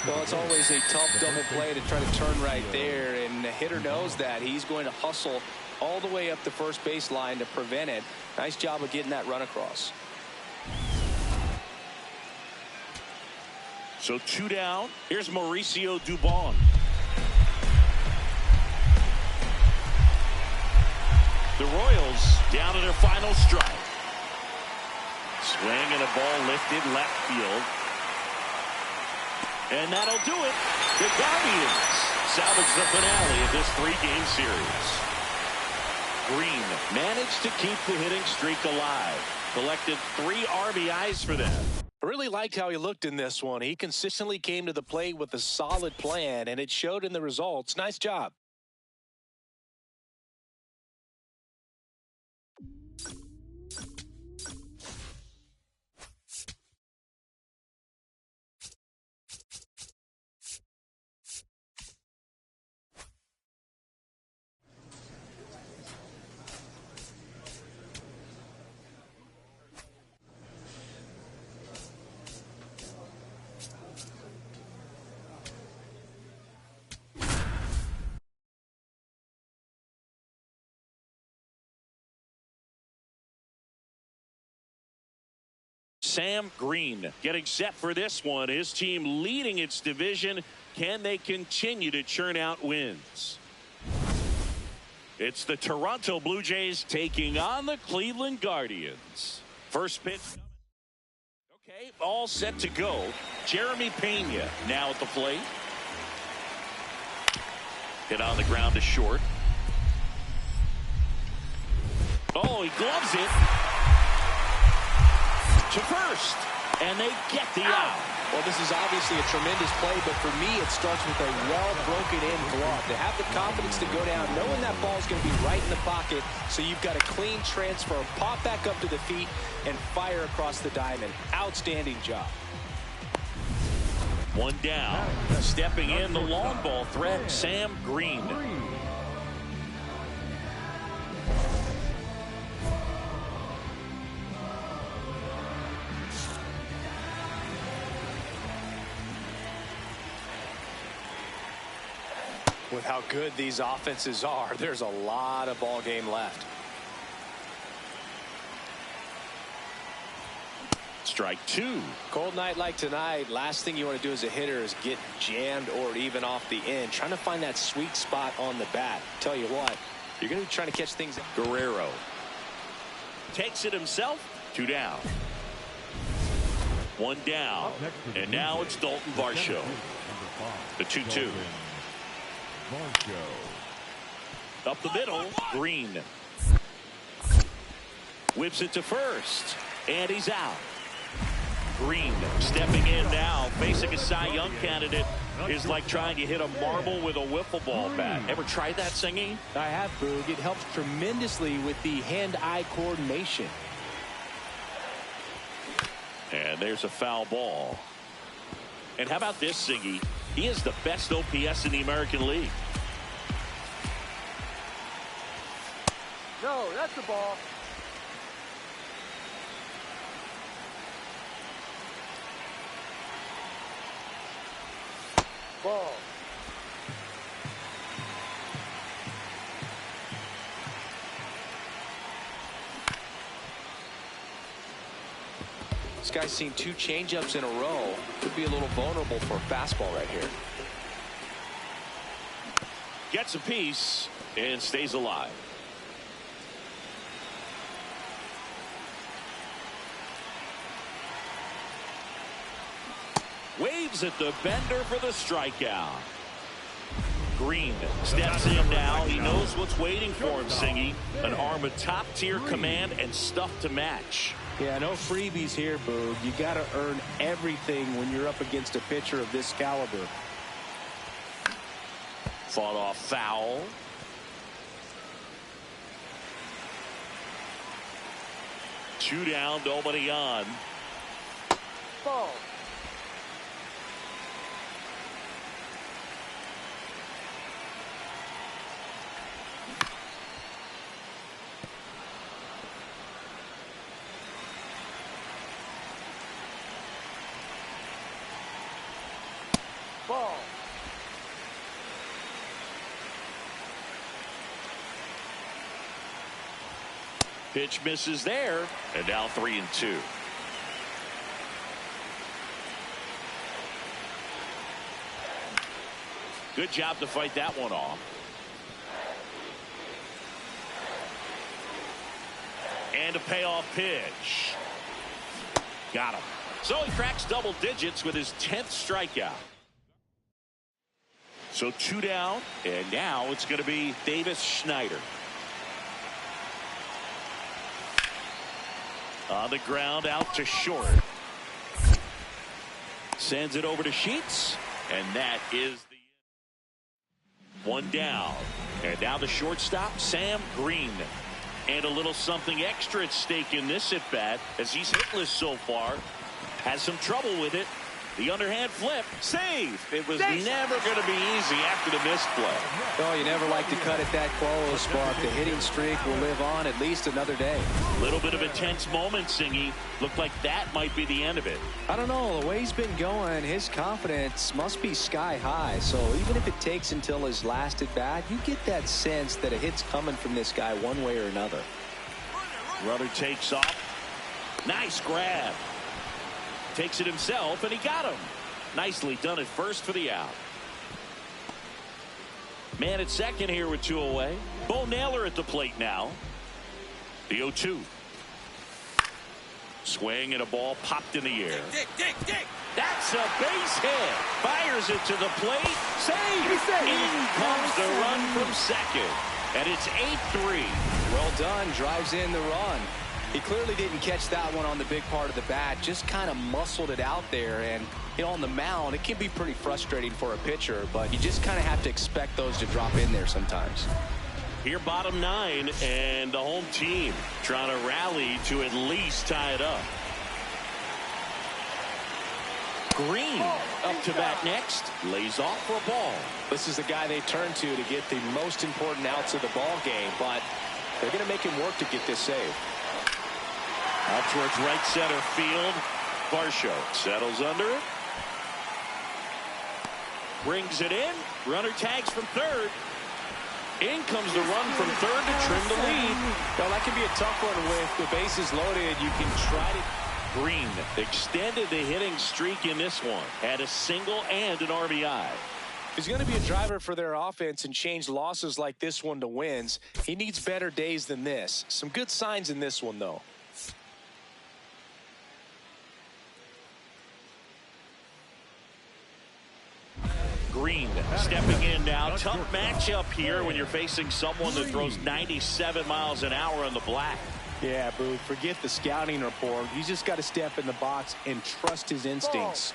Well, it's always a tough double play to try to turn right there, and the hitter knows that. He's going to hustle all the way up the first baseline to prevent it. Nice job of getting that run across. So 2 down. Here's Mauricio Dubon. The Royals down to their final strike. Swing and a ball lifted left field. And that'll do it. The Guardians salvage the finale of this 3-game series. Green managed to keep the hitting streak alive. Collected 3 RBIs for them. I really liked how he looked in this one. He consistently came to the plate with a solid plan, and it showed in the results. Nice job. Sam Green getting set for this one. His team leading its division. Can they continue to churn out wins? It's the Toronto Blue Jays taking on the Cleveland Guardians. First pitch. Okay, all set to go. Jeremy Pena now at the plate. Hit on the ground to short. Oh, he gloves it to first, and they get the out. Well, this is obviously a tremendous play, but for me, it starts with a well-broken-in glove. To have the confidence to go down, knowing that ball is going to be right in the pocket, so you've got a clean transfer, pop back up to the feet, and fire across the diamond. Outstanding job. One down. Stepping in, the long ball threat, Sam Green. With how good these offenses are, there's a lot of ball game left. Strike two. Cold night like tonight, last thing you want to do as a hitter is get jammed or even off the end. Trying to find that sweet spot on the bat. Tell you what, you're going to be trying to catch things. Guerrero takes it himself. Two down. One down. And now it's Dalton Varsho. The 2-2. Up the middle, Green. Whips it to first, and he's out. Green stepping in now, facing a Cy Young candidate is like trying to hit a marble with a wiffle ball bat. Ever tried that, Singy? I have, Boog. It helps tremendously with the hand-eye coordination. And there's a foul ball. And how about this, Singy? He is the best OPS in the American League. No, that's the ball. Ball. This guy's seen 2 changeups in a row. Could be a little vulnerable for a fastball right here. Gets a piece and stays alive. Waves at the bender for the strikeout. Green steps in now. He knows what's waiting for him, Singy. An arm of top-tier command and stuff to match. Yeah, no freebies here, Boog. You got to earn everything when you're up against a pitcher of this caliber. Fought off foul. Two down, nobody on. Ball. Ball. Pitch misses there, and now 3-2. Good job to fight that one off. And a payoff pitch. Got him. So he cracks double digits with his 10th strikeout. So 2 down, and now it's going to be Davis Schneider. On the ground, out to short. Sends it over to Sheets, and that is the 1 down. And now the shortstop, Sam Green. And a little something extra at stake in this at-bat, as he's hitless so far. Has some trouble with it. The underhand flip, save. It was never going to be easy after the missed play. Oh, you never like to cut it that close, but the hitting streak will live on at least another day. Little bit of a tense moment, Singy. Looked like that might be the end of it. I don't know. The way he's been going, his confidence must be sky high. So even if it takes until his last at bat, you get that sense that a hit's coming from this guy one way or another. Runner takes off. Nice grab. Takes it himself, and he got him. Nicely done at first for the out. Man at second here with 2 away. Bo Naylor at the plate now. The 0-2. Swing and a ball popped in the air. Dick. That's a base hit. Fires it to the plate. Save. In comes the run from second. And it's 8-3. Well done. Drives in the run. He clearly didn't catch that one on the big part of the bat. Just kind of muscled it out there. And, you know, on the mound, it can be pretty frustrating for a pitcher. But you just kind of have to expect those to drop in there sometimes. Here, bottom 9, and the home team trying to rally to at least tie it up. Green up to bat next. Lays off for a ball. This is the guy they turn to get the most important outs of the ball game. But they're going to make him work to get this save. Out towards right center field. Varsho settles under it. Brings it in. Runner tags from third. In comes the run from third to trim the lead. Well, that can be a tough one with the bases loaded. You can try to. Green extended the hitting streak in this one. Had a single and an RBI. He's going to be a driver for their offense and change losses like this one to wins. He needs better days than this. Some good signs in this one, though. Green stepping in now. Tough matchup here when you're facing someone that throws 97 miles an hour on the black. Yeah, Boo, forget the scouting report. You just got to step in the box and trust his instincts.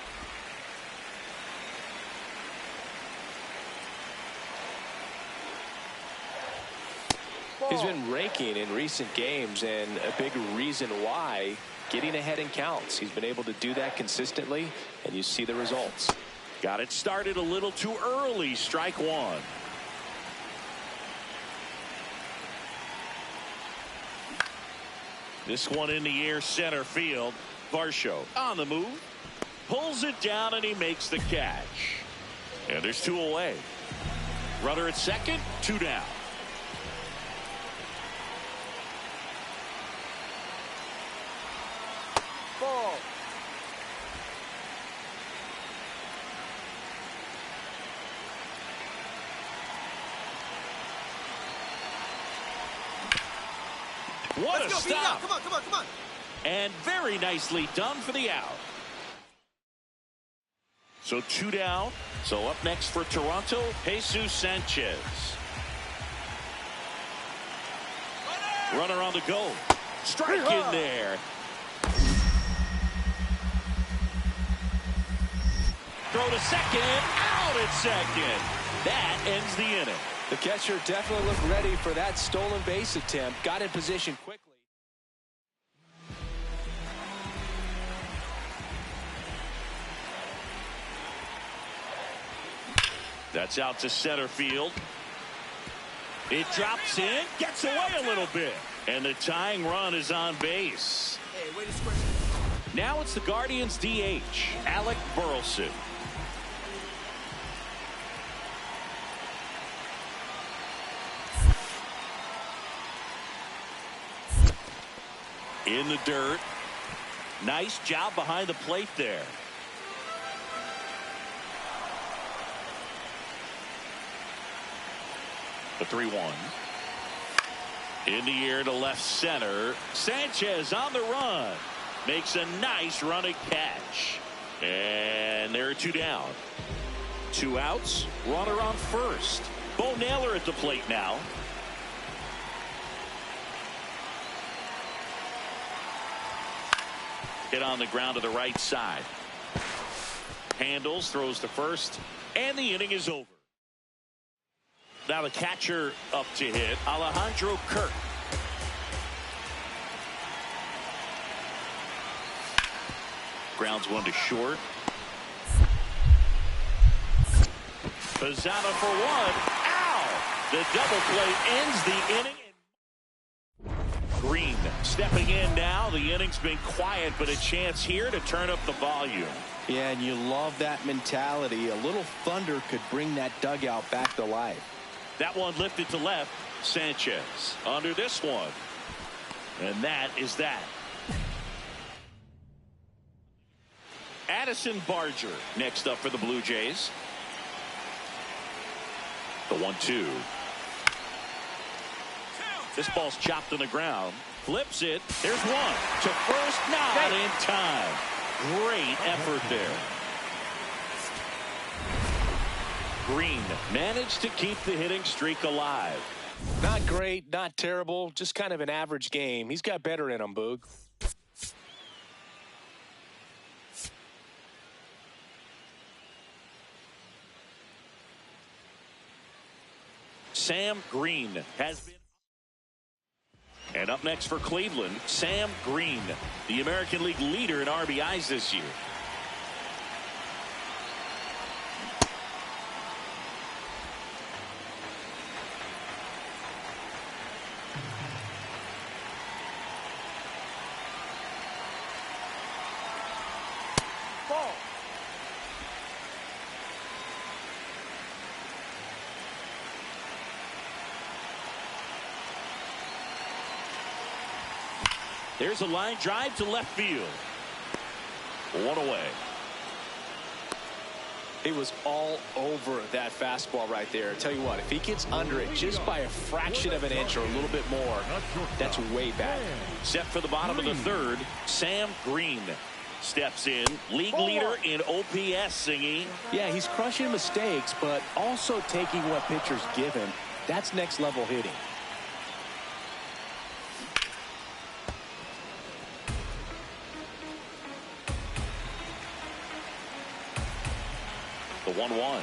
He's been raking in recent games, and a big reason why, getting ahead in counts. He's been able to do that consistently, and you see the results. Got it started a little too early. Strike one. This one in the air, center field. Varsho on the move. Pulls it down, and he makes the catch. And there's 2 away. Runner at second, 2 down. Ball. What Let's a go, stop. Come on. And very nicely done for the out. So 2 down. So up next for Toronto, Jesus Sanchez. Runner on the go. Strike in there. Throw to second. Out at second. That ends the inning. The catcher definitely looked ready for that stolen base attempt. Got in position quickly. That's out to center field. It drops in, gets away a little bit. And the tying run is on base. Hey, way to squish. Now it's the Guardians DH, Alec Burleson. In the dirt. Nice job behind the plate there. The 3-1. In the air to left center. Sanchez on the run. Makes a nice running catch. And there are 2 down. 2 outs. Runner on first. Bo Naylor at the plate now. Hit on the ground to the right side. Handles, throws to first, and the inning is over. Now the catcher up to hit, Alejandro Kirk. Grounds one to short. Pizzano for 1. Ow! The double play ends the inning. Green stepping in now. The inning's been quiet, but a chance here to turn up the volume. Yeah, and you love that mentality. A little thunder could bring that dugout back to life. That one lifted to left. Sanchez under this one. And that is that. Madison Barger next up for the Blue Jays. The 1-2. This ball's chopped on the ground. Flips it. There's one. To first, not in time. Great effort there. Green managed to keep the hitting streak alive. Not great, not terrible, just kind of an average game. He's got better in him, Boog. Sam Green has been. And up next for Cleveland, Sam Green, the American League leader in RBIs this year. Ball. There's a line drive to left field. One away. He was all over that fastball right there. I tell you what, if he gets under it just by a fraction of an inch or a little bit more, that's way back. Set for the bottom of the third, Sam Green steps in. League leader in OPS, Singy. Yeah, he's crushing mistakes, but also taking what pitchers give him. That's next level hitting. The 1-1.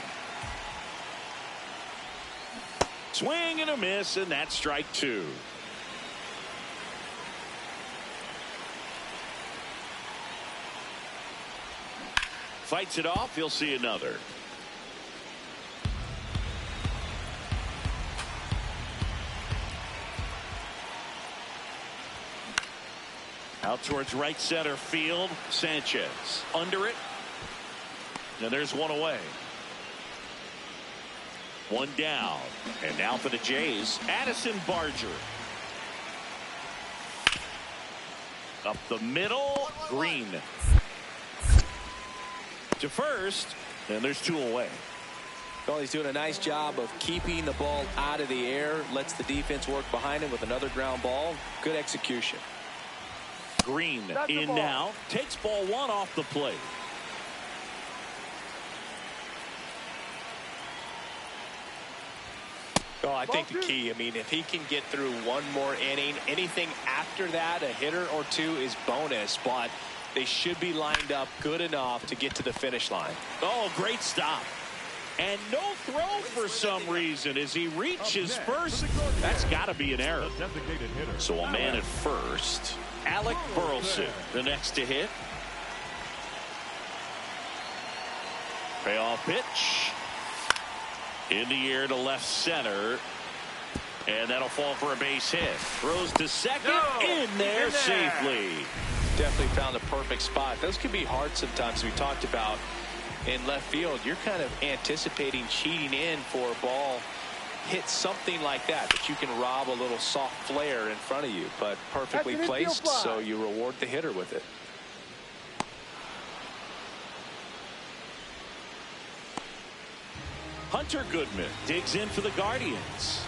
Swing and a miss, and that's strike two. Fights it off. He'll see another. Out towards right center field. Sanchez under it. And there's one away. One down. And now for the Jays, Addison Barger. Up the middle, Green. To first, and there's two away. Well, he's doing a nice job of keeping the ball out of the air. Lets the defense work behind him with another ground ball. Good execution. Green in now. Takes ball one off the plate. Oh, I think the key, I mean, if he can get through one more inning, anything after that, a hitter or two is bonus, but they should be lined up good enough to get to the finish line. Oh, great stop. And no throw for some reason as he reaches first. That's got to be an error. So a man at first. Alec Burleson, the next to hit. Payoff pitch. In the air to left center. And that'll fall for a base hit. Throws to second. In there safely. Definitely found a perfect spot. Those can be hard sometimes. We talked about in left field. You're kind of anticipating cheating in for a ball. Hit something like that you can rob a little soft flare in front of you. But perfectly placed, so you reward the hitter with it. Hunter Goodman digs in for the Guardians.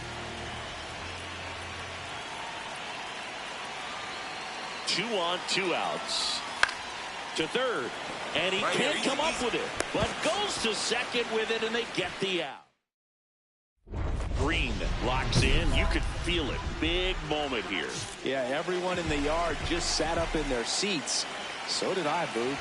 2 on, 2 outs. To third. And he can't come up with it. But goes to second with it, and they get the out. Green locks in. You could feel it. Big moment here. Yeah, everyone in the yard just sat up in their seats. So did I, Boo.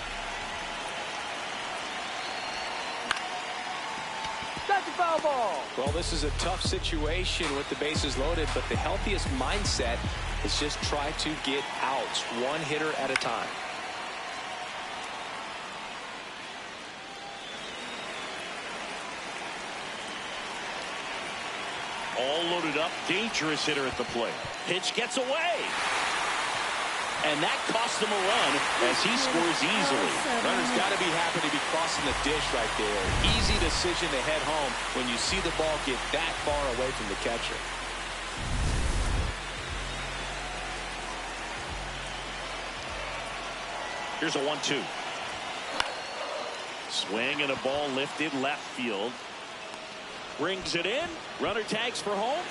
That's a foul ball. Well, this is a tough situation with the bases loaded, but the healthiest mindset is just try to get outs, one hitter at a time. All loaded up, dangerous hitter at the plate. Pitch gets away. And that cost him a run as he scores easily. Runner's got to be happy to be crossing the dish right there. Easy decision to head home when you see the ball get that far away from the catcher. Here's a 1-2. Swing and a ball lifted left field. Brings it in. Runner tags for home.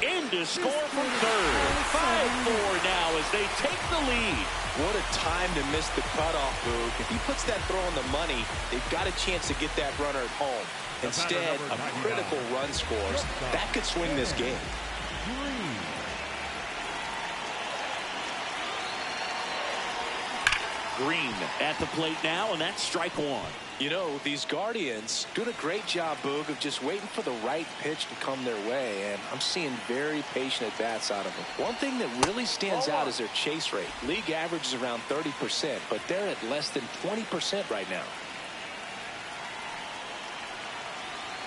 In to score from third. 5-4 now as they take the lead. What a time to miss the cutoff, Boog. If he puts that throw on the money, they've got a chance to get that runner at home. Instead, a critical run scores. That could swing this game. Green at the plate now, and that's strike one. You know, these Guardians doing a great job, Boog, of just waiting for the right pitch to come their way, and I'm seeing very patient at-bats out of them. One thing that really stands out is their chase rate. League average is around 30%, but they're at less than 20% right now.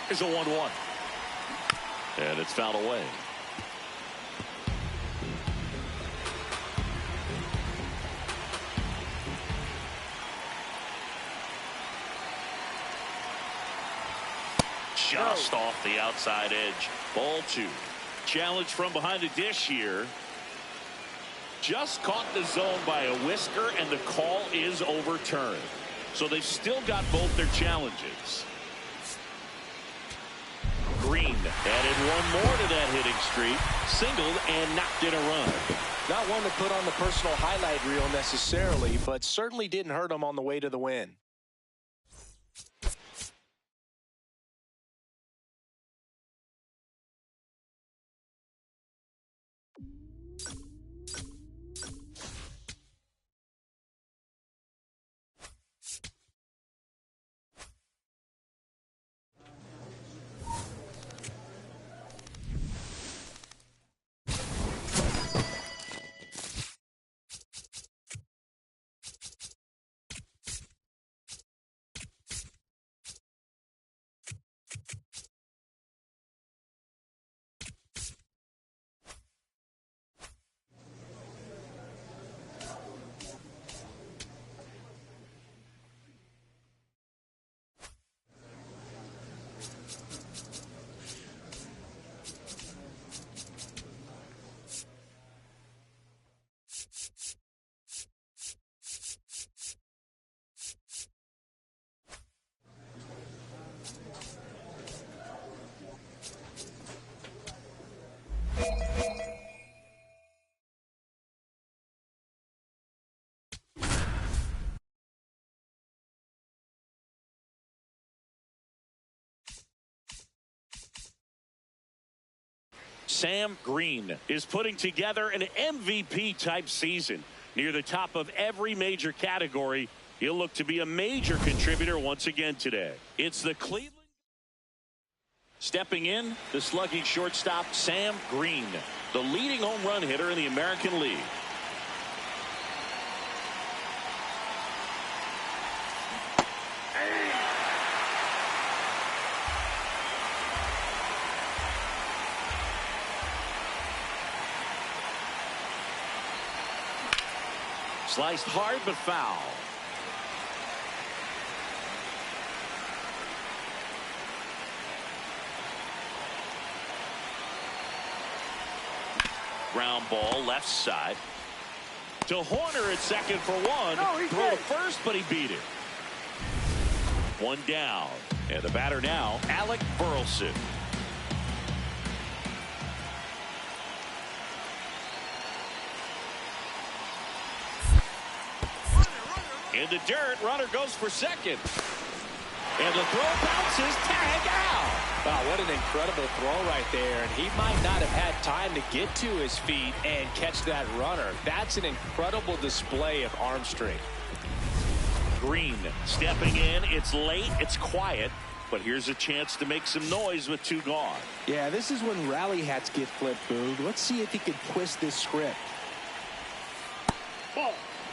Here's a 1-1. And it's fouled away. Just off the outside edge. Ball 2. Challenge from behind the dish here. Just caught the zone by a whisker, and the call is overturned. So they've still got both their challenges. Green added one more to that hitting streak. Singled and knocked in a run. Not one to put on the personal highlight reel necessarily, but certainly didn't hurt him on the way to the win. Sam Green is putting together an MVP-type season. Near the top of every major category, he'll look to be a major contributor once again today. It's the Cleveland. Stepping in, the slugging shortstop, Sam Green, the leading home run hitter in the American League. Sliced hard but foul. Ground ball left side. To Horner at second for one. Throw to first, but he beat it. One down. And the batter now, Alec Burleson. In the dirt, runner goes for second. And the throw bounces, tag out. Wow, what an incredible throw right there. And he might not have had time to get to his feet and catch that runner. That's an incredible display of arm strength. Green stepping in. It's late, it's quiet, but here's a chance to make some noise with two gone. Yeah, this is when rally hats get flipped, Boog. Let's see if he can twist this script.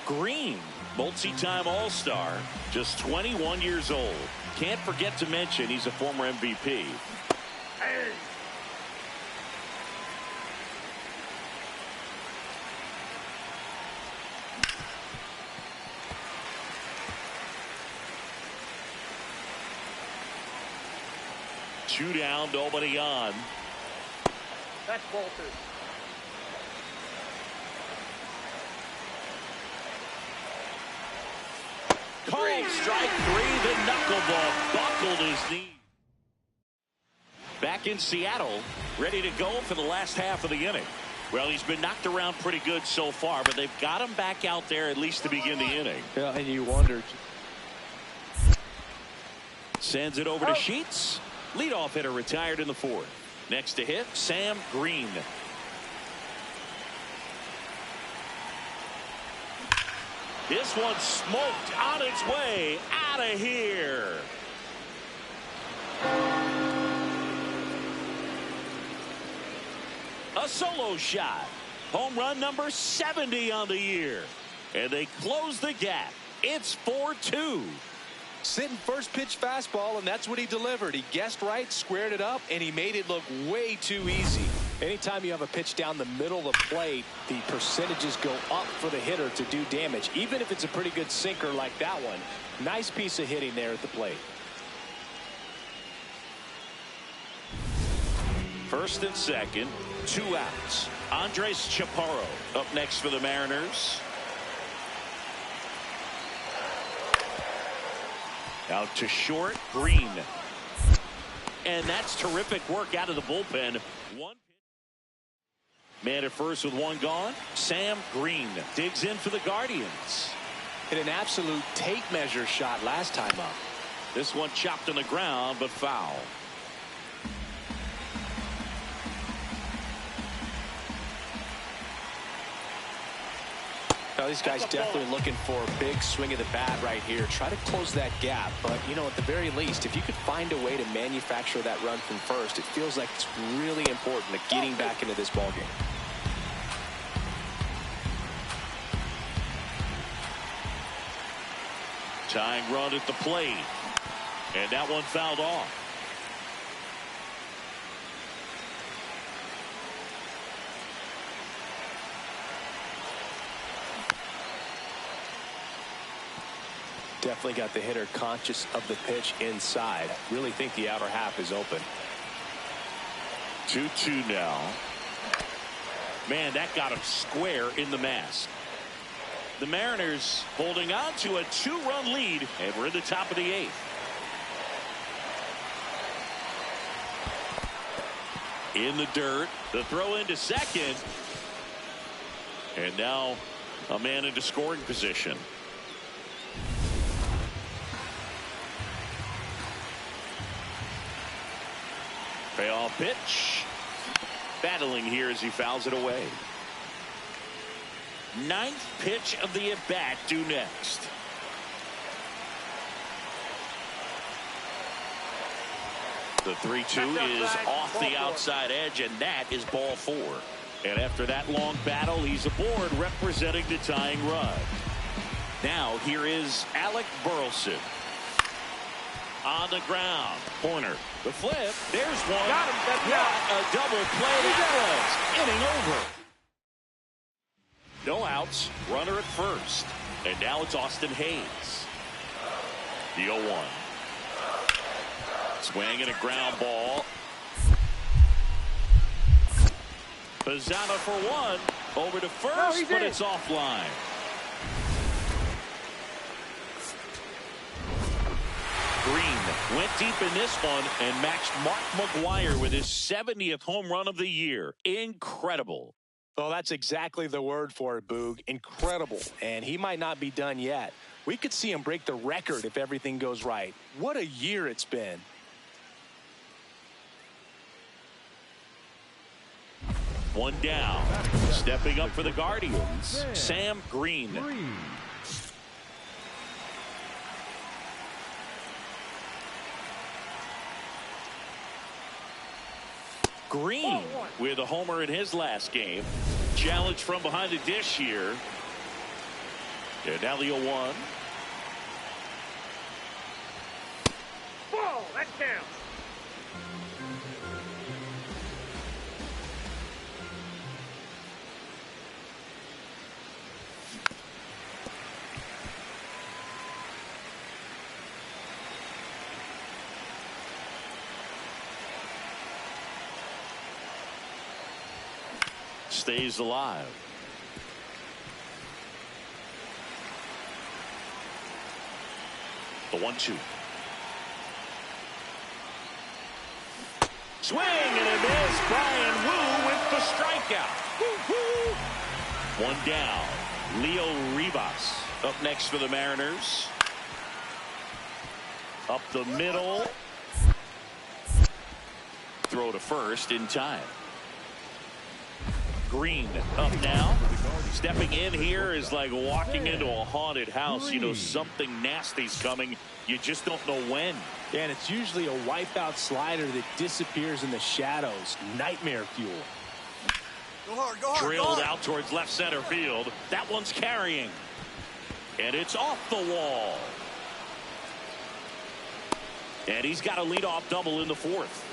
Green, multi-time All-Star, just 21 years old. Can't forget to mention he's a former MVP. Two down, nobody on. That's Walters. Called strike 3. The knuckleball buckled his knee. Back in Seattle, ready to go for the last half of the inning. Well, he's been knocked around pretty good so far, but they've got him back out there at least to begin the inning. Yeah, and you wondered. Sends it over to Sheets. Leadoff hitter retired in the fourth. Next to hit, Sam Green. This one smoked on its way out of here. A solo shot. Home run number 70 on the year. And they close the gap. It's 4-2. Sitting first pitch fastball, and that's what he delivered. He guessed right, squared it up, and he made it look way too easy. Anytime you have a pitch down the middle of the plate, the percentages go up for the hitter to do damage, even if it's a pretty good sinker like that one. Nice piece of hitting there at the plate. First and second, 2 outs. Andres Chaparro up next for the Mariners. Out to short, Green. And that's terrific work out of the bullpen. One man at first with 1 gone. Sam Green digs in for the Guardians. Hit an absolute tape measure shot last time up. This one chopped on the ground, but foul. Now, these guys definitely looking for a big swing of the bat right here. Try to close that gap. But, you know, at the very least, if you could find a way to manufacture that run from first, it feels like it's really important to getting back into this ballgame. Tying run at the plate. And that one fouled off. Definitely got the hitter conscious of the pitch inside. Really think the outer half is open. 2-2 now. Man, that got him square in the mask. The Mariners holding on to a 2-run lead, and we're in the top of the 8th. In the dirt, the throw into second. And now a man into scoring position. Payoff pitch. Battling here as he fouls it away. 9th pitch of the at-bat due next. The 3-2 is off the outside edge, and that is ball 4. And after that long battle, he's aboard representing the tying run. Now here is Alec Burleson. On the ground. Corner. The flip. There's one. Got him. That's what a double play that was. Inning over. No outs. Runner at first. And now it's Austin Hayes. The 0-1. Swing and a ground ball. Pizzana for 1. Over to first, but it's offline. Green went deep in this one and matched Mark McGwire with his 70th home run of the year. Incredible. Well, that's exactly the word for it, Boog. Incredible. And he might not be done yet. We could see him break the record if everything goes right. What a year it's been. One down. Stepping up for the Guardians, Sam Green. Green with a homer in his last game. Challenge from behind the dish here. And now the 0-1. Ball, that's down. Stays alive. The 1-2. Swing and a miss. Brian Wu with the strikeout. Woo-hoo. One down. Leo Rivas up next for the Mariners. Up the middle. Throw to first in time. Green up now. Stepping in here is like walking into a haunted house. You know something nasty's coming. You just don't know when. And it's usually a wipeout slider that disappears in the shadows. Nightmare fuel. Go hard, go hard. Drilled out towards left center field. That one's carrying. And it's off the wall. And he's got a leadoff double in the fourth.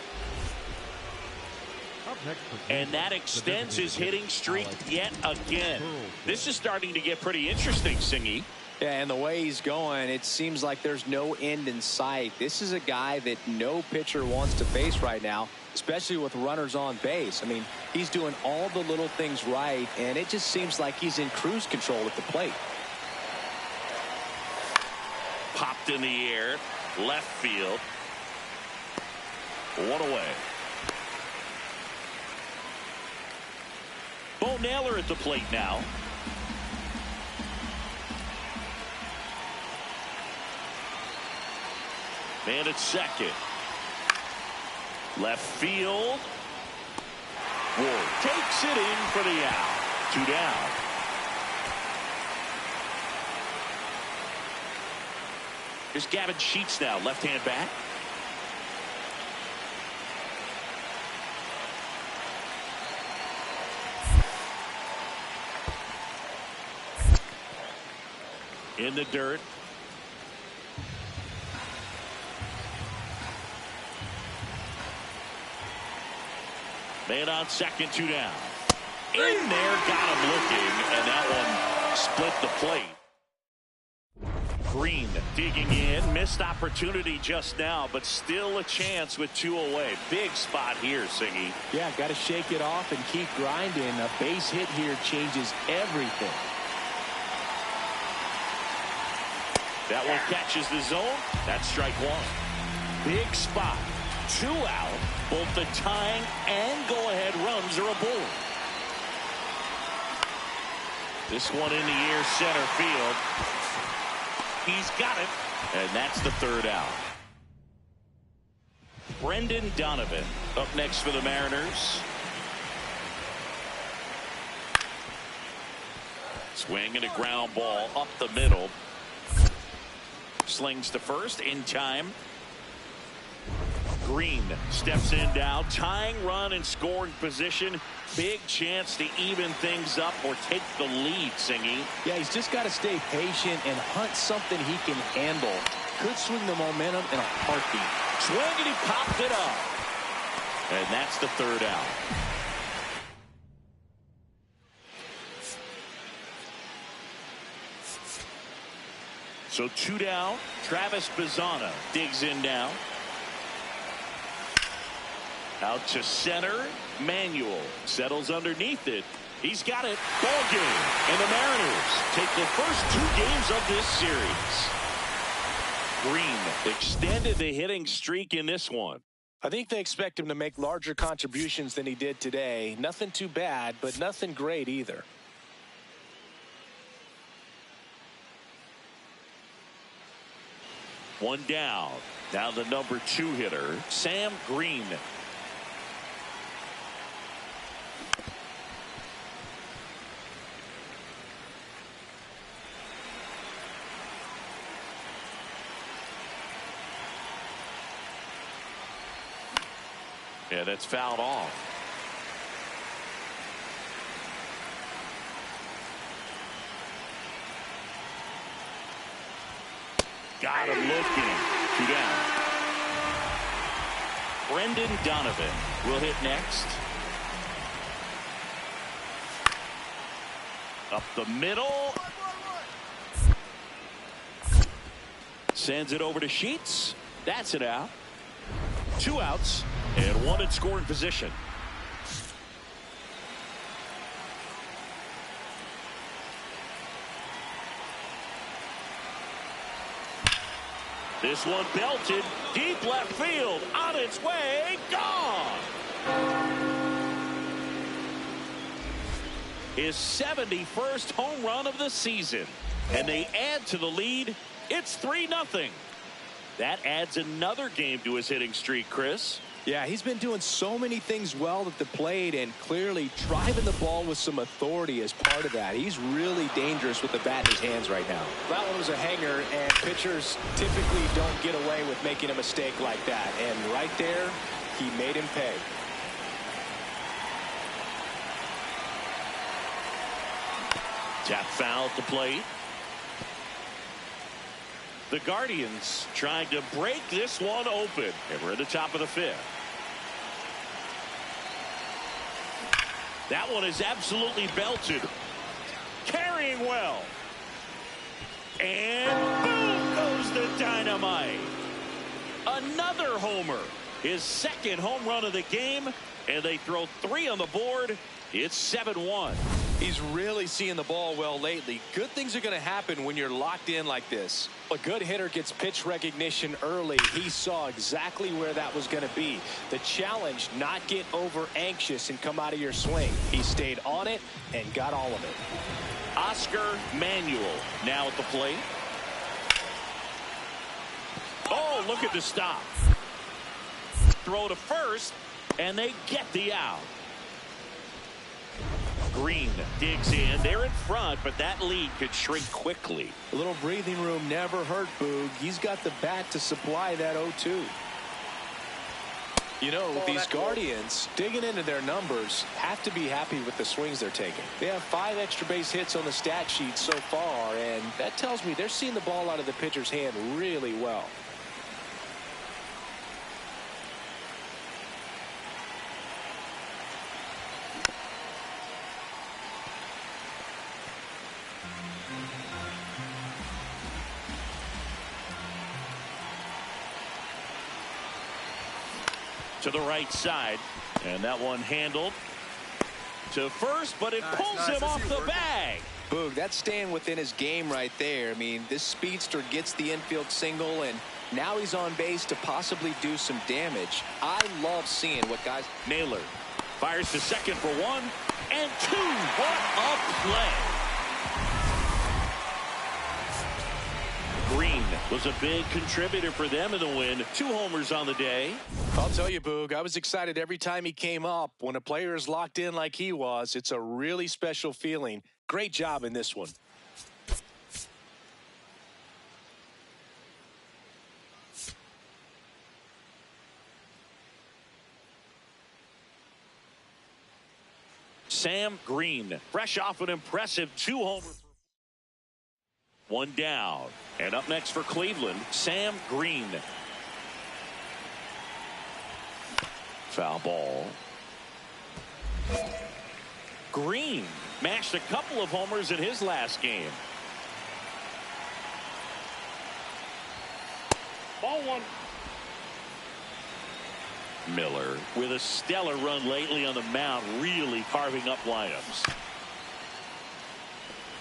And that extends his hitting streak yet again. This is starting to get pretty interesting, Singy. Yeah, and the way he's going, it seems like there's no end in sight. This is a guy that no pitcher wants to face right now, especially with runners on base. I mean, he's doing all the little things right, and it just seems like he's in cruise control at the plate. Popped in the air, left field. One away. Bo Naylor at the plate now. Man at second. Left field. Ward takes it in for the out. 2 down. Here's Gavin Sheets now, left-hand bat. In the dirt. Man on second, 2 down. In there, got him looking, and that one split the plate. Green digging in, missed opportunity just now, but still a chance with 2 away. Big spot here, Singy. Yeah, got to shake it off and keep grinding. A base hit here changes everything. That one catches the zone. That's strike 1. Big spot. 2 out. Both the tying and go-ahead runs are aboard. This one in the air, center field. He's got it. And that's the 3rd out. Brendan Donovan up next for the Mariners. Swing and a ground ball up the middle. Slings to first in time. Green steps in now, tying run in scoring position. Big chance to even things up or take the lead, Singy. Yeah, he's just got to stay patient and hunt something he can handle. Could swing the momentum in a heartbeat. Swing and he popped it up. And that's the 3rd out. So 2 down. Travis Bazzana digs in now. Out to center. Manuel settles underneath it. He's got it. Ball game. And the Mariners take the first 2 games of this series. Green extended the hitting streak in this one. I think they expect him to make larger contributions than he did today. Nothing too bad, but nothing great either. One down. Now the number 2 hitter, Sam Green. Yeah, that's fouled off. Got him looking. 2 down. Brendan Donovan will hit next. Up the middle. Sends it over to Sheets. That's it out. 2 outs and 1 in scoring position. This one belted deep left field, on its way, gone. His 71st home run of the season, and they add to the lead. It's 3-0. That adds another game to his hitting streak, Chris. Yeah, he's been doing so many things well at the plate and clearly driving the ball with some authority as part of that. He's really dangerous with the bat in his hands right now. That one was a hanger, and pitchers typically don't get away with making a mistake like that. And right there, he made him pay. Tap foul at the plate. The Guardians trying to break this one open. And we're at the top of the 5th. That one is absolutely belted. Carrying well. And boom goes the dynamite. Another homer. His 2nd home run of the game. And they throw 3 on the board. It's 7-1. He's really seeing the ball well lately. Good things are going to happen when you're locked in like this. A good hitter gets pitch recognition early. He saw exactly where that was going to be. The challenge, not get over anxious and come out of your swing. He stayed on it and got all of it. Oscar Manuel now at the plate. Oh, look at the stop. Throw to first, and they get the out. Green digs in. They're in front, but that lead could shrink quickly. A little breathing room never hurt Boog. He's got the bat to supply that 0-2. You know, these Guardians, digging into their numbers, have to be happy with the swings they're taking. They have 5 extra base hits on the stat sheet so far, and that tells me they're seeing the ball out of the pitcher's hand really well. To the right side, and that one handled to first, but it pulls him off the bag. Boog, that's staying within his game right there. I mean, this speedster gets the infield single, and now he's on base to possibly do some damage. I love seeing what guys... Naylor fires to second for 1 and 2. What a play. Green was a big contributor for them in the win. 2 homers on the day. I'll tell you, Boog, I was excited every time he came up. When a player is locked in like he was, it's a really special feeling. Great job in this one. Sam Green, fresh off an impressive 2-homer. 1 down. And up next for Cleveland, Sam Green. Foul ball. Green mashed a couple of homers in his last game. Ball 1. Miller with a stellar run lately on the mound, really carving up lineups.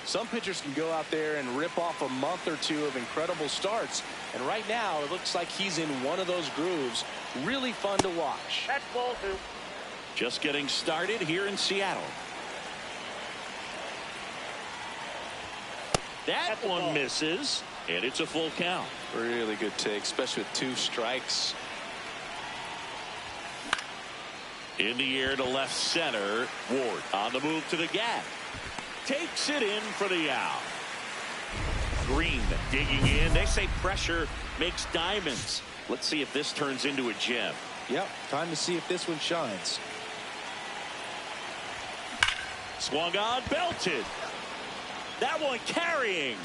Some pitchers can go out there and rip off a month or 2 of incredible starts. And right now, it looks like he's in one of those grooves. Really fun to watch. That's ball 2. Just getting started here in Seattle. That one misses, and it's a full count. Really good take, especially with 2 strikes. In the air to left center. Ward on the move to the gap. Takes it in for the out. Green digging in. They say pressure makes diamonds. Let's see if this turns into a gem. Yep, time to see if this one shines. Swung on, belted. That one carrying.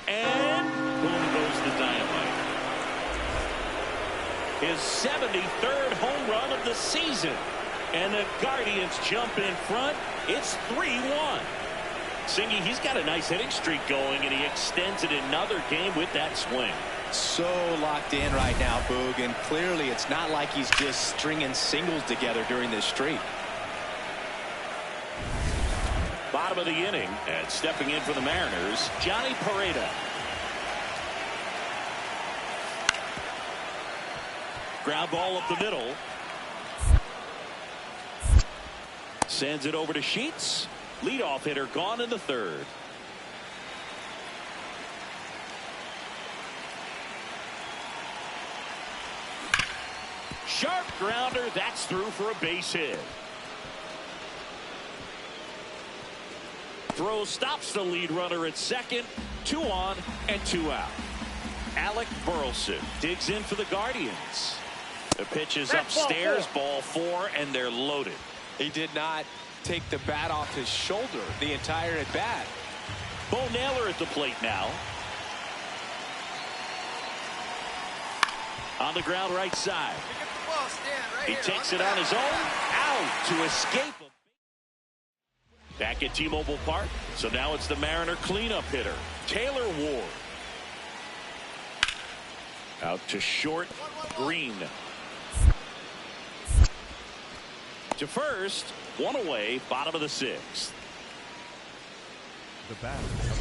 And boom goes the dynamite. His 73rd home run of the season. And the Guardians jump in front. It's 3-1. Singy, he's got a nice hitting streak going, and he extends it another game with that swing. So locked in right now, Boog, and clearly it's not like he's just stringing singles together during this streak. Bottom of the inning, and stepping in for the Mariners, Johnny Pareda. Ground ball up the middle. Sends it over to Sheets. Leadoff hitter gone in the third. Sharp grounder. That's through for a base hit. Throw stops the lead runner at second. 2 on and 2 out. Alec Burleson digs in for the Guardians. The pitch is upstairs. Ball 4, and they're loaded. He did not take the bat off his shoulder the entire at bat. Bo Naylor at the plate now. On the ground right side. He takes it on his own. Out to escape. Back at T-Mobile Park. So now it's the Mariner cleanup hitter, Taylor Ward. Out to short, Green. To first, 1 away, bottom of the 6th.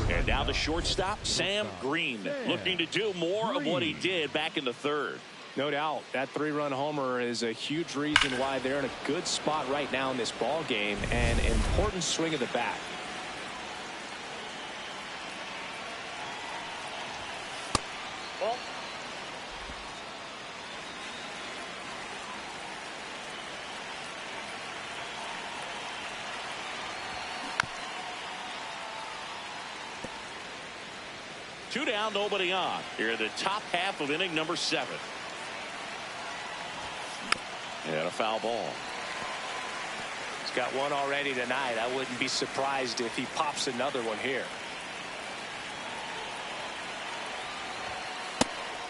And now the shortstop, Sam Green, looking to do more of what he did back in the 3rd. No doubt that 3-run homer is a huge reason why they're in a good spot right now in this ball game, and an important swing of the bat. Ball. Two down, nobody on. Here in the top half of inning number 7. And a foul ball. He's got one already tonight. I wouldn't be surprised if he pops another one here.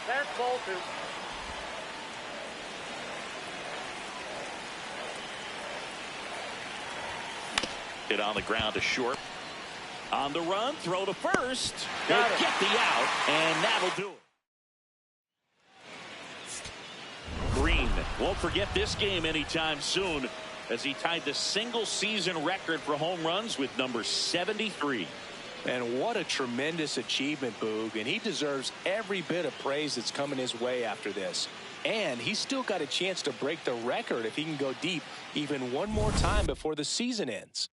There's ball 2. Hit on the ground to short. On the run, throw to first. Got it. Get the out, and that'll do it. Green won't forget this game anytime soon, as he tied the single season record for home runs with number 73. And what a tremendous achievement, Boog, and he deserves every bit of praise that's coming his way after this. And he's still got a chance to break the record if he can go deep even one more time before the season ends.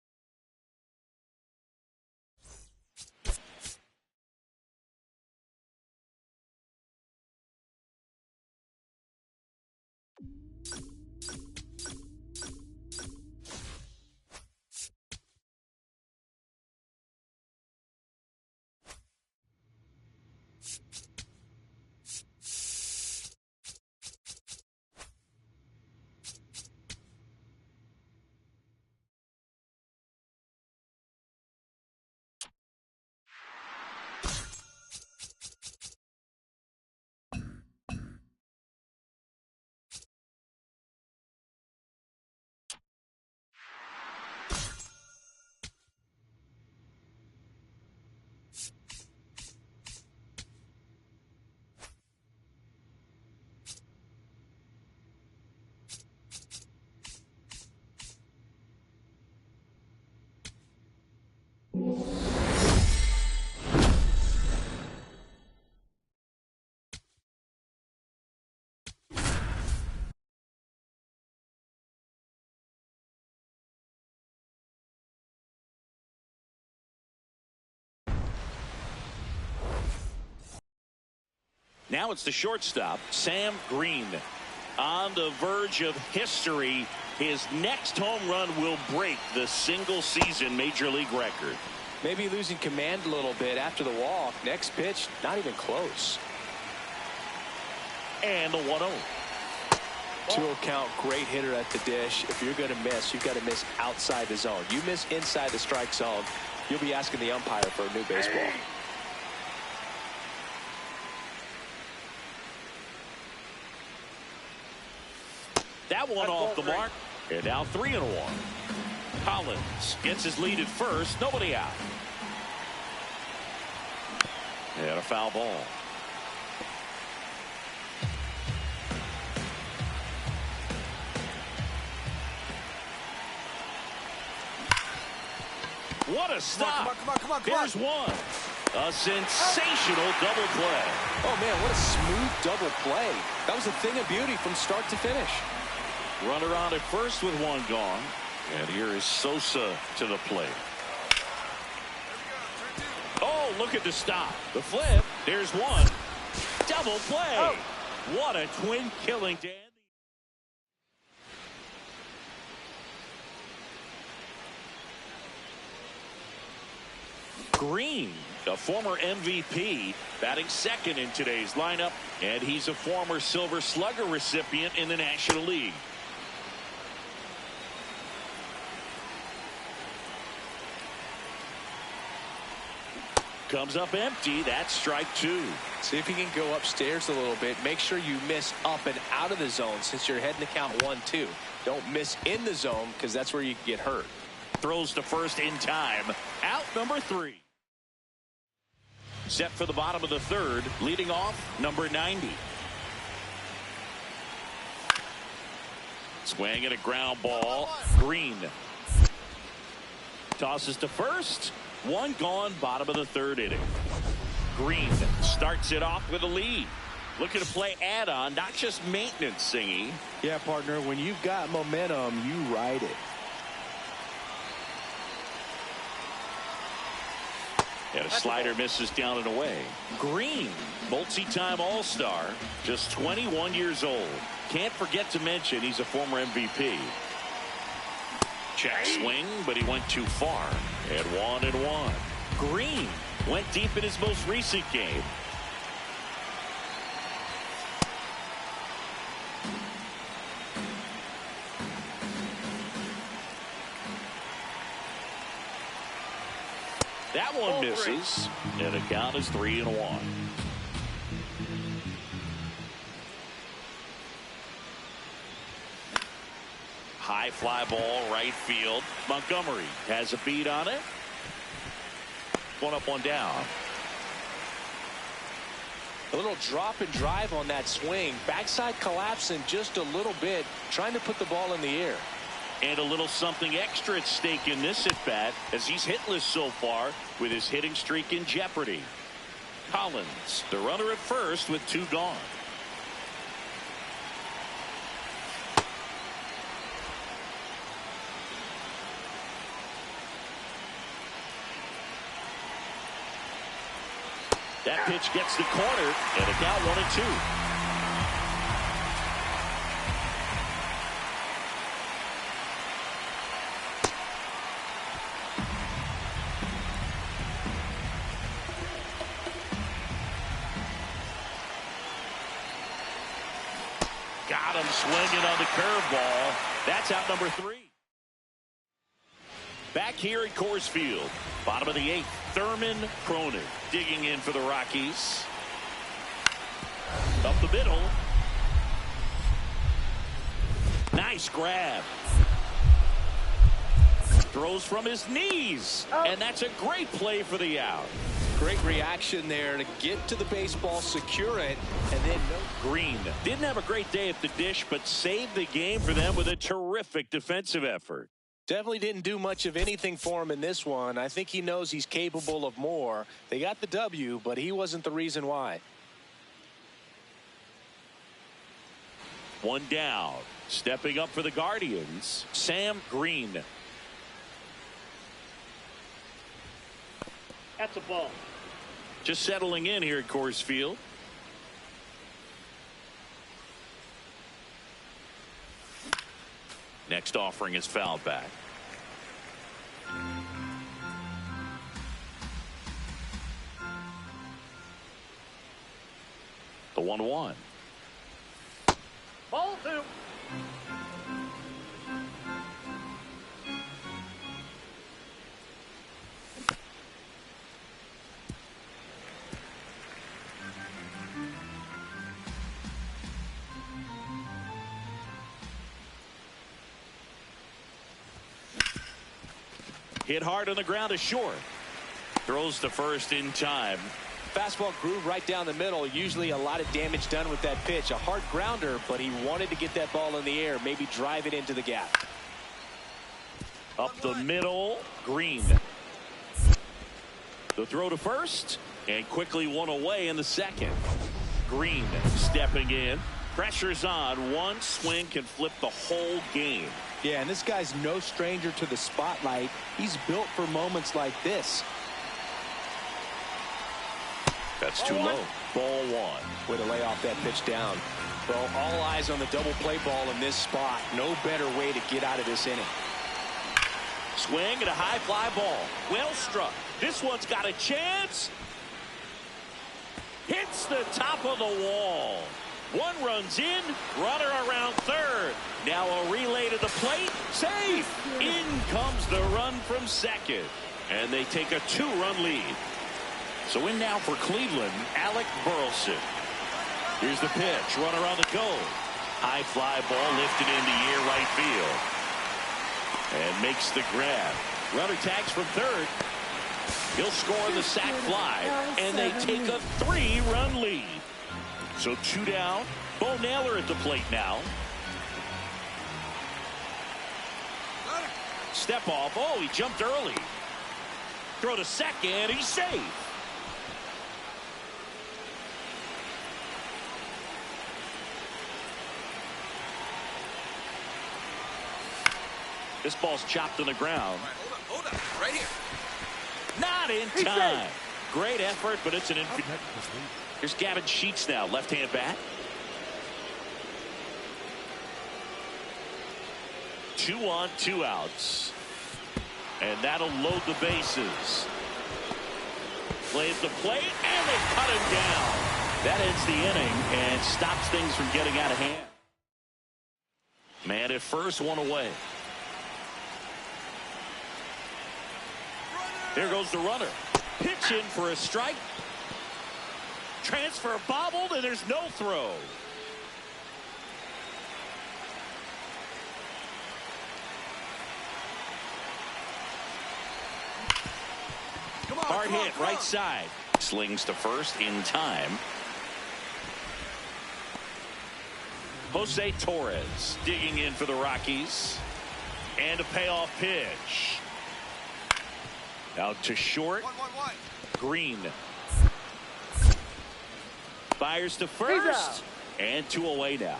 Now it's the shortstop, Sam Green. On the verge of history, his next home run will break the single season major league record. Maybe losing command a little bit after the walk. Next pitch, not even close. And the 1-0. 2-0 count, great hitter at the dish. If you're going to miss, you've got to miss outside the zone. You miss inside the strike zone, you'll be asking the umpire for a new baseball. That one off the mark. And now 3-1. Collins gets his lead at first. Nobody out. And a foul ball. What a stop. Come on. Here's one. A sensational double play. Oh, man, what a smooth double play. That was a thing of beauty from start to finish. Runner on at first with one gone. And here is Sosa to the plate. Oh, look at the stop. The flip. There's one. Double play. Oh. What a twin killing to end. Green, a former MVP, batting second in today's lineup, and he's a former Silver Slugger recipient in the National League. Comes up empty. That's strike two. See if you can go upstairs a little bit. Make sure you miss up and out of the zone since you're heading to count 1-2. Don't miss in the zone because that's where you can get hurt. Throws to first in time. Out number 3. Set for the bottom of the third. Leading off, number 90. Swing and a ground ball. Green. Tosses to first. One gone, bottom of the third inning. Green starts it off with a lead. Looking to play add-on, not just maintenance, Singy. Yeah, partner, when you've got momentum, you ride it. And a slider misses down and away. Green, multi-time All-Star, just 21 years old. Can't forget to mention he's a former MVP. Check swing, but he went too far. And 1-1. Green went deep in his most recent game. That one misses, and the count is 3-1. High fly ball, right field. Montgomery has a beat on it. One up, one down. A little drop and drive on that swing. Backside collapsing just a little bit, trying to put the ball in the air. And a little something extra at stake in this at-bat as he's hitless so far with his hitting streak in jeopardy. Collins, the runner at first with 2 gone. That pitch gets the corner, and a count 1-2. Got him swinging on the curveball. That's out number 3. Back here at Coors Field, bottom of the 8th, Thurman Cronin digging in for the Rockies. Up the middle. Nice grab. Throws from his knees. And that's a great play for the out. Great reaction there to get to the baseball, secure it, and then Green didn't have a great day at the dish, but saved the game for them with a terrific defensive effort. Definitely didn't do much of anything for him in this one. I think he knows he's capable of more. They got the W, but he wasn't the reason why. One down. Stepping up for the Guardians, Sam Green. That's a ball. Just settling in here at Coors Field. Next offering is fouled back. The 1-1. Ball 2. Hit hard on the ground to short. Throws to first in time. Fastball groove right down the middle. Usually a lot of damage done with that pitch. A hard grounder, but he wanted to get that ball in the air. Maybe drive it into the gap. Up the middle. Green. The throw to first. And quickly one away in the second. Green stepping in. Pressure's on. One swing can flip the whole game. Yeah, and this guy's no stranger to the spotlight. He's built for moments like this. That's too low. Ball one. Way to lay off that pitch down. Well, all eyes on the double play ball in this spot. No better way to get out of this inning. Swing and a high fly ball. Well struck. This one's got a chance. Hits the top of the wall. One runs in. Runner around third. Now a relay to the plate. Safe. In comes the run from second. And they take a 2-run lead. So in now for Cleveland, Alec Burleson. Here's the pitch. Runner on the go. High fly ball lifted into air right field. And makes the grab. Runner tags from third. He'll score the sac fly. And they take a 3-run lead. So 2 down. Bo Naylor at the plate now. Step off. Oh, he jumped early. Throw to second. He's safe. This ball's chopped on the ground. Hold up. Right here. Not in time. Great effort, but it's an infield. Here's Gavin Sheets now, left-hand bat. 2 on, 2 outs. And that'll load the bases. Plays the plate, and they cut him down. That ends the inning and stops things from getting out of hand. Man at first, 1 away. There goes the runner. Pitch in for a strike. Transfer bobbled, and there's no throw. Hard hit, right side. Slings to first in time. Jose Torres digging in for the Rockies. And a payoff pitch. Out to short. 1-1-1. Green. Fires to first. And 2 away now.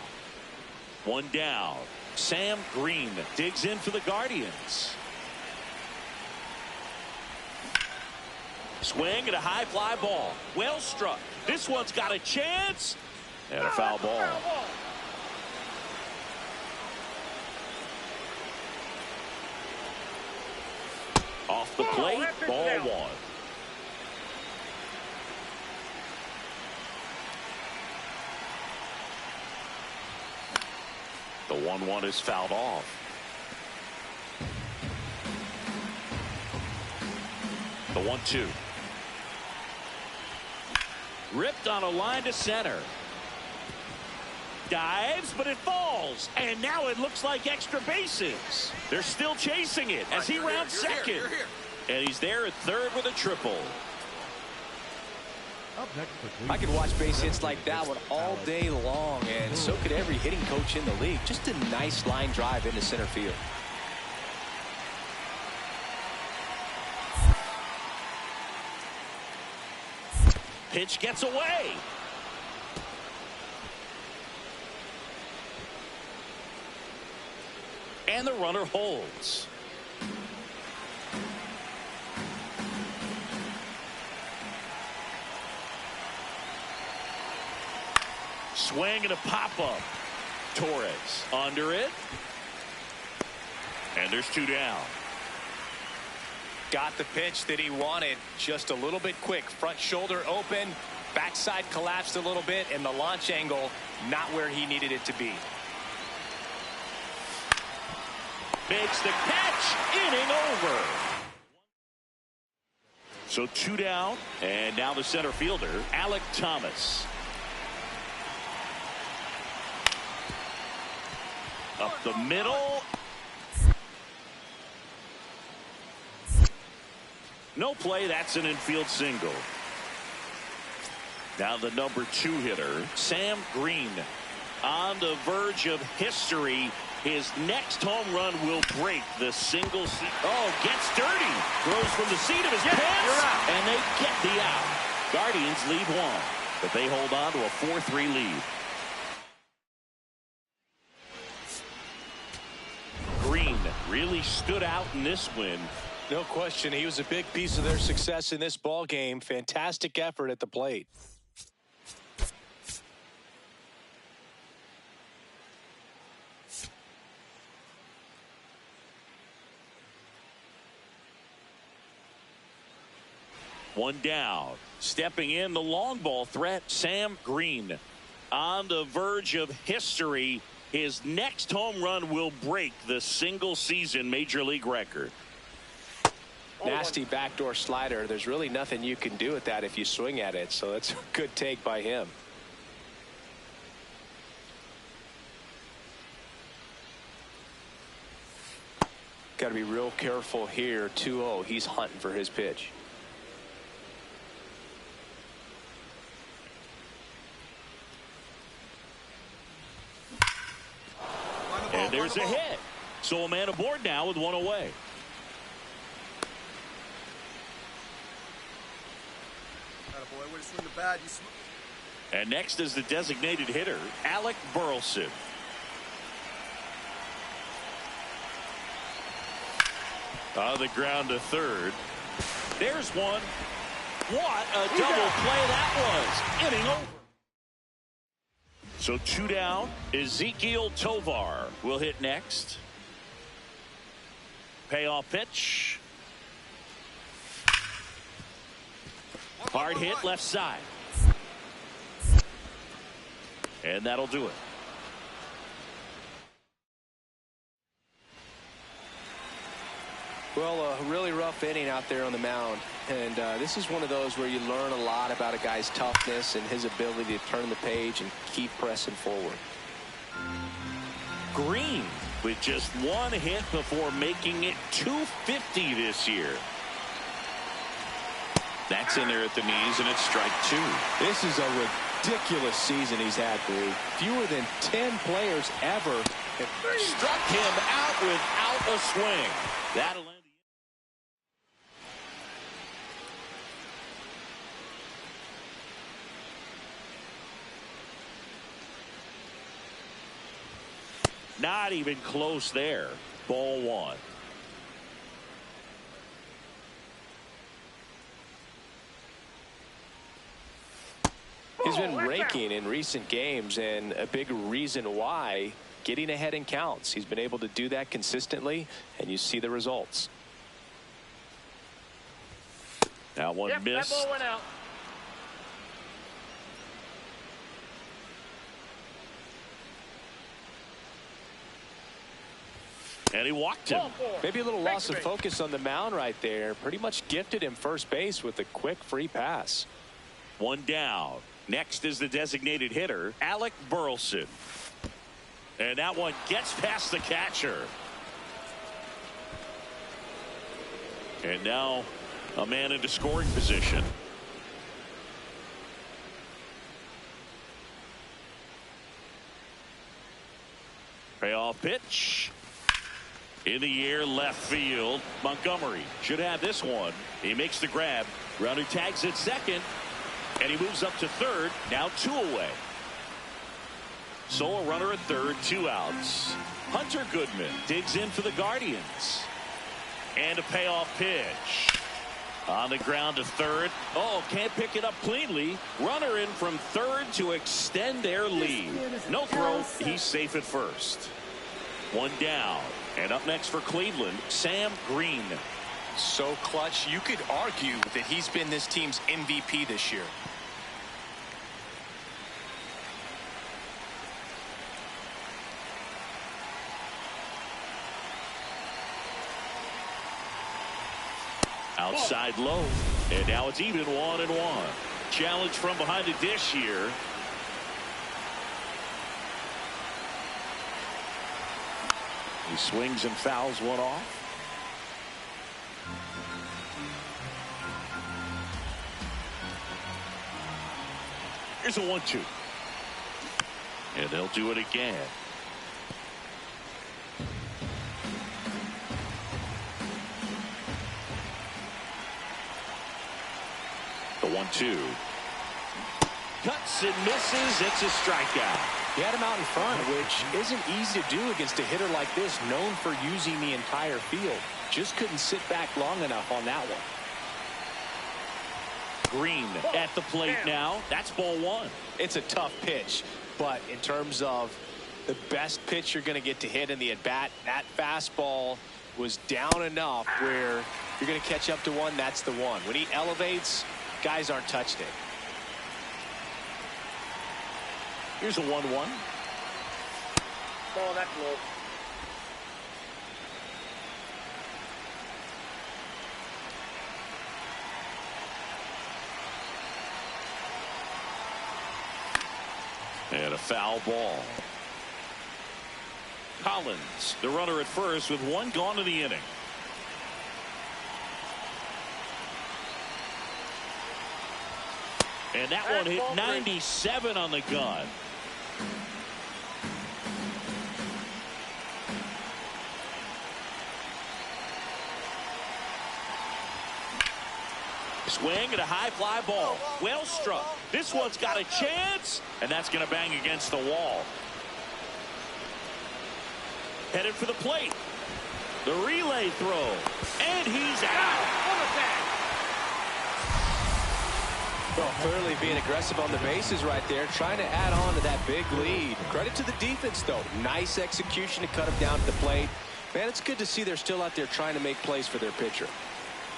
1 down. Sam Green digs in for the Guardians. Swing and a high fly ball. Well struck. This one's got a chance. And a foul ball. Off the plate, ball 1. The 1-1 is fouled off. The 1-2. Ripped on a line to center. Dives, but it falls. And now it looks like extra bases. They're still chasing it as he rounds second. And he's there at third with a triple. I could watch base hits like that one all day long, and so could every hitting coach in the league. Just a nice line drive into center field. Pitch gets away. And the runner holds. Swing and a pop-up. Torres under it. And there's 2 down. Got the pitch that he wanted, just a little bit quick. Front shoulder open, backside collapsed a little bit, and the launch angle not where he needed it to be. Makes the catch. Inning over. So 2 down, and now the center fielder, Alec Thomas. Up the middle. No play. That's an infield single. Now the number 2 hitter, Sam Green, on the verge of history. His next home run will break the single seat. Oh, gets dirty. Throws from the seat of his pants. And they get the out. Guardians lead 1. but they hold on to a 4-3 lead. Green really stood out in this win. No question, he was a big piece of their success in this ball game. Fantastic effort at the plate. One down. Stepping in, the long ball threat, Sam Green. On the verge of history, his next home run will break the single-season Major League record. Nasty backdoor slider. There's really nothing you can do with that if you swing at it, so that's a good take by him. Got to be real careful here. 2-0. He's hunting for his pitch. And there's a hit. So a man aboard now with one away. Attaboy, way to swing the bat. And next is the designated hitter, Alec Burleson. On the ground to third. There's one. What a double play that was. Inning over. So 2 down. Ezekiel Tovar will hit next. Payoff pitch. Hard hit left side. And that'll do it. Well, a really rough inning out there on the mound. And this is one of those where you learn a lot about a guy's toughness and his ability to turn the page and keep pressing forward. Green with just one hit before making it 250 this year. That's in there at the knees, and it's strike 2. This is a ridiculous season he's had, Bree. Fewer than 10 players ever struck him out without a swing. That'll end. Not even close there. Ball 1. He's been raking in recent games, and a big reason why, getting ahead in counts. He's been able to do that consistently, and you see the results. That one missed. That ball went out. And he walked him. Maybe a little loss of focus on the mound right there. Pretty much gifted him first base with a quick free pass. One down. Next is the designated hitter, Alec Burleson. And that one gets past the catcher. And now a man into scoring position. Payoff pitch. In the air, left field. Montgomery should have this one. He makes the grab. Runner tags at second. And he moves up to third. Now 2 away. So a runner at third, 2 outs. Hunter Goodman digs in for the Guardians. And a payoff pitch. On the ground to third. Oh, can't pick it up cleanly. Runner in from third to extend their lead. No throw. He's safe at first. One down. And up next for Cleveland, Sam Green. So clutch, you could argue that he's been this team's MVP this year. Outside low. And now it's even 1-1. Challenge from behind the dish here. He swings and fouls one off. Here's a 1-2. And they'll do it again. The 1-2. cuts and misses. It's a strikeout. He had him out in front, which isn't easy to do against a hitter like this, known for using the entire field. Just couldn't sit back long enough on that one. Green at the plate now. That's ball one. It's a tough pitch, but in terms of the best pitch you're going to get to hit in the at-bat, that fastball was down enough where you're going to catch up to one. That's the one. When he elevates, guys aren't touched it. Here's a 1-1. Oh, that's low. And a foul ball. Collins, the runner at first with one gone in the inning. And that one hit 97 on the gun. Swing and a high fly ball. Well struck. This one's got a chance, and that's going to bang against the wall. Headed for the plate. The relay throw. And he's out. Well, clearly being aggressive on the bases right there, trying to add on to that big lead. Credit to the defense, though. Nice execution to cut him down to the plate. Man, it's good to see they're still out there trying to make plays for their pitcher.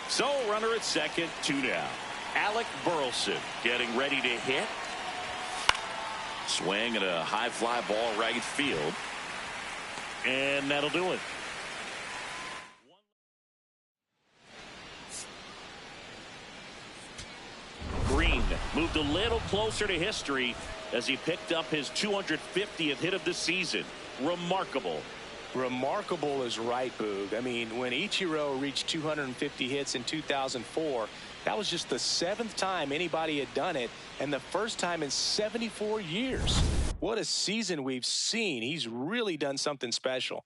So, runner at second, 2 down. Alec Burleson getting ready to hit. Swing and a high fly ball right field. And that'll do it. Green moved a little closer to history as he picked up his 250th hit of the season. Remarkable. Remarkable is right, Boog. I mean, when Ichiro reached 250 hits in 2004, that was just the 7th time anybody had done it, and the first time in 74 years. What a season we've seen. He's really done something special.